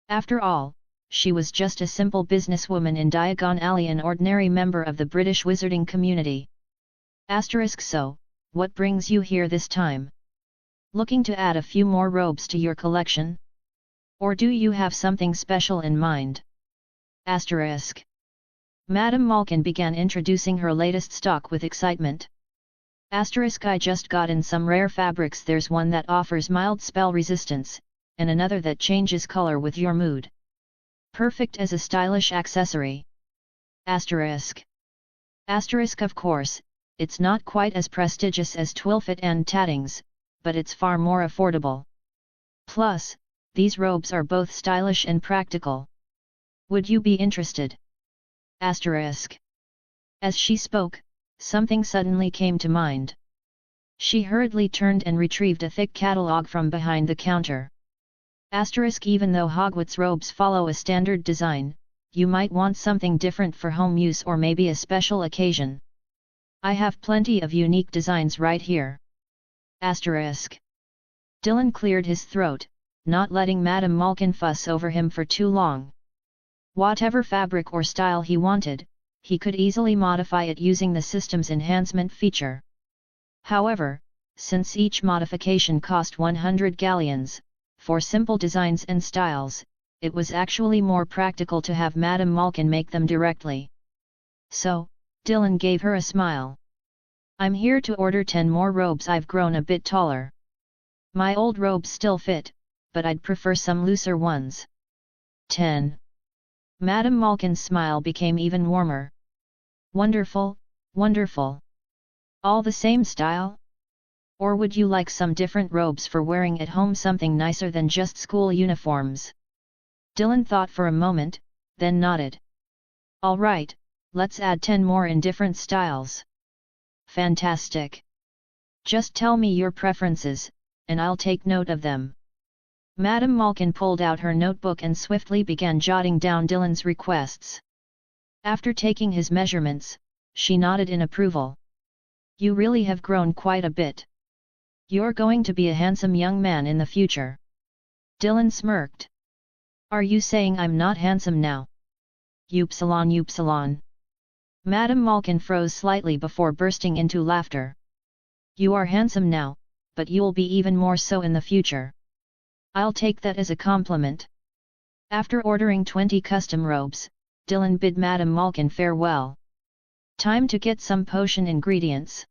A: After all, she was just a simple businesswoman in Diagon Alley, an ordinary member of the British wizarding community. So, what brings you here this time? Looking to add a few more robes to your collection? Or do you have something special in mind? Madame Malkin began introducing her latest stock with excitement. I just got in some rare fabrics. There's one that offers mild spell resistance, and another that changes color with your mood. Perfect as a stylish accessory. Of course, it's not quite as prestigious as Twilfit and Tattings, but it's far more affordable. Plus, these robes are both stylish and practical. Would you be interested? As she spoke, something suddenly came to mind. She hurriedly turned and retrieved a thick catalogue from behind the counter. Even though Hogwarts robes follow a standard design, you might want something different for home use or maybe a special occasion. I have plenty of unique designs right here. Dylan cleared his throat, not letting Madame Malkin fuss over him for too long. Whatever fabric or style he wanted, he could easily modify it using the system's enhancement feature. However, since each modification cost 100 galleons, for simple designs and styles, it was actually more practical to have Madame Malkin make them directly. So, Dylan gave her a smile. I'm here to order 10 more robes. I've grown a bit taller. My old robes still fit, but I'd prefer some looser ones. 10. Madame Malkin's smile became even warmer. Wonderful, wonderful. All the same style? Or would you like some different robes for wearing at home, something nicer than just school uniforms? Dylan thought for a moment, then nodded. All right, let's add 10 more in different styles. Fantastic. Just tell me your preferences, and I'll take note of them. Madame Malkin pulled out her notebook and swiftly began jotting down Dylan's requests. After taking his measurements, she nodded in approval. You really have grown quite a bit. You're going to be a handsome young man in the future. Dylan smirked. Are you saying I'm not handsome now? Upsilon. Madame Malkin froze slightly before bursting into laughter. You are handsome now, but you'll be even more so in the future. I'll take that as a compliment. After ordering 20 custom robes, Dylan bid Madame Malkin farewell. Time to get some potion ingredients.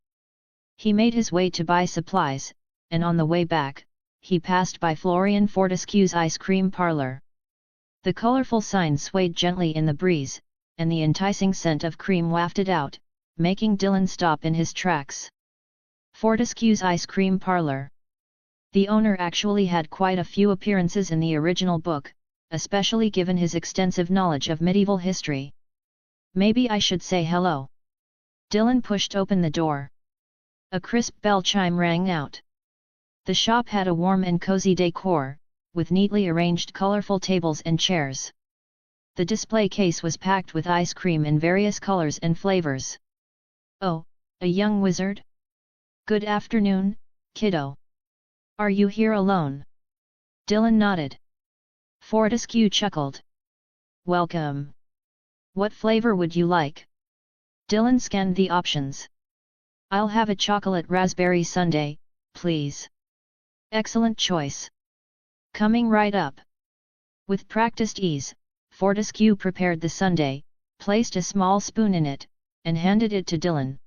A: He made his way to buy supplies, and on the way back, he passed by Florian Fortescue's ice cream parlor. The colorful sign swayed gently in the breeze, and the enticing scent of cream wafted out, making Dylan stop in his tracks. Fortescue's ice cream parlor. The owner actually had quite a few appearances in the original book, especially given his extensive knowledge of medieval history. Maybe I should say hello. Dylan pushed open the door. A crisp bell chime rang out. The shop had a warm and cozy decor, with neatly arranged colorful tables and chairs. The display case was packed with ice cream in various colors and flavors. Oh, a young wizard? Good afternoon, kiddo. Are you here alone? Dylan nodded. Fortescue chuckled. Welcome. What flavor would you like? Dylan scanned the options. I'll have a chocolate raspberry sundae, please. Excellent choice. Coming right up. With practiced ease, Fortescue prepared the sundae, placed a small spoon in it, and handed it to Dylan.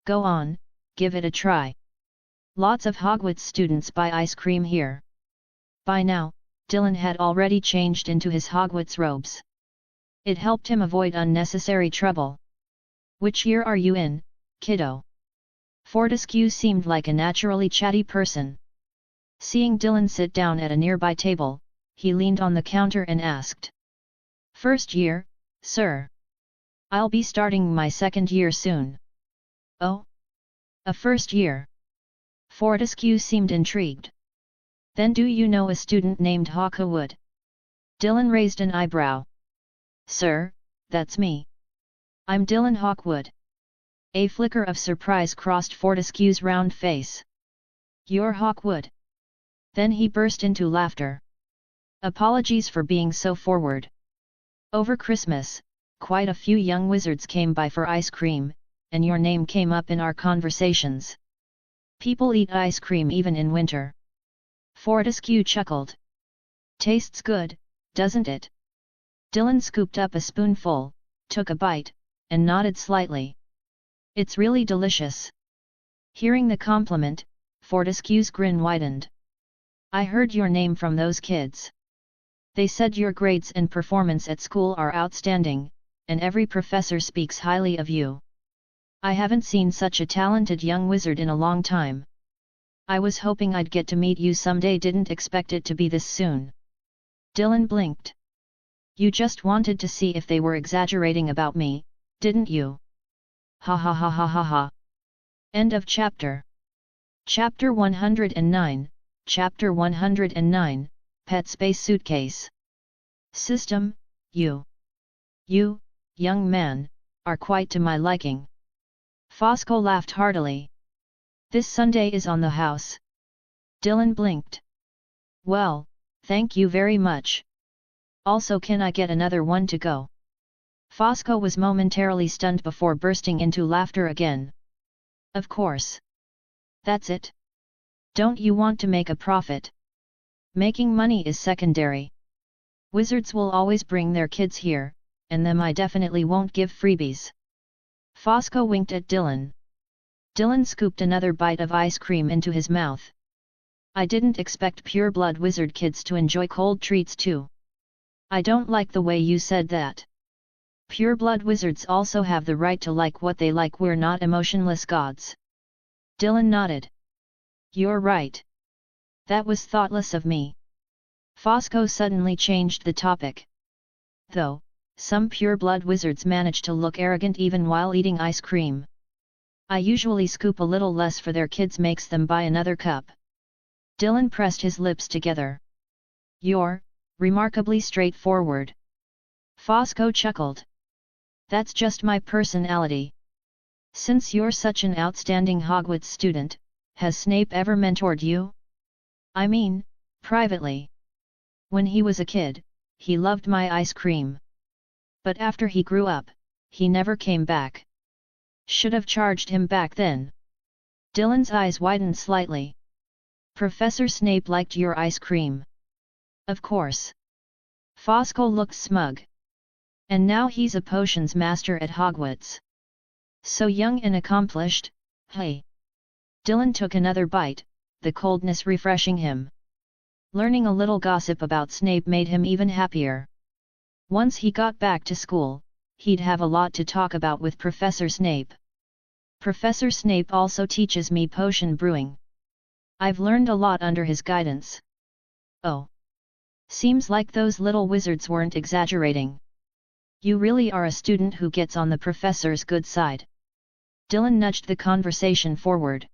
A: Go on, give it a try. Lots of Hogwarts students buy ice cream here. By now, Dylan had already changed into his Hogwarts robes. It helped him avoid unnecessary trouble. Which year are you in, kiddo? Fortescue seemed like a naturally chatty person. Seeing Dylan sit down at a nearby table, he leaned on the counter and asked. First year, sir. I'll be starting my second year soon. Oh? A first year? Fortescue seemed intrigued. Then do you know a student named Hawkwood? Dylan raised an eyebrow. Sir, that's me. I'm Dylan Hawkwood. A flicker of surprise crossed Fortescue's round face. You're Hawkwood. Then he burst into laughter. Apologies for being so forward. Over Christmas, quite a few young wizards came by for ice cream, and your name came up in our conversations. People eat ice cream even in winter. Fortescue chuckled. Tastes good, doesn't it? Dylan scooped up a spoonful, took a bite, and nodded slightly. It's really delicious. Hearing the compliment, Fortescue's grin widened. I heard your name from those kids. They said your grades and performance at school are outstanding, and every professor speaks highly of you. I haven't seen such a talented young wizard in a long time. I was hoping I'd get to meet you someday, didn't expect it to be this soon. Dylan blinked. You just wanted to see if they were exaggerating about me, didn't you? Ha ha ha ha ha ha. End of chapter. Chapter 109, Chapter 109, Pet Space Suitcase. System, you, young man, are quite to my liking. Fosco laughed heartily. This Sunday is on the house. Dylan blinked. Well, thank you very much. Also, can I get another one to go? Fosco was momentarily stunned before bursting into laughter again. Of course. That's it. Don't you want to make a profit? Making money is secondary. Wizards will always bring their kids here, and them I definitely won't give freebies. Fosco winked at Dylan. Dylan scooped another bite of ice cream into his mouth. I didn't expect pure-blood wizard kids to enjoy cold treats too. I don't like the way you said that. Pure-blood wizards also have the right to like what they like, we're not emotionless gods. Dylan nodded. You're right. That was thoughtless of me. Fosco suddenly changed the topic. Though, some pure-blood wizards manage to look arrogant even while eating ice cream. I usually scoop a little less for their kids, makes them buy another cup. Dylan pressed his lips together. You're remarkably straightforward. Fosco chuckled. That's just my personality. Since you're such an outstanding Hogwarts student, has Snape ever mentored you? I mean, privately. When he was a kid, he loved my ice cream. But after he grew up, he never came back. Should have charged him back then. Dylan's eyes widened slightly. Professor Snape liked your ice cream. Of course. Fosco looked smug. And now he's a potions master at Hogwarts. So young and accomplished, hey. Dylan took another bite, the coldness refreshing him. Learning a little gossip about Snape made him even happier. Once he got back to school, he'd have a lot to talk about with Professor Snape. Professor Snape also teaches me potion brewing. I've learned a lot under his guidance. Oh. Seems like those little wizards weren't exaggerating. You really are a student who gets on the professor's good side. Dylan nudged the conversation forward.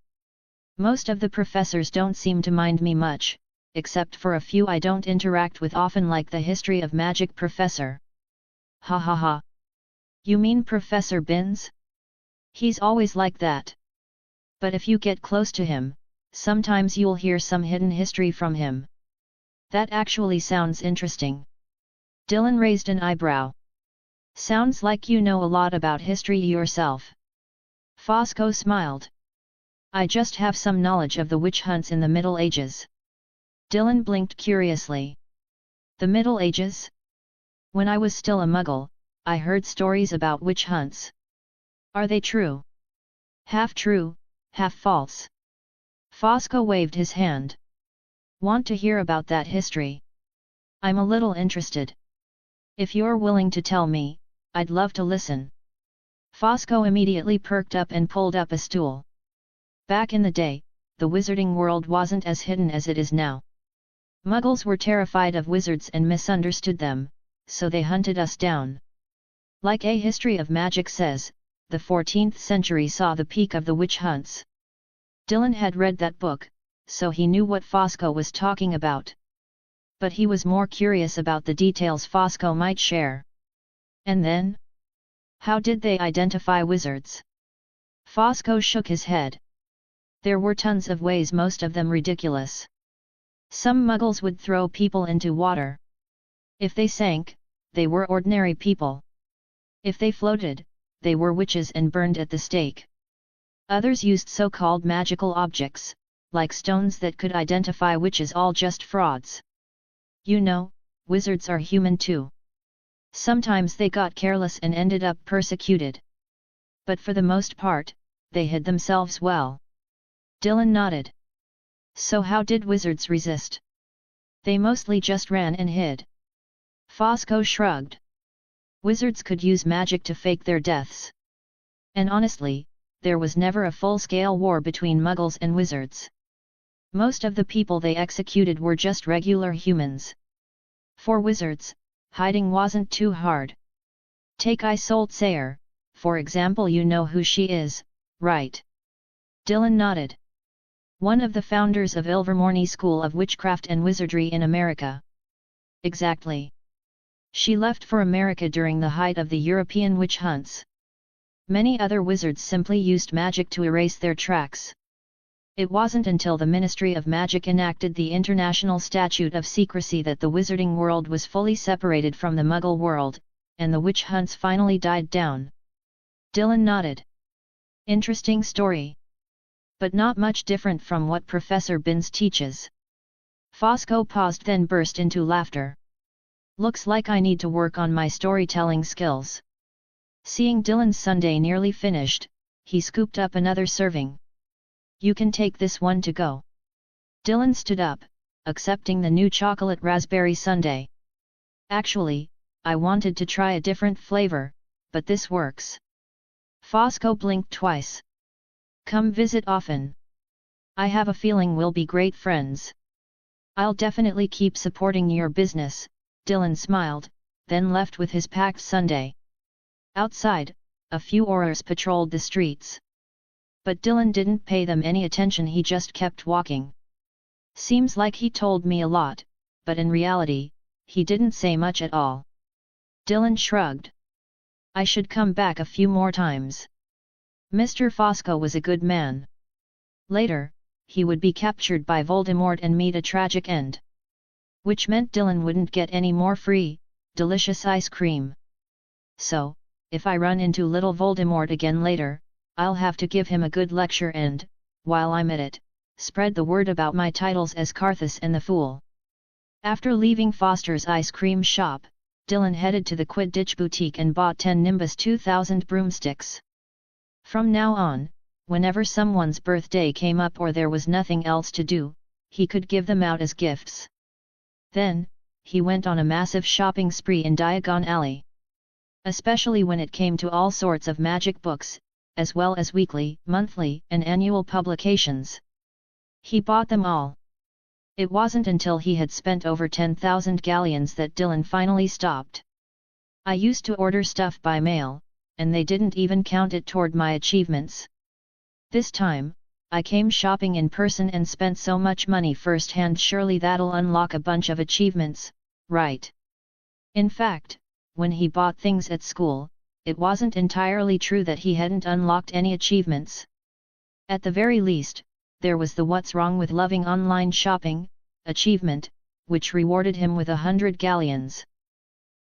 A: Most of the professors don't seem to mind me much, except for a few I don't interact with often, like the history of magic professor. Ha ha ha. You mean Professor Binns? He's always like that. But if you get close to him, sometimes you'll hear some hidden history from him. That actually sounds interesting. Dylan raised an eyebrow. Sounds like you know a lot about history yourself. Fosco smiled. I just have some knowledge of the witch hunts in the Middle Ages. Dylan blinked curiously. The Middle Ages? When I was still a muggle, I heard stories about witch hunts. Are they true? Half true, half false. Fosco waved his hand. Want to hear about that history? I'm a little interested. If you're willing to tell me, I'd love to listen. Fosco immediately perked up and pulled up a stool. Back in the day, the wizarding world wasn't as hidden as it is now. Muggles were terrified of wizards and misunderstood them, so they hunted us down. Like A History of Magic says, the 14th century saw the peak of the witch hunts. Dylan had read that book, so he knew what Fosco was talking about. But he was more curious about the details Fosco might share. And then? How did they identify wizards? Fosco shook his head. There were tons of ways, most of them ridiculous. Some muggles would throw people into water. If they sank, they were ordinary people. If they floated, they were witches and burned at the stake. Others used so-called magical objects, like stones that could identify witches, all just frauds. You know, wizards are human too. Sometimes they got careless and ended up persecuted. But for the most part, they hid themselves well. Dylan nodded. So how did wizards resist? They mostly just ran and hid. Fosco shrugged. Wizards could use magic to fake their deaths. And honestly, there was never a full-scale war between muggles and wizards. Most of the people they executed were just regular humans. For wizards, hiding wasn't too hard. Take Isolde Sayre, for example. You know who she is, right? Dylan nodded. One of the founders of Ilvermorny School of Witchcraft and Wizardry in America. Exactly. She left for America during the height of the European witch hunts. Many other wizards simply used magic to erase their tracks. It wasn't until the Ministry of Magic enacted the International Statute of Secrecy that the wizarding world was fully separated from the Muggle world, and the witch hunts finally died down. Dylan nodded. Interesting story. But not much different from what Professor Binns teaches. Fosco paused, then burst into laughter. Looks like I need to work on my storytelling skills. Seeing Dylan's sundae nearly finished, he scooped up another serving. You can take this one to go. Dylan stood up, accepting the new chocolate raspberry sundae. Actually, I wanted to try a different flavor, but this works. Fosco blinked twice. Come visit often. I have a feeling we'll be great friends. I'll definitely keep supporting your business, Dylan smiled, then left with his packed sundae. Outside, a few Aurors patrolled the streets. But Dylan didn't pay them any attention, he just kept walking. Seems like he told me a lot, but in reality, he didn't say much at all. Dylan shrugged. I should come back a few more times. Mr. Fosco was a good man. Later, he would be captured by Voldemort and meet a tragic end. Which meant Dylan wouldn't get any more free, delicious ice cream. So, if I run into little Voldemort again later, I'll have to give him a good lecture and, while I'm at it, spread the word about my titles as Karthus and the Fool. After leaving Foster's ice cream shop, Dylan headed to the Quidditch boutique and bought 10 Nimbus 2000 broomsticks. From now on, whenever someone's birthday came up or there was nothing else to do, he could give them out as gifts. Then, he went on a massive shopping spree in Diagon Alley. Especially when it came to all sorts of magic books, as well as weekly, monthly, and annual publications. He bought them all. It wasn't until he had spent over 10,000 galleons that Dylan finally stopped. I used to order stuff by mail, and they didn't even count it toward my achievements. This time, I came shopping in person and spent so much money firsthand, surely that'll unlock a bunch of achievements, right? In fact, when he bought things at school, it wasn't entirely true that he hadn't unlocked any achievements. At the very least, there was the "What's Wrong with Loving Online Shopping" achievement, which rewarded him with 100 galleons.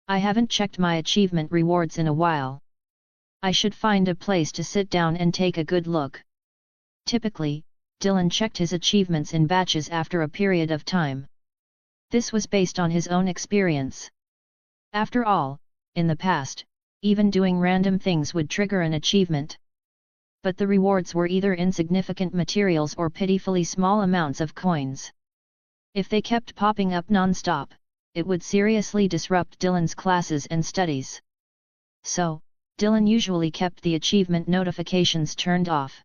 A: I haven't checked my achievement rewards in a while. I should find a place to sit down and take a good look. Typically, Dylan checked his achievements in batches after a period of time. This was based on his own experience. After all, in the past, even doing random things would trigger an achievement. But the rewards were either insignificant materials or pitifully small amounts of coins. If they kept popping up non-stop, it would seriously disrupt Dylan's classes and studies. So, Dylan usually kept the achievement notifications turned off.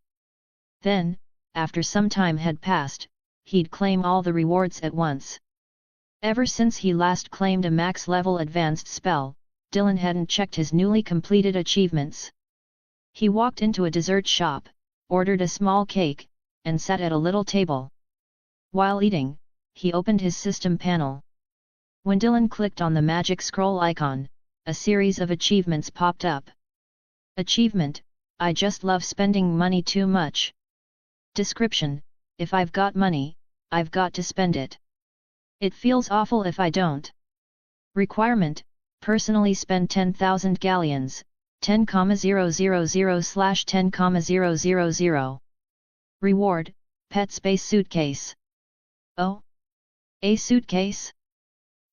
A: Then, after some time had passed, he'd claim all the rewards at once. Ever since he last claimed a max-level advanced spell, Dylan hadn't checked his newly completed achievements. He walked into a dessert shop, ordered a small cake, and sat at a little table. While eating, he opened his system panel. When Dylan clicked on the magic scroll icon, a series of achievements popped up. Achievement: I just love spending money too much. Description: if I've got money, I've got to spend it. It feels awful if I don't. Requirement: personally spend 10,000 galleons, 10,000/10,000. Reward: pet space suitcase. Oh? A suitcase?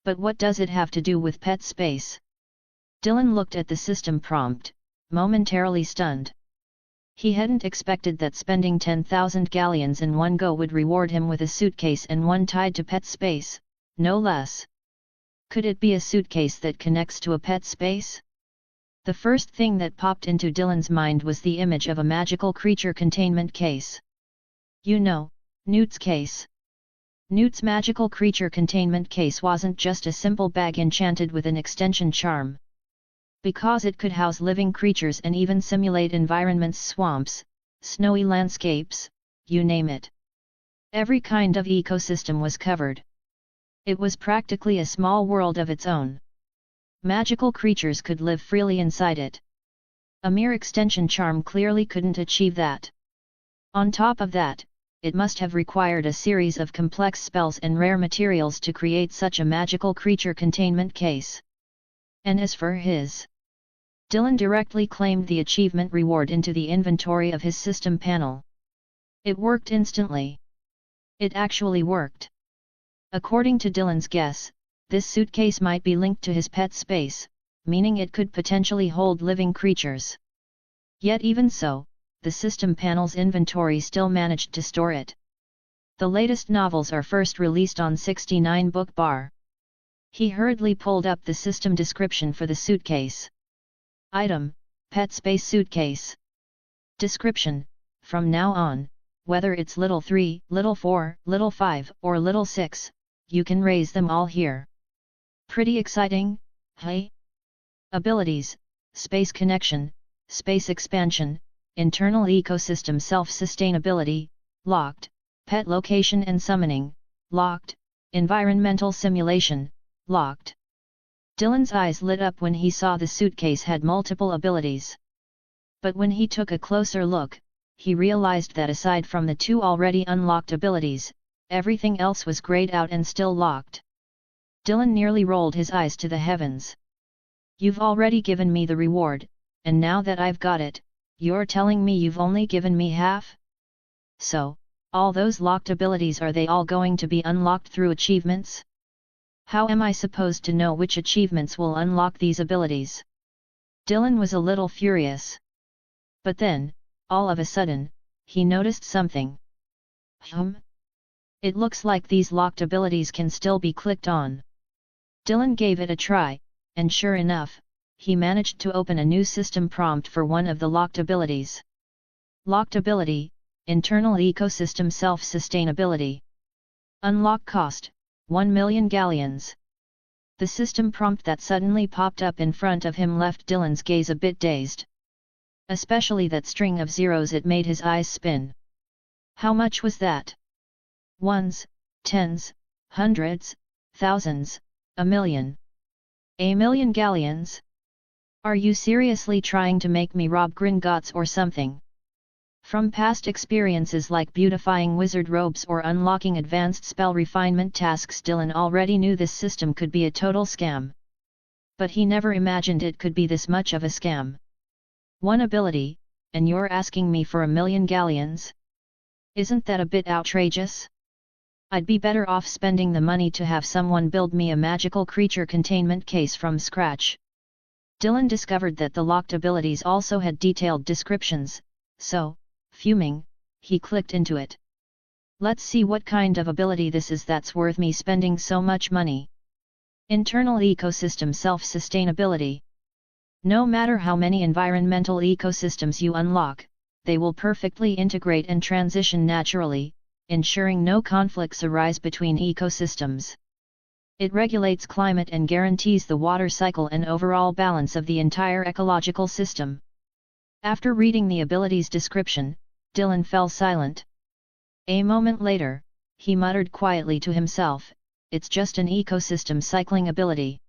A: But what does it have to do with pet space? Dylan looked at the system prompt, momentarily stunned. He hadn't expected that spending 10,000 galleons in one go would reward him with a suitcase, and one tied to pet space, no less. Could it be a suitcase that connects to a pet space? The first thing that popped into Dylan's mind was the image of a magical creature containment case. You know, Newt's case. Newt's magical creature containment case wasn't just a simple bag enchanted with an extension charm. Because it could house living creatures and even simulate environments, swamps, snowy landscapes, you name it. Every kind of ecosystem was covered. It was practically a small world of its own. Magical creatures could live freely inside it. A mere extension charm clearly couldn't achieve that. On top of that, it must have required a series of complex spells and rare materials to create such a magical creature containment case. And as for his, Dylan directly claimed the achievement reward into the inventory of his system panel. It worked instantly. It actually worked. According to Dylan's guess, this suitcase might be linked to his pet space, meaning it could potentially hold living creatures. Yet even so, the system panel's inventory still managed to store it. The latest novels are first released on 69 book bar. He hurriedly pulled up the system description for the suitcase. Item: pet space suitcase. Description: from now on, whether it's little 3, little 4, little 5, or little 6, you can raise them all here. Pretty exciting, hey? Abilities: space connection, space expansion, internal ecosystem self-sustainability, locked, pet location and summoning, locked, environmental simulation, locked. Dylan's eyes lit up when he saw the suitcase had multiple abilities. But when he took a closer look, he realized that aside from the 2 already unlocked abilities, everything else was grayed out and still locked. Dylan nearly rolled his eyes to the heavens. You've already given me the reward, and now that I've got it, you're telling me you've only given me half? So, all those locked abilities, are they all going to be unlocked through achievements? How am I supposed to know which achievements will unlock these abilities? Dylan was a little furious. But then, all of a sudden, he noticed something. It looks like these locked abilities can still be clicked on. Dylan gave it a try, and sure enough, he managed to open a new system prompt for one of the locked abilities. Locked ability: internal ecosystem self-sustainability. Unlock cost, 1 million galleons. The system prompt that suddenly popped up in front of him left Dylan's gaze a bit dazed. Especially that string of zeros, it made his eyes spin. How much was that? Ones, tens, hundreds, thousands, a million. A million galleons? Are you seriously trying to make me rob Gringotts or something? From past experiences like beautifying wizard robes or unlocking advanced spell refinement tasks, Dylan already knew this system could be a total scam. But he never imagined it could be this much of a scam. One ability, and you're asking me for 1 million galleons? Isn't that a bit outrageous? I'd be better off spending the money to have someone build me a magical creature containment case from scratch. Dylan discovered that the locked abilities also had detailed descriptions, so, fuming, he clicked into it. Let's see what kind of ability this is that's worth me spending so much money. Internal ecosystem self-sustainability. No matter how many environmental ecosystems you unlock, they will perfectly integrate and transition naturally, ensuring no conflicts arise between ecosystems. It regulates climate and guarantees the water cycle and overall balance of the entire ecological system. After reading the ability's description, Dylan fell silent. A moment later, he muttered quietly to himself, "It's just an ecosystem cycling ability.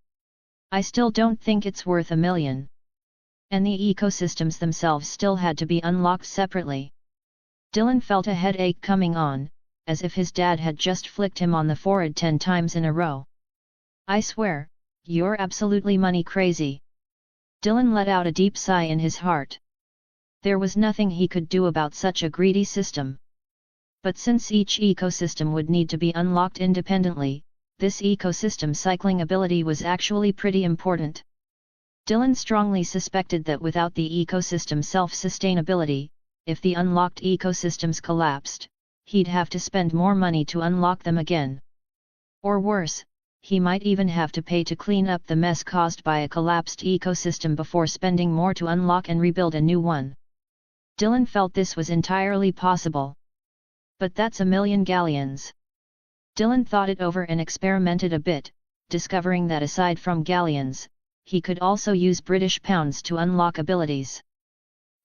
A: I still don't think it's worth 1 million. And the ecosystems themselves still had to be unlocked separately." Dylan felt a headache coming on, as if his dad had just flicked him on the forehead 10 times in a row. "I swear, you're absolutely money crazy." Dylan let out a deep sigh in his heart. There was nothing he could do about such a greedy system. But since each ecosystem would need to be unlocked independently, this ecosystem cycling ability was actually pretty important. Dylan strongly suspected that without the ecosystem self-sustainability, if the unlocked ecosystems collapsed, he'd have to spend more money to unlock them again. Or worse, he might even have to pay to clean up the mess caused by a collapsed ecosystem before spending more to unlock and rebuild a new one. Dylan felt this was entirely possible. But that's 1 million galleons. Dylan thought it over and experimented a bit, discovering that aside from galleons, he could also use British pounds to unlock abilities.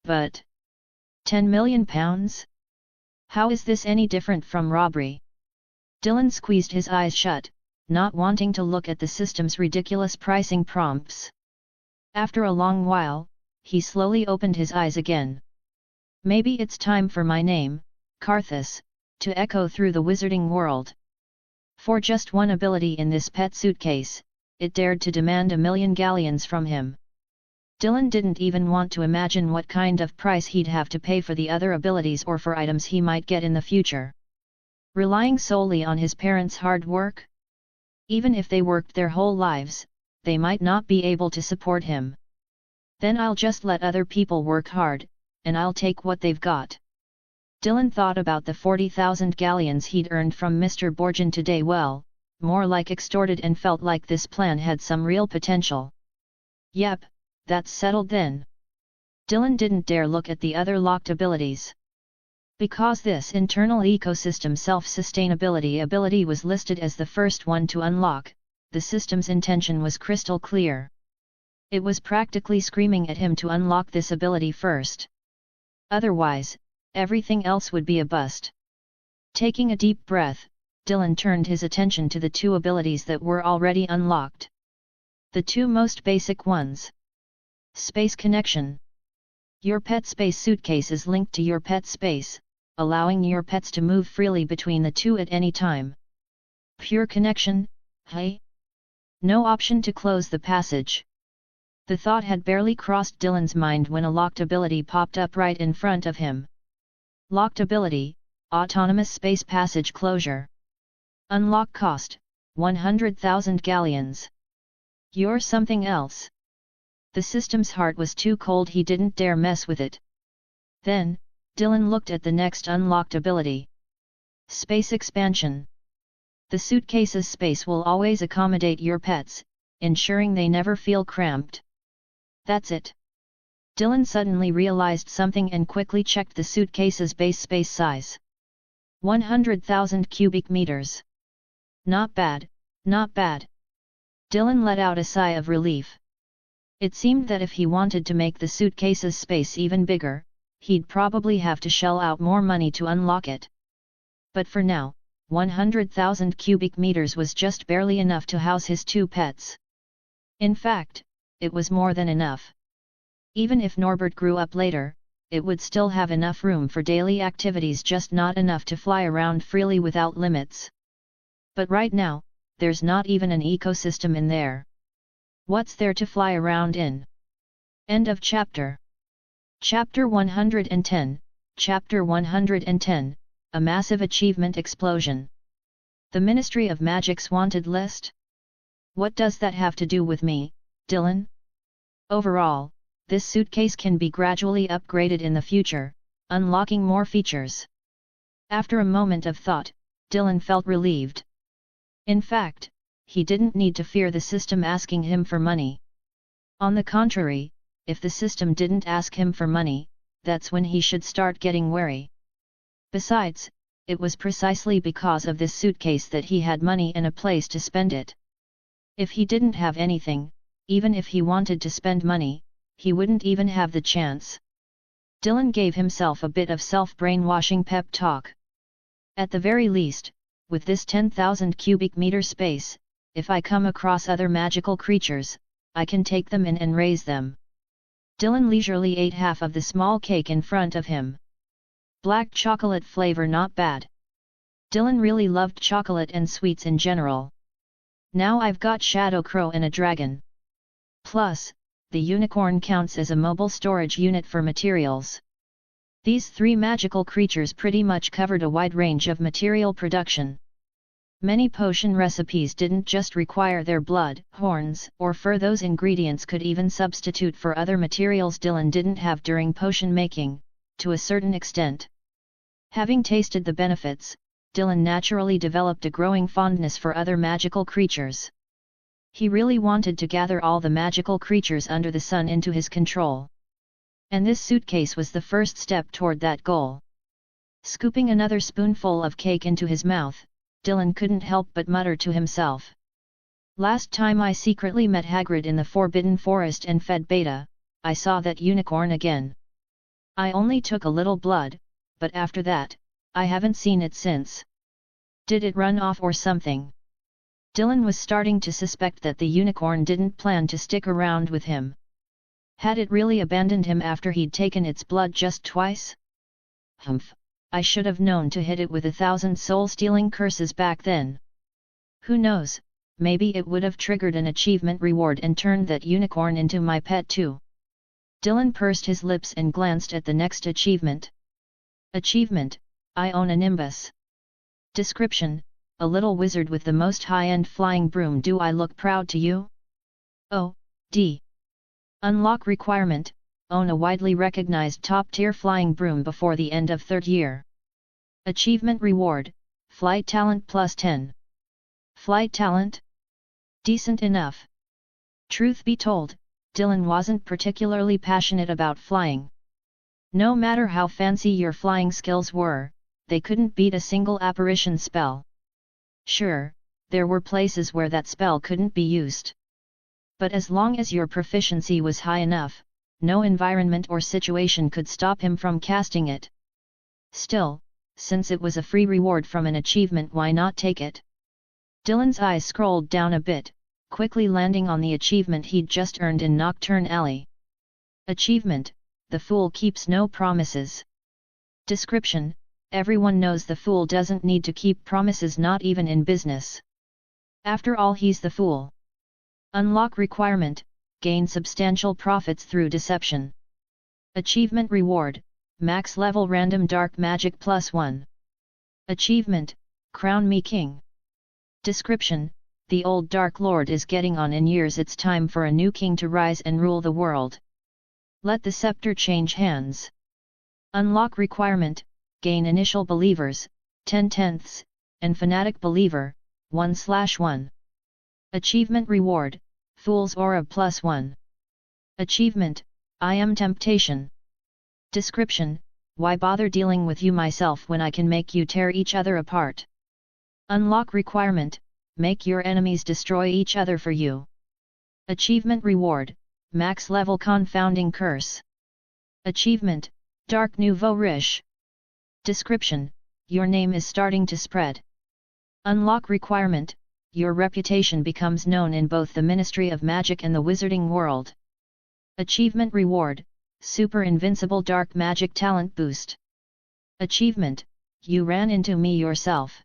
A: But 10 million pounds? How is this any different from robbery? Dylan squeezed his eyes shut, not wanting to look at the system's ridiculous pricing prompts. After a long while, he slowly opened his eyes again. Maybe it's time for my name, Karthus, to echo through the wizarding world. For just one ability in this pet suitcase, it dared to demand 1 million galleons from him. Dylan didn't even want to imagine what kind of price he'd have to pay for the other abilities or for items he might get in the future. Relying solely on his parents' hard work? Even if they worked their whole lives, they might not be able to support him. Then I'll just let other people work hard, and I'll take what they've got. Dylan thought about the 40,000 galleons he'd earned from Mr. Borgin today, well, more like extorted, and felt like this plan had some real potential. Yep, that's settled then. Dylan didn't dare look at the other locked abilities. Because this internal ecosystem self-sustainability ability was listed as the first one to unlock, the system's intention was crystal clear. It was practically screaming at him to unlock this ability first. Otherwise, everything else would be a bust. Taking a deep breath, Dylan turned his attention to the 2 abilities that were already unlocked. The 2 most basic ones. Space connection. Your pet space suitcase is linked to your pet space, allowing your pets to move freely between the 2 at any time. Pure connection, hey? No option to close the passage. The thought had barely crossed Dylan's mind when a locked ability popped up right in front of him. Locked ability, Autonomous Space Passage Closure. Unlock cost, 100,000 galleons. You're something else. The system's heart was too cold, he didn't dare mess with it. Then, Dylan looked at the next unlocked ability. Space Expansion. The suitcase's space will always accommodate your pets, ensuring they never feel cramped. That's it. Dylan suddenly realized something and quickly checked the suitcase's base space size. 100,000 cubic meters. Not bad, not bad. Dylan let out a sigh of relief. It seemed that if he wanted to make the suitcase's space even bigger, he'd probably have to shell out more money to unlock it. But for now, 100,000 cubic meters was just barely enough to house his 2 pets. In fact, it was more than enough. Even if Norbert grew up later, it would still have enough room for daily activities, just not enough to fly around freely without limits. But right now, there's not even an ecosystem in there. What's there to fly around in? End of chapter. Chapter 110, Chapter 110, A Massive Achievement Explosion. The Ministry of Magic's wanted list? What does that have to do with me, Dylan? Overall, this suitcase can be gradually upgraded in the future, unlocking more features. After a moment of thought, Dylan felt relieved. In fact, he didn't need to fear the system asking him for money. On the contrary, if the system didn't ask him for money, that's when he should start getting wary. Besides, it was precisely because of this suitcase that he had money and a place to spend it. If he didn't have anything, even if he wanted to spend money, he wouldn't even have the chance. Dylan gave himself a bit of self-brainwashing pep talk. At the very least, with this 10,000 cubic meter space, if I come across other magical creatures, I can take them in and raise them. Dylan leisurely ate half of the small cake in front of him. Black chocolate flavor, not bad. Dylan really loved chocolate and sweets in general. Now I've got Shadow Crow and a dragon. Plus, the unicorn counts as a mobile storage unit for materials. These 3 magical creatures pretty much covered a wide range of material production. Many potion recipes didn't just require their blood, horns, or fur. Those ingredients could even substitute for other materials Dylan didn't have during potion making, to a certain extent. Having tasted the benefits, Dylan naturally developed a growing fondness for other magical creatures. He really wanted to gather all the magical creatures under the sun into his control. And this suitcase was the first step toward that goal. Scooping another spoonful of cake into his mouth, Dylan couldn't help but mutter to himself. Last time I secretly met Hagrid in the Forbidden Forest and fed Beta, I saw that unicorn again. I only took a little blood, but after that, I haven't seen it since. Did it run off or something? Dylan was starting to suspect that the unicorn didn't plan to stick around with him. Had it really abandoned him after he'd taken its blood just twice? Humph, I should have known to hit it with 1,000 soul-stealing curses back then. Who knows, maybe it would have triggered an achievement reward and turned that unicorn into my pet too. Dylan pursed his lips and glanced at the next achievement. Achievement, I own a Nimbus. Description, a little wizard with the most high-end flying broom. Do I look proud to you? Oh, D. Unlock requirement, own a widely recognized top-tier flying broom before the end of 3rd year. Achievement reward, flight talent plus 10. Flight talent? Decent enough. Truth be told, Dylan wasn't particularly passionate about flying. No matter how fancy your flying skills were, they couldn't beat a single apparition spell. Sure, there were places where that spell couldn't be used. But as long as your proficiency was high enough, no environment or situation could stop him from casting it. Still, since it was a free reward from an achievement, why not take it? Dylan's eyes scrolled down a bit, quickly landing on the achievement he'd just earned in Nocturne Alley. Achievement, the Fool keeps no promises. Description, everyone knows the Fool doesn't need to keep promises, not even in business. After all, he's the Fool. Unlock requirement, gain substantial profits through deception. Achievement reward, max level random dark magic plus 1. Achievement, crown me king. Description, the old Dark Lord is getting on in years. It's time for a new king to rise and rule the world. Let the scepter change hands. Unlock requirement, gain initial believers, 10/10, and fanatic believer, 1/1. Achievement reward, Fool's Aura plus 1. Achievement, I am temptation. Description, why bother dealing with you myself when I can make you tear each other apart? Unlock requirement, make your enemies destroy each other for you. Achievement Reward, Max Level Confounding Curse. Achievement, Dark Nouveau Riche. Description, your name is starting to spread. Unlock Requirement, your reputation becomes known in both the Ministry of Magic and the Wizarding world. Achievement Reward, Super Invincible Dark Magic Talent Boost. Achievement, you ran into me yourself.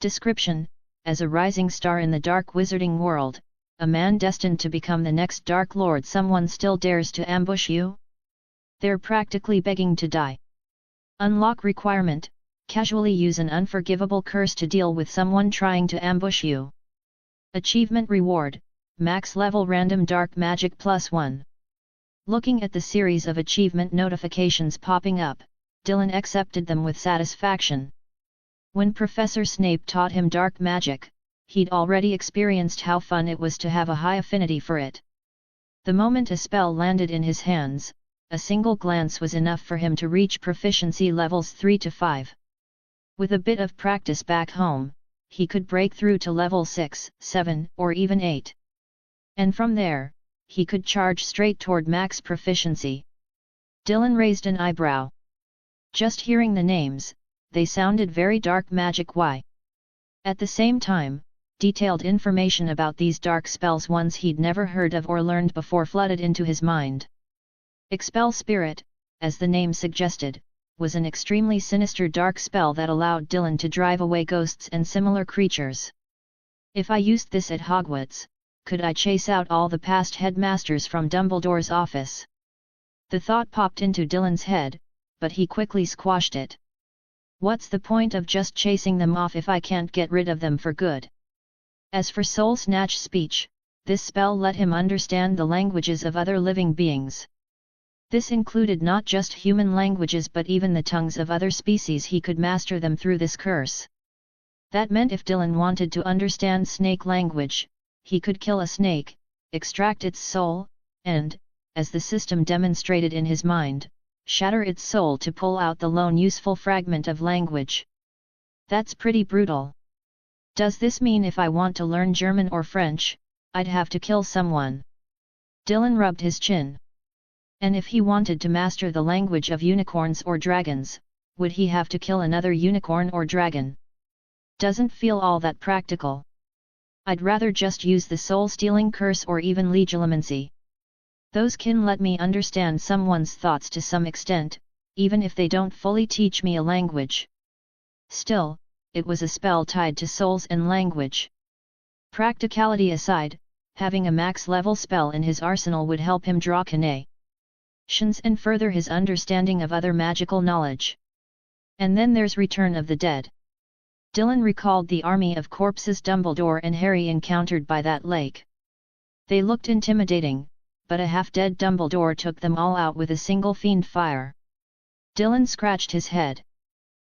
A: Description, as a rising star in the dark wizarding world, a man destined to become the next Dark Lord, someone still dares to ambush you? They're practically begging to die. Unlock Requirement, casually use an unforgivable curse to deal with someone trying to ambush you. Achievement Reward, Max Level Random Dark Magic +1. Looking at the series of achievement notifications popping up, Dylan accepted them with satisfaction. When Professor Snape taught him dark magic, he'd already experienced how fun it was to have a high affinity for it. The moment a spell landed in his hands, a single glance was enough for him to reach proficiency levels 3 to 5. With a bit of practice back home, he could break through to level 6, 7, or even 8. And from there, he could charge straight toward max proficiency. Dylan raised an eyebrow. Just hearing the names, they sounded very dark magic-y. At the same time, detailed information about these dark spells, ones he'd never heard of or learned before, flooded into his mind. Expel Spirit, as the name suggested, was an extremely sinister dark spell that allowed Dylan to drive away ghosts and similar creatures. If I used this at Hogwarts, could I chase out all the past headmasters from Dumbledore's office? The thought popped into Dylan's head, but he quickly squashed it. What's the point of just chasing them off if I can't get rid of them for good? As for Soul Snatch Speech, this spell let him understand the languages of other living beings. This included not just human languages but even the tongues of other species. He could master them through this curse. That meant if Dylan wanted to understand snake language, he could kill a snake, extract its soul, and, as the system demonstrated in his mind, shatter its soul to pull out the lone useful fragment of language. That's pretty brutal. Does this mean if I want to learn German or French, I'd have to kill someone? Dylan rubbed his chin. And if he wanted to master the language of unicorns or dragons, would he have to kill another unicorn or dragon? Doesn't feel all that practical. I'd rather just use the soul-stealing curse or even legilimency. Those can let me understand someone's thoughts to some extent, even if they don't fully teach me a language. Still, it was a spell tied to souls and language. Practicality aside, having a max-level spell in his arsenal would help him draw connections and further his understanding of other magical knowledge. And then there's Return of the Dead. Dylan recalled the army of corpses Dumbledore and Harry encountered by that lake. They looked intimidating, but a half-dead Dumbledore took them all out with a single fiend fire. Dylan scratched his head.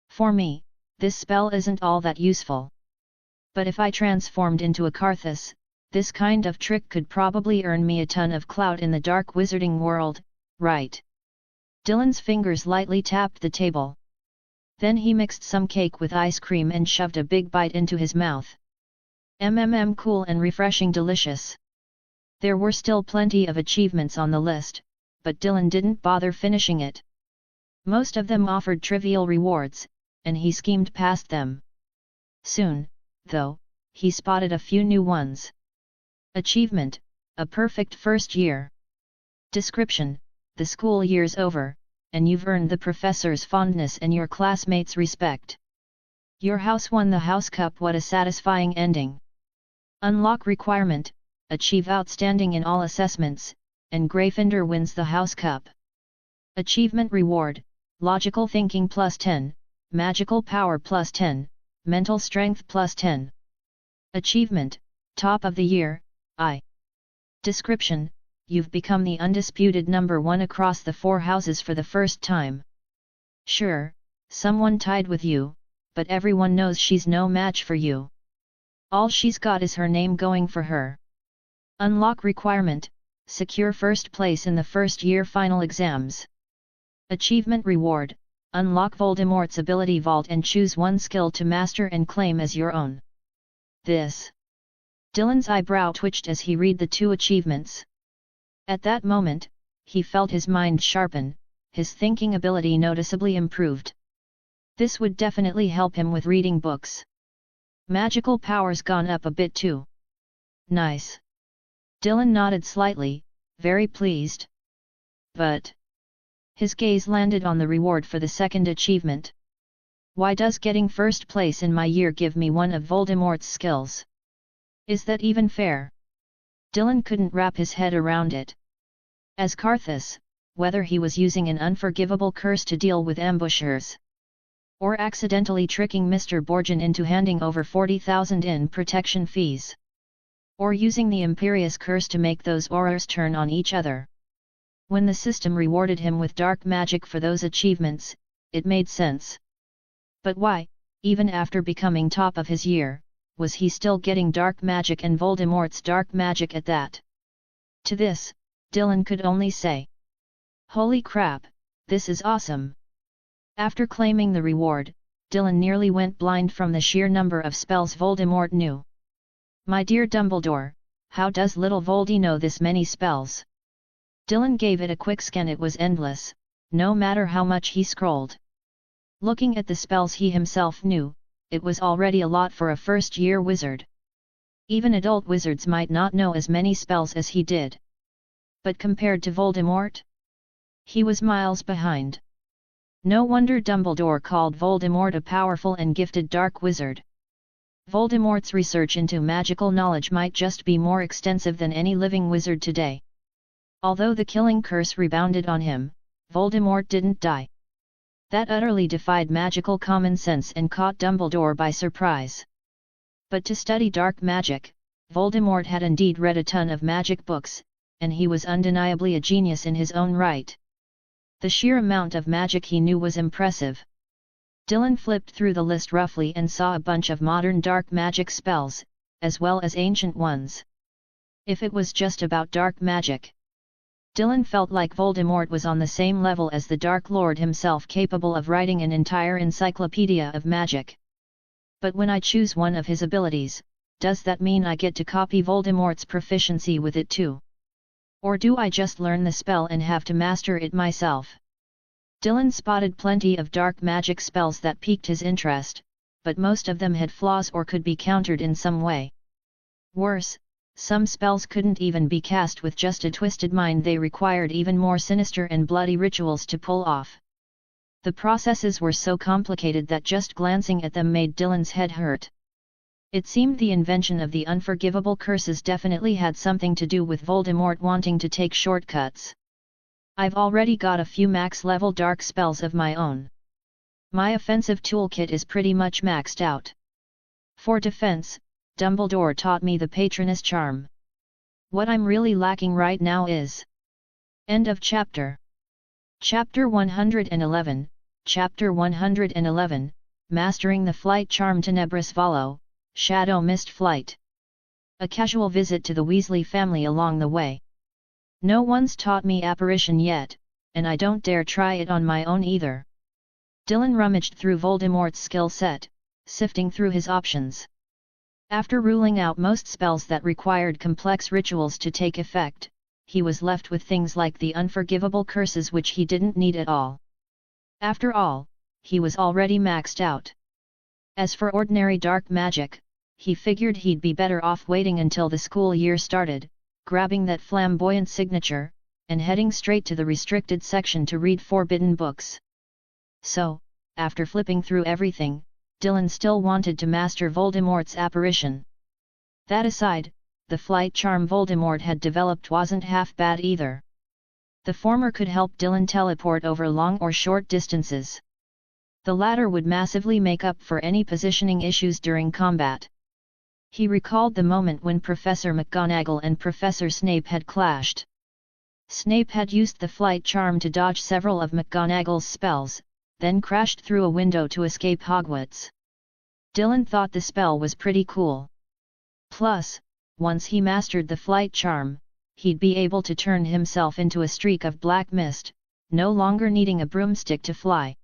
A: For me, this spell isn't all that useful. But if I transformed into a Karthus, this kind of trick could probably earn me a ton of clout in the dark wizarding world, right? Dylan's fingers lightly tapped the table. Then he mixed some cake with ice cream and shoved a big bite into his mouth. Cool and refreshing, delicious. There were still plenty of achievements on the list, but Dylan didn't bother finishing it. Most of them offered trivial rewards, and he schemed past them. Soon, though, he spotted a few new ones. Achievement, a perfect first year. Description, the school year's over, and you've earned the professor's fondness and your classmates' respect. Your house won the House Cup. What a satisfying ending. Unlock Requirement, achieve outstanding in all assessments, and Gryffindor wins the House Cup. Achievement Reward, Logical Thinking +10, Magical Power +10, Mental Strength +10. Achievement, Top of the Year, I. Description, you've become the undisputed #1 across the 4 houses for the first time. Sure, someone tied with you, but everyone knows she's no match for you. All she's got is her name going for her. Unlock Requirement, secure first place in the first year final exams. Achievement Reward, unlock Voldemort's ability vault and choose one skill to master and claim as your own. this? Dylan's eyebrow twitched as he read the two achievements. At that moment, he felt his mind sharpen, his thinking ability noticeably improved. This would definitely help him with reading books. Magical powers gone up a bit too. Nice. Dylan nodded slightly, very pleased. But his gaze landed on the reward for the second achievement. Why does getting first place in my year give me one of Voldemort's skills? Is that even fair? Dylan couldn't wrap his head around it. As Karthus, whether he was using an unforgivable curse to deal with ambushers, or accidentally tricking Mr. Borgin into handing over 40,000 in protection fees, or using the Imperius Curse to make those aurors turn on each other. When the system rewarded him with dark magic for those achievements, it made sense. But why, even after becoming top of his year, was he still getting dark magic and Voldemort's dark magic at that? To this, Dylan could only say, "Holy crap, this is awesome!" After claiming the reward, Dylan nearly went blind from the sheer number of spells Voldemort knew. My dear Dumbledore, how does little Voldy know this many spells? Dylan gave it a quick scan. It was endless, no matter how much he scrolled. Looking at the spells he himself knew, it was already a lot for a first-year wizard. Even adult wizards might not know as many spells as he did. But compared to Voldemort, he was miles behind. No wonder Dumbledore called Voldemort a powerful and gifted dark wizard. Voldemort's research into magical knowledge might just be more extensive than any living wizard today. Although the killing curse rebounded on him, Voldemort didn't die. That utterly defied magical common sense and caught Dumbledore by surprise. But to study dark magic, Voldemort had indeed read a ton of magic books, and he was undeniably a genius in his own right. The sheer amount of magic he knew was impressive. Dylan flipped through the list roughly and saw a bunch of modern dark magic spells, as well as ancient ones. If it was just about dark magic, Dylan felt like Voldemort was on the same level as the Dark Lord himself, capable of writing an entire encyclopedia of magic. But when I choose one of his abilities, does that mean I get to copy Voldemort's proficiency with it too? Or do I just learn the spell and have to master it myself? Dylan spotted plenty of dark magic spells that piqued his interest, but most of them had flaws or could be countered in some way. Worse, some spells couldn't even be cast with just a twisted mind. They required even more sinister and bloody rituals to pull off. The processes were so complicated that just glancing at them made Dylan's head hurt. It seemed the invention of the Unforgivable Curses definitely had something to do with Voldemort wanting to take shortcuts. I've already got a few max-level dark spells of my own. My offensive toolkit is pretty much maxed out. For defense, Dumbledore taught me the Patronus Charm. What I'm really lacking right now is... End of chapter. Chapter 111, Chapter 111, Mastering the Flight Charm. Tenebris Volo, Shadow Mist Flight. A casual visit to the Weasley family along the way. No one's taught me apparition yet, and I don't dare try it on my own either. Dylan rummaged through Voldemort's skill set, sifting through his options. After ruling out most spells that required complex rituals to take effect, he was left with things like the Unforgivable Curses, which he didn't need at all. After all, he was already maxed out. As for ordinary dark magic, he figured he'd be better off waiting until the school year started, grabbing that flamboyant signature, and heading straight to the restricted section to read forbidden books. So, after flipping through everything, Dylan still wanted to master Voldemort's apparition. That aside, the flight charm Voldemort had developed wasn't half bad either. The former could help Dylan teleport over long or short distances. The latter would massively make up for any positioning issues during combat. He recalled the moment when Professor McGonagall and Professor Snape had clashed. Snape had used the flight charm to dodge several of McGonagall's spells, then crashed through a window to escape Hogwarts. Dylan thought the spell was pretty cool. Plus, once he mastered the flight charm, he'd be able to turn himself into a streak of black mist, no longer needing a broomstick to fly.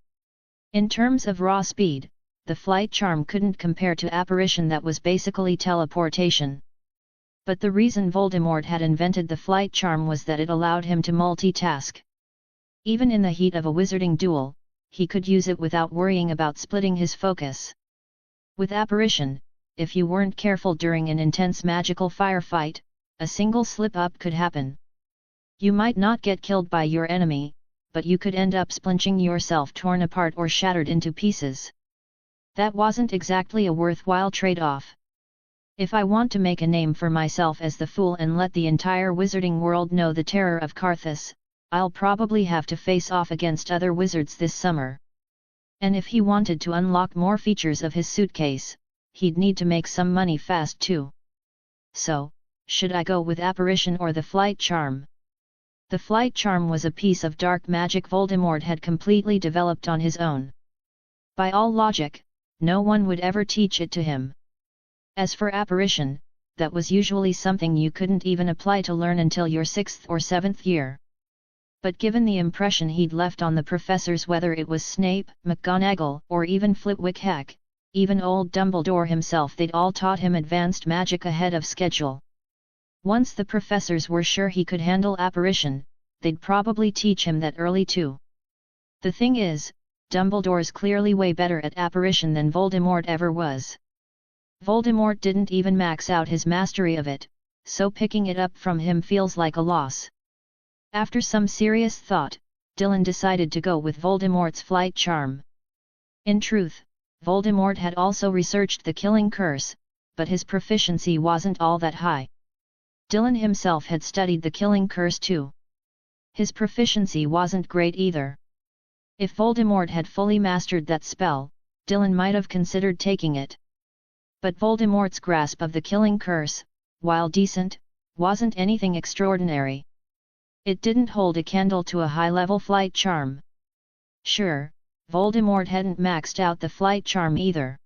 A: In terms of raw speed, the flight charm couldn't compare to apparition, that was basically teleportation. But the reason Voldemort had invented the flight charm was that it allowed him to multitask. Even in the heat of a wizarding duel, he could use it without worrying about splitting his focus. With apparition, if you weren't careful during an intense magical firefight, a single slip-up could happen. You might not get killed by your enemy, but you could end up splinching yourself, torn apart or shattered into pieces. That wasn't exactly a worthwhile trade-off. If I want to make a name for myself as the Fool and let the entire wizarding world know the terror of Karthus, I'll probably have to face off against other wizards this summer. And if he wanted to unlock more features of his suitcase, he'd need to make some money fast too. So, should I go with apparition or the flight charm? The flight charm was a piece of dark magic Voldemort had completely developed on his own. By all logic, no one would ever teach it to him. As for apparition, that was usually something you couldn't even apply to learn until your 6th or 7th year. But given the impression he'd left on the professors, whether it was Snape, McGonagall, or even Flitwick, even old Dumbledore himself, they'd all taught him advanced magic ahead of schedule. Once the professors were sure he could handle apparition, they'd probably teach him that early too. The thing is, Dumbledore's clearly way better at apparition than Voldemort ever was. Voldemort didn't even max out his mastery of it, so picking it up from him feels like a loss. After some serious thought, Dylan decided to go with Voldemort's flight charm. In truth, Voldemort had also researched the killing curse, but his proficiency wasn't all that high. Dylan himself had studied the killing curse too. His proficiency wasn't great either. If Voldemort had fully mastered that spell, Dylan might have considered taking it. But Voldemort's grasp of the killing curse, while decent, wasn't anything extraordinary. It didn't hold a candle to a high-level flight charm. Sure, Voldemort hadn't maxed out the flight charm either.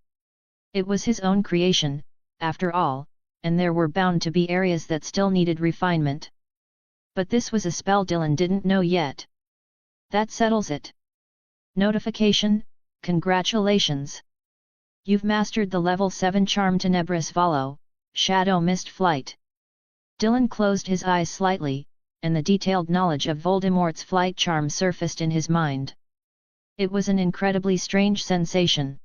A: It was his own creation, after all, and there were bound to be areas that still needed refinement. But this was a spell Dylan didn't know yet. That settles it. Notification: congratulations! You've mastered the level 7 charm Tenebris Volo, Shadow Mist Flight. Dylan closed his eyes slightly, and the detailed knowledge of Voldemort's flight charm surfaced in his mind. It was an incredibly strange sensation.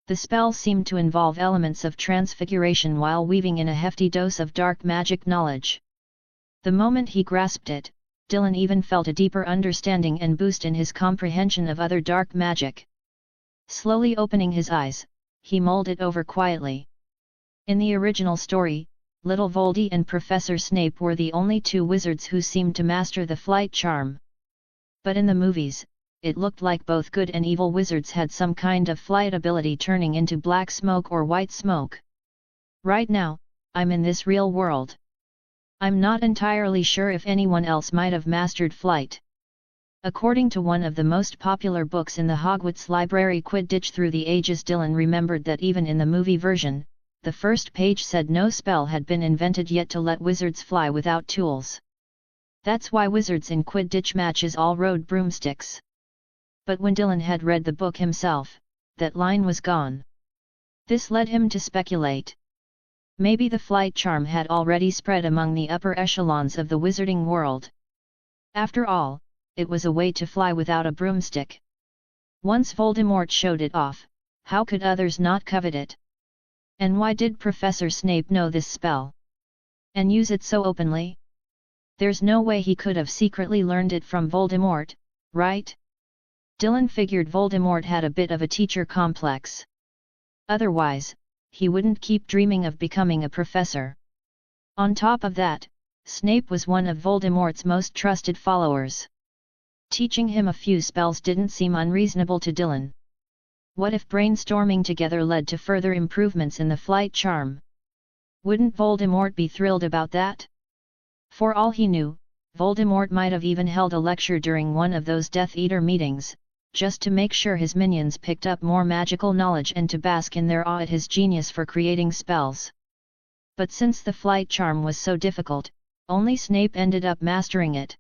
A: The spell seemed to involve elements of transfiguration while weaving in a hefty dose of dark magic knowledge. The moment he grasped it, Dylan even felt a deeper understanding and boost in his comprehension of other dark magic. Slowly opening his eyes, he mulled it over quietly. In the original story, Little Voldy and Professor Snape were the only two wizards who seemed to master the flight charm. But in the movies, it looked like both good and evil wizards had some kind of flight ability, turning into black smoke or white smoke. Right now, I'm in this real world. I'm not entirely sure if anyone else might have mastered flight. According to one of the most popular books in the Hogwarts library, Quidditch Through the Ages, Dylan remembered that even in the movie version, the first page said no spell had been invented yet to let wizards fly without tools. That's why wizards in Quidditch matches all rode broomsticks. But when Dylan had read the book himself, that line was gone. This led him to speculate. Maybe the flight charm had already spread among the upper echelons of the wizarding world. After all, it was a way to fly without a broomstick. Once Voldemort showed it off, how could others not covet it? And why did Professor Snape know this spell? And use it so openly? There's no way he could have secretly learned it from Voldemort, right? Dylan figured Voldemort had a bit of a teacher complex. Otherwise, he wouldn't keep dreaming of becoming a professor. On top of that, Snape was one of Voldemort's most trusted followers. Teaching him a few spells didn't seem unreasonable to Dylan. What if brainstorming together led to further improvements in the flight charm? Wouldn't Voldemort be thrilled about that? For all he knew, Voldemort might have even held a lecture during one of those Death Eater meetings, just to make sure his minions picked up more magical knowledge and to bask in their awe at his genius for creating spells. But since the flight charm was so difficult, only Snape ended up mastering it.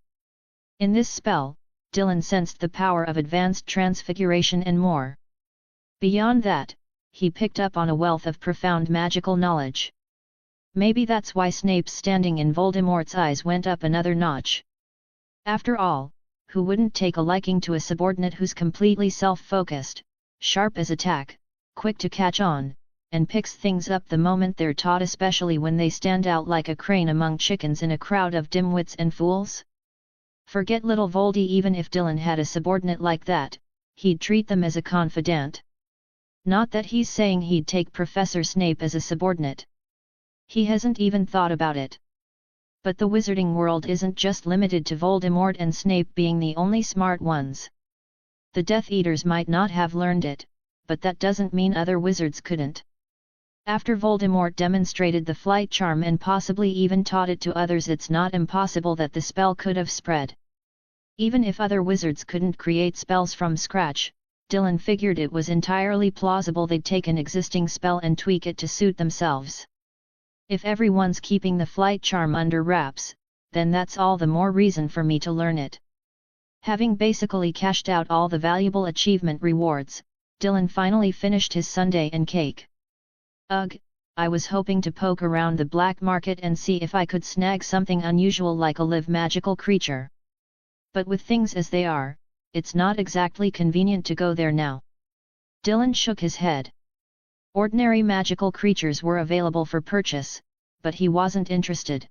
A: In this spell, Dylan sensed the power of advanced transfiguration and more. Beyond that, he picked up on a wealth of profound magical knowledge. Maybe that's why Snape's standing in Voldemort's eyes went up another notch. After all, who wouldn't take a liking to a subordinate who's completely self-focused, sharp as a tack, quick to catch on, and picks things up the moment they're taught, especially when they stand out like a crane among chickens in a crowd of dimwits and fools? Forget little Voldy. Even if Dylan had a subordinate like that, he'd treat them as a confidant. Not that he's saying he'd take Professor Snape as a subordinate. He hasn't even thought about it. But the wizarding world isn't just limited to Voldemort and Snape being the only smart ones. The Death Eaters might not have learned it, but that doesn't mean other wizards couldn't. After Voldemort demonstrated the flight charm and possibly even taught it to others, it's not impossible that the spell could have spread. Even if other wizards couldn't create spells from scratch, Dylan figured it was entirely plausible they'd take an existing spell and tweak it to suit themselves. If everyone's keeping the flight charm under wraps, then that's all the more reason for me to learn it. Having basically cashed out all the valuable achievement rewards, Dylan finally finished his sundae and cake. Ugh, I was hoping to poke around the black market and see if I could snag something unusual like a live magical creature. But with things as they are, it's not exactly convenient to go there now. Dylan shook his head. Ordinary magical creatures were available for purchase, but he wasn't interested.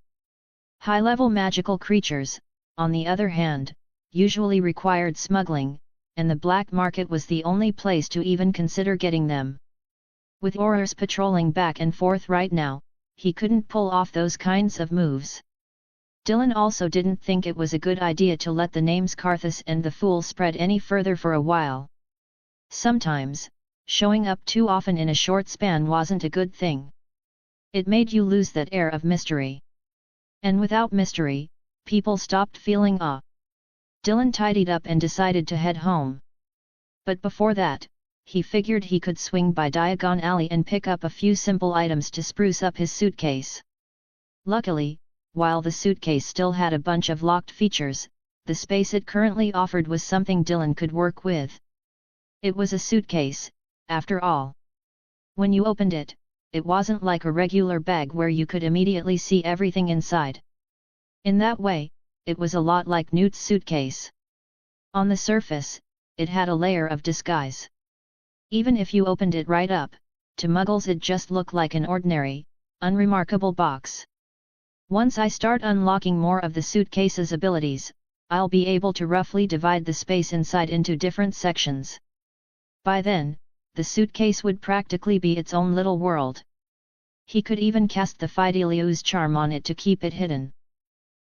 A: High-level magical creatures, on the other hand, usually required smuggling, and the black market was the only place to even consider getting them. With Aurors patrolling back and forth right now, he couldn't pull off those kinds of moves. Dylan also didn't think it was a good idea to let the names Karthus and the Fool spread any further for a while. Sometimes, showing up too often in a short span wasn't a good thing. It made you lose that air of mystery. And without mystery, people stopped feeling awe. Dylan tidied up and decided to head home. But before that, he figured he could swing by Diagon Alley and pick up a few simple items to spruce up his suitcase. Luckily, while the suitcase still had a bunch of locked features, the space it currently offered was something Dylan could work with. It was a suitcase, after all. When you opened it, it wasn't like a regular bag where you could immediately see everything inside. In that way, it was a lot like Newt's suitcase. On the surface, it had a layer of disguise. Even if you opened it right up, to Muggles it just looked like an ordinary, unremarkable box. Once I start unlocking more of the suitcase's abilities, I'll be able to roughly divide the space inside into different sections. By then, the suitcase would practically be its own little world. He could even cast the Fidelius charm on it to keep it hidden.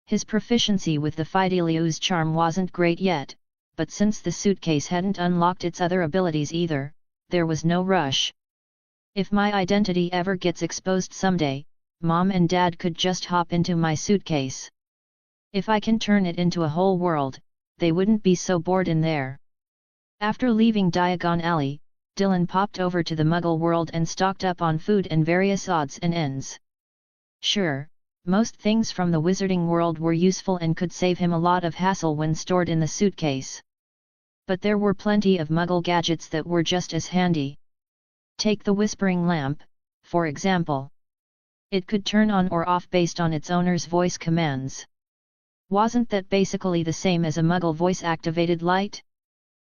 A: His proficiency with the Fidelius charm wasn't great yet, but since the suitcase hadn't unlocked its other abilities either, there was no rush. If my identity ever gets exposed someday, Mom and Dad could just hop into my suitcase. If I can turn it into a whole world, they wouldn't be so bored in there. After leaving Diagon Alley, Dylan popped over to the Muggle world and stocked up on food and various odds and ends. Sure, most things from the wizarding world were useful and could save him a lot of hassle when stored in the suitcase. But there were plenty of Muggle gadgets that were just as handy. Take the Whispering Lamp, for example. It could turn on or off based on its owner's voice commands. Wasn't that basically the same as a Muggle voice-activated light?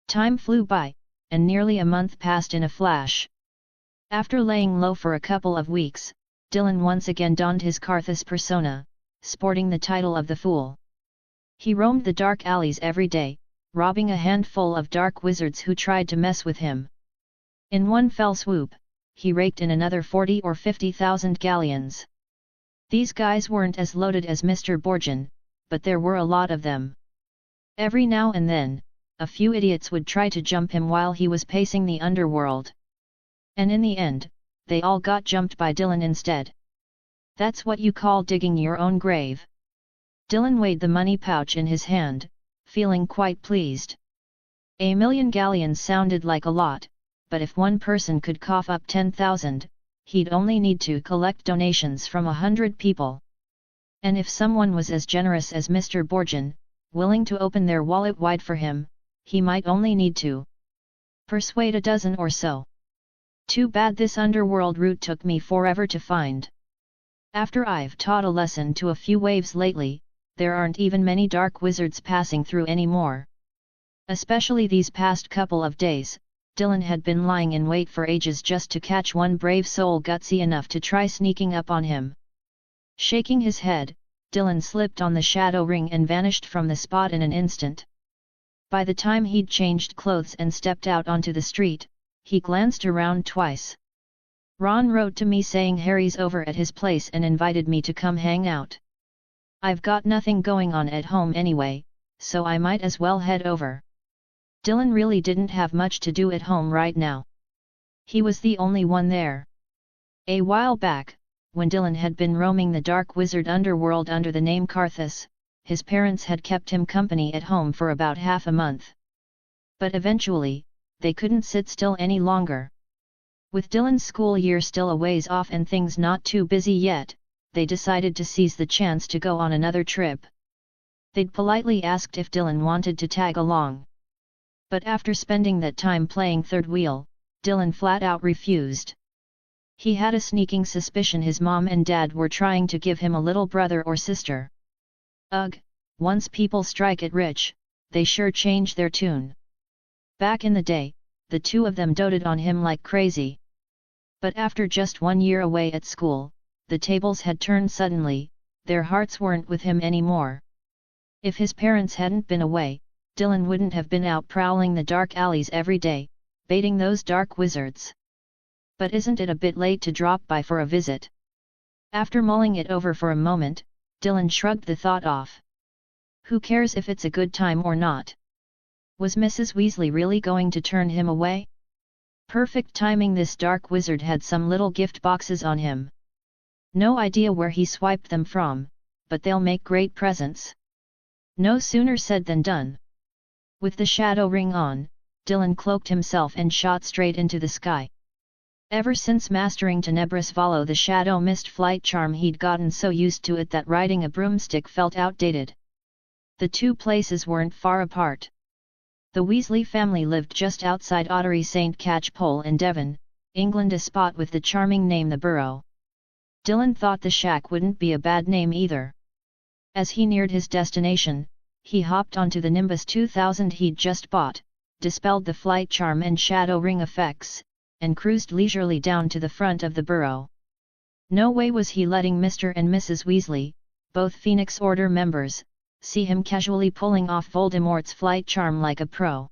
A: Time flew by, and nearly a month passed in a flash. After laying low for a couple of weeks, Dylan once again donned his Karthus persona, sporting the title of the Fool. He roamed the dark alleys every day, robbing a handful of dark wizards who tried to mess with him. In one fell swoop, he raked in another 40 or 50,000 galleons. These guys weren't as loaded as Mr. Borgin, but there were a lot of them. Every now and then, a few idiots would try to jump him while he was pacing the underworld. And in the end, they all got jumped by Dylan instead. That's what you call digging your own grave. Dylan weighed the money pouch in his hand, feeling quite pleased. 1,000,000 galleons sounded like a lot, but if one person could cough up 10,000, he'd only need to collect donations from 100 people. And if someone was as generous as Mr. Borgin, willing to open their wallet wide for him, he might only need to persuade a dozen or so. Too bad this underworld route took me forever to find. After I've taught a lesson to a few waves lately, there aren't even many dark wizards passing through anymore. Especially these past couple of days, Dylan had been lying in wait for ages just to catch one brave soul gutsy enough to try sneaking up on him. Shaking his head, Dylan slipped on the shadow ring and vanished from the spot in an instant. By the time he'd changed clothes and stepped out onto the street, he glanced around twice. Ron wrote to me saying Harry's over at his place and invited me to come hang out. I've got nothing going on at home anyway, so I might as well head over. Dylan really didn't have much to do at home right now. He was the only one there. A while back, when Dylan had been roaming the dark wizard underworld under the name Karthus, his parents had kept him company at home for about half a month. But eventually, they couldn't sit still any longer. With Dylan's school year still a ways off and things not too busy yet, they decided to seize the chance to go on another trip. They'd politely asked if Dylan wanted to tag along. But after spending that time playing third wheel, Dylan flat out refused. He had a sneaking suspicion his mom and dad were trying to give him a little brother or sister. Ugh, once people strike it rich, they sure change their tune. Back in the day, the two of them doted on him like crazy. But after just 1 year away at school, the tables had turned suddenly, their hearts weren't with him anymore. If his parents hadn't been away, Dylan wouldn't have been out prowling the dark alleys every day, baiting those dark wizards. But isn't it a bit late to drop by for a visit? After mulling it over for a moment, Dylan shrugged the thought off. Who cares if it's a good time or not? Was Mrs. Weasley really going to turn him away? Perfect timing, this dark wizard had some little gift boxes on him. No idea where he swiped them from, but they'll make great presents. No sooner said than done. With the shadow ring on, Dylan cloaked himself and shot straight into the sky. Ever since mastering Tenebris Valo, the shadow mist flight charm, he'd gotten so used to it that riding a broomstick felt outdated. The two places weren't far apart. The Weasley family lived just outside Ottery St. Catchpole in Devon, England, a spot with the charming name The Burrow. Dylan thought the shack wouldn't be a bad name either. As he neared his destination, he hopped onto the Nimbus 2000 he'd just bought, dispelled the flight charm and shadow ring effects, and cruised leisurely down to the front of the burrow. No way was he letting Mr. and Mrs. Weasley, both Phoenix Order members, see him casually pulling off Voldemort's flight charm like a pro.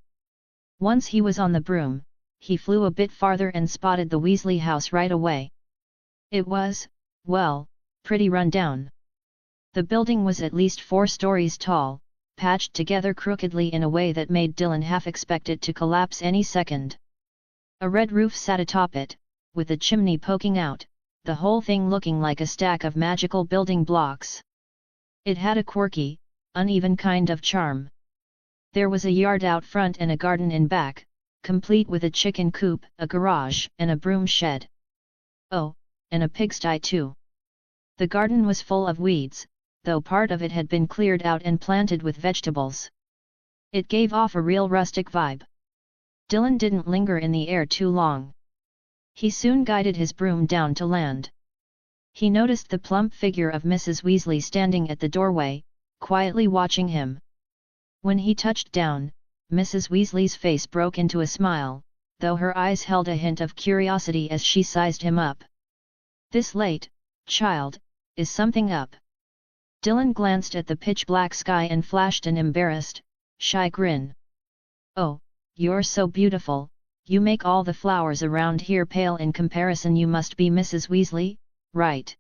A: Once he was on the broom, he flew a bit farther and spotted the Weasley house right away. It was, well, pretty run down. The building was at least 4 stories tall, patched together crookedly in a way that made Dylan half expect it to collapse any second. A red roof sat atop it, with a chimney poking out, the whole thing looking like a stack of magical building blocks. It had a quirky, uneven kind of charm. There was a yard out front and a garden in back, complete with a chicken coop, a garage, and a broom shed. Oh, and a pigsty too. The garden was full of weeds, though part of it had been cleared out and planted with vegetables. It gave off a real rustic vibe. Dylan didn't linger in the air too long. He soon guided his broom down to land. He noticed the plump figure of Mrs. Weasley standing at the doorway, quietly watching him. When he touched down, Mrs. Weasley's face broke into a smile, though her eyes held a hint of curiosity as she sized him up. "This late, child, is something up?" Dylan glanced at the pitch-black sky and flashed an embarrassed, shy grin. "Oh, you're so beautiful, you make all the flowers around here pale in comparison. You must be Mrs. Weasley, right?"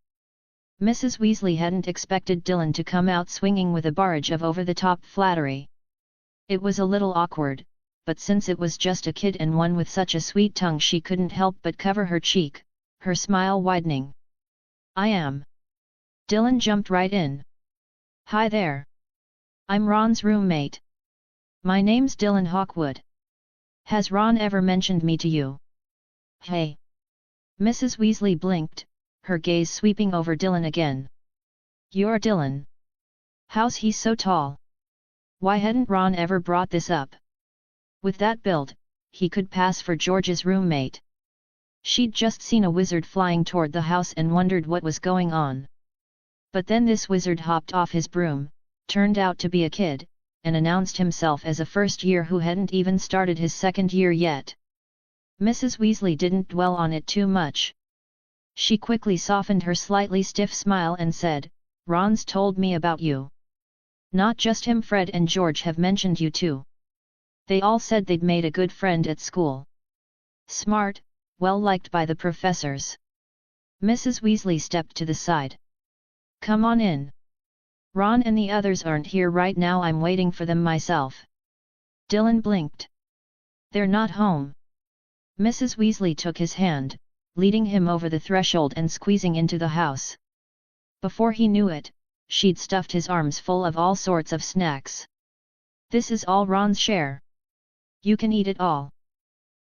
A: Mrs. Weasley hadn't expected Dylan to come out swinging with a barrage of over-the-top flattery. It was a little awkward, but since it was just a kid and one with such a sweet tongue, she couldn't help but cover her cheek, her smile widening. "I am." Dylan jumped right in. "Hi there. I'm Ron's roommate. My name's Dylan Hawkwood. Has Ron ever mentioned me to you?" "Hey." Mrs. Weasley blinked, her gaze sweeping over Dylan again. "You're Dylan. How's he so tall? Why hadn't Ron ever brought this up? With that build, he could pass for George's roommate." She'd just seen a wizard flying toward the house and wondered what was going on. But then this wizard hopped off his broom, turned out to be a kid, and announced himself as a first year who hadn't even started his second year yet. Mrs. Weasley didn't dwell on it too much. She quickly softened her slightly stiff smile and said, "Ron's told me about you. Not just him, Fred and George have mentioned you too. They all said they'd made a good friend at school. Smart, well liked by the professors." Mrs. Weasley stepped to the side. "Come on in. Ron and the others aren't here right now, I'm waiting for them myself." Dylan blinked. "They're not home." Mrs. Weasley took his hand, leading him over the threshold and squeezing into the house. Before he knew it, she'd stuffed his arms full of all sorts of snacks. "This is all Ron's share. You can eat it all."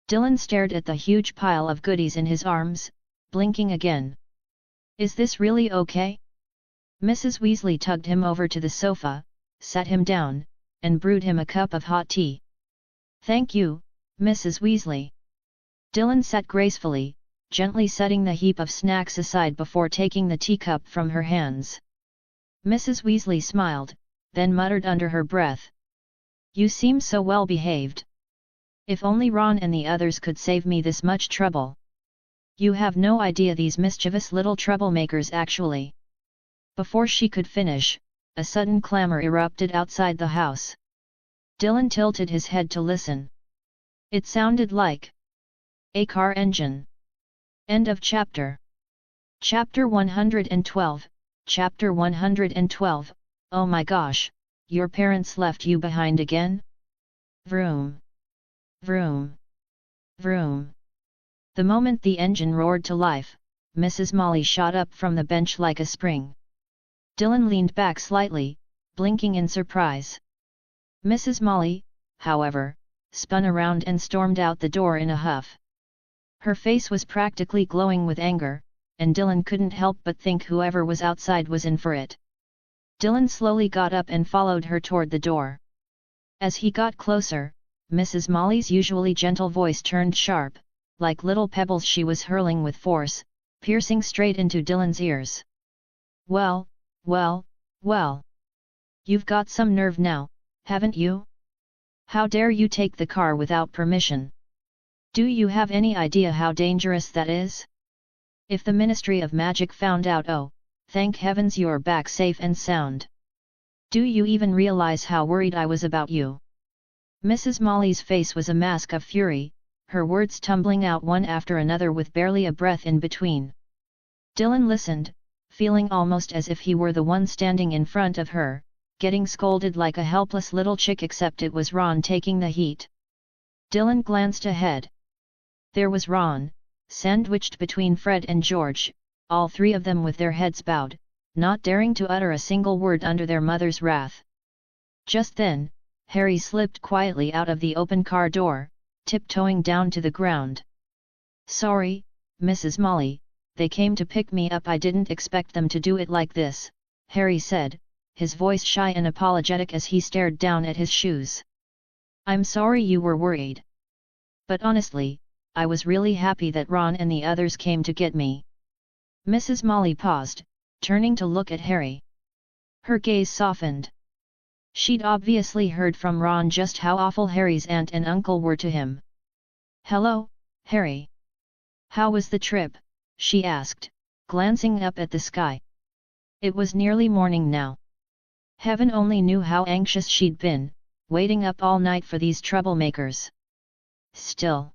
A: Dylan stared at the huge pile of goodies in his arms, blinking again. "Is this really okay?" Mrs. Weasley tugged him over to the sofa, sat him down, and brewed him a cup of hot tea. "Thank you, Mrs. Weasley." Dylan sat gracefully, gently setting the heap of snacks aside before taking the teacup from her hands. Mrs. Weasley smiled, then muttered under her breath. "You seem so well behaved. If only Ron and the others could save me this much trouble. You have no idea these mischievous little troublemakers actually." Before she could finish, a sudden clamor erupted outside the house. Dylan tilted his head to listen. It sounded like a car engine. End of chapter. Chapter 112, Chapter 112, "Oh my gosh, your parents left you behind again? Vroom. Vroom. Vroom." The moment the engine roared to life, Mrs. Molly shot up from the bench like a spring. Dylan leaned back slightly, blinking in surprise. Mrs. Molly, however, spun around and stormed out the door in a huff. Her face was practically glowing with anger, and Dylan couldn't help but think whoever was outside was in for it. Dylan slowly got up and followed her toward the door. As he got closer, Mrs. Molly's usually gentle voice turned sharp, like little pebbles she was hurling with force, piercing straight into Dylan's ears. Well, well, well. You've got some nerve now, haven't you? How dare you take the car without permission? Do you have any idea how dangerous that is? If the Ministry of Magic found out, oh, thank heavens you're back safe and sound. Do you even realize how worried I was about you?" Mrs. Molly's face was a mask of fury, her words tumbling out one after another with barely a breath in between. Dylan listened, feeling almost as if he were the one standing in front of her, getting scolded like a helpless little chick, except it was Ron taking the heat. Dylan glanced ahead. There was Ron, sandwiched between Fred and George, all three of them with their heads bowed, not daring to utter a single word under their mother's wrath. Just then, Harry slipped quietly out of the open car door, tiptoeing down to the ground. "Sorry, Mrs. Molly, they came to pick me up. I didn't expect them to do it like this," Harry said, his voice shy and apologetic as he stared down at his shoes. "I'm sorry you were worried. But honestly, I was really happy that Ron and the others came to get me." Mrs. Molly paused, turning to look at Harry. Her gaze softened. She'd obviously heard from Ron just how awful Harry's aunt and uncle were to him. "Hello, Harry. How was the trip?" she asked, glancing up at the sky. It was nearly morning now. Heaven only knew how anxious she'd been, waiting up all night for these troublemakers. Still,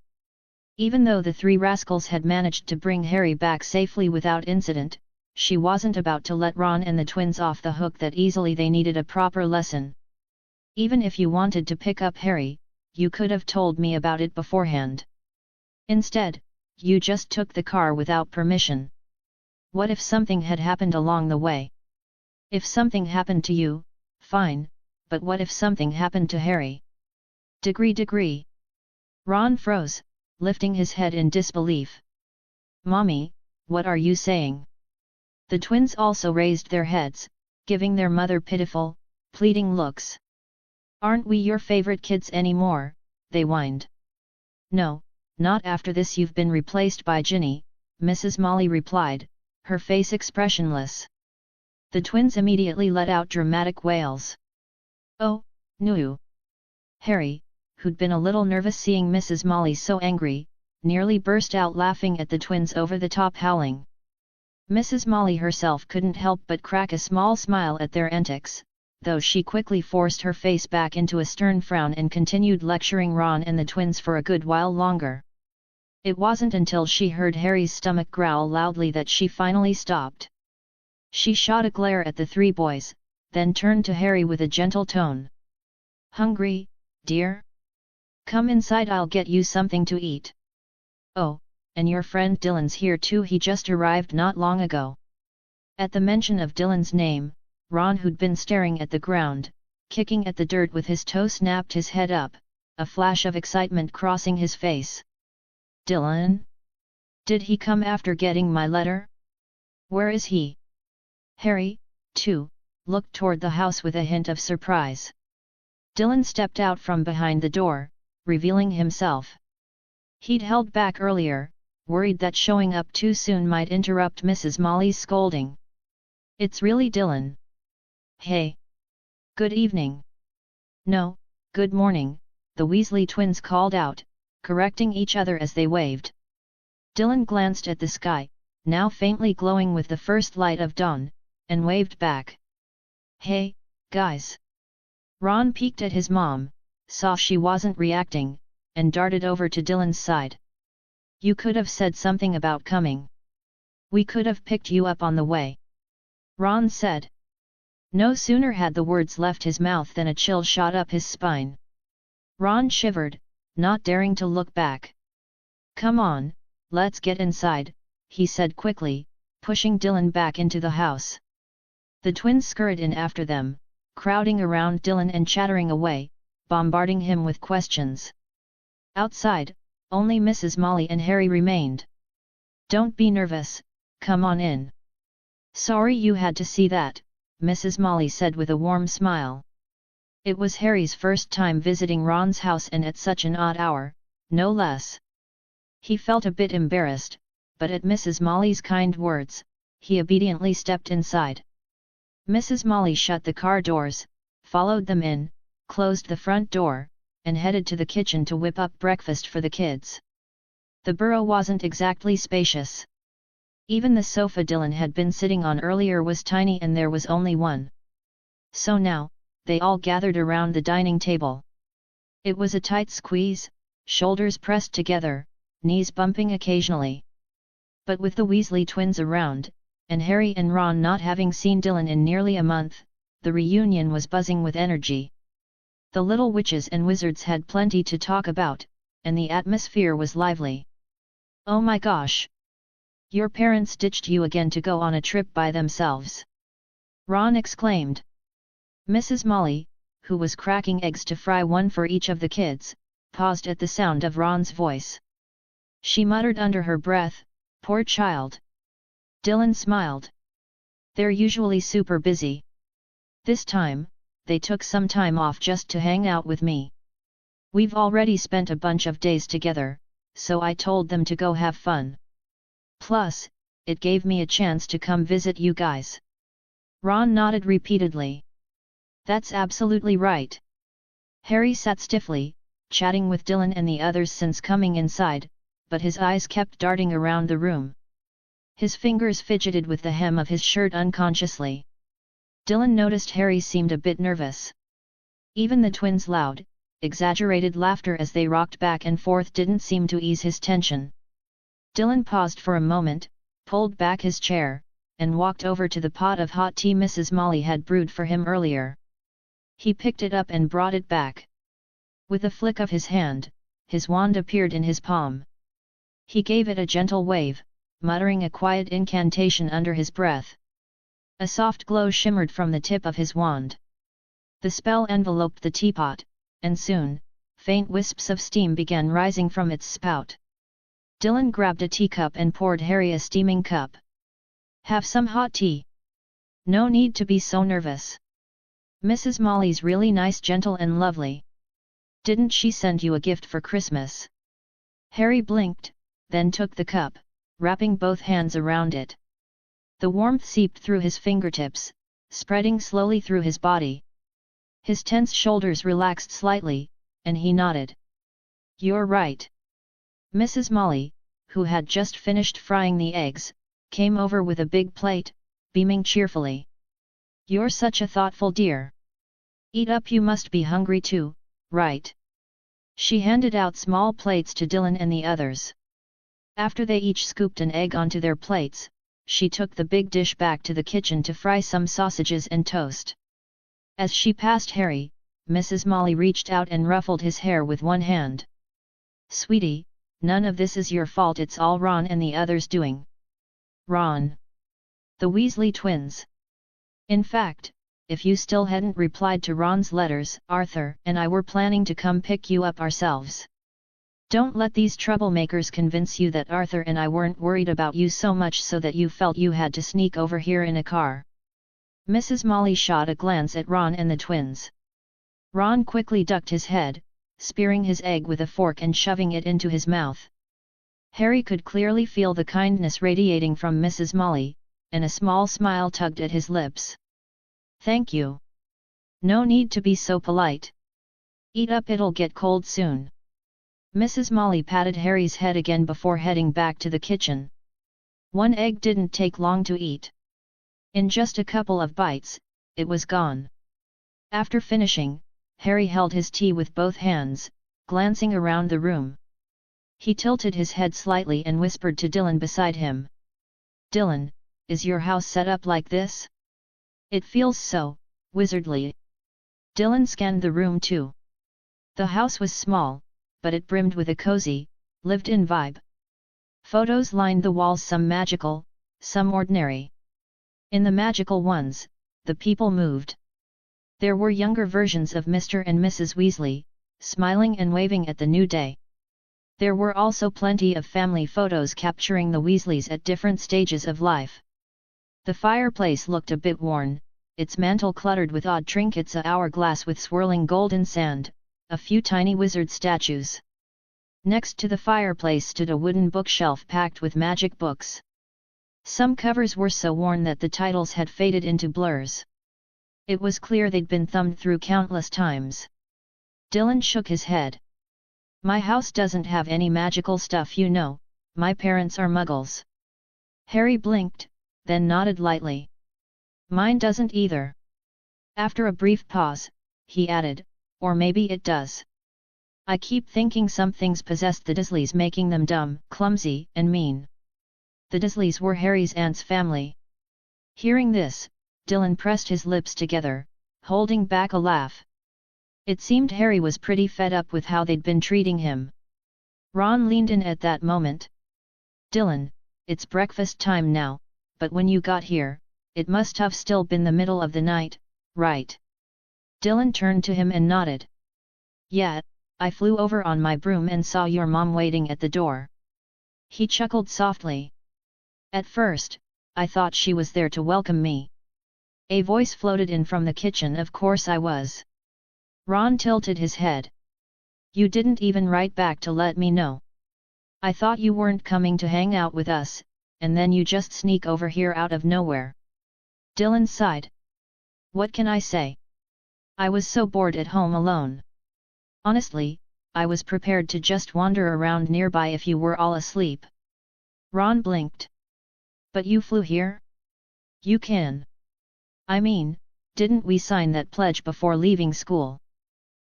A: even though the three rascals had managed to bring Harry back safely without incident, she wasn't about to let Ron and the twins off the hook that easily. They needed a proper lesson. "Even if you wanted to pick up Harry, you could have told me about it beforehand. Instead, you just took the car without permission. What if something had happened along the way? If something happened to you, fine, but what if something happened to Harry?" Degree. Ron froze, lifting his head in disbelief. "Mommy, what are you saying?" The twins also raised their heads, giving their mother pitiful, pleading looks. "Aren't we your favorite kids anymore?" they whined. "No, "Not after this you've been replaced by Ginny," Mrs. Molly replied, her face expressionless. The twins immediately let out dramatic wails. "Oh, no!" Harry, who'd been a little nervous seeing Mrs. Molly so angry, nearly burst out laughing at the twins' over-the-top howling. Mrs. Molly herself couldn't help but crack a small smile at their antics, though she quickly forced her face back into a stern frown and continued lecturing Ron and the twins for a good while longer. It wasn't until she heard Harry's stomach growl loudly that she finally stopped. She shot a glare at the three boys, then turned to Harry with a gentle tone. "Hungry, dear? Come inside, I'll get you something to eat. Oh, and your friend Dylan's here too, he just arrived not long ago." At the mention of Dylan's name, Ron, who'd been staring at the ground, kicking at the dirt with his toe, snapped his head up, a flash of excitement crossing his face. "Dylan? Did he come after getting my letter? Where is he?" Harry, too, looked toward the house with a hint of surprise. Dylan stepped out from behind the door, revealing himself. He'd held back earlier, worried that showing up too soon might interrupt Mrs. Molly's scolding. "It's really Dylan. Hey! Good evening." "No, good morning," the Weasley twins called out, correcting each other as they waved. Dylan glanced at the sky, now faintly glowing with the first light of dawn, and waved back. "Hey, guys!" Ron peeked at his mom, saw she wasn't reacting, and darted over to Dylan's side. "You could have said something about coming. We could have picked you up on the way," Ron said. No sooner had the words left his mouth than a chill shot up his spine. Ron shivered, not daring to look back. "Come on, let's get inside," he said quickly, pushing Dylan back into the house. The twins scurried in after them, crowding around Dylan and chattering away, bombarding him with questions. Outside, only Mrs. Molly and Harry remained. "Don't be nervous, come on in." "Sorry you had to see that," Mrs. Molly said with a warm smile. It was Harry's first time visiting Ron's house, and at such an odd hour, no less. He felt a bit embarrassed, but at Mrs. Molly's kind words, he obediently stepped inside. Mrs. Molly shut the car doors, followed them in, closed the front door, and headed to the kitchen to whip up breakfast for the kids. The burrow wasn't exactly spacious. Even the sofa Dylan had been sitting on earlier was tiny, and there was only one. So now, they all gathered around the dining table. It was a tight squeeze, shoulders pressed together, knees bumping occasionally. But with the Weasley twins around, and Harry and Ron not having seen Dylan in nearly a month, the reunion was buzzing with energy. The little witches and wizards had plenty to talk about, and the atmosphere was lively. "Oh my gosh! Your parents ditched you again to go on a trip by themselves!" Ron exclaimed. Mrs. Molly, who was cracking eggs to fry one for each of the kids, paused at the sound of Ron's voice. She muttered under her breath, "Poor child." Dylan smiled. "They're usually super busy. This time, they took some time off just to hang out with me. We've already spent a bunch of days together, so I told them to go have fun. Plus, it gave me a chance to come visit you guys." Ron nodded repeatedly. "That's absolutely right." Harry sat stiffly, chatting with Dylan and the others since coming inside, but his eyes kept darting around the room. His fingers fidgeted with the hem of his shirt unconsciously. Dylan noticed Harry seemed a bit nervous. Even the twins' loud, exaggerated laughter as they rocked back and forth didn't seem to ease his tension. Dylan paused for a moment, pulled back his chair, and walked over to the pot of hot tea Mrs. Molly had brewed for him earlier. He picked it up and brought it back. With a flick of his hand, his wand appeared in his palm. He gave it a gentle wave, muttering a quiet incantation under his breath. A soft glow shimmered from the tip of his wand. The spell enveloped the teapot, and soon, faint wisps of steam began rising from its spout. Dylan grabbed a teacup and poured Harry a steaming cup. "Have some hot tea. No need to be so nervous. Mrs. Molly's really nice, gentle and lovely. Didn't she send you a gift for Christmas?" Harry blinked, then took the cup, wrapping both hands around it. The warmth seeped through his fingertips, spreading slowly through his body. His tense shoulders relaxed slightly, and he nodded. "You're right." Mrs. Molly, who had just finished frying the eggs, came over with a big plate, beaming cheerfully. "You're such a thoughtful dear. Eat up, you must be hungry too, right?" She handed out small plates to Dylan and the others. After they each scooped an egg onto their plates, she took the big dish back to the kitchen to fry some sausages and toast. As she passed Harry, Mrs. Molly reached out and ruffled his hair with one hand. "Sweetie, none of this is your fault, it's all Ron and the others doing." "Ron? The Weasley twins? In fact, if you still hadn't replied to Ron's letters, Arthur and I were planning to come pick you up ourselves. Don't let these troublemakers convince you that Arthur and I weren't worried about you so much so that you felt you had to sneak over here in a car." Mrs. Molly shot a glance at Ron and the twins. Ron quickly ducked his head, spearing his egg with a fork and shoving it into his mouth. Harry could clearly feel the kindness radiating from Mrs. Molly, and a small smile tugged at his lips. "Thank you. No need to be so polite. Eat up, it'll get cold soon." Mrs. Molly patted Harry's head again before heading back to the kitchen. One egg didn't take long to eat. In just a couple of bites, it was gone. After finishing, Harry held his tea with both hands, glancing around the room. He tilted his head slightly and whispered to Dylan beside him. "Dylan, is your house set up like this?" "It feels so, wizardly." Dylan scanned the room too. The house was small, but it brimmed with a cozy, lived-in vibe. Photos lined the walls, some magical, some ordinary. In the magical ones, the people moved. There were younger versions of Mr. and Mrs. Weasley, smiling and waving at the new day. There were also plenty of family photos capturing the Weasleys at different stages of life. The fireplace looked a bit worn, its mantel cluttered with odd trinkets, a hourglass with swirling golden sand, a few tiny wizard statues. Next to the fireplace stood a wooden bookshelf packed with magic books. Some covers were so worn that the titles had faded into blurs. It was clear they'd been thumbed through countless times. Dylan shook his head. "My house doesn't have any magical stuff, you know, my parents are muggles." Harry blinked, then nodded lightly. "Mine doesn't either." After a brief pause, he added, "Or maybe it does. I keep thinking something's possessed the Dursleys, making them dumb, clumsy, and mean." The Dursleys were Harry's aunt's family. Hearing this, Dylan pressed his lips together, holding back a laugh. It seemed Harry was pretty fed up with how they'd been treating him. Ron leaned in at that moment. "Dylan, it's breakfast time now, but when you got here, it must have still been the middle of the night, right?" Dylan turned to him and nodded. "Yeah, I flew over on my broom and saw your mom waiting at the door." He chuckled softly. "At first, I thought she was there to welcome me." A voice floated in from the kitchen. "Of course I was." Ron tilted his head. "You didn't even write back to let me know. I thought you weren't coming to hang out with us, and then you just sneak over here out of nowhere." Dylan sighed. "What can I say? I was so bored at home alone. Honestly, I was prepared to just wander around nearby if you were all asleep." Ron blinked. "But you flew here? You can. I mean, didn't we sign that pledge before leaving school?"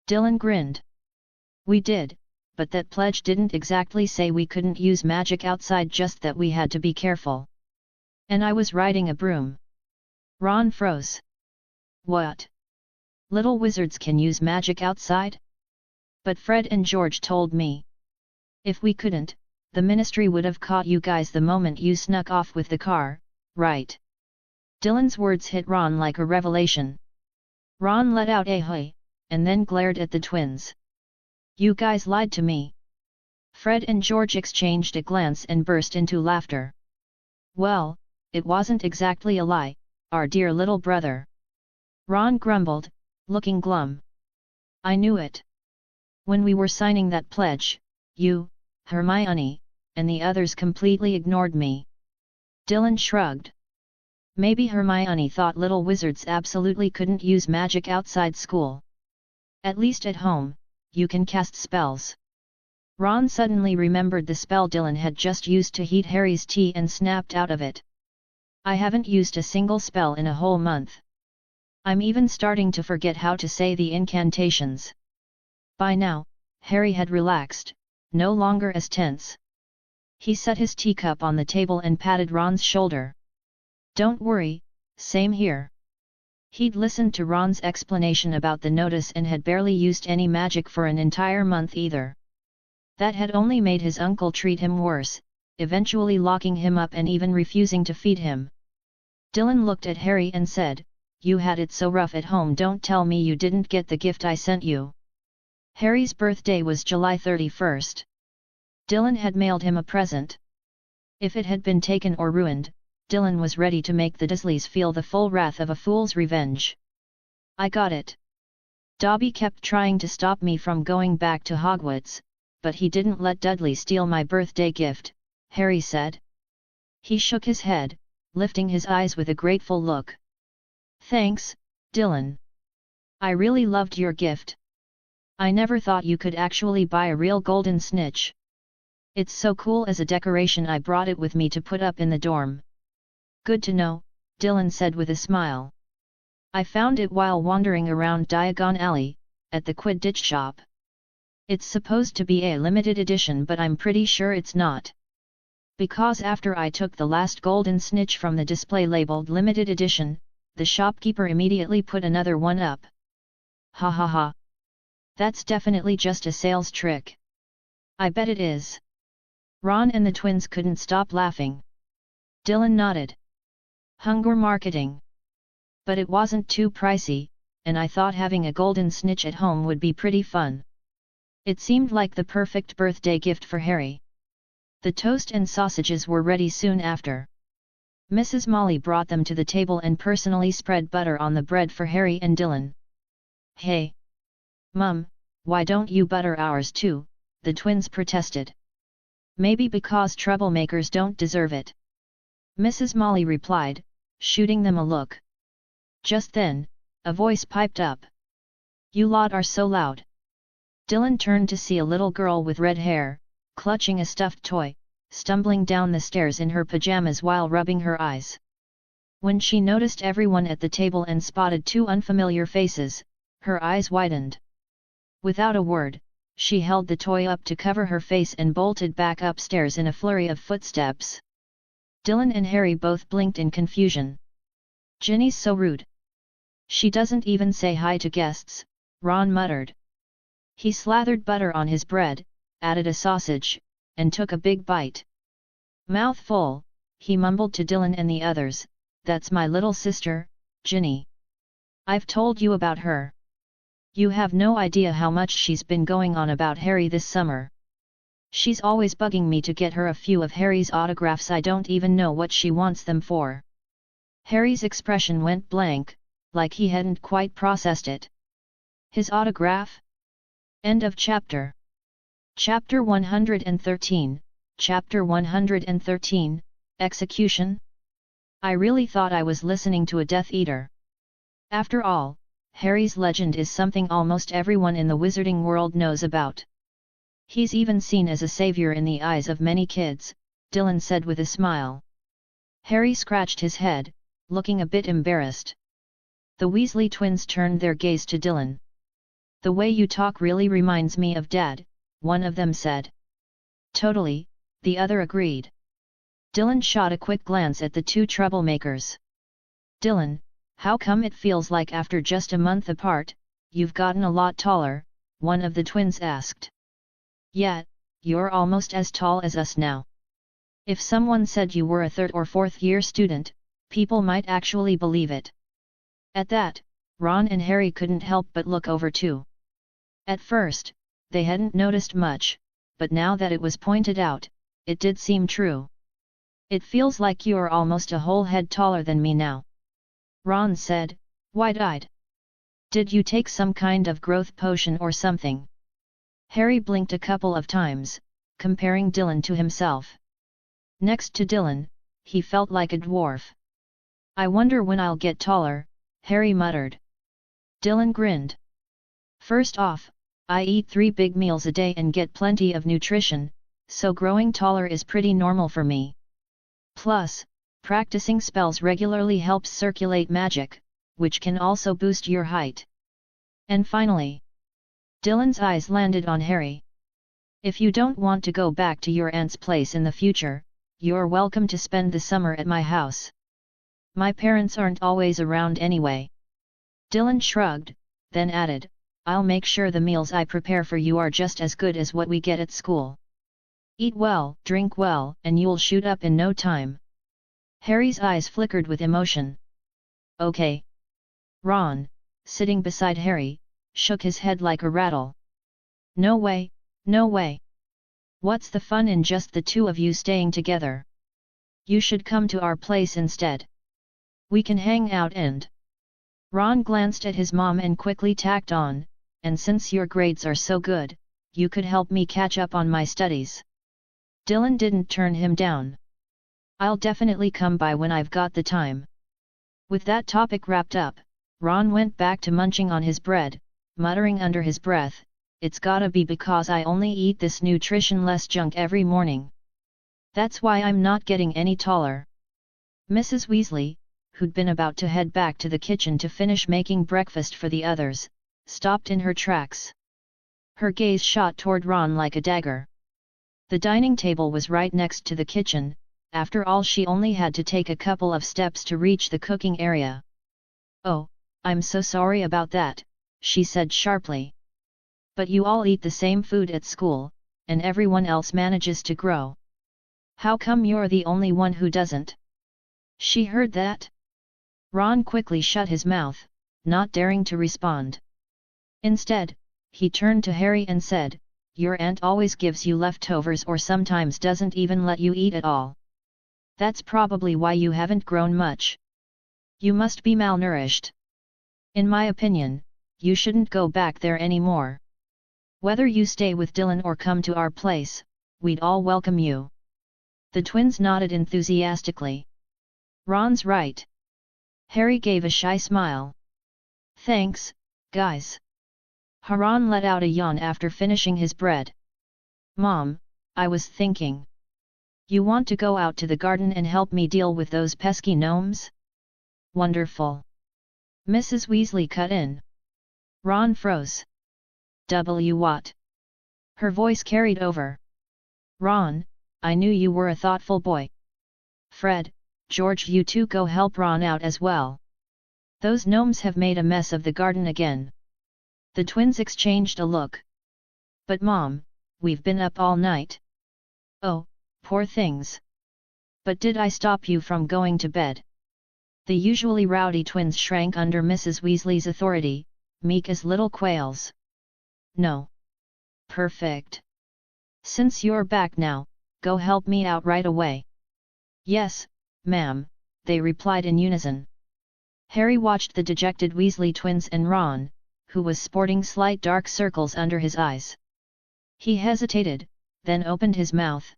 A: Dylan grinned. "We did, but that pledge didn't exactly say we couldn't use magic outside, just that we had to be careful. And I was riding a broom." Ron froze. "What? Little wizards can use magic outside? But Fred and George told me. If we couldn't, the Ministry would have caught you guys the moment you snuck off with the car, right?" Dylan's words hit Ron like a revelation. Ron let out a "Hey," and then glared at the twins. "You guys lied to me." Fred and George exchanged a glance and burst into laughter. "Well, it wasn't exactly a lie, our dear little brother." Ron grumbled, looking glum. "I knew it. When we were signing that pledge, you, Hermione, and the others completely ignored me. Dylan shrugged. Maybe Hermione thought little wizards absolutely couldn't use magic outside school. At least at home, you can cast spells. Ron suddenly remembered the spell Dylan had just used to heat Harry's tea and snapped out of it. I haven't used a single spell in a whole month. I'm even starting to forget how to say the incantations. By now, Harry had relaxed, no longer as tense. He set his teacup on the table and patted Ron's shoulder. Don't worry, same here. He'd listened to Ron's explanation about the notice and had barely used any magic for an entire month either. That had only made his uncle treat him worse, eventually locking him up and even refusing to feed him. Dylan looked at Harry and said, "You had it so rough at home, don't tell me you didn't get the gift I sent you." Harry's birthday was July 31st. Dylan had mailed him a present. If it had been taken or ruined, Dylan was ready to make the Dursleys feel the full wrath of a fool's revenge. "I got it. Dobby kept trying to stop me from going back to Hogwarts, but he didn't let Dudley steal my birthday gift," Harry said. He shook his head, lifting his eyes with a grateful look. "Thanks, Dylan. I really loved your gift. I never thought you could actually buy a real golden snitch. It's so cool as a decoration. I brought it with me to put up in the dorm." "Good to know," Dylan said with a smile. "I found it while wandering around Diagon Alley, at the Quidditch shop. It's supposed to be a limited edition, but I'm pretty sure it's not. Because after I took the last golden snitch from the display labeled limited edition, the shopkeeper immediately put another one up." "Ha ha ha. That's definitely just a sales trick." "I bet it is." Ron and the twins couldn't stop laughing. Dylan nodded. "Hunger marketing. But it wasn't too pricey, and I thought having a golden snitch at home would be pretty fun." It seemed like the perfect birthday gift for Harry. The toast and sausages were ready soon after. Mrs. Molly brought them to the table and personally spread butter on the bread for Harry and Dylan. "Hey! Mum, why don't you butter ours too?" the twins protested. "Maybe because troublemakers don't deserve it," Mrs. Molly replied, shooting them a look. Just then, a voice piped up. "You lot are so loud." Dylan turned to see a little girl with red hair, clutching a stuffed toy, stumbling down the stairs in her pajamas while rubbing her eyes. When she noticed everyone at the table and spotted two unfamiliar faces, her eyes widened. Without a word, she held the toy up to cover her face and bolted back upstairs in a flurry of footsteps. Dylan and Harry both blinked in confusion. "Ginny's so rude. She doesn't even say hi to guests," Ron muttered. He slathered butter on his bread, added a sausage, and took a big bite. Mouth full, he mumbled to Dylan and the others, "That's my little sister, Ginny. I've told you about her. You have no idea how much she's been going on about Harry this summer. She's always bugging me to get her a few of Harry's autographs. I don't even know what she wants them for." Harry's expression went blank, like he hadn't quite processed it. "His autograph?" End of chapter. Chapter 113, Chapter 113, Execution? I really thought I was listening to a Death Eater. After all, Harry's legend is something almost everyone in the wizarding world knows about. He's even seen as a savior in the eyes of many kids, Dylan said with a smile. Harry scratched his head, looking a bit embarrassed. The Weasley twins turned their gaze to Dylan. "The way you talk really reminds me of Dad," one of them said. "Totally," the other agreed. Dylan shot a quick glance at the two troublemakers. "Dylan, how come it feels like after just a month apart, you've gotten a lot taller?" one of the twins asked. "Yeah, you're almost as tall as us now. If someone said you were a third or fourth year student, people might actually believe it." At that, Ron and Harry couldn't help but look over too. At first, they hadn't noticed much, but now that it was pointed out, it did seem true. "It feels like you're almost a whole head taller than me now," Ron said, wide-eyed. "Did you take some kind of growth potion or something?" Harry blinked a couple of times, comparing Dylan to himself. Next to Dylan, he felt like a dwarf. I wonder when I'll get taller, Harry muttered. Dylan grinned. First off, I eat 3 big meals a day and get plenty of nutrition, so growing taller is pretty normal for me. Plus, practicing spells regularly helps circulate magic, which can also boost your height. And finally, Dylan's eyes landed on Harry. If you don't want to go back to your aunt's place in the future, you're welcome to spend the summer at my house. My parents aren't always around anyway. Dylan shrugged, then added, I'll make sure the meals I prepare for you are just as good as what we get at school. Eat well, drink well, and you'll shoot up in no time. Harry's eyes flickered with emotion. Okay. Ron, sitting beside Harry, shook his head like a rattle. No way, no way. What's the fun in just the two of you staying together? You should come to our place instead. We can hang out and... Ron glanced at his mom and quickly tacked on, and since your grades are so good, you could help me catch up on my studies. Dylan didn't turn him down. I'll definitely come by when I've got the time. With that topic wrapped up, Ron went back to munching on his bread, muttering under his breath, it's gotta be because I only eat this nutrition-less junk every morning. That's why I'm not getting any taller. Mrs. Weasley, who'd been about to head back to the kitchen to finish making breakfast for the others, stopped in her tracks. Her gaze shot toward Ron like a dagger. The dining table was right next to the kitchen, after all she only had to take a couple of steps to reach the cooking area. Oh, I'm so sorry about that, she said sharply. But you all eat the same food at school, and everyone else manages to grow. How come you're the only one who doesn't? She heard that? Ron quickly shut his mouth, not daring to respond. Instead, he turned to Harry and said, your aunt always gives you leftovers or sometimes doesn't even let you eat at all. That's probably why you haven't grown much. You must be malnourished. In my opinion, you shouldn't go back there anymore. Whether you stay with Dylan or come to our place, we'd all welcome you. The twins nodded enthusiastically. Ron's right. Harry gave a shy smile. Thanks, guys. Ron let out a yawn after finishing his bread. Mom, I was thinking. You want to go out to the garden and help me deal with those pesky gnomes? Wonderful. Mrs. Weasley cut in. Ron froze. What? Her voice carried over. Ron, I knew you were a thoughtful boy. Fred, George, you two go help Ron out as well. Those gnomes have made a mess of the garden again. The twins exchanged a look. But Mom, we've been up all night. Oh, poor things. But did I stop you from going to bed? The usually rowdy twins shrank under Mrs. Weasley's authority, meek as little quails. No. Perfect. Since you're back now, go help me out right away. Yes, ma'am, they replied in unison. Harry watched the dejected Weasley twins and Ron, who was sporting slight dark circles under his eyes. He hesitated, then opened his mouth.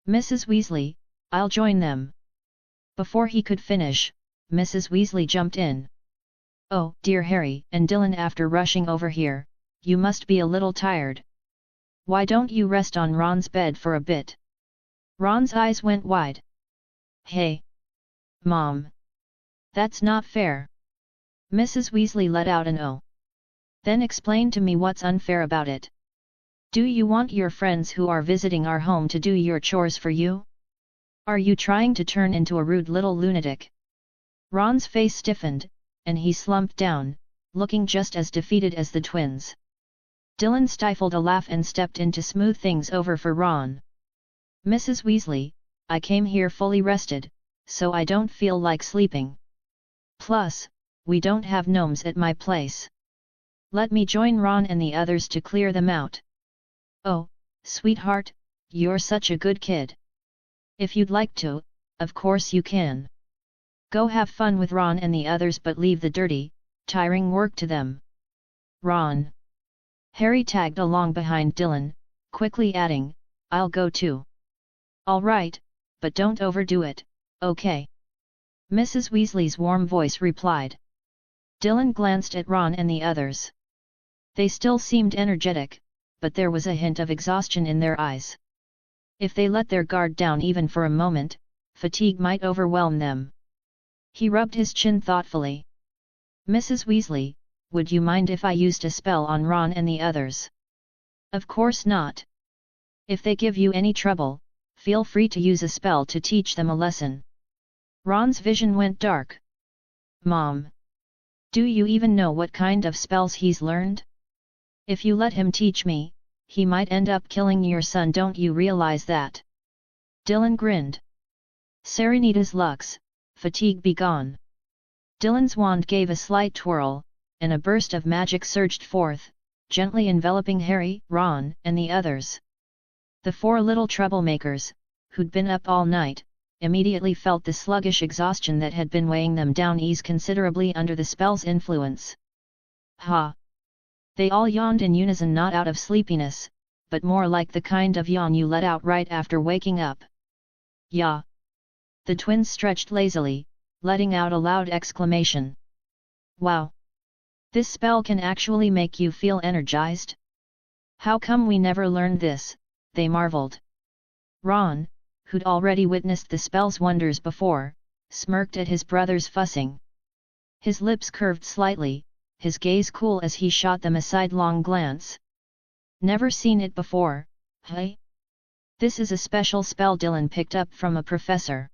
A: Mrs. Weasley, I'll join them. Before he could finish, Mrs. Weasley jumped in. Oh, dear Harry and Dylan, after rushing over here, you must be a little tired. Why don't you rest on Ron's bed for a bit? Ron's eyes went wide. Hey! Mom! That's not fair. Mrs. Weasley let out an "oh." Then explain to me what's unfair about it. Do you want your friends who are visiting our home to do your chores for you? Are you trying to turn into a rude little lunatic? Ron's face stiffened, and he slumped down, looking just as defeated as the twins. Dylan stifled a laugh and stepped in to smooth things over for Ron. Mrs. Weasley, I came here fully rested, so I don't feel like sleeping. Plus, we don't have gnomes at my place. Let me join Ron and the others to clear them out. Oh, sweetheart, you're such a good kid. If you'd like to, of course you can. Go have fun with Ron and the others, but leave the dirty, tiring work to them. Ron. Harry tagged along behind Dylan, quickly adding, I'll go too. All right, but don't overdo it, okay? Mrs. Weasley's warm voice replied. Dylan glanced at Ron and the others. They still seemed energetic, but there was a hint of exhaustion in their eyes. If they let their guard down even for a moment, fatigue might overwhelm them. He rubbed his chin thoughtfully. Mrs. Weasley, would you mind if I used a spell on Ron and the others? Of course not. If they give you any trouble, feel free to use a spell to teach them a lesson. Ron's vision went dark. Mom! Do you even know what kind of spells he's learned? If you let him teach me, he might end up killing your son, don't you realize that? Dylan grinned. Serenita's lux, fatigue be gone. Dylan's wand gave a slight twirl, and a burst of magic surged forth, gently enveloping Harry, Ron, and the others. The four little troublemakers, who'd been up all night, immediately felt the sluggish exhaustion that had been weighing them down ease considerably under the spell's influence. Ha! They all yawned in unison, not out of sleepiness, but more like the kind of yawn you let out right after waking up. Yeah! The twins stretched lazily, letting out a loud exclamation. Wow! This spell can actually make you feel energized? How come we never learned this? They marveled. Ron, who'd already witnessed the spell's wonders before, smirked at his brother's fussing. His lips curved slightly, his gaze cool as he shot them a sidelong glance. Never seen it before, hey? This is a special spell Dylan picked up from a professor.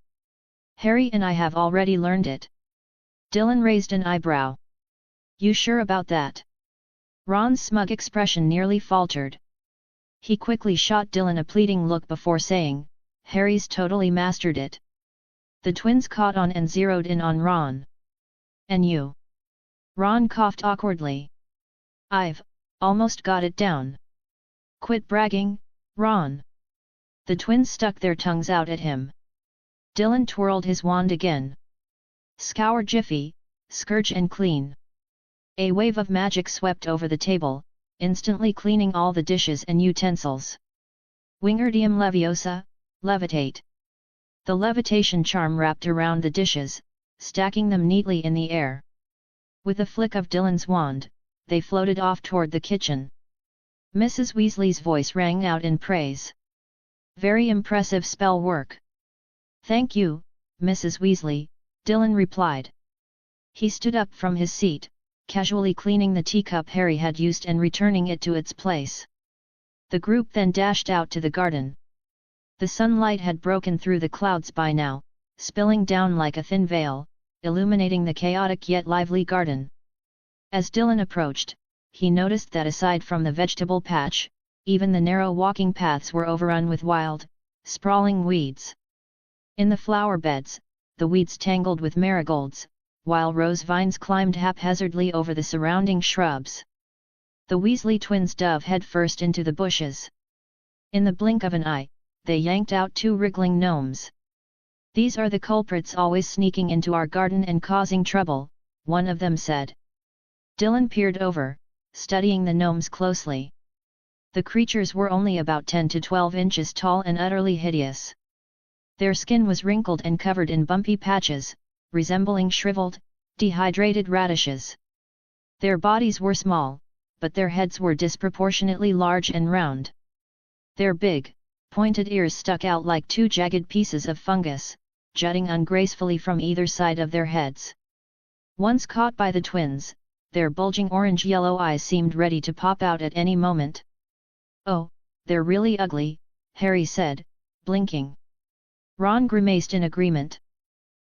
A: Harry and I have already learned it. Dylan raised an eyebrow. You sure about that? Ron's smug expression nearly faltered. He quickly shot Dylan a pleading look before saying, Harry's totally mastered it. The twins caught on and zeroed in on Ron. And you? Ron coughed awkwardly. I've almost got it down. Quit bragging, Ron. The twins stuck their tongues out at him. Dylan twirled his wand again. Scour Jiffy, Scourge and Clean. A wave of magic swept over the table, instantly cleaning all the dishes and utensils. Wingardium Leviosa, Levitate. The levitation charm wrapped around the dishes, stacking them neatly in the air. With a flick of Dylan's wand, they floated off toward the kitchen. Mrs. Weasley's voice rang out in praise. Very impressive spell work. Thank you, Mrs. Weasley, Dylan replied. He stood up from his seat, casually cleaning the teacup Harry had used and returning it to its place. The group then dashed out to the garden. The sunlight had broken through the clouds by now, spilling down like a thin veil, illuminating the chaotic yet lively garden. As Dylan approached, he noticed that aside from the vegetable patch, even the narrow walking paths were overrun with wild, sprawling weeds. In the flower beds, the weeds tangled with marigolds, while rose vines climbed haphazardly over the surrounding shrubs. The Weasley twins dove headfirst into the bushes. In the blink of an eye, they yanked out 2 wriggling gnomes. These are the culprits always sneaking into our garden and causing trouble, one of them said. Dylan peered over, studying the gnomes closely. The creatures were only about 10 to 12 inches tall and utterly hideous. Their skin was wrinkled and covered in bumpy patches, resembling shriveled, dehydrated radishes. Their bodies were small, but their heads were disproportionately large and round. Their big, pointed ears stuck out like 2 jagged pieces of fungus, jutting ungracefully from either side of their heads. Once caught by the twins, their bulging orange-yellow eyes seemed ready to pop out at any moment. Oh, they're really ugly, Harry said, blinking. Ron grimaced in agreement.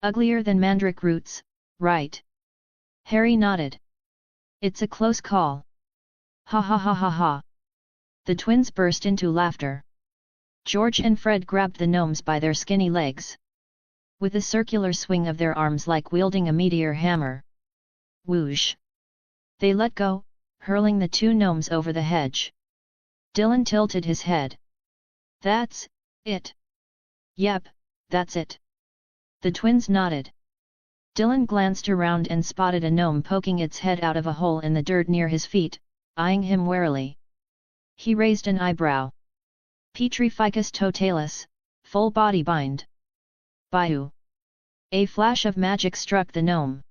A: Uglier than mandrake roots, right? Harry nodded. It's a close call. Ha ha ha ha ha. The twins burst into laughter. George and Fred grabbed the gnomes by their skinny legs. With a circular swing of their arms like wielding a meteor hammer. Whoosh! They let go, hurling the 2 gnomes over the hedge. Dylan tilted his head. That's it. Yep, that's it. The twins nodded. Dylan glanced around and spotted a gnome poking its head out of a hole in the dirt near his feet, eyeing him warily. He raised an eyebrow. Petrificus totalis, full body bind. Bayou. A flash of magic struck the gnome.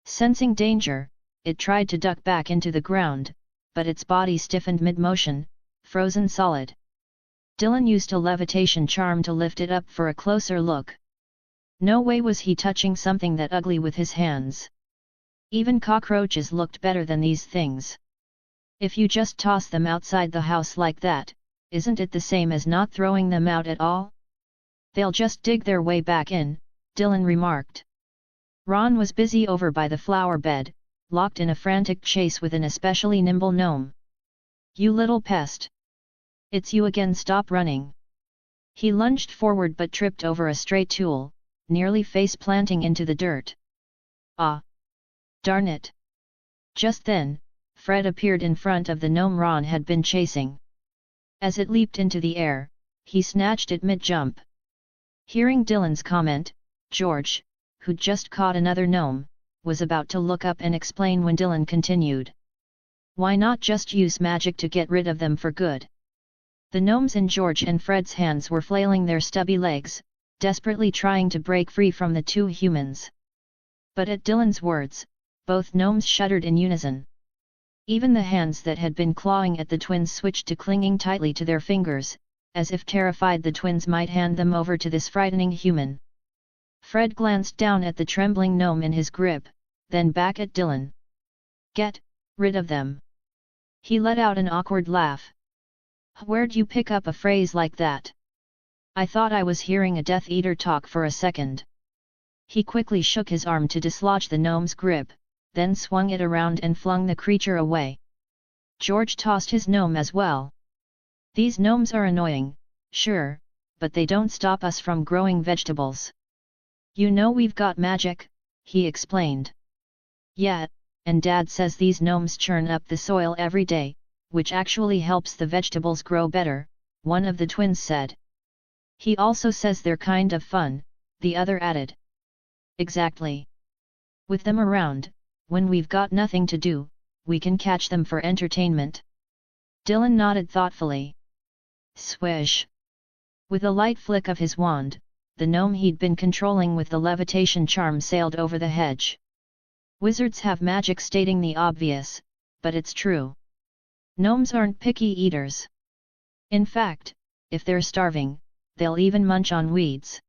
A: Sensing danger, it tried to duck back into the ground, but its body stiffened mid-motion, frozen solid. Dylan used a levitation charm to lift it up for a closer look. No way was he touching something that ugly with his hands. Even cockroaches looked better than these things. If you just toss them outside the house like that, isn't it the same as not throwing them out at all? They'll just dig their way back in, Dylan remarked. Ron was busy over by the flower bed, locked in a frantic chase with an especially nimble gnome. You little pest! It's you again, stop running! He lunged forward but tripped over a stray tool, nearly face-planting into the dirt. Ah! Darn it! Just then, Fred appeared in front of the gnome Ron had been chasing. As it leaped into the air, he snatched it mid-jump. Hearing Dylan's comment, George, who'd just caught another gnome, was about to look up and explain when Dylan continued. Why not just use magic to get rid of them for good? The gnomes in George and Fred's hands were flailing their stubby legs, desperately trying to break free from the two humans. But at Dylan's words, both gnomes shuddered in unison. Even the hands that had been clawing at the twins switched to clinging tightly to their fingers, as if terrified the twins might hand them over to this frightening human. Fred glanced down at the trembling gnome in his grip, then back at Dylan. Get rid of them. He let out an awkward laugh. Where'd you pick up a phrase like that? I thought I was hearing a Death Eater talk for a second. He quickly shook his arm to dislodge the gnome's grip, then swung it around and flung the creature away. George tossed his gnome as well. These gnomes are annoying, sure, but they don't stop us from growing vegetables. You know we've got magic, he explained. Yeah, and Dad says these gnomes churn up the soil every day, which actually helps the vegetables grow better, one of the twins said. He also says they're kind of fun, the other added. Exactly. With them around, when we've got nothing to do, we can catch them for entertainment. Dylan nodded thoughtfully. Swish! With a light flick of his wand, the gnome he'd been controlling with the levitation charm sailed over the hedge. Wizards have magic stating the obvious, but it's true. Gnomes aren't picky eaters. In fact, if they're starving, they'll even munch on weeds.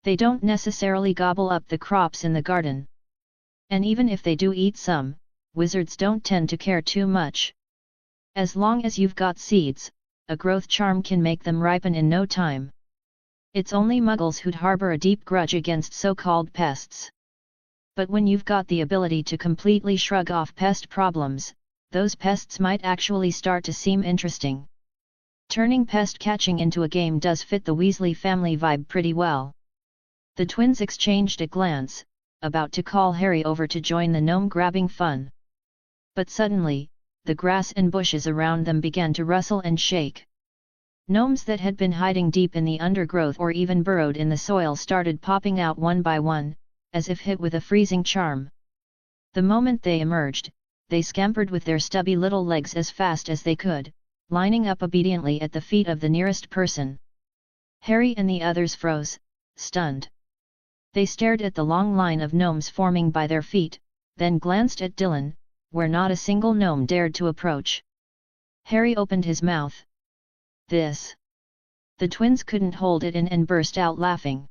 A: They don't necessarily gobble up the crops in the garden. And even if they do eat some, wizards don't tend to care too much. As long as you've got seeds, a growth charm can make them ripen in no time. It's only muggles who'd harbor a deep grudge against so-called pests. But when you've got the ability to completely shrug off pest problems, those pests might actually start to seem interesting. Turning pest catching into a game does fit the Weasley family vibe pretty well. The twins exchanged a glance, about to call Harry over to join the gnome-grabbing fun. But suddenly, the grass and bushes around them began to rustle and shake. Gnomes that had been hiding deep in the undergrowth or even burrowed in the soil started popping out one by one, as if hit with a freezing charm. The moment they emerged, they scampered with their stubby little legs as fast as they could, lining up obediently at the feet of the nearest person. Harry and the others froze, stunned. They stared at the long line of gnomes forming by their feet, then glanced at Dylan, where not a single gnome dared to approach. Harry opened his mouth. This! The twins couldn't hold it in and burst out laughing.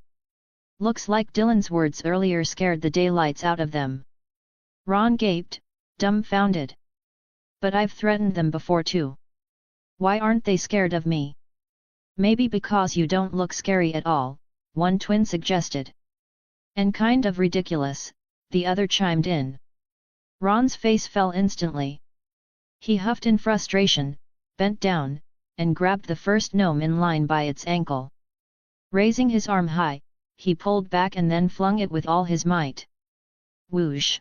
A: Looks like Dylan's words earlier scared the daylights out of them. Ron gaped, dumbfounded. But I've threatened them before too. Why aren't they scared of me? Maybe because you don't look scary at all, one twin suggested. And kind of ridiculous, the other chimed in. Ron's face fell instantly. He huffed in frustration, bent down, and grabbed the first gnome in line by its ankle. Raising his arm high, he pulled back and then flung it with all his might. Whoosh!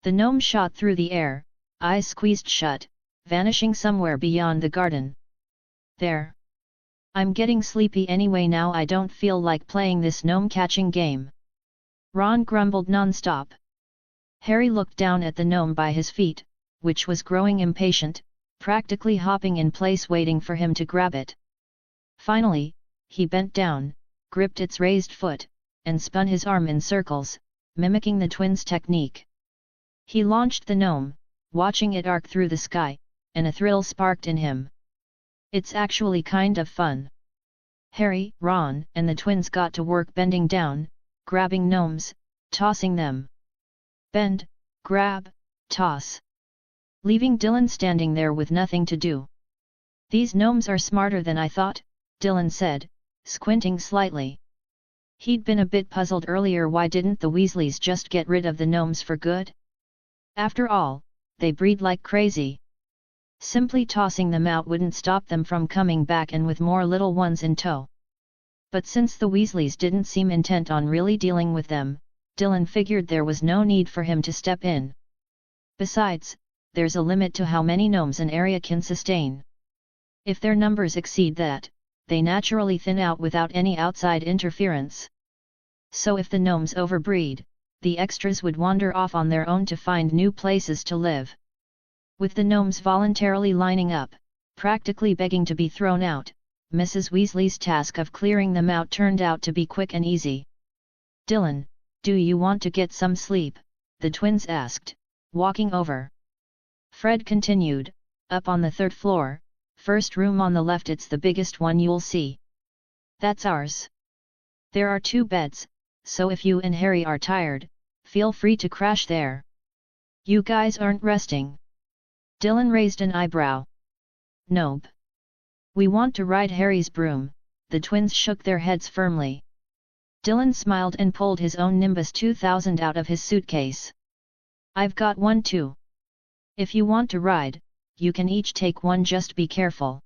A: The gnome shot through the air, eyes squeezed shut, vanishing somewhere beyond the garden. There! I'm getting sleepy anyway now, I don't feel like playing this gnome-catching game. Ron grumbled non-stop. Harry looked down at the gnome by his feet, which was growing impatient, practically hopping in place waiting for him to grab it. Finally, he bent down, gripped its raised foot, and spun his arm in circles, mimicking the twins' technique. He launched the gnome, watching it arc through the sky, and a thrill sparked in him. It's actually kind of fun. Harry, Ron, and the twins got to work bending down, grabbing gnomes, tossing them. Bend, grab, toss. Leaving Dylan standing there with nothing to do. These gnomes are smarter than I thought, Dylan said, squinting slightly. He'd been a bit puzzled earlier why didn't the Weasleys just get rid of the gnomes for good? After all, they breed like crazy. Simply tossing them out wouldn't stop them from coming back and with more little ones in tow. But since the Weasleys didn't seem intent on really dealing with them, Dylan figured there was no need for him to step in. Besides, there's a limit to how many gnomes an area can sustain. If their numbers exceed that, they naturally thin out without any outside interference. So if the gnomes overbreed, the extras would wander off on their own to find new places to live. With the gnomes voluntarily lining up, practically begging to be thrown out, Mrs. Weasley's task of clearing them out turned out to be quick and easy. "Dylan, do you want to get some sleep?" the twins asked, walking over. Fred continued, "Up on the 3rd floor, first room on the left, it's the biggest one you'll see. That's ours. There are 2 beds, so if you and Harry are tired, feel free to crash there." "You guys aren't resting?" Dylan raised an eyebrow. "Nope. We want to ride Harry's broom," the twins shook their heads firmly. Dylan smiled and pulled his own Nimbus 2000 out of his suitcase. "I've got one too. If you want to ride, you can each take one, just be careful.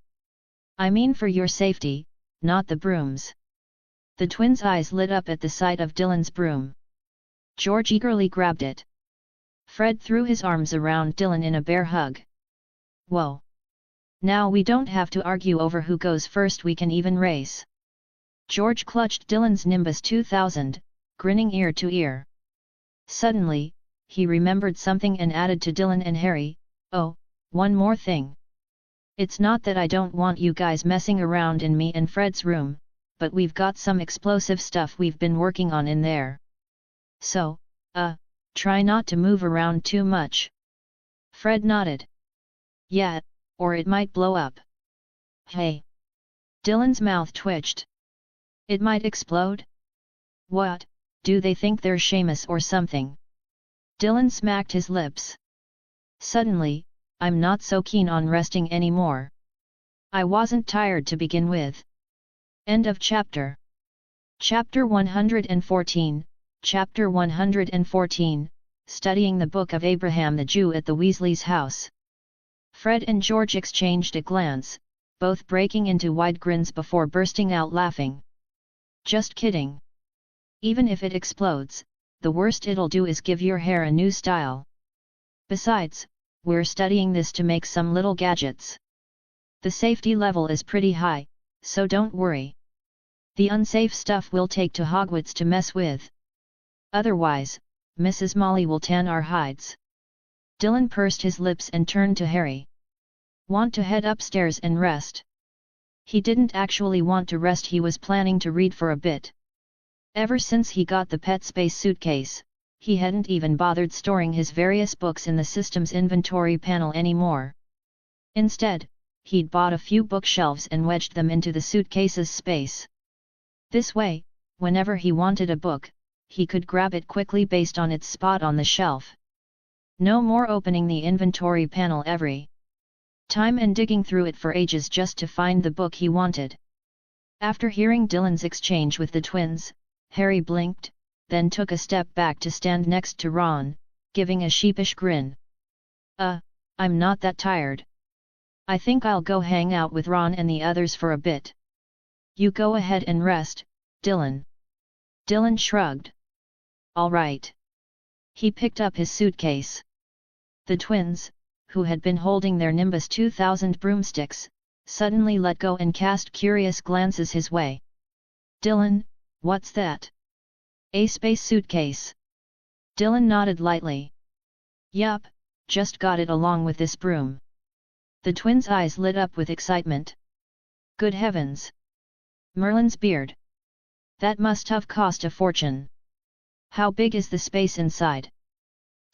A: I mean for your safety, not the broom's." The twins' eyes lit up at the sight of Dylan's broom. George eagerly grabbed it. Fred threw his arms around Dylan in a bear hug. "Whoa! Now we don't have to argue over who goes first, we can even race." George clutched Dylan's Nimbus 2000, grinning ear to ear. Suddenly, he remembered something and added to Dylan and Harry, "Oh, one more thing. It's not that I don't want you guys messing around in me and Fred's room, but we've got some explosive stuff we've been working on in there. So, try not to move around too much." Fred nodded. "Yeah, or it might blow up." "Hey!" Dylan's mouth twitched. "It might explode? What, do they think they're Seamus or something?" Dylan smacked his lips. Suddenly, "I'm not so keen on resting anymore. I wasn't tired to begin with." End of chapter. Chapter 114, Chapter 114, Studying the Book of Abraham the Jew at the Weasleys' house. Fred and George exchanged a glance, both breaking into wide grins before bursting out laughing. "Just kidding. Even if it explodes, the worst it'll do is give your hair a new style. Besides, we're studying this to make some little gadgets. The safety level is pretty high, so don't worry. The unsafe stuff we'll take to Hogwarts to mess with. Otherwise, Mrs. Molly will tan our hides." Dylan pursed his lips and turned to Harry. "Want to head upstairs and rest?" He didn't actually want to rest, he was planning to read for a bit. Ever since he got the pet space suitcase, he hadn't even bothered storing his various books in the system's inventory panel anymore. Instead, he'd bought a few bookshelves and wedged them into the suitcase's space. This way, whenever he wanted a book, he could grab it quickly based on its spot on the shelf. No more opening the inventory panel every time and digging through it for ages just to find the book he wanted. After hearing Dylan's exchange with the twins, Harry blinked, then took a step back to stand next to Ron, giving a sheepish grin. I'm not that tired. I think I'll go hang out with Ron and the others for a bit." "You go ahead and rest, Dylan." Dylan shrugged. "All right." He picked up his suitcase. The twins, who had been holding their Nimbus 2000 broomsticks, suddenly let go and cast curious glances his way. "Dylan, what's that?" "A space suitcase." Dylan nodded lightly. "Yup, just got it along with this broom." The twins' eyes lit up with excitement. "Good heavens! Merlin's beard. That must have cost a fortune. How big is the space inside?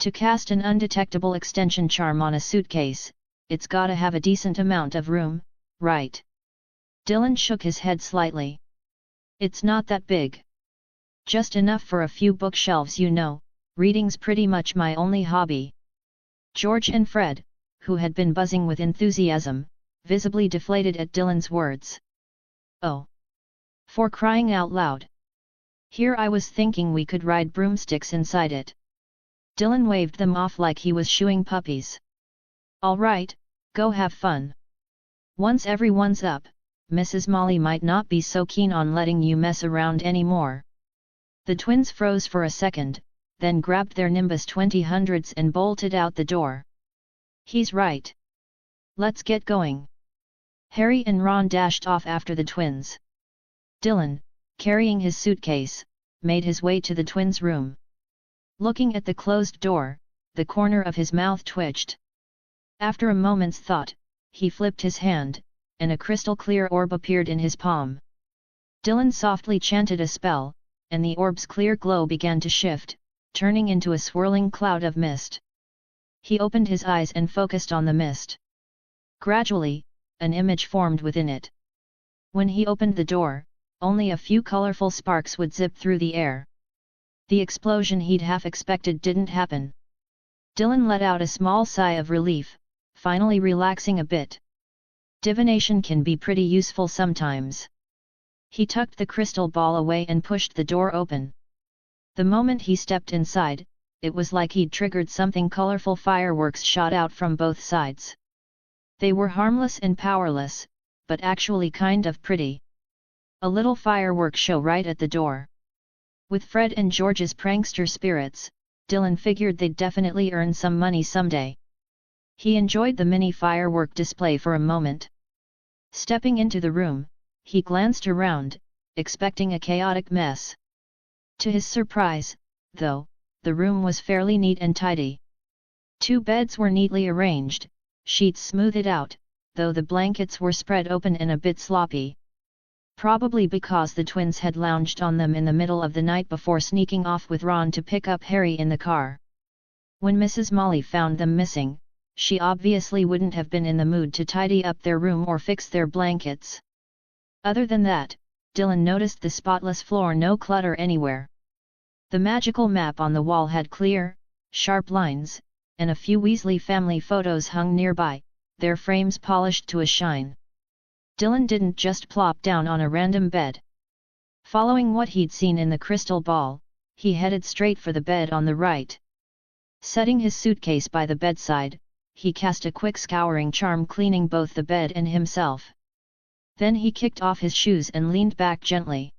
A: To cast an undetectable extension charm on a suitcase, it's gotta have a decent amount of room, right? Dylan shook his head slightly. It's not that big. Just enough for a few bookshelves, you know, reading's pretty much my only hobby. George and Fred, who had been buzzing with enthusiasm, visibly deflated at Dylan's words. Oh! For crying out loud! Here I was thinking we could ride broomsticks inside it. Dylan waved them off like he was shooing puppies. All right, go have fun. Once everyone's up, Mrs. Molly might not be so keen on letting you mess around anymore. The twins froze for a second, then grabbed their Nimbus 2000s and bolted out the door. He's right. Let's get going. Harry and Ron dashed off after the twins. Dylan, carrying his suitcase, made his way to the twins' room. Looking at the closed door, the corner of his mouth twitched. After a moment's thought, he flipped his hand, and a crystal-clear orb appeared in his palm. Dylan softly chanted a spell, and the orb's clear glow began to shift, turning into a swirling cloud of mist. He opened his eyes and focused on the mist. Gradually, an image formed within it. When he opened the door, only a few colorful sparks would zip through the air. The explosion he'd half expected didn't happen. Dylan let out a small sigh of relief, finally relaxing a bit. Divination can be pretty useful sometimes. He tucked the crystal ball away and pushed the door open. The moment he stepped inside, it was like he'd triggered something. Colorful fireworks shot out from both sides. They were harmless and powerless, but actually kind of pretty. A little firework show right at the door. With Fred and George's prankster spirits, Dylan figured they'd definitely earn some money someday. He enjoyed the mini firework display for a moment. Stepping into the room, he glanced around, expecting a chaotic mess. To his surprise, though, the room was fairly neat and tidy. 2 beds were neatly arranged, sheets smoothed out, though the blankets were spread open and a bit sloppy. Probably because the twins had lounged on them in the middle of the night before sneaking off with Ron to pick up Harry in the car. When Mrs. Molly found them missing, she obviously wouldn't have been in the mood to tidy up their room or fix their blankets. Other than that, Dylan noticed the spotless floor, no clutter anywhere. The magical map on the wall had clear, sharp lines, and a few Weasley family photos hung nearby, their frames polished to a shine. Dylan didn't just plop down on a random bed. Following what he'd seen in the crystal ball, he headed straight for the bed on the right. Setting his suitcase by the bedside, he cast a quick scouring charm, cleaning both the bed and himself. Then he kicked off his shoes and leaned back gently.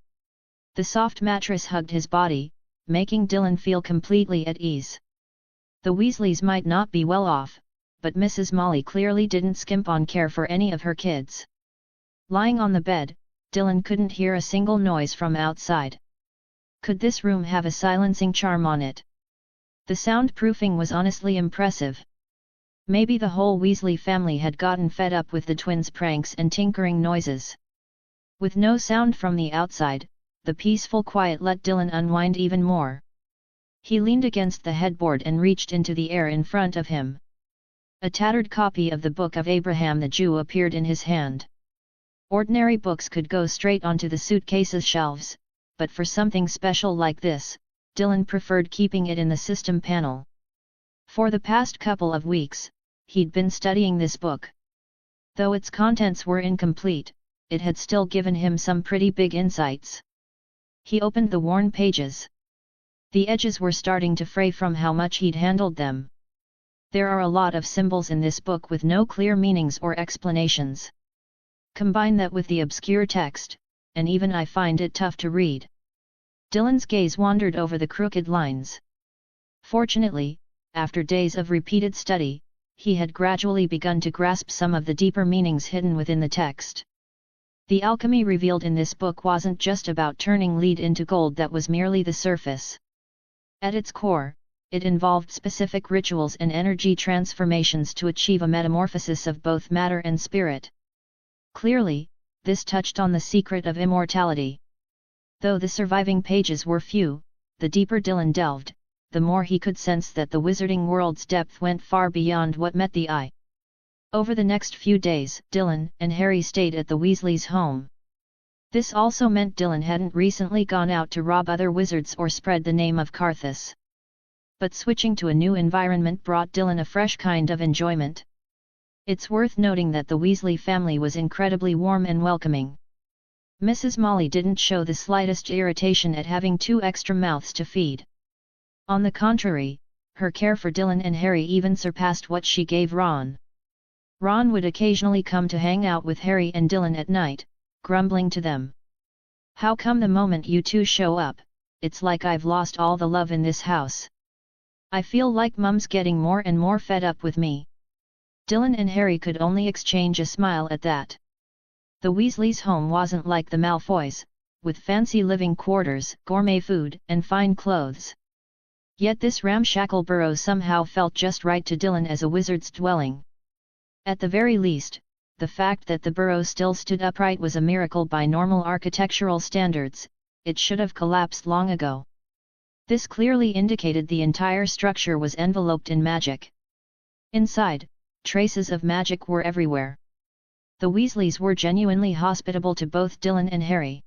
A: The soft mattress hugged his body, making Dylan feel completely at ease. The Weasleys might not be well off, but Mrs. Molly clearly didn't skimp on care for any of her kids. Lying on the bed, Dylan couldn't hear a single noise from outside. Could this room have a silencing charm on it? The soundproofing was honestly impressive. Maybe the whole Weasley family had gotten fed up with the twins' pranks and tinkering noises. With no sound from the outside, the peaceful quiet let Dylan unwind even more. He leaned against the headboard and reached into the air in front of him. A tattered copy of the Book of Abraham the Jew appeared in his hand. Ordinary books could go straight onto the suitcase's shelves, but for something special like this, Dylan preferred keeping it in the system panel. For the past couple of weeks, he'd been studying this book. Though its contents were incomplete, it had still given him some pretty big insights. He opened the worn pages. The edges were starting to fray from how much he'd handled them. There are a lot of symbols in this book with no clear meanings or explanations. Combine that with the obscure text, and even I find it tough to read. Dylan's gaze wandered over the crooked lines. Fortunately, after days of repeated study, he had gradually begun to grasp some of the deeper meanings hidden within the text. The alchemy revealed in this book wasn't just about turning lead into gold. That was merely the surface. At its core, it involved specific rituals and energy transformations to achieve a metamorphosis of both matter and spirit. Clearly, this touched on the secret of immortality. Though the surviving pages were few, the deeper Dylan delved, the more he could sense that the wizarding world's depth went far beyond what met the eye. Over the next few days, Dylan and Harry stayed at the Weasleys' home. This also meant Dylan hadn't recently gone out to rob other wizards or spread the name of Carthus. But switching to a new environment brought Dylan a fresh kind of enjoyment. It's worth noting that the Weasley family was incredibly warm and welcoming. Mrs. Molly didn't show the slightest irritation at having 2 extra mouths to feed. On the contrary, her care for Dylan and Harry even surpassed what she gave Ron. Ron would occasionally come to hang out with Harry and Dylan at night, grumbling to them. "How come the moment you two show up, it's like I've lost all the love in this house? I feel like Mum's getting more and more fed up with me." Dylan and Harry could only exchange a smile at that. The Weasleys' home wasn't like the Malfoys, with fancy living quarters, gourmet food, and fine clothes. Yet this ramshackle burrow somehow felt just right to Dylan as a wizard's dwelling. At the very least, the fact that the burrow still stood upright was a miracle by normal architectural standards. It should have collapsed long ago. This clearly indicated the entire structure was enveloped in magic. Inside, traces of magic were everywhere. The Weasleys were genuinely hospitable to both Dylan and Harry.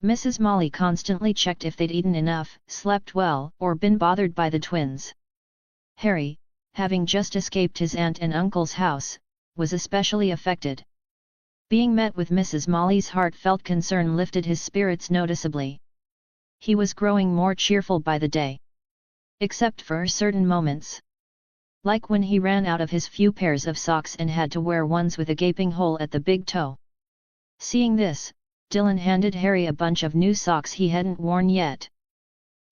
A: Mrs. Molly constantly checked if they'd eaten enough, slept well, or been bothered by the twins. Harry, having just escaped his aunt and uncle's house, was especially affected. Being met with Mrs. Molly's heartfelt concern lifted his spirits noticeably. He was growing more cheerful by the day. Except for certain moments. Like when he ran out of his few pairs of socks and had to wear ones with a gaping hole at the big toe. Seeing this, Dylan handed Harry a bunch of new socks he hadn't worn yet.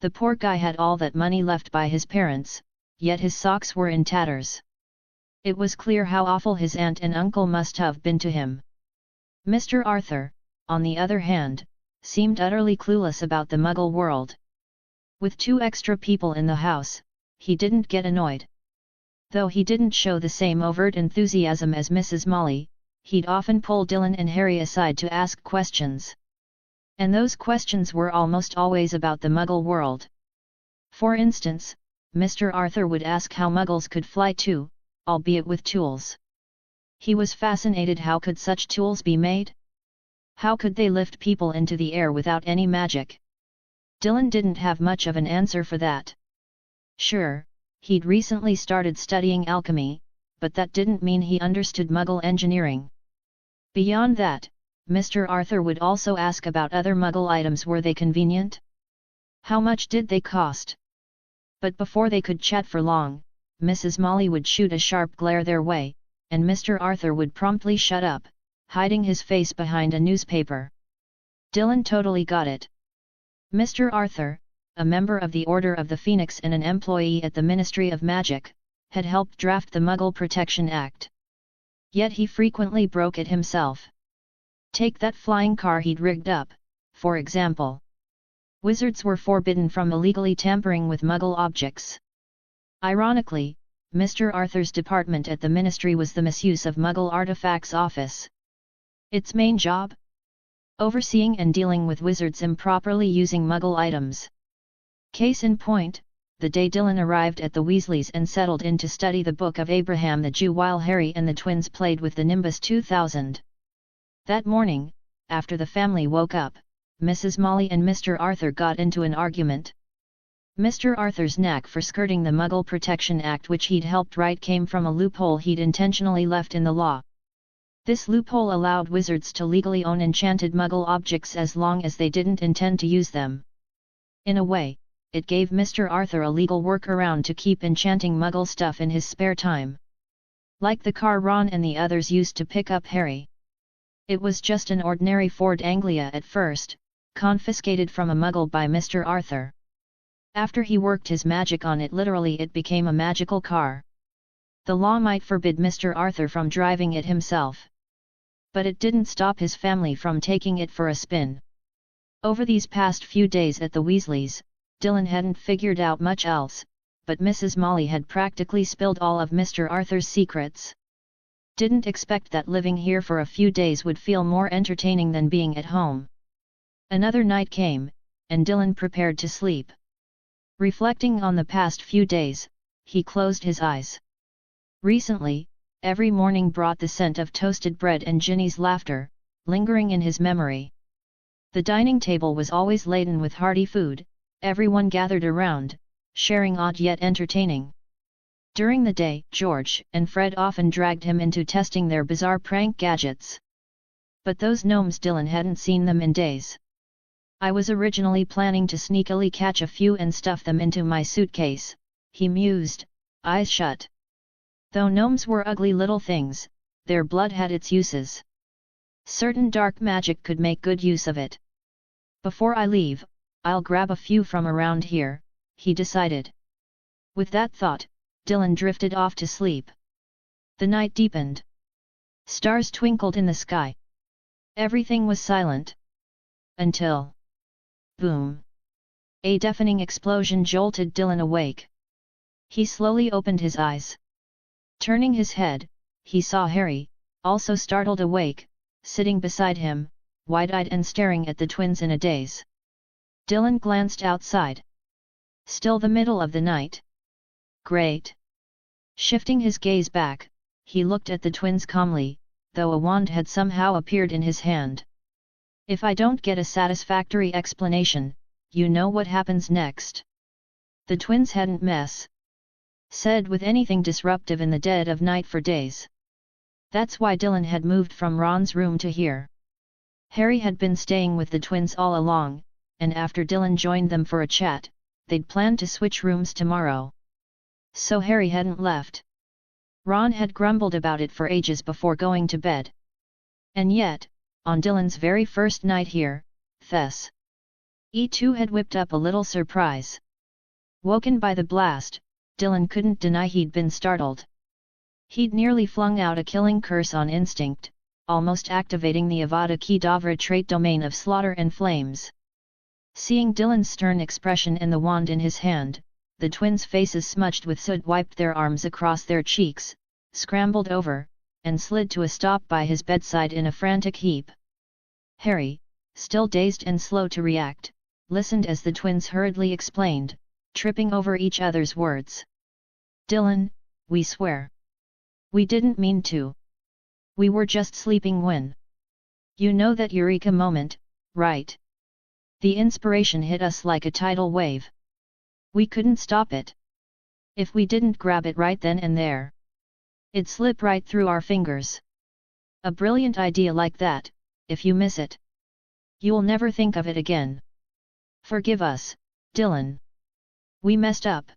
A: The poor guy had all that money left by his parents, yet his socks were in tatters. It was clear how awful his aunt and uncle must have been to him. Mr. Arthur, on the other hand, seemed utterly clueless about the Muggle world. With 2 extra people in the house, he didn't get annoyed. Though he didn't show the same overt enthusiasm as Mrs. Molly, he'd often pull Dylan and Harry aside to ask questions. And those questions were almost always about the Muggle world. For instance, Mr. Arthur would ask how Muggles could fly too, albeit with tools. He was fascinated. How could such tools be made? How could they lift people into the air without any magic? Dylan didn't have much of an answer for that. Sure, he'd recently started studying alchemy, but that didn't mean he understood Muggle engineering. Beyond that, Mr. Arthur would also ask about other Muggle items. Were they convenient? How much did they cost? But before they could chat for long, Mrs. Molly would shoot a sharp glare their way, and Mr. Arthur would promptly shut up, hiding his face behind a newspaper. Dylan totally got it. Mr. Arthur, a member of the Order of the Phoenix and an employee at the Ministry of Magic, had helped draft the Muggle Protection Act. Yet he frequently broke it himself. Take that flying car he'd rigged up, for example. Wizards were forbidden from illegally tampering with Muggle objects. Ironically, Mr. Arthur's department at the Ministry was the Misuse of Muggle Artifacts Office. Its main job? Overseeing and dealing with wizards improperly using Muggle items. Case in point, the day Dylan arrived at the Weasleys and settled in to study the Book of Abraham the Jew while Harry and the twins played with the Nimbus 2000. That morning, after the family woke up, Mrs. Molly and Mr. Arthur got into an argument. Mr. Arthur's knack for skirting the Muggle Protection Act, which he'd helped write, came from a loophole he'd intentionally left in the law. This loophole allowed wizards to legally own enchanted Muggle objects as long as they didn't intend to use them. In a way, it gave Mr. Arthur a legal workaround to keep enchanting Muggle stuff in his spare time. Like the car Ron and the others used to pick up Harry. It was just an ordinary Ford Anglia at first, confiscated from a Muggle by Mr. Arthur. After he worked his magic on it, literally it became a magical car. The law might forbid Mr. Arthur from driving it himself. But it didn't stop his family from taking it for a spin. Over these past few days at the Weasleys, Dylan hadn't figured out much else, but Mrs. Molly had practically spilled all of Mr. Arthur's secrets. Didn't expect that living here for a few days would feel more entertaining than being at home. Another night came, and Dylan prepared to sleep. Reflecting on the past few days, he closed his eyes. Recently, every morning brought the scent of toasted bread and Ginny's laughter, lingering in his memory. The dining table was always laden with hearty food, everyone gathered around, sharing odd yet entertaining. During the day, George and Fred often dragged him into testing their bizarre prank gadgets. But those gnomes, Dylan hadn't seen them in days. I was originally planning to sneakily catch a few and stuff them into my suitcase, he mused, eyes shut. Though gnomes were ugly little things, their blood had its uses. Certain dark magic could make good use of it. Before I leave, I'll grab a few from around here, he decided. With that thought, Dylan drifted off to sleep. The night deepened. Stars twinkled in the sky. Everything was silent. Until... boom! A deafening explosion jolted Dylan awake. He slowly opened his eyes. Turning his head, he saw Harry, also startled awake, sitting beside him, wide-eyed and staring at the twins in a daze. Dylan glanced outside. Still the middle of the night. Great! Shifting his gaze back, he looked at the twins calmly, though a wand had somehow appeared in his hand. If I don't get a satisfactory explanation, you know what happens next. The twins hadn't said with anything disruptive in the dead of night for days. That's why Dylan had moved from Ron's room to here. Harry had been staying with the twins all along, and after Dylan joined them for a chat, they'd planned to switch rooms tomorrow. So Harry hadn't left. Ron had grumbled about it for ages before going to bed. And yet, on Dylan's very first night here, E2 had whipped up a little surprise. Woken by the blast, Dylan couldn't deny he'd been startled. He'd nearly flung out a killing curse on instinct, almost activating the Avada Kedavra trait domain of slaughter and flames. Seeing Dylan's stern expression and the wand in his hand, the twins' faces smudged with soot wiped their arms across their cheeks, scrambled over, and slid to a stop by his bedside in a frantic heap. Harry, still dazed and slow to react, listened as the twins hurriedly explained, tripping over each other's words. Dylan, we swear. We didn't mean to. We were just sleeping when. You know that eureka moment, right? The inspiration hit us like a tidal wave. We couldn't stop it. If we didn't grab it right then and there, it'd slip right through our fingers. A brilliant idea like that, if you miss it, you'll never think of it again. Forgive us, Dylan. We messed up.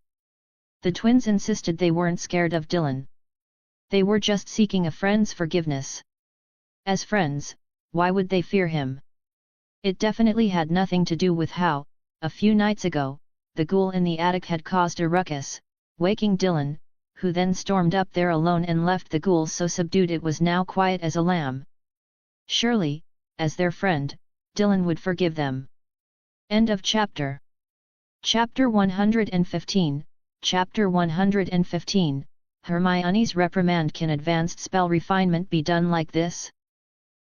A: The twins insisted they weren't scared of Dylan. They were just seeking a friend's forgiveness. As friends, why would they fear him? It definitely had nothing to do with how, a few nights ago, the ghoul in the attic had caused a ruckus, waking Dylan, who then stormed up there alone and left the ghoul so subdued it was now quiet as a lamb. Surely, as their friend, Dylan would forgive them. End of chapter. Chapter 115, Chapter 115, Hermione's reprimand. Can advanced spell refinement be done like this?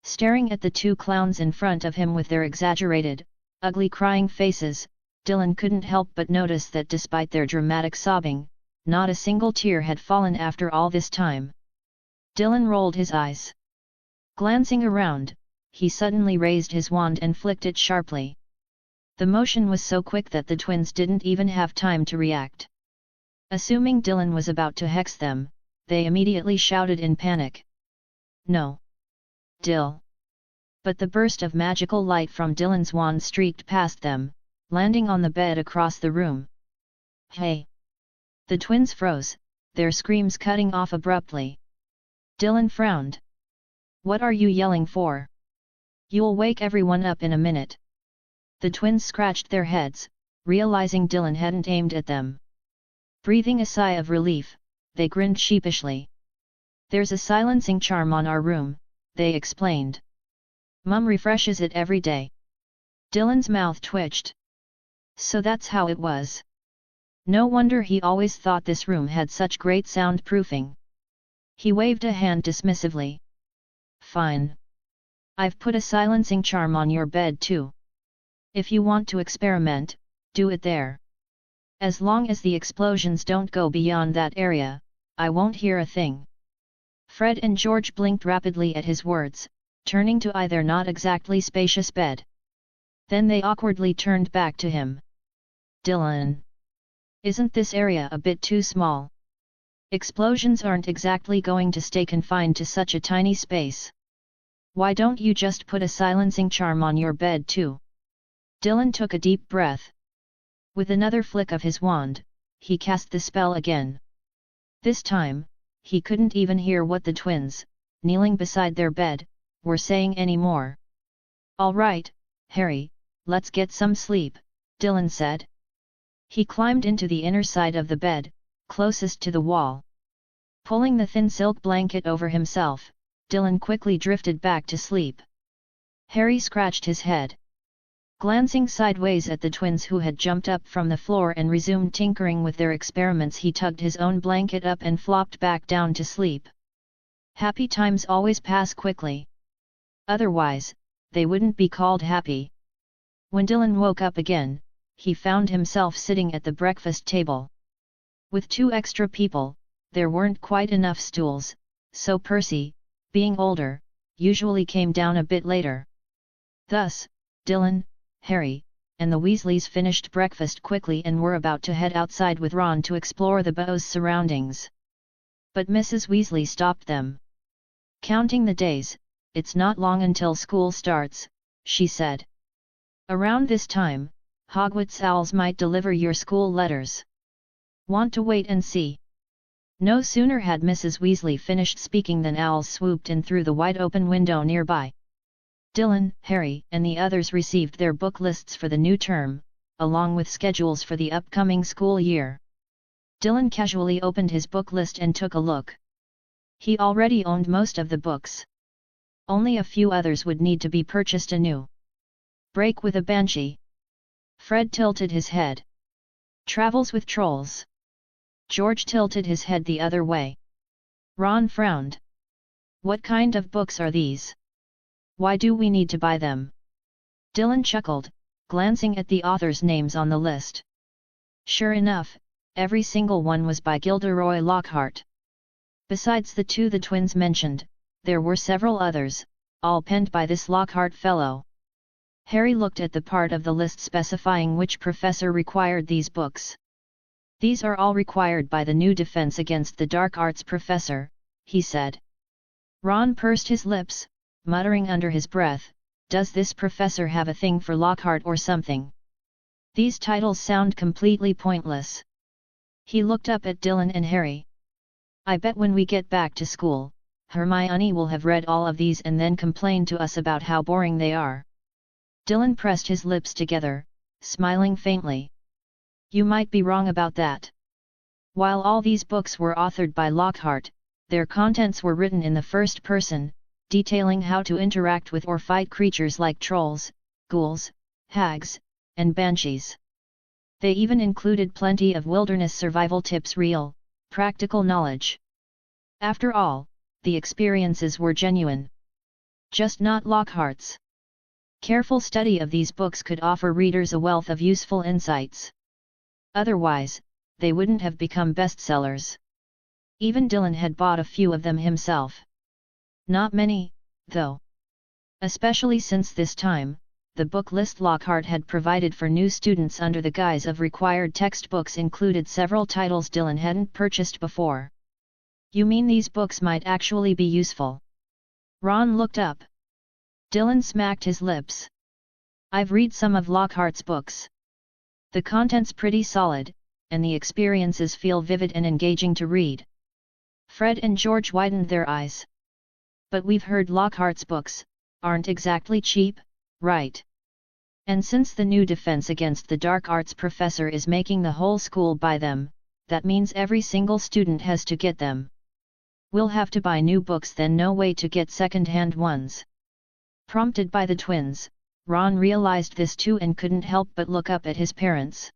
A: Staring at the two clowns in front of him with their exaggerated, ugly crying faces, Dylan couldn't help but notice that despite their dramatic sobbing, not a single tear had fallen after all this time. Dylan rolled his eyes. Glancing around, he suddenly raised his wand and flicked it sharply. The motion was so quick that the twins didn't even have time to react. Assuming Dylan was about to hex them, they immediately shouted in panic. No! Dill! But the burst of magical light from Dylan's wand streaked past them, landing on the bed across the room. Hey! The twins froze, their screams cutting off abruptly. Dylan frowned. What are you yelling for? You'll wake everyone up in a minute. The twins scratched their heads, realizing Dylan hadn't aimed at them. Breathing a sigh of relief, they grinned sheepishly. There's a silencing charm on our room, they explained. Mum refreshes it every day. Dylan's mouth twitched. So that's how it was. No wonder he always thought this room had such great soundproofing. He waved a hand dismissively. Fine. I've put a silencing charm on your bed too. If you want to experiment, do it there. As long as the explosions don't go beyond that area, I won't hear a thing. Fred and George blinked rapidly at his words, turning to eye their not exactly spacious bed. Then they awkwardly turned back to him. Dylan. Isn't this area a bit too small? Explosions aren't exactly going to stay confined to such a tiny space. Why don't you just put a silencing charm on your bed too? Dylan took a deep breath. With another flick of his wand, he cast the spell again. This time, he couldn't even hear what the twins, kneeling beside their bed, were saying anymore. All right, Harry, let's get some sleep, Dylan said. He climbed into the inner side of the bed, closest to the wall. Pulling the thin silk blanket over himself, Dylan quickly drifted back to sleep. Harry scratched his head. Glancing sideways at the twins who had jumped up from the floor and resumed tinkering with their experiments, he tugged his own blanket up and flopped back down to sleep. Happy times always pass quickly. Otherwise, they wouldn't be called happy. When Dylan woke up again, he found himself sitting at the breakfast table. With 2 extra people, there weren't quite enough stools, so Percy, being older, usually came down a bit later. Thus, Dylan, Harry, and the Weasleys finished breakfast quickly and were about to head outside with Ron to explore the Bow's surroundings. But Mrs. Weasley stopped them. Counting the days, it's not long until school starts, she said. Around this time, Hogwarts owls might deliver your school letters. Want to wait and see? No sooner had Mrs. Weasley finished speaking than owls swooped in through the wide-open window nearby. Dylan, Harry, and the others received their book lists for the new term, along with schedules for the upcoming school year. Dylan casually opened his book list and took a look. He already owned most of the books. Only a few others would need to be purchased anew. Break with a Banshee. Fred tilted his head. Travels with Trolls. George tilted his head the other way. Ron frowned. What kind of books are these? Why do we need to buy them? Dylan chuckled, glancing at the authors' names on the list. Sure enough, every single one was by Gilderoy Lockhart. Besides the 2 the twins mentioned, there were several others, all penned by this Lockhart fellow. Harry looked at the part of the list specifying which professor required these books. These are all required by the new Defense Against the Dark Arts professor, he said. Ron pursed his lips, muttering under his breath, does this professor have a thing for Lockhart or something? These titles sound completely pointless. He looked up at Dylan and Harry. I bet when we get back to school, Hermione will have read all of these and then complain to us about how boring they are. Dylan pressed his lips together, smiling faintly. You might be wrong about that. While all these books were authored by Lockhart, their contents were written in the first person, detailing how to interact with or fight creatures like trolls, ghouls, hags, and banshees. They even included plenty of wilderness survival tips, real, practical knowledge. After all, the experiences were genuine. Just not Lockhart's. Careful study of these books could offer readers a wealth of useful insights. Otherwise, they wouldn't have become bestsellers. Even Dylan had bought a few of them himself. Not many, though. Especially since this time, the book list Lockhart had provided for new students under the guise of required textbooks included several titles Dylan hadn't purchased before. You mean these books might actually be useful? Ron looked up. Dylan smacked his lips. I've read some of Lockhart's books. The content's pretty solid, and the experiences feel vivid and engaging to read. Fred and George widened their eyes. But we've heard Lockhart's books aren't exactly cheap, right? And since the new Defense Against the Dark Arts professor is making the whole school buy them, that means every single student has to get them. We'll have to buy new books then, no way to get second-hand ones. Prompted by the twins, Ron realized this too and couldn't help but look up at his parents.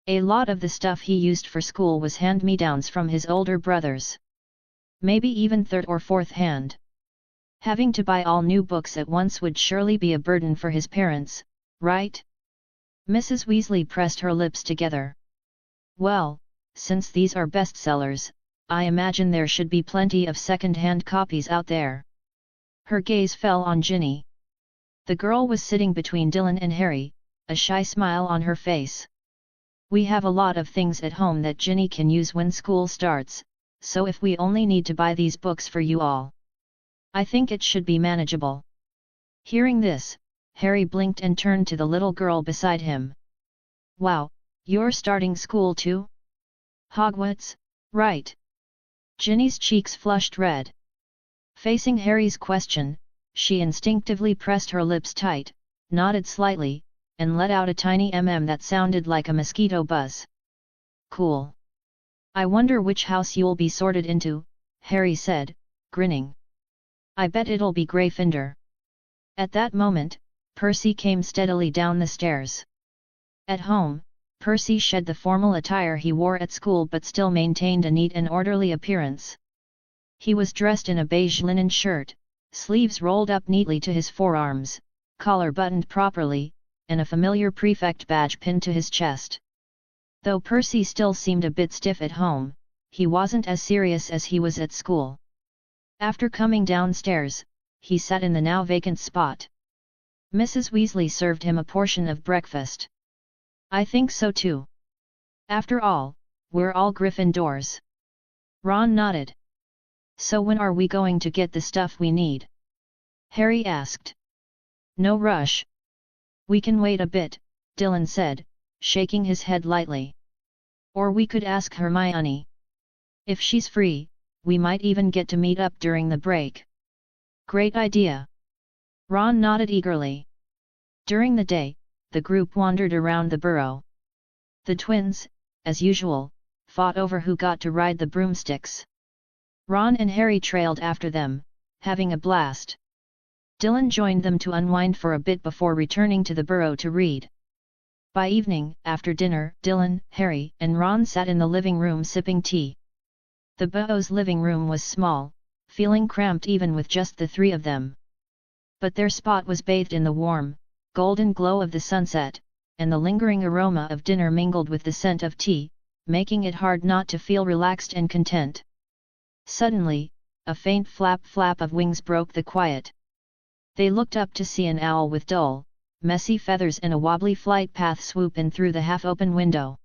A: A lot of the stuff he used for school was hand-me-downs from his older brothers. Maybe even third or fourth hand. Having to buy all new books at once would surely be a burden for his parents, right? Mrs. Weasley pressed her lips together. Well, since these are bestsellers, I imagine there should be plenty of second-hand copies out there. Her gaze fell on Ginny. The girl was sitting between Dylan and Harry, a shy smile on her face. We have a lot of things at home that Ginny can use when school starts, so if we only need to buy these books for you all, I think it should be manageable. Hearing this, Harry blinked and turned to the little girl beside him. Wow, you're starting school too? Hogwarts, right? Ginny's cheeks flushed red. Facing Harry's question, she instinctively pressed her lips tight, nodded slightly, and let out a tiny that sounded like a mosquito buzz. Cool. I wonder which house you'll be sorted into, Harry said, grinning. I bet it'll be Gryffindor. At that moment, Percy came steadily down the stairs. At home, Percy shed the formal attire he wore at school but still maintained a neat and orderly appearance. He was dressed in a beige linen shirt, sleeves rolled up neatly to his forearms, collar buttoned properly, and a familiar prefect badge pinned to his chest. Though Percy still seemed a bit stiff at home, he wasn't as serious as he was at school. After coming downstairs, he sat in the now vacant spot. Mrs. Weasley served him a portion of breakfast. I think so too. After all, we're all Gryffindors. Ron nodded. So when are we going to get the stuff we need? Harry asked. No rush. We can wait a bit, Dylan said, shaking his head lightly. Or we could ask Hermione. If she's free, we might even get to meet up during the break. Great idea. Ron nodded eagerly. During the day, the group wandered around the burrow. The twins, as usual, fought over who got to ride the broomsticks. Ron and Harry trailed after them, having a blast. Dylan joined them to unwind for a bit before returning to the burrow to read. By evening, after dinner, Dylan, Harry, and Ron sat in the living room sipping tea. The burrow's living room was small, feeling cramped even with just the three of them. But their spot was bathed in the warm, golden glow of the sunset, and the lingering aroma of dinner mingled with the scent of tea, making it hard not to feel relaxed and content. Suddenly, a faint flap of wings broke the quiet. They looked up to see an owl with dull, messy feathers and a wobbly flight path swoop in through the half-open window.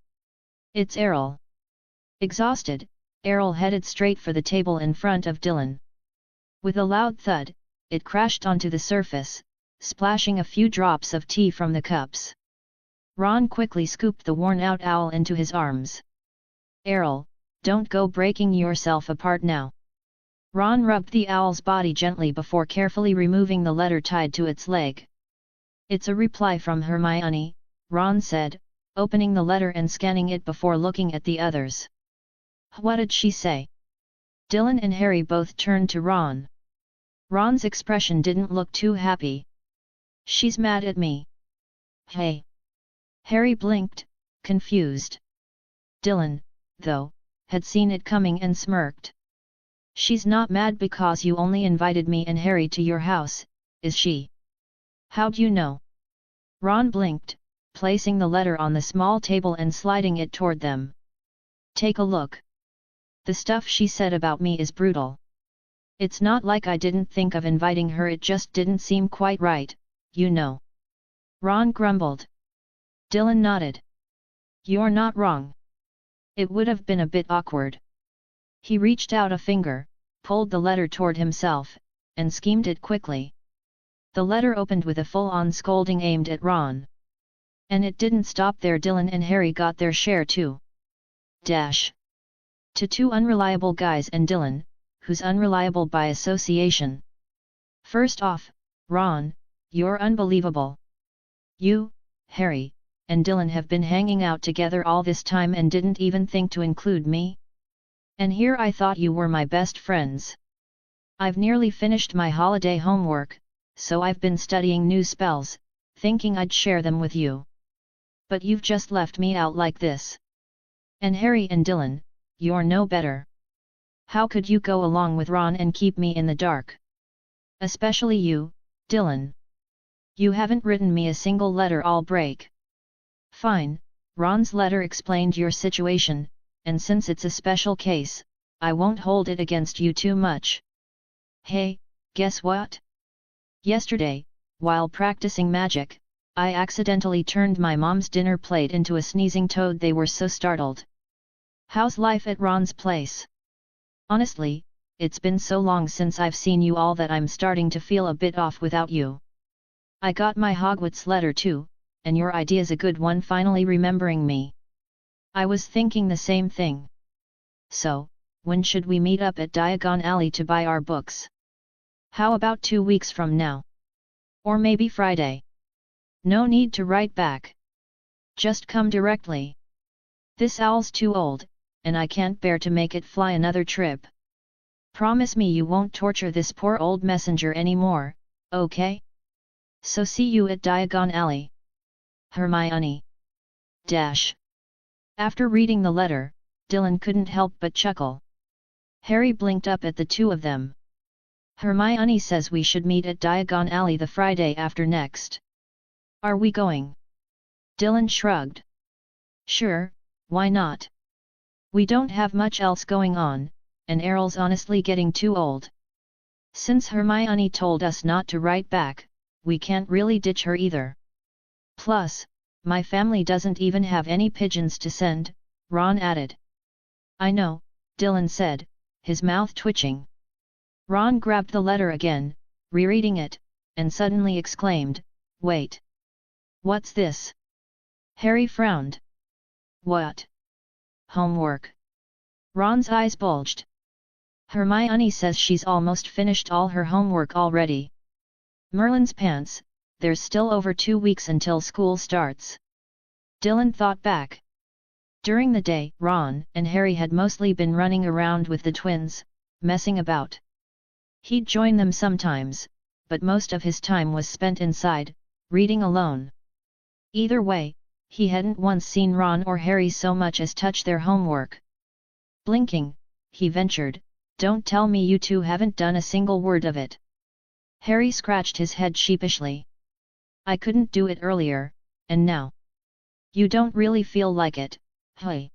A: It's Errol. Exhausted, Errol headed straight for the table in front of Dylan. With a loud thud, it crashed onto the surface, splashing a few drops of tea from the cups. Ron quickly scooped the worn-out owl into his arms. Errol, don't go breaking yourself apart now. Ron rubbed the owl's body gently before carefully removing the letter tied to its leg. It's a reply from Hermione, Ron said, opening the letter and scanning it before looking at the others. What did she say? Dylan and Harry both turned to Ron. Ron's expression didn't look too happy. She's mad at me. Hey. Harry blinked, confused. Dylan, though, had seen it coming and smirked. She's not mad because you only invited me and Harry to your house, is she? How'd you know? Ron blinked, placing the letter on the small table and sliding it toward them. Take a look. The stuff she said about me is brutal. It's not like I didn't think of inviting her, it just didn't seem quite right, you know. Ron grumbled. Dylan nodded. You're not wrong. It would have been a bit awkward. He reached out a finger, pulled the letter toward himself, and skimmed it quickly. The letter opened with a full-on scolding aimed at Ron. And it didn't stop there. Dylan and Harry got their share too. Dash. To two unreliable guys and Dylan, who's unreliable by association. First off, Ron, you're unbelievable. You, Harry, and Dylan have been hanging out together all this time and didn't even think to include me? And here I thought you were my best friends. I've nearly finished my holiday homework, so I've been studying new spells, thinking I'd share them with you. But you've just left me out like this. And Harry and Dylan, you're no better. How could you go along with Ron and keep me in the dark? Especially you, Dylan. You haven't written me a single letter all break. Fine, Ron's letter explained your situation, and since it's a special case, I won't hold it against you too much. Hey, guess what? Yesterday, while practicing magic, I accidentally turned my mom's dinner plate into a sneezing toad. They were so startled. How's life at Ron's place? Honestly, it's been so long since I've seen you all that I'm starting to feel a bit off without you. I got my Hogwarts letter too, and your idea's a good one, finally remembering me. I was thinking the same thing. So, when should we meet up at Diagon Alley to buy our books? How about 2 weeks from now? Or maybe Friday? No need to write back. Just come directly. This owl's too old, and I can't bear to make it fly another trip. Promise me you won't torture this poor old messenger anymore, okay? So see you at Diagon Alley. Hermione. Dash. After reading the letter, Dylan couldn't help but chuckle. Harry blinked up at the two of them. Hermione says we should meet at Diagon Alley the Friday after next. Are we going? Dylan shrugged. Sure, why not? We don't have much else going on, and Errol's honestly getting too old. Since Hermione told us not to write back, we can't really ditch her either. Plus, my family doesn't even have any pigeons to send, Ron added. I know, Dylan said, his mouth twitching. Ron grabbed the letter again, rereading it, and suddenly exclaimed, Wait! What's this? Harry frowned. What? Homework. Ron's eyes bulged. Hermione says she's almost finished all her homework already. Merlin's pants, there's still over 2 weeks until school starts. Dylan thought back. During the day, Ron and Harry had mostly been running around with the twins, messing about. He'd join them sometimes, but most of his time was spent inside, reading alone. Either way, he hadn't once seen Ron or Harry so much as touch their homework. Blinking, he ventured, Don't tell me you two haven't done a single word of it. Harry scratched his head sheepishly. I couldn't do it earlier, and now? You don't really feel like it, hey?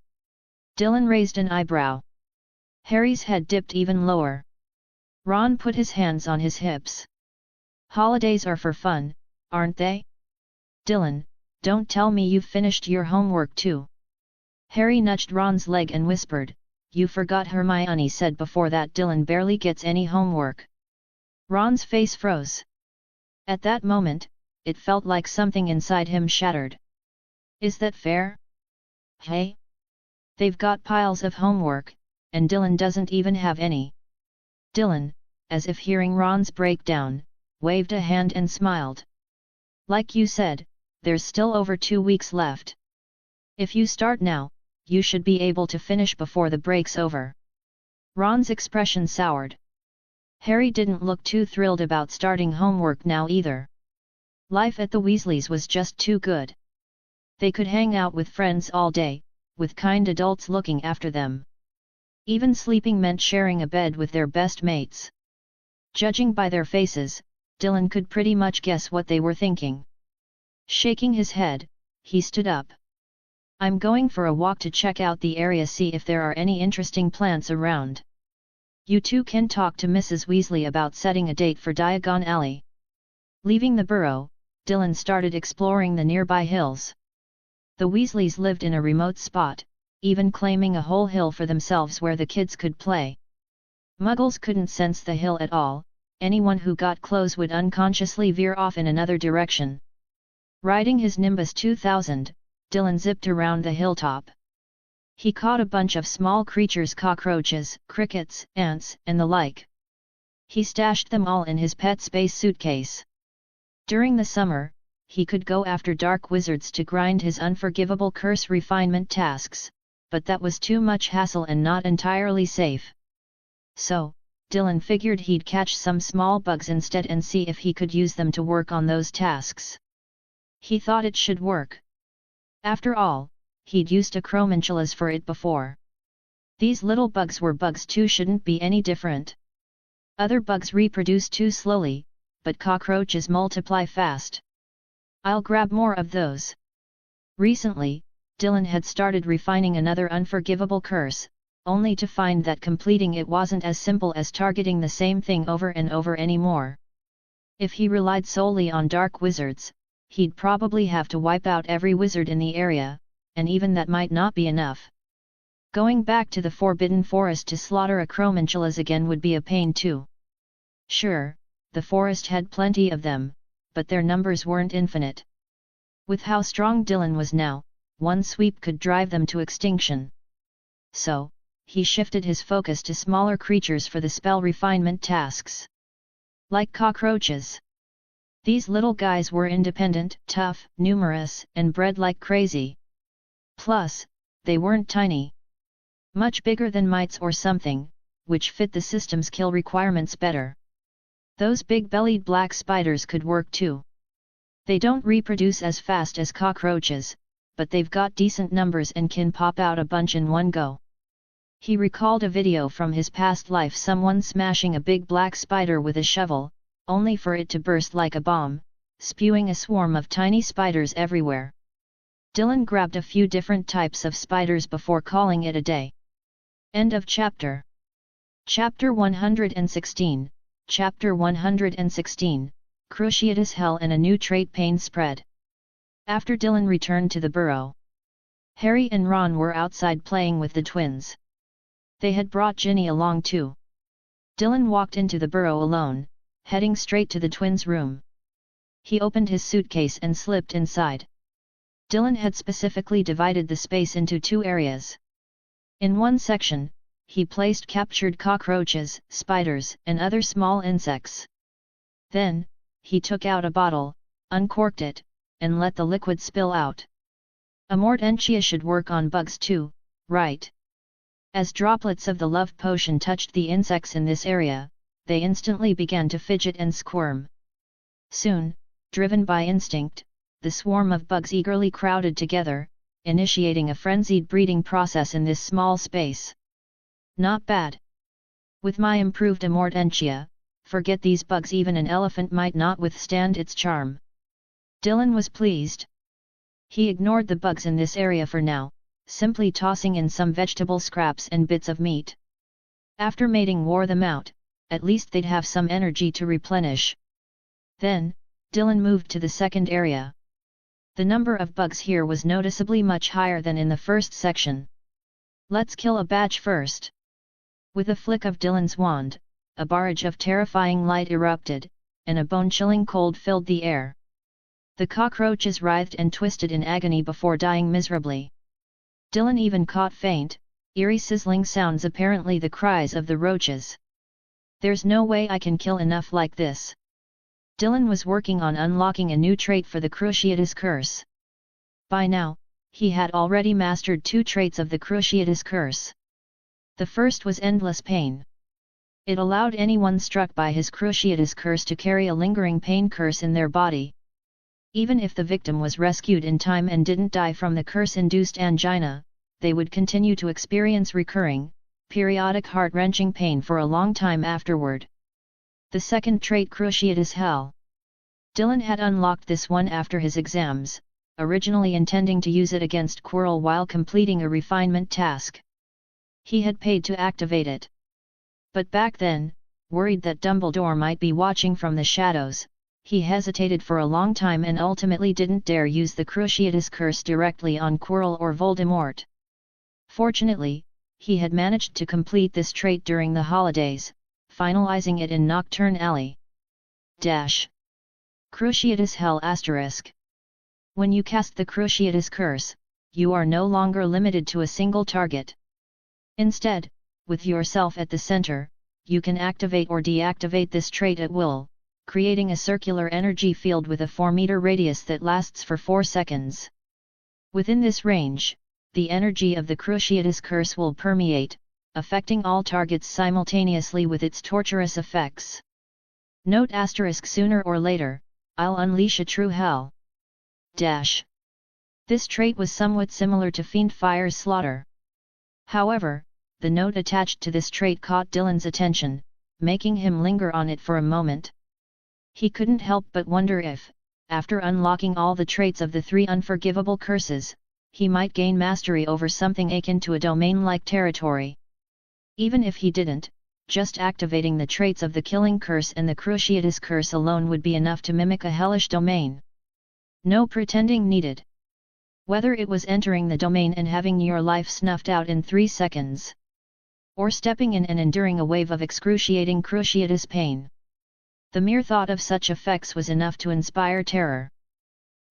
A: Dylan raised an eyebrow. Harry's head dipped even lower. Ron put his hands on his hips. Holidays are for fun, aren't they? Dylan, don't tell me you've finished your homework too. Harry nudged Ron's leg and whispered, You forgot Hermione said before that Dylan barely gets any homework. Ron's face froze. At that moment, it felt like something inside him shattered. Is that fair? Hey? They've got piles of homework, and Dylan doesn't even have any. Dylan, as if hearing Ron's breakdown, waved a hand and smiled. Like you said, there's still over 2 weeks left. If you start now, you should be able to finish before the break's over. Ron's expression soured. Harry didn't look too thrilled about starting homework now either. Life at the Weasleys was just too good. They could hang out with friends all day, with kind adults looking after them. Even sleeping meant sharing a bed with their best mates. Judging by their faces, Dylan could pretty much guess what they were thinking. Shaking his head, he stood up. I'm going for a walk to check out the area, see if there are any interesting plants around. You two can talk to Mrs. Weasley about setting a date for Diagon Alley. Leaving the burrow, Dylan started exploring the nearby hills. The Weasleys lived in a remote spot, even claiming a whole hill for themselves where the kids could play. Muggles couldn't sense the hill at all, anyone who got close would unconsciously veer off in another direction. Riding his Nimbus 2000, Dylan zipped around the hilltop. He caught a bunch of small creatures, cockroaches, crickets, ants, and the like. He stashed them all in his pet space suitcase. During the summer, he could go after dark wizards to grind his unforgivable curse refinement tasks, but that was too much hassle and not entirely safe. So, Dylan figured he'd catch some small bugs instead and see if he could use them to work on those tasks. He thought it should work. After all, he'd used acromantulas for it before. These little bugs were bugs too, shouldn't be any different. Other bugs reproduce too slowly, but cockroaches multiply fast. I'll grab more of those. Recently, Dylan had started refining another unforgivable curse, only to find that completing it wasn't as simple as targeting the same thing over and over anymore. If he relied solely on dark wizards, he'd probably have to wipe out every wizard in the area, and even that might not be enough. Going back to the Forbidden Forest to slaughter acromantulas again would be a pain too. Sure, the forest had plenty of them, but their numbers weren't infinite. With how strong Dylan was now, one sweep could drive them to extinction. So, he shifted his focus to smaller creatures for the spell refinement tasks. Like cockroaches. These little guys were independent, tough, numerous, and bred like crazy. Plus, they weren't tiny. Much bigger than mites or something, which fit the system's kill requirements better. Those big-bellied black spiders could work too. They don't reproduce as fast as cockroaches, but they've got decent numbers and can pop out a bunch in one go. He recalled a video from his past life, someone smashing a big black spider with a shovel, only for it to burst like a bomb, spewing a swarm of tiny spiders everywhere. Dylan grabbed a few different types of spiders before calling it a day. End of chapter. Chapter 116, Chapter 116, Cruciatus Hell and a new trait pain spread. After Dylan returned to the burrow, Harry and Ron were outside playing with the twins. They had brought Ginny along too. Dylan walked into the burrow alone, heading straight to the twins' room. He opened his suitcase and slipped inside. Dylan had specifically divided the space into two areas. In one section, he placed captured cockroaches, spiders, and other small insects. Then, he took out a bottle, uncorked it, and let the liquid spill out. A mortentia should work on bugs too, right? As droplets of the love potion touched the insects in this area, they instantly began to fidget and squirm. Soon, driven by instinct, the swarm of bugs eagerly crowded together, initiating a frenzied breeding process in this small space. Not bad. With my improved Amortentia, forget these bugs, even an elephant might not withstand its charm. Dylan was pleased. He ignored the bugs in this area for now, simply tossing in some vegetable scraps and bits of meat. After mating wore them out, at least they'd have some energy to replenish. Then, Dylan moved to the second area. The number of bugs here was noticeably much higher than in the first section. Let's kill a batch first. With a flick of Dylan's wand, a barrage of terrifying light erupted, and a bone-chilling cold filled the air. The cockroaches writhed and twisted in agony before dying miserably. Dylan even caught faint, eerie sizzling sounds, apparently the cries of the roaches. There's no way I can kill enough like this. Dylan was working on unlocking a new trait for the Cruciatus Curse. By now, he had already mastered 2 traits of the Cruciatus Curse. The first was Endless Pain. It allowed anyone struck by his Cruciatus Curse to carry a lingering pain curse in their body. Even if the victim was rescued in time and didn't die from the curse-induced angina, they would continue to experience recurring, periodic heart-wrenching pain for a long time afterward. The second trait, Cruciatus Hell. Dylan had unlocked this one after his exams, originally intending to use it against Quirrell while completing a refinement task. He had paid to activate it. But back then, worried that Dumbledore might be watching from the shadows, he hesitated for a long time and ultimately didn't dare use the Cruciatus Curse directly on Quirrell or Voldemort. Fortunately, he had managed to complete this trait during the holidays, finalizing it in Nocturne Alley. Cruciatus Hell *. When you cast the Cruciatus Curse, you are no longer limited to a single target. Instead, with yourself at the center, you can activate or deactivate this trait at will, creating a circular energy field with a 4-meter radius that lasts for 4 seconds. Within this range, the energy of the Cruciatus Curse will permeate, affecting all targets simultaneously with its torturous effects. Note *, sooner or later, I'll unleash a true hell. This trait was somewhat similar to Fiend Fire's Slaughter. However, the note attached to this trait caught Dylan's attention, making him linger on it for a moment. He couldn't help but wonder if, after unlocking all the traits of the 3 unforgivable curses, he might gain mastery over something akin to a domain-like territory. Even if he didn't, just activating the traits of the Killing Curse and the Cruciatus Curse alone would be enough to mimic a hellish domain. No pretending needed. Whether it was entering the domain and having your life snuffed out in 3 seconds, or stepping in and enduring a wave of excruciating cruciatus pain. The mere thought of such effects was enough to inspire terror.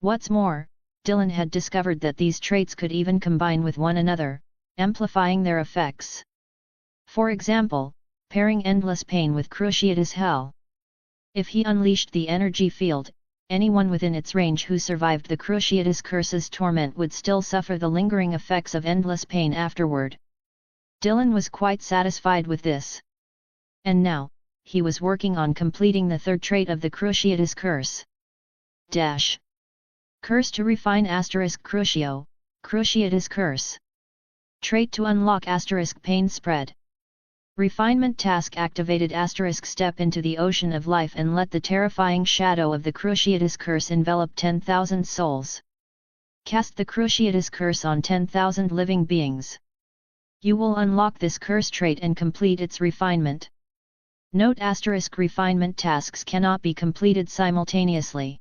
A: What's more, Dylan had discovered that these traits could even combine with one another, amplifying their effects. For example, pairing endless pain with cruciatus hell. If he unleashed the energy field, anyone within its range who survived the Cruciatus Curse's torment would still suffer the lingering effects of endless pain afterward. Dylan was quite satisfied with this. And now, he was working on completing the 3rd trait of the Cruciatus Curse. Curse to refine *Crucio, Cruciatus Curse. Trait to unlock * pain spread. Refinement task activated * step into the ocean of life and let the terrifying shadow of the Cruciatus Curse envelop 10,000 souls. Cast the Cruciatus Curse on 10,000 living beings. You will unlock this curse trait and complete its refinement. Note: refinement tasks cannot be completed simultaneously.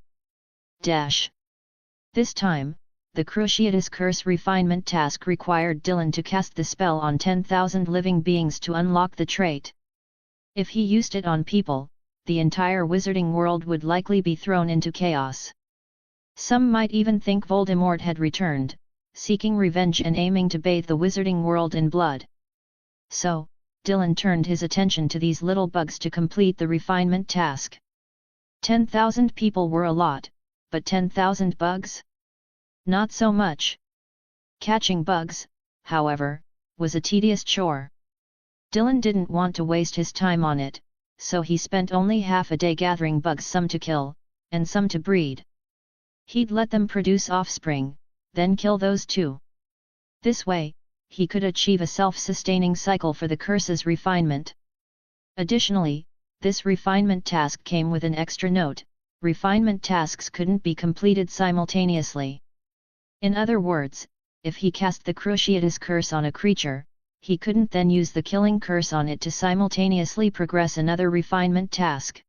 A: This time, the Cruciatus Curse refinement task required Dylan to cast the spell on 10,000 living beings to unlock the trait. If he used it on people, the entire wizarding world would likely be thrown into chaos. Some might even think Voldemort had returned, seeking revenge and aiming to bathe the wizarding world in blood. So, Dylan turned his attention to these little bugs to complete the refinement task. 10,000 people were a lot, but 10,000 bugs? Not so much. Catching bugs, however, was a tedious chore. Dylan didn't want to waste his time on it, so he spent only half a day gathering bugs, some to kill, and some to breed. He'd let them produce offspring, then kill those too. This way, he could achieve a self-sustaining cycle for the curse's refinement. Additionally, this refinement task came with an extra note: refinement tasks couldn't be completed simultaneously. In other words, if he cast the Cruciatus Curse on a creature, he couldn't then use the Killing Curse on it to simultaneously progress another refinement task.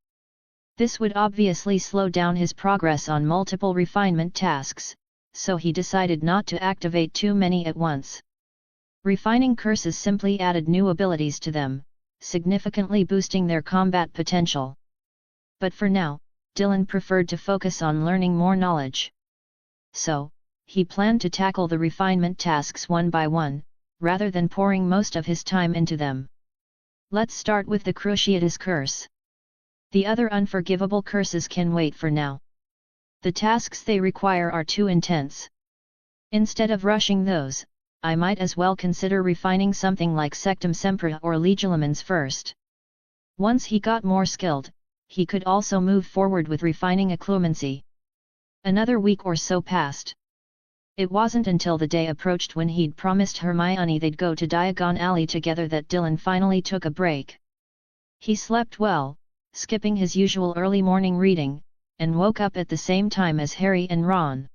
A: This would obviously slow down his progress on multiple refinement tasks, so he decided not to activate too many at once. Refining curses simply added new abilities to them, significantly boosting their combat potential. But for now, Dylan preferred to focus on learning more knowledge. So, he planned to tackle the refinement tasks one by one, rather than pouring most of his time into them. Let's start with the Cruciatus Curse. The other unforgivable curses can wait for now. The tasks they require are too intense. Instead of rushing those, I might as well consider refining something like Sectum Sempra or Legilimens first. Once he got more skilled, he could also move forward with refining Occlumency. Another week or so passed. It wasn't until the day approached when he'd promised Hermione they'd go to Diagon Alley together that Dylan finally took a break. He slept well, skipping his usual early morning reading, and woke up at the same time as Harry and Ron.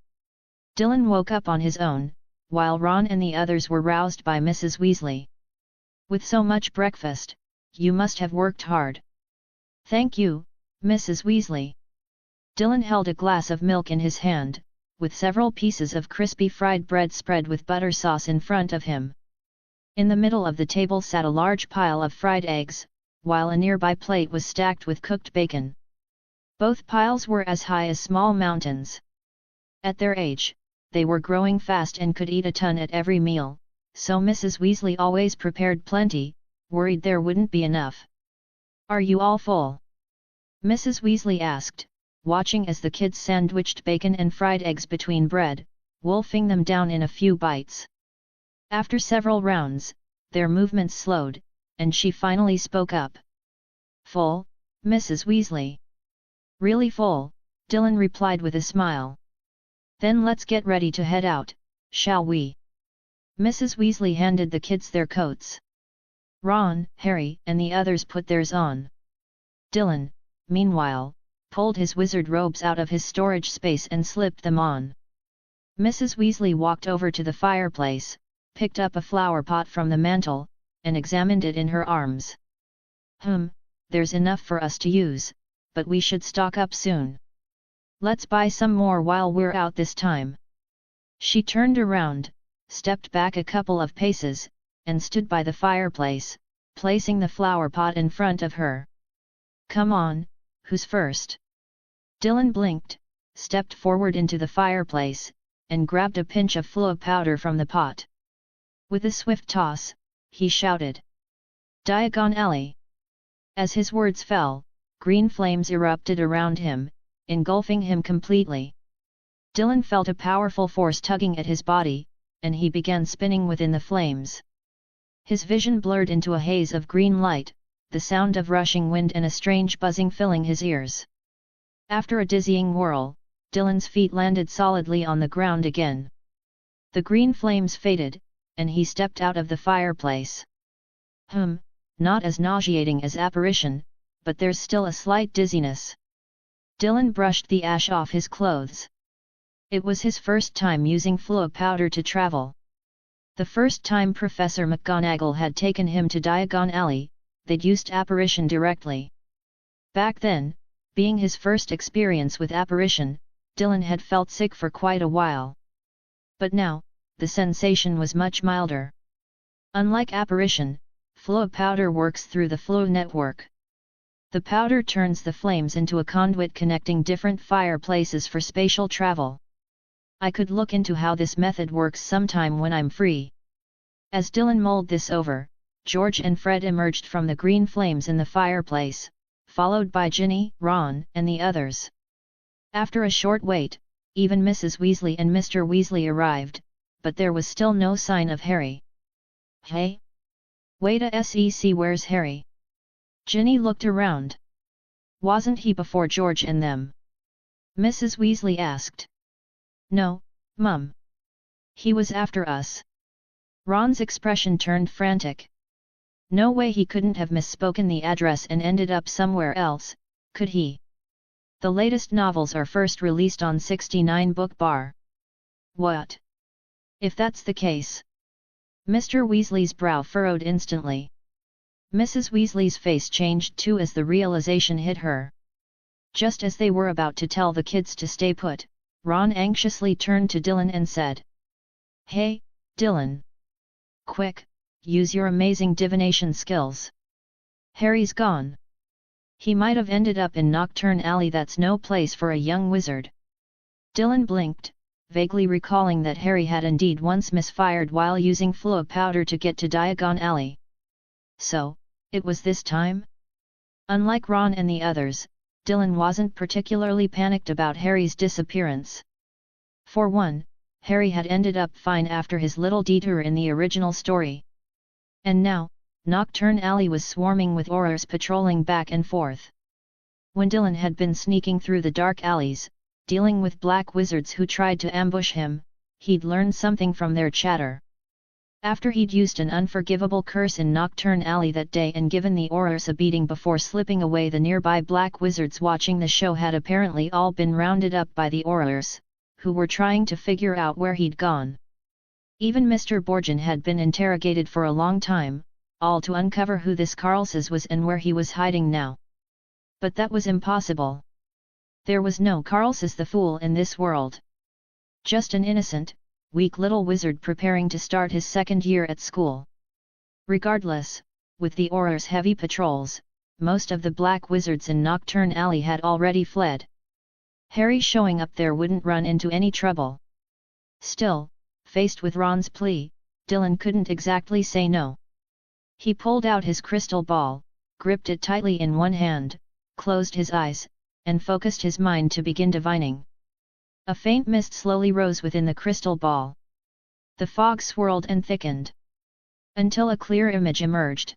A: Dylan woke up on his own, while Ron and the others were roused by Mrs. Weasley. "With so much breakfast, you must have worked hard." "Thank you, Mrs. Weasley." Dylan held a glass of milk in his hand, with several pieces of crispy fried bread spread with butter sauce in front of him. In the middle of the table sat a large pile of fried eggs, while a nearby plate was stacked with cooked bacon. Both piles were as high as small mountains. At their age, they were growing fast and could eat a ton at every meal, so Mrs. Weasley always prepared plenty, worried there wouldn't be enough. "Are you all full?" Mrs. Weasley asked, watching as the kids sandwiched bacon and fried eggs between bread, wolfing them down in a few bites. After several rounds, their movements slowed, and she finally spoke up. "Full, Mrs. Weasley." "Really full," Dylan replied with a smile. "Then let's get ready to head out, shall we?" Mrs. Weasley handed the kids their coats. Ron, Harry, and the others put theirs on. Dylan, meanwhile, pulled his wizard robes out of his storage space and slipped them on. Mrs. Weasley walked over to the fireplace, picked up a flower pot from the mantel, and examined it in her arms. There's enough for us to use, but we should stock up soon. Let's buy some more while we're out this time. She turned around, stepped back a couple of paces, and stood by the fireplace, placing the flower pot in front of her. Come on, who's first? Dylan blinked, stepped forward into the fireplace, and grabbed a pinch of fluo powder from the pot. With a swift toss, he shouted, Diagon Alley! As his words fell, green flames erupted around him, engulfing him completely. Dylan felt a powerful force tugging at his body, and he began spinning within the flames. His vision blurred into a haze of green light, the sound of rushing wind and a strange buzzing filling his ears. After a dizzying whirl, Dylan's feet landed solidly on the ground again. The green flames faded, and he stepped out of the fireplace. Not as nauseating as apparition, but there's still a slight dizziness. Dylan brushed the ash off his clothes. It was his first time using fluo powder to travel. The first time Professor McGonagall had taken him to Diagon Alley, they'd used apparition directly. Back then, being his first experience with apparition, Dylan had felt sick for quite a while. But now, the sensation was much milder. Unlike apparition, fluo powder works through the fluo network. The powder turns the flames into a conduit connecting different fireplaces for spatial travel. I could look into how this method works sometime when I'm free. As Dylan mulled this over, George and Fred emerged from the green flames in the fireplace, followed by Ginny, Ron, and the others. After a short wait, even Mrs. Weasley and Mr. Weasley arrived, but there was still no sign of Harry. Hey? Wait a sec, where's Harry? Ginny looked around. Wasn't he before George and them? Mrs. Weasley asked. No, Mum. He was after us. Ron's expression turned frantic. No way, he couldn't have misspoken the address and ended up somewhere else, could he? The latest novels are first released on 69 Book Bar. What? If that's the case... Mr. Weasley's brow furrowed instantly. Mrs. Weasley's face changed too as the realization hit her. Just as they were about to tell the kids to stay put, Ron anxiously turned to Dylan and said, Hey, Dylan! Quick, use your amazing divination skills. Harry's gone. He might have ended up in Nocturne Alley. That's no place for a young wizard. Dylan blinked, vaguely recalling that Harry had indeed once misfired while using fluo powder to get to Diagon Alley. So, it was this time? Unlike Ron and the others, Dylan wasn't particularly panicked about Harry's disappearance. For one, Harry had ended up fine after his little detour in the original story. And now, Nocturne Alley was swarming with Aurors patrolling back and forth. When Dylan had been sneaking through the dark alleys, dealing with black wizards who tried to ambush him, he'd learned something from their chatter. After he'd used an unforgivable curse in Nocturne Alley that day and given the Aurors a beating before slipping away, the nearby black wizards watching the show had apparently all been rounded up by the Aurors, who were trying to figure out where he'd gone. Even Mr. Borgin had been interrogated for a long time, all to uncover who this Carlses was and where he was hiding now. But that was impossible. There was no Carlses the Fool in this world. Just an innocent, weak little wizard preparing to start his second year at school. Regardless, with the Aurors' heavy patrols, most of the black wizards in Nocturne Alley had already fled. Harry showing up there wouldn't run into any trouble. Still, faced with Ron's plea, Dylan couldn't exactly say no. He pulled out his crystal ball, gripped it tightly in one hand, closed his eyes, and focused his mind to begin divining. A faint mist slowly rose within the crystal ball. The fog swirled and thickened, until a clear image emerged.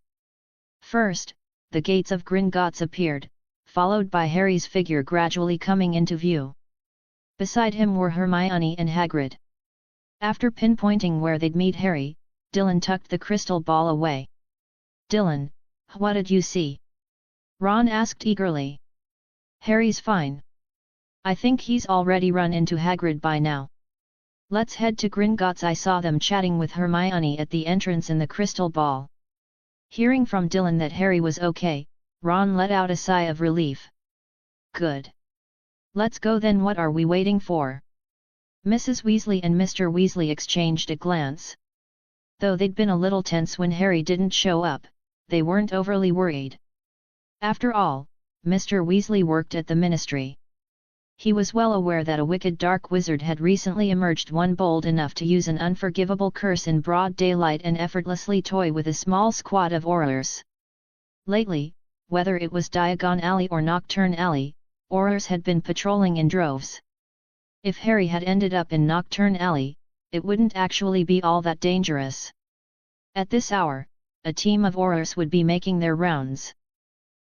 A: First, the gates of Gringotts appeared, followed by Harry's figure gradually coming into view. Beside him were Hermione and Hagrid. After pinpointing where they'd meet Harry, Dylan tucked the crystal ball away. Dylan, what did you see? Ron asked eagerly. Harry's fine. I think he's already run into Hagrid by now. Let's head to Gringotts. I saw them chatting with Hermione at the entrance in the crystal ball. Hearing from Dylan that Harry was okay, Ron let out a sigh of relief. Good. Let's go then. What are we waiting for? Mrs. Weasley and Mr. Weasley exchanged a glance. Though they'd been a little tense when Harry didn't show up, they weren't overly worried. After all, Mr. Weasley worked at the Ministry. He was well aware that a wicked dark wizard had recently emerged, one bold enough to use an unforgivable curse in broad daylight and effortlessly toy with a small squad of Aurors. Lately, whether it was Diagon Alley or Nocturne Alley, Aurors had been patrolling in droves. If Harry had ended up in Nocturne Alley, it wouldn't actually be all that dangerous. At this hour, a team of Aurors would be making their rounds.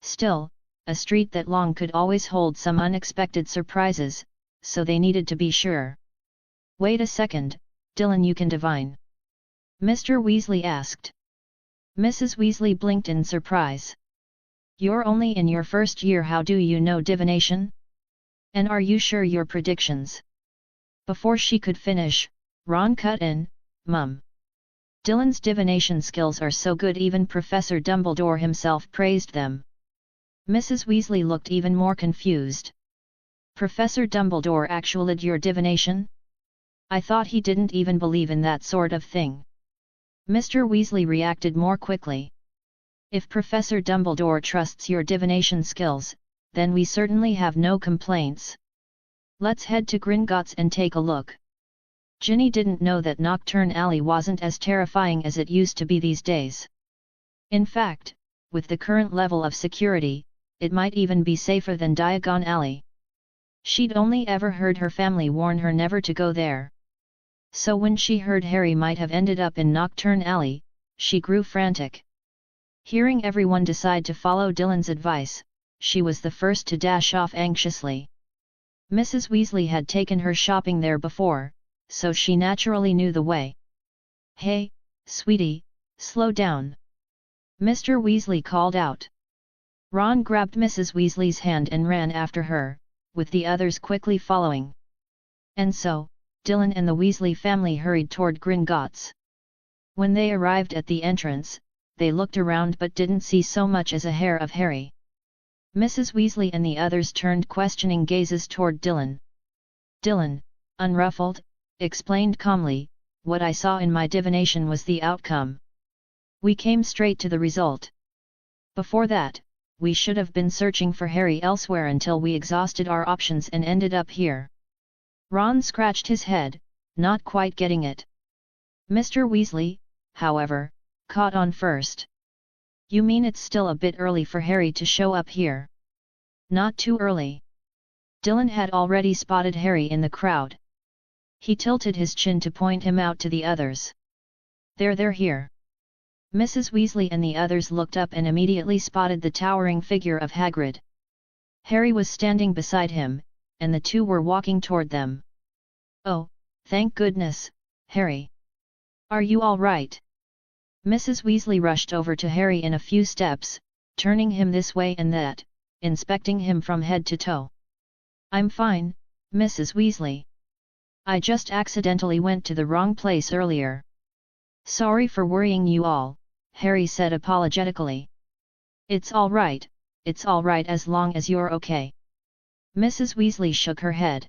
A: Still, a street that long could always hold some unexpected surprises, so they needed to be sure. Wait a second, Dylan, you can divine? Mr. Weasley asked. Mrs. Weasley blinked in surprise. You're only in your first year, how do you know divination? And are you sure your predictions? Before she could finish, Ron cut in, Mum. Dylan's divination skills are so good even Professor Dumbledore himself praised them. Mrs. Weasley looked even more confused. Professor Dumbledore actually did your divination? I thought he didn't even believe in that sort of thing. Mr. Weasley reacted more quickly. If Professor Dumbledore trusts your divination skills, then we certainly have no complaints. Let's head to Gringotts and take a look. Ginny didn't know that Nocturne Alley wasn't as terrifying as it used to be these days. In fact, with the current level of security, it might even be safer than Diagon Alley. She'd only ever heard her family warn her never to go there. So when she heard Harry might have ended up in Nocturne Alley, she grew frantic. Hearing everyone decide to follow Dylan's advice, she was the first to dash off anxiously. Mrs. Weasley had taken her shopping there before, so she naturally knew the way. Hey, sweetie, slow down. Mr. Weasley called out. Ron grabbed Mrs. Weasley's hand and ran after her, with the others quickly following. And so, Dylan and the Weasley family hurried toward Gringotts. When they arrived at the entrance, they looked around but didn't see so much as a hair of Harry. Mrs. Weasley and the others turned questioning gazes toward Dylan. Dylan, unruffled, explained calmly, what I saw in my divination was the outcome. We came straight to the result. Before that, we should have been searching for Harry elsewhere until we exhausted our options and ended up here. Ron scratched his head, not quite getting it. Mr. Weasley, however, caught on first. You mean it's still a bit early for Harry to show up here? Not too early. Dylan had already spotted Harry in the crowd. He tilted his chin to point him out to the others. They're here. Mrs. Weasley and the others looked up and immediately spotted the towering figure of Hagrid. Harry was standing beside him, and the two were walking toward them. Oh, thank goodness, Harry. Are you all right? Mrs. Weasley rushed over to Harry in a few steps, turning him this way and that, inspecting him from head to toe. I'm fine, Mrs. Weasley. I just accidentally went to the wrong place earlier. Sorry for worrying you all, Harry said apologetically. It's all right as long as you're okay. Mrs. Weasley shook her head.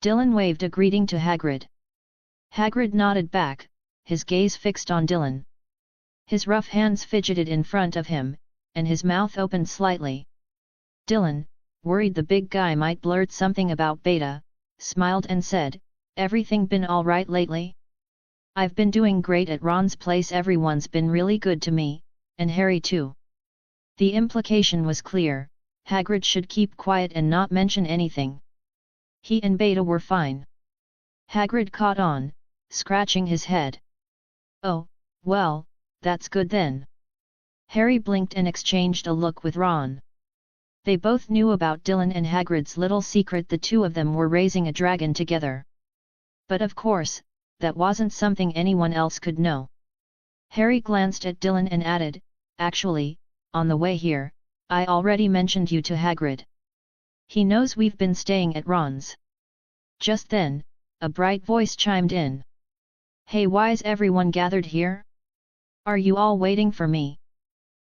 A: Dylan waved a greeting to Hagrid. Hagrid nodded back, his gaze fixed on Dylan. His rough hands fidgeted in front of him, and his mouth opened slightly. Dylan, worried the big guy might blurt something about Beta, smiled and said, Everything been all right lately? I've been doing great at Ron's place. Everyone's been really good to me, and Harry too. The implication was clear, Hagrid should keep quiet and not mention anything. He and Beta were fine. Hagrid caught on, scratching his head. Oh, well, that's good then. Harry blinked and exchanged a look with Ron. They both knew about Dylan and Hagrid's little secret. The two of them were raising a dragon together. But of course, that wasn't something anyone else could know. Harry glanced at Dylan and added, Actually, on the way here, I already mentioned you to Hagrid. He knows we've been staying at Ron's. Just then, a bright voice chimed in. Hey, why's everyone gathered here? Are you all waiting for me?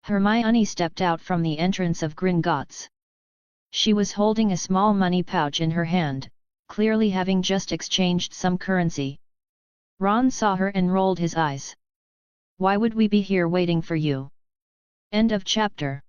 A: Hermione stepped out from the entrance of Gringotts. She was holding a small money pouch in her hand, clearly having just exchanged some currency. Ron saw her and rolled his eyes. Why would we be here waiting for you? End of chapter.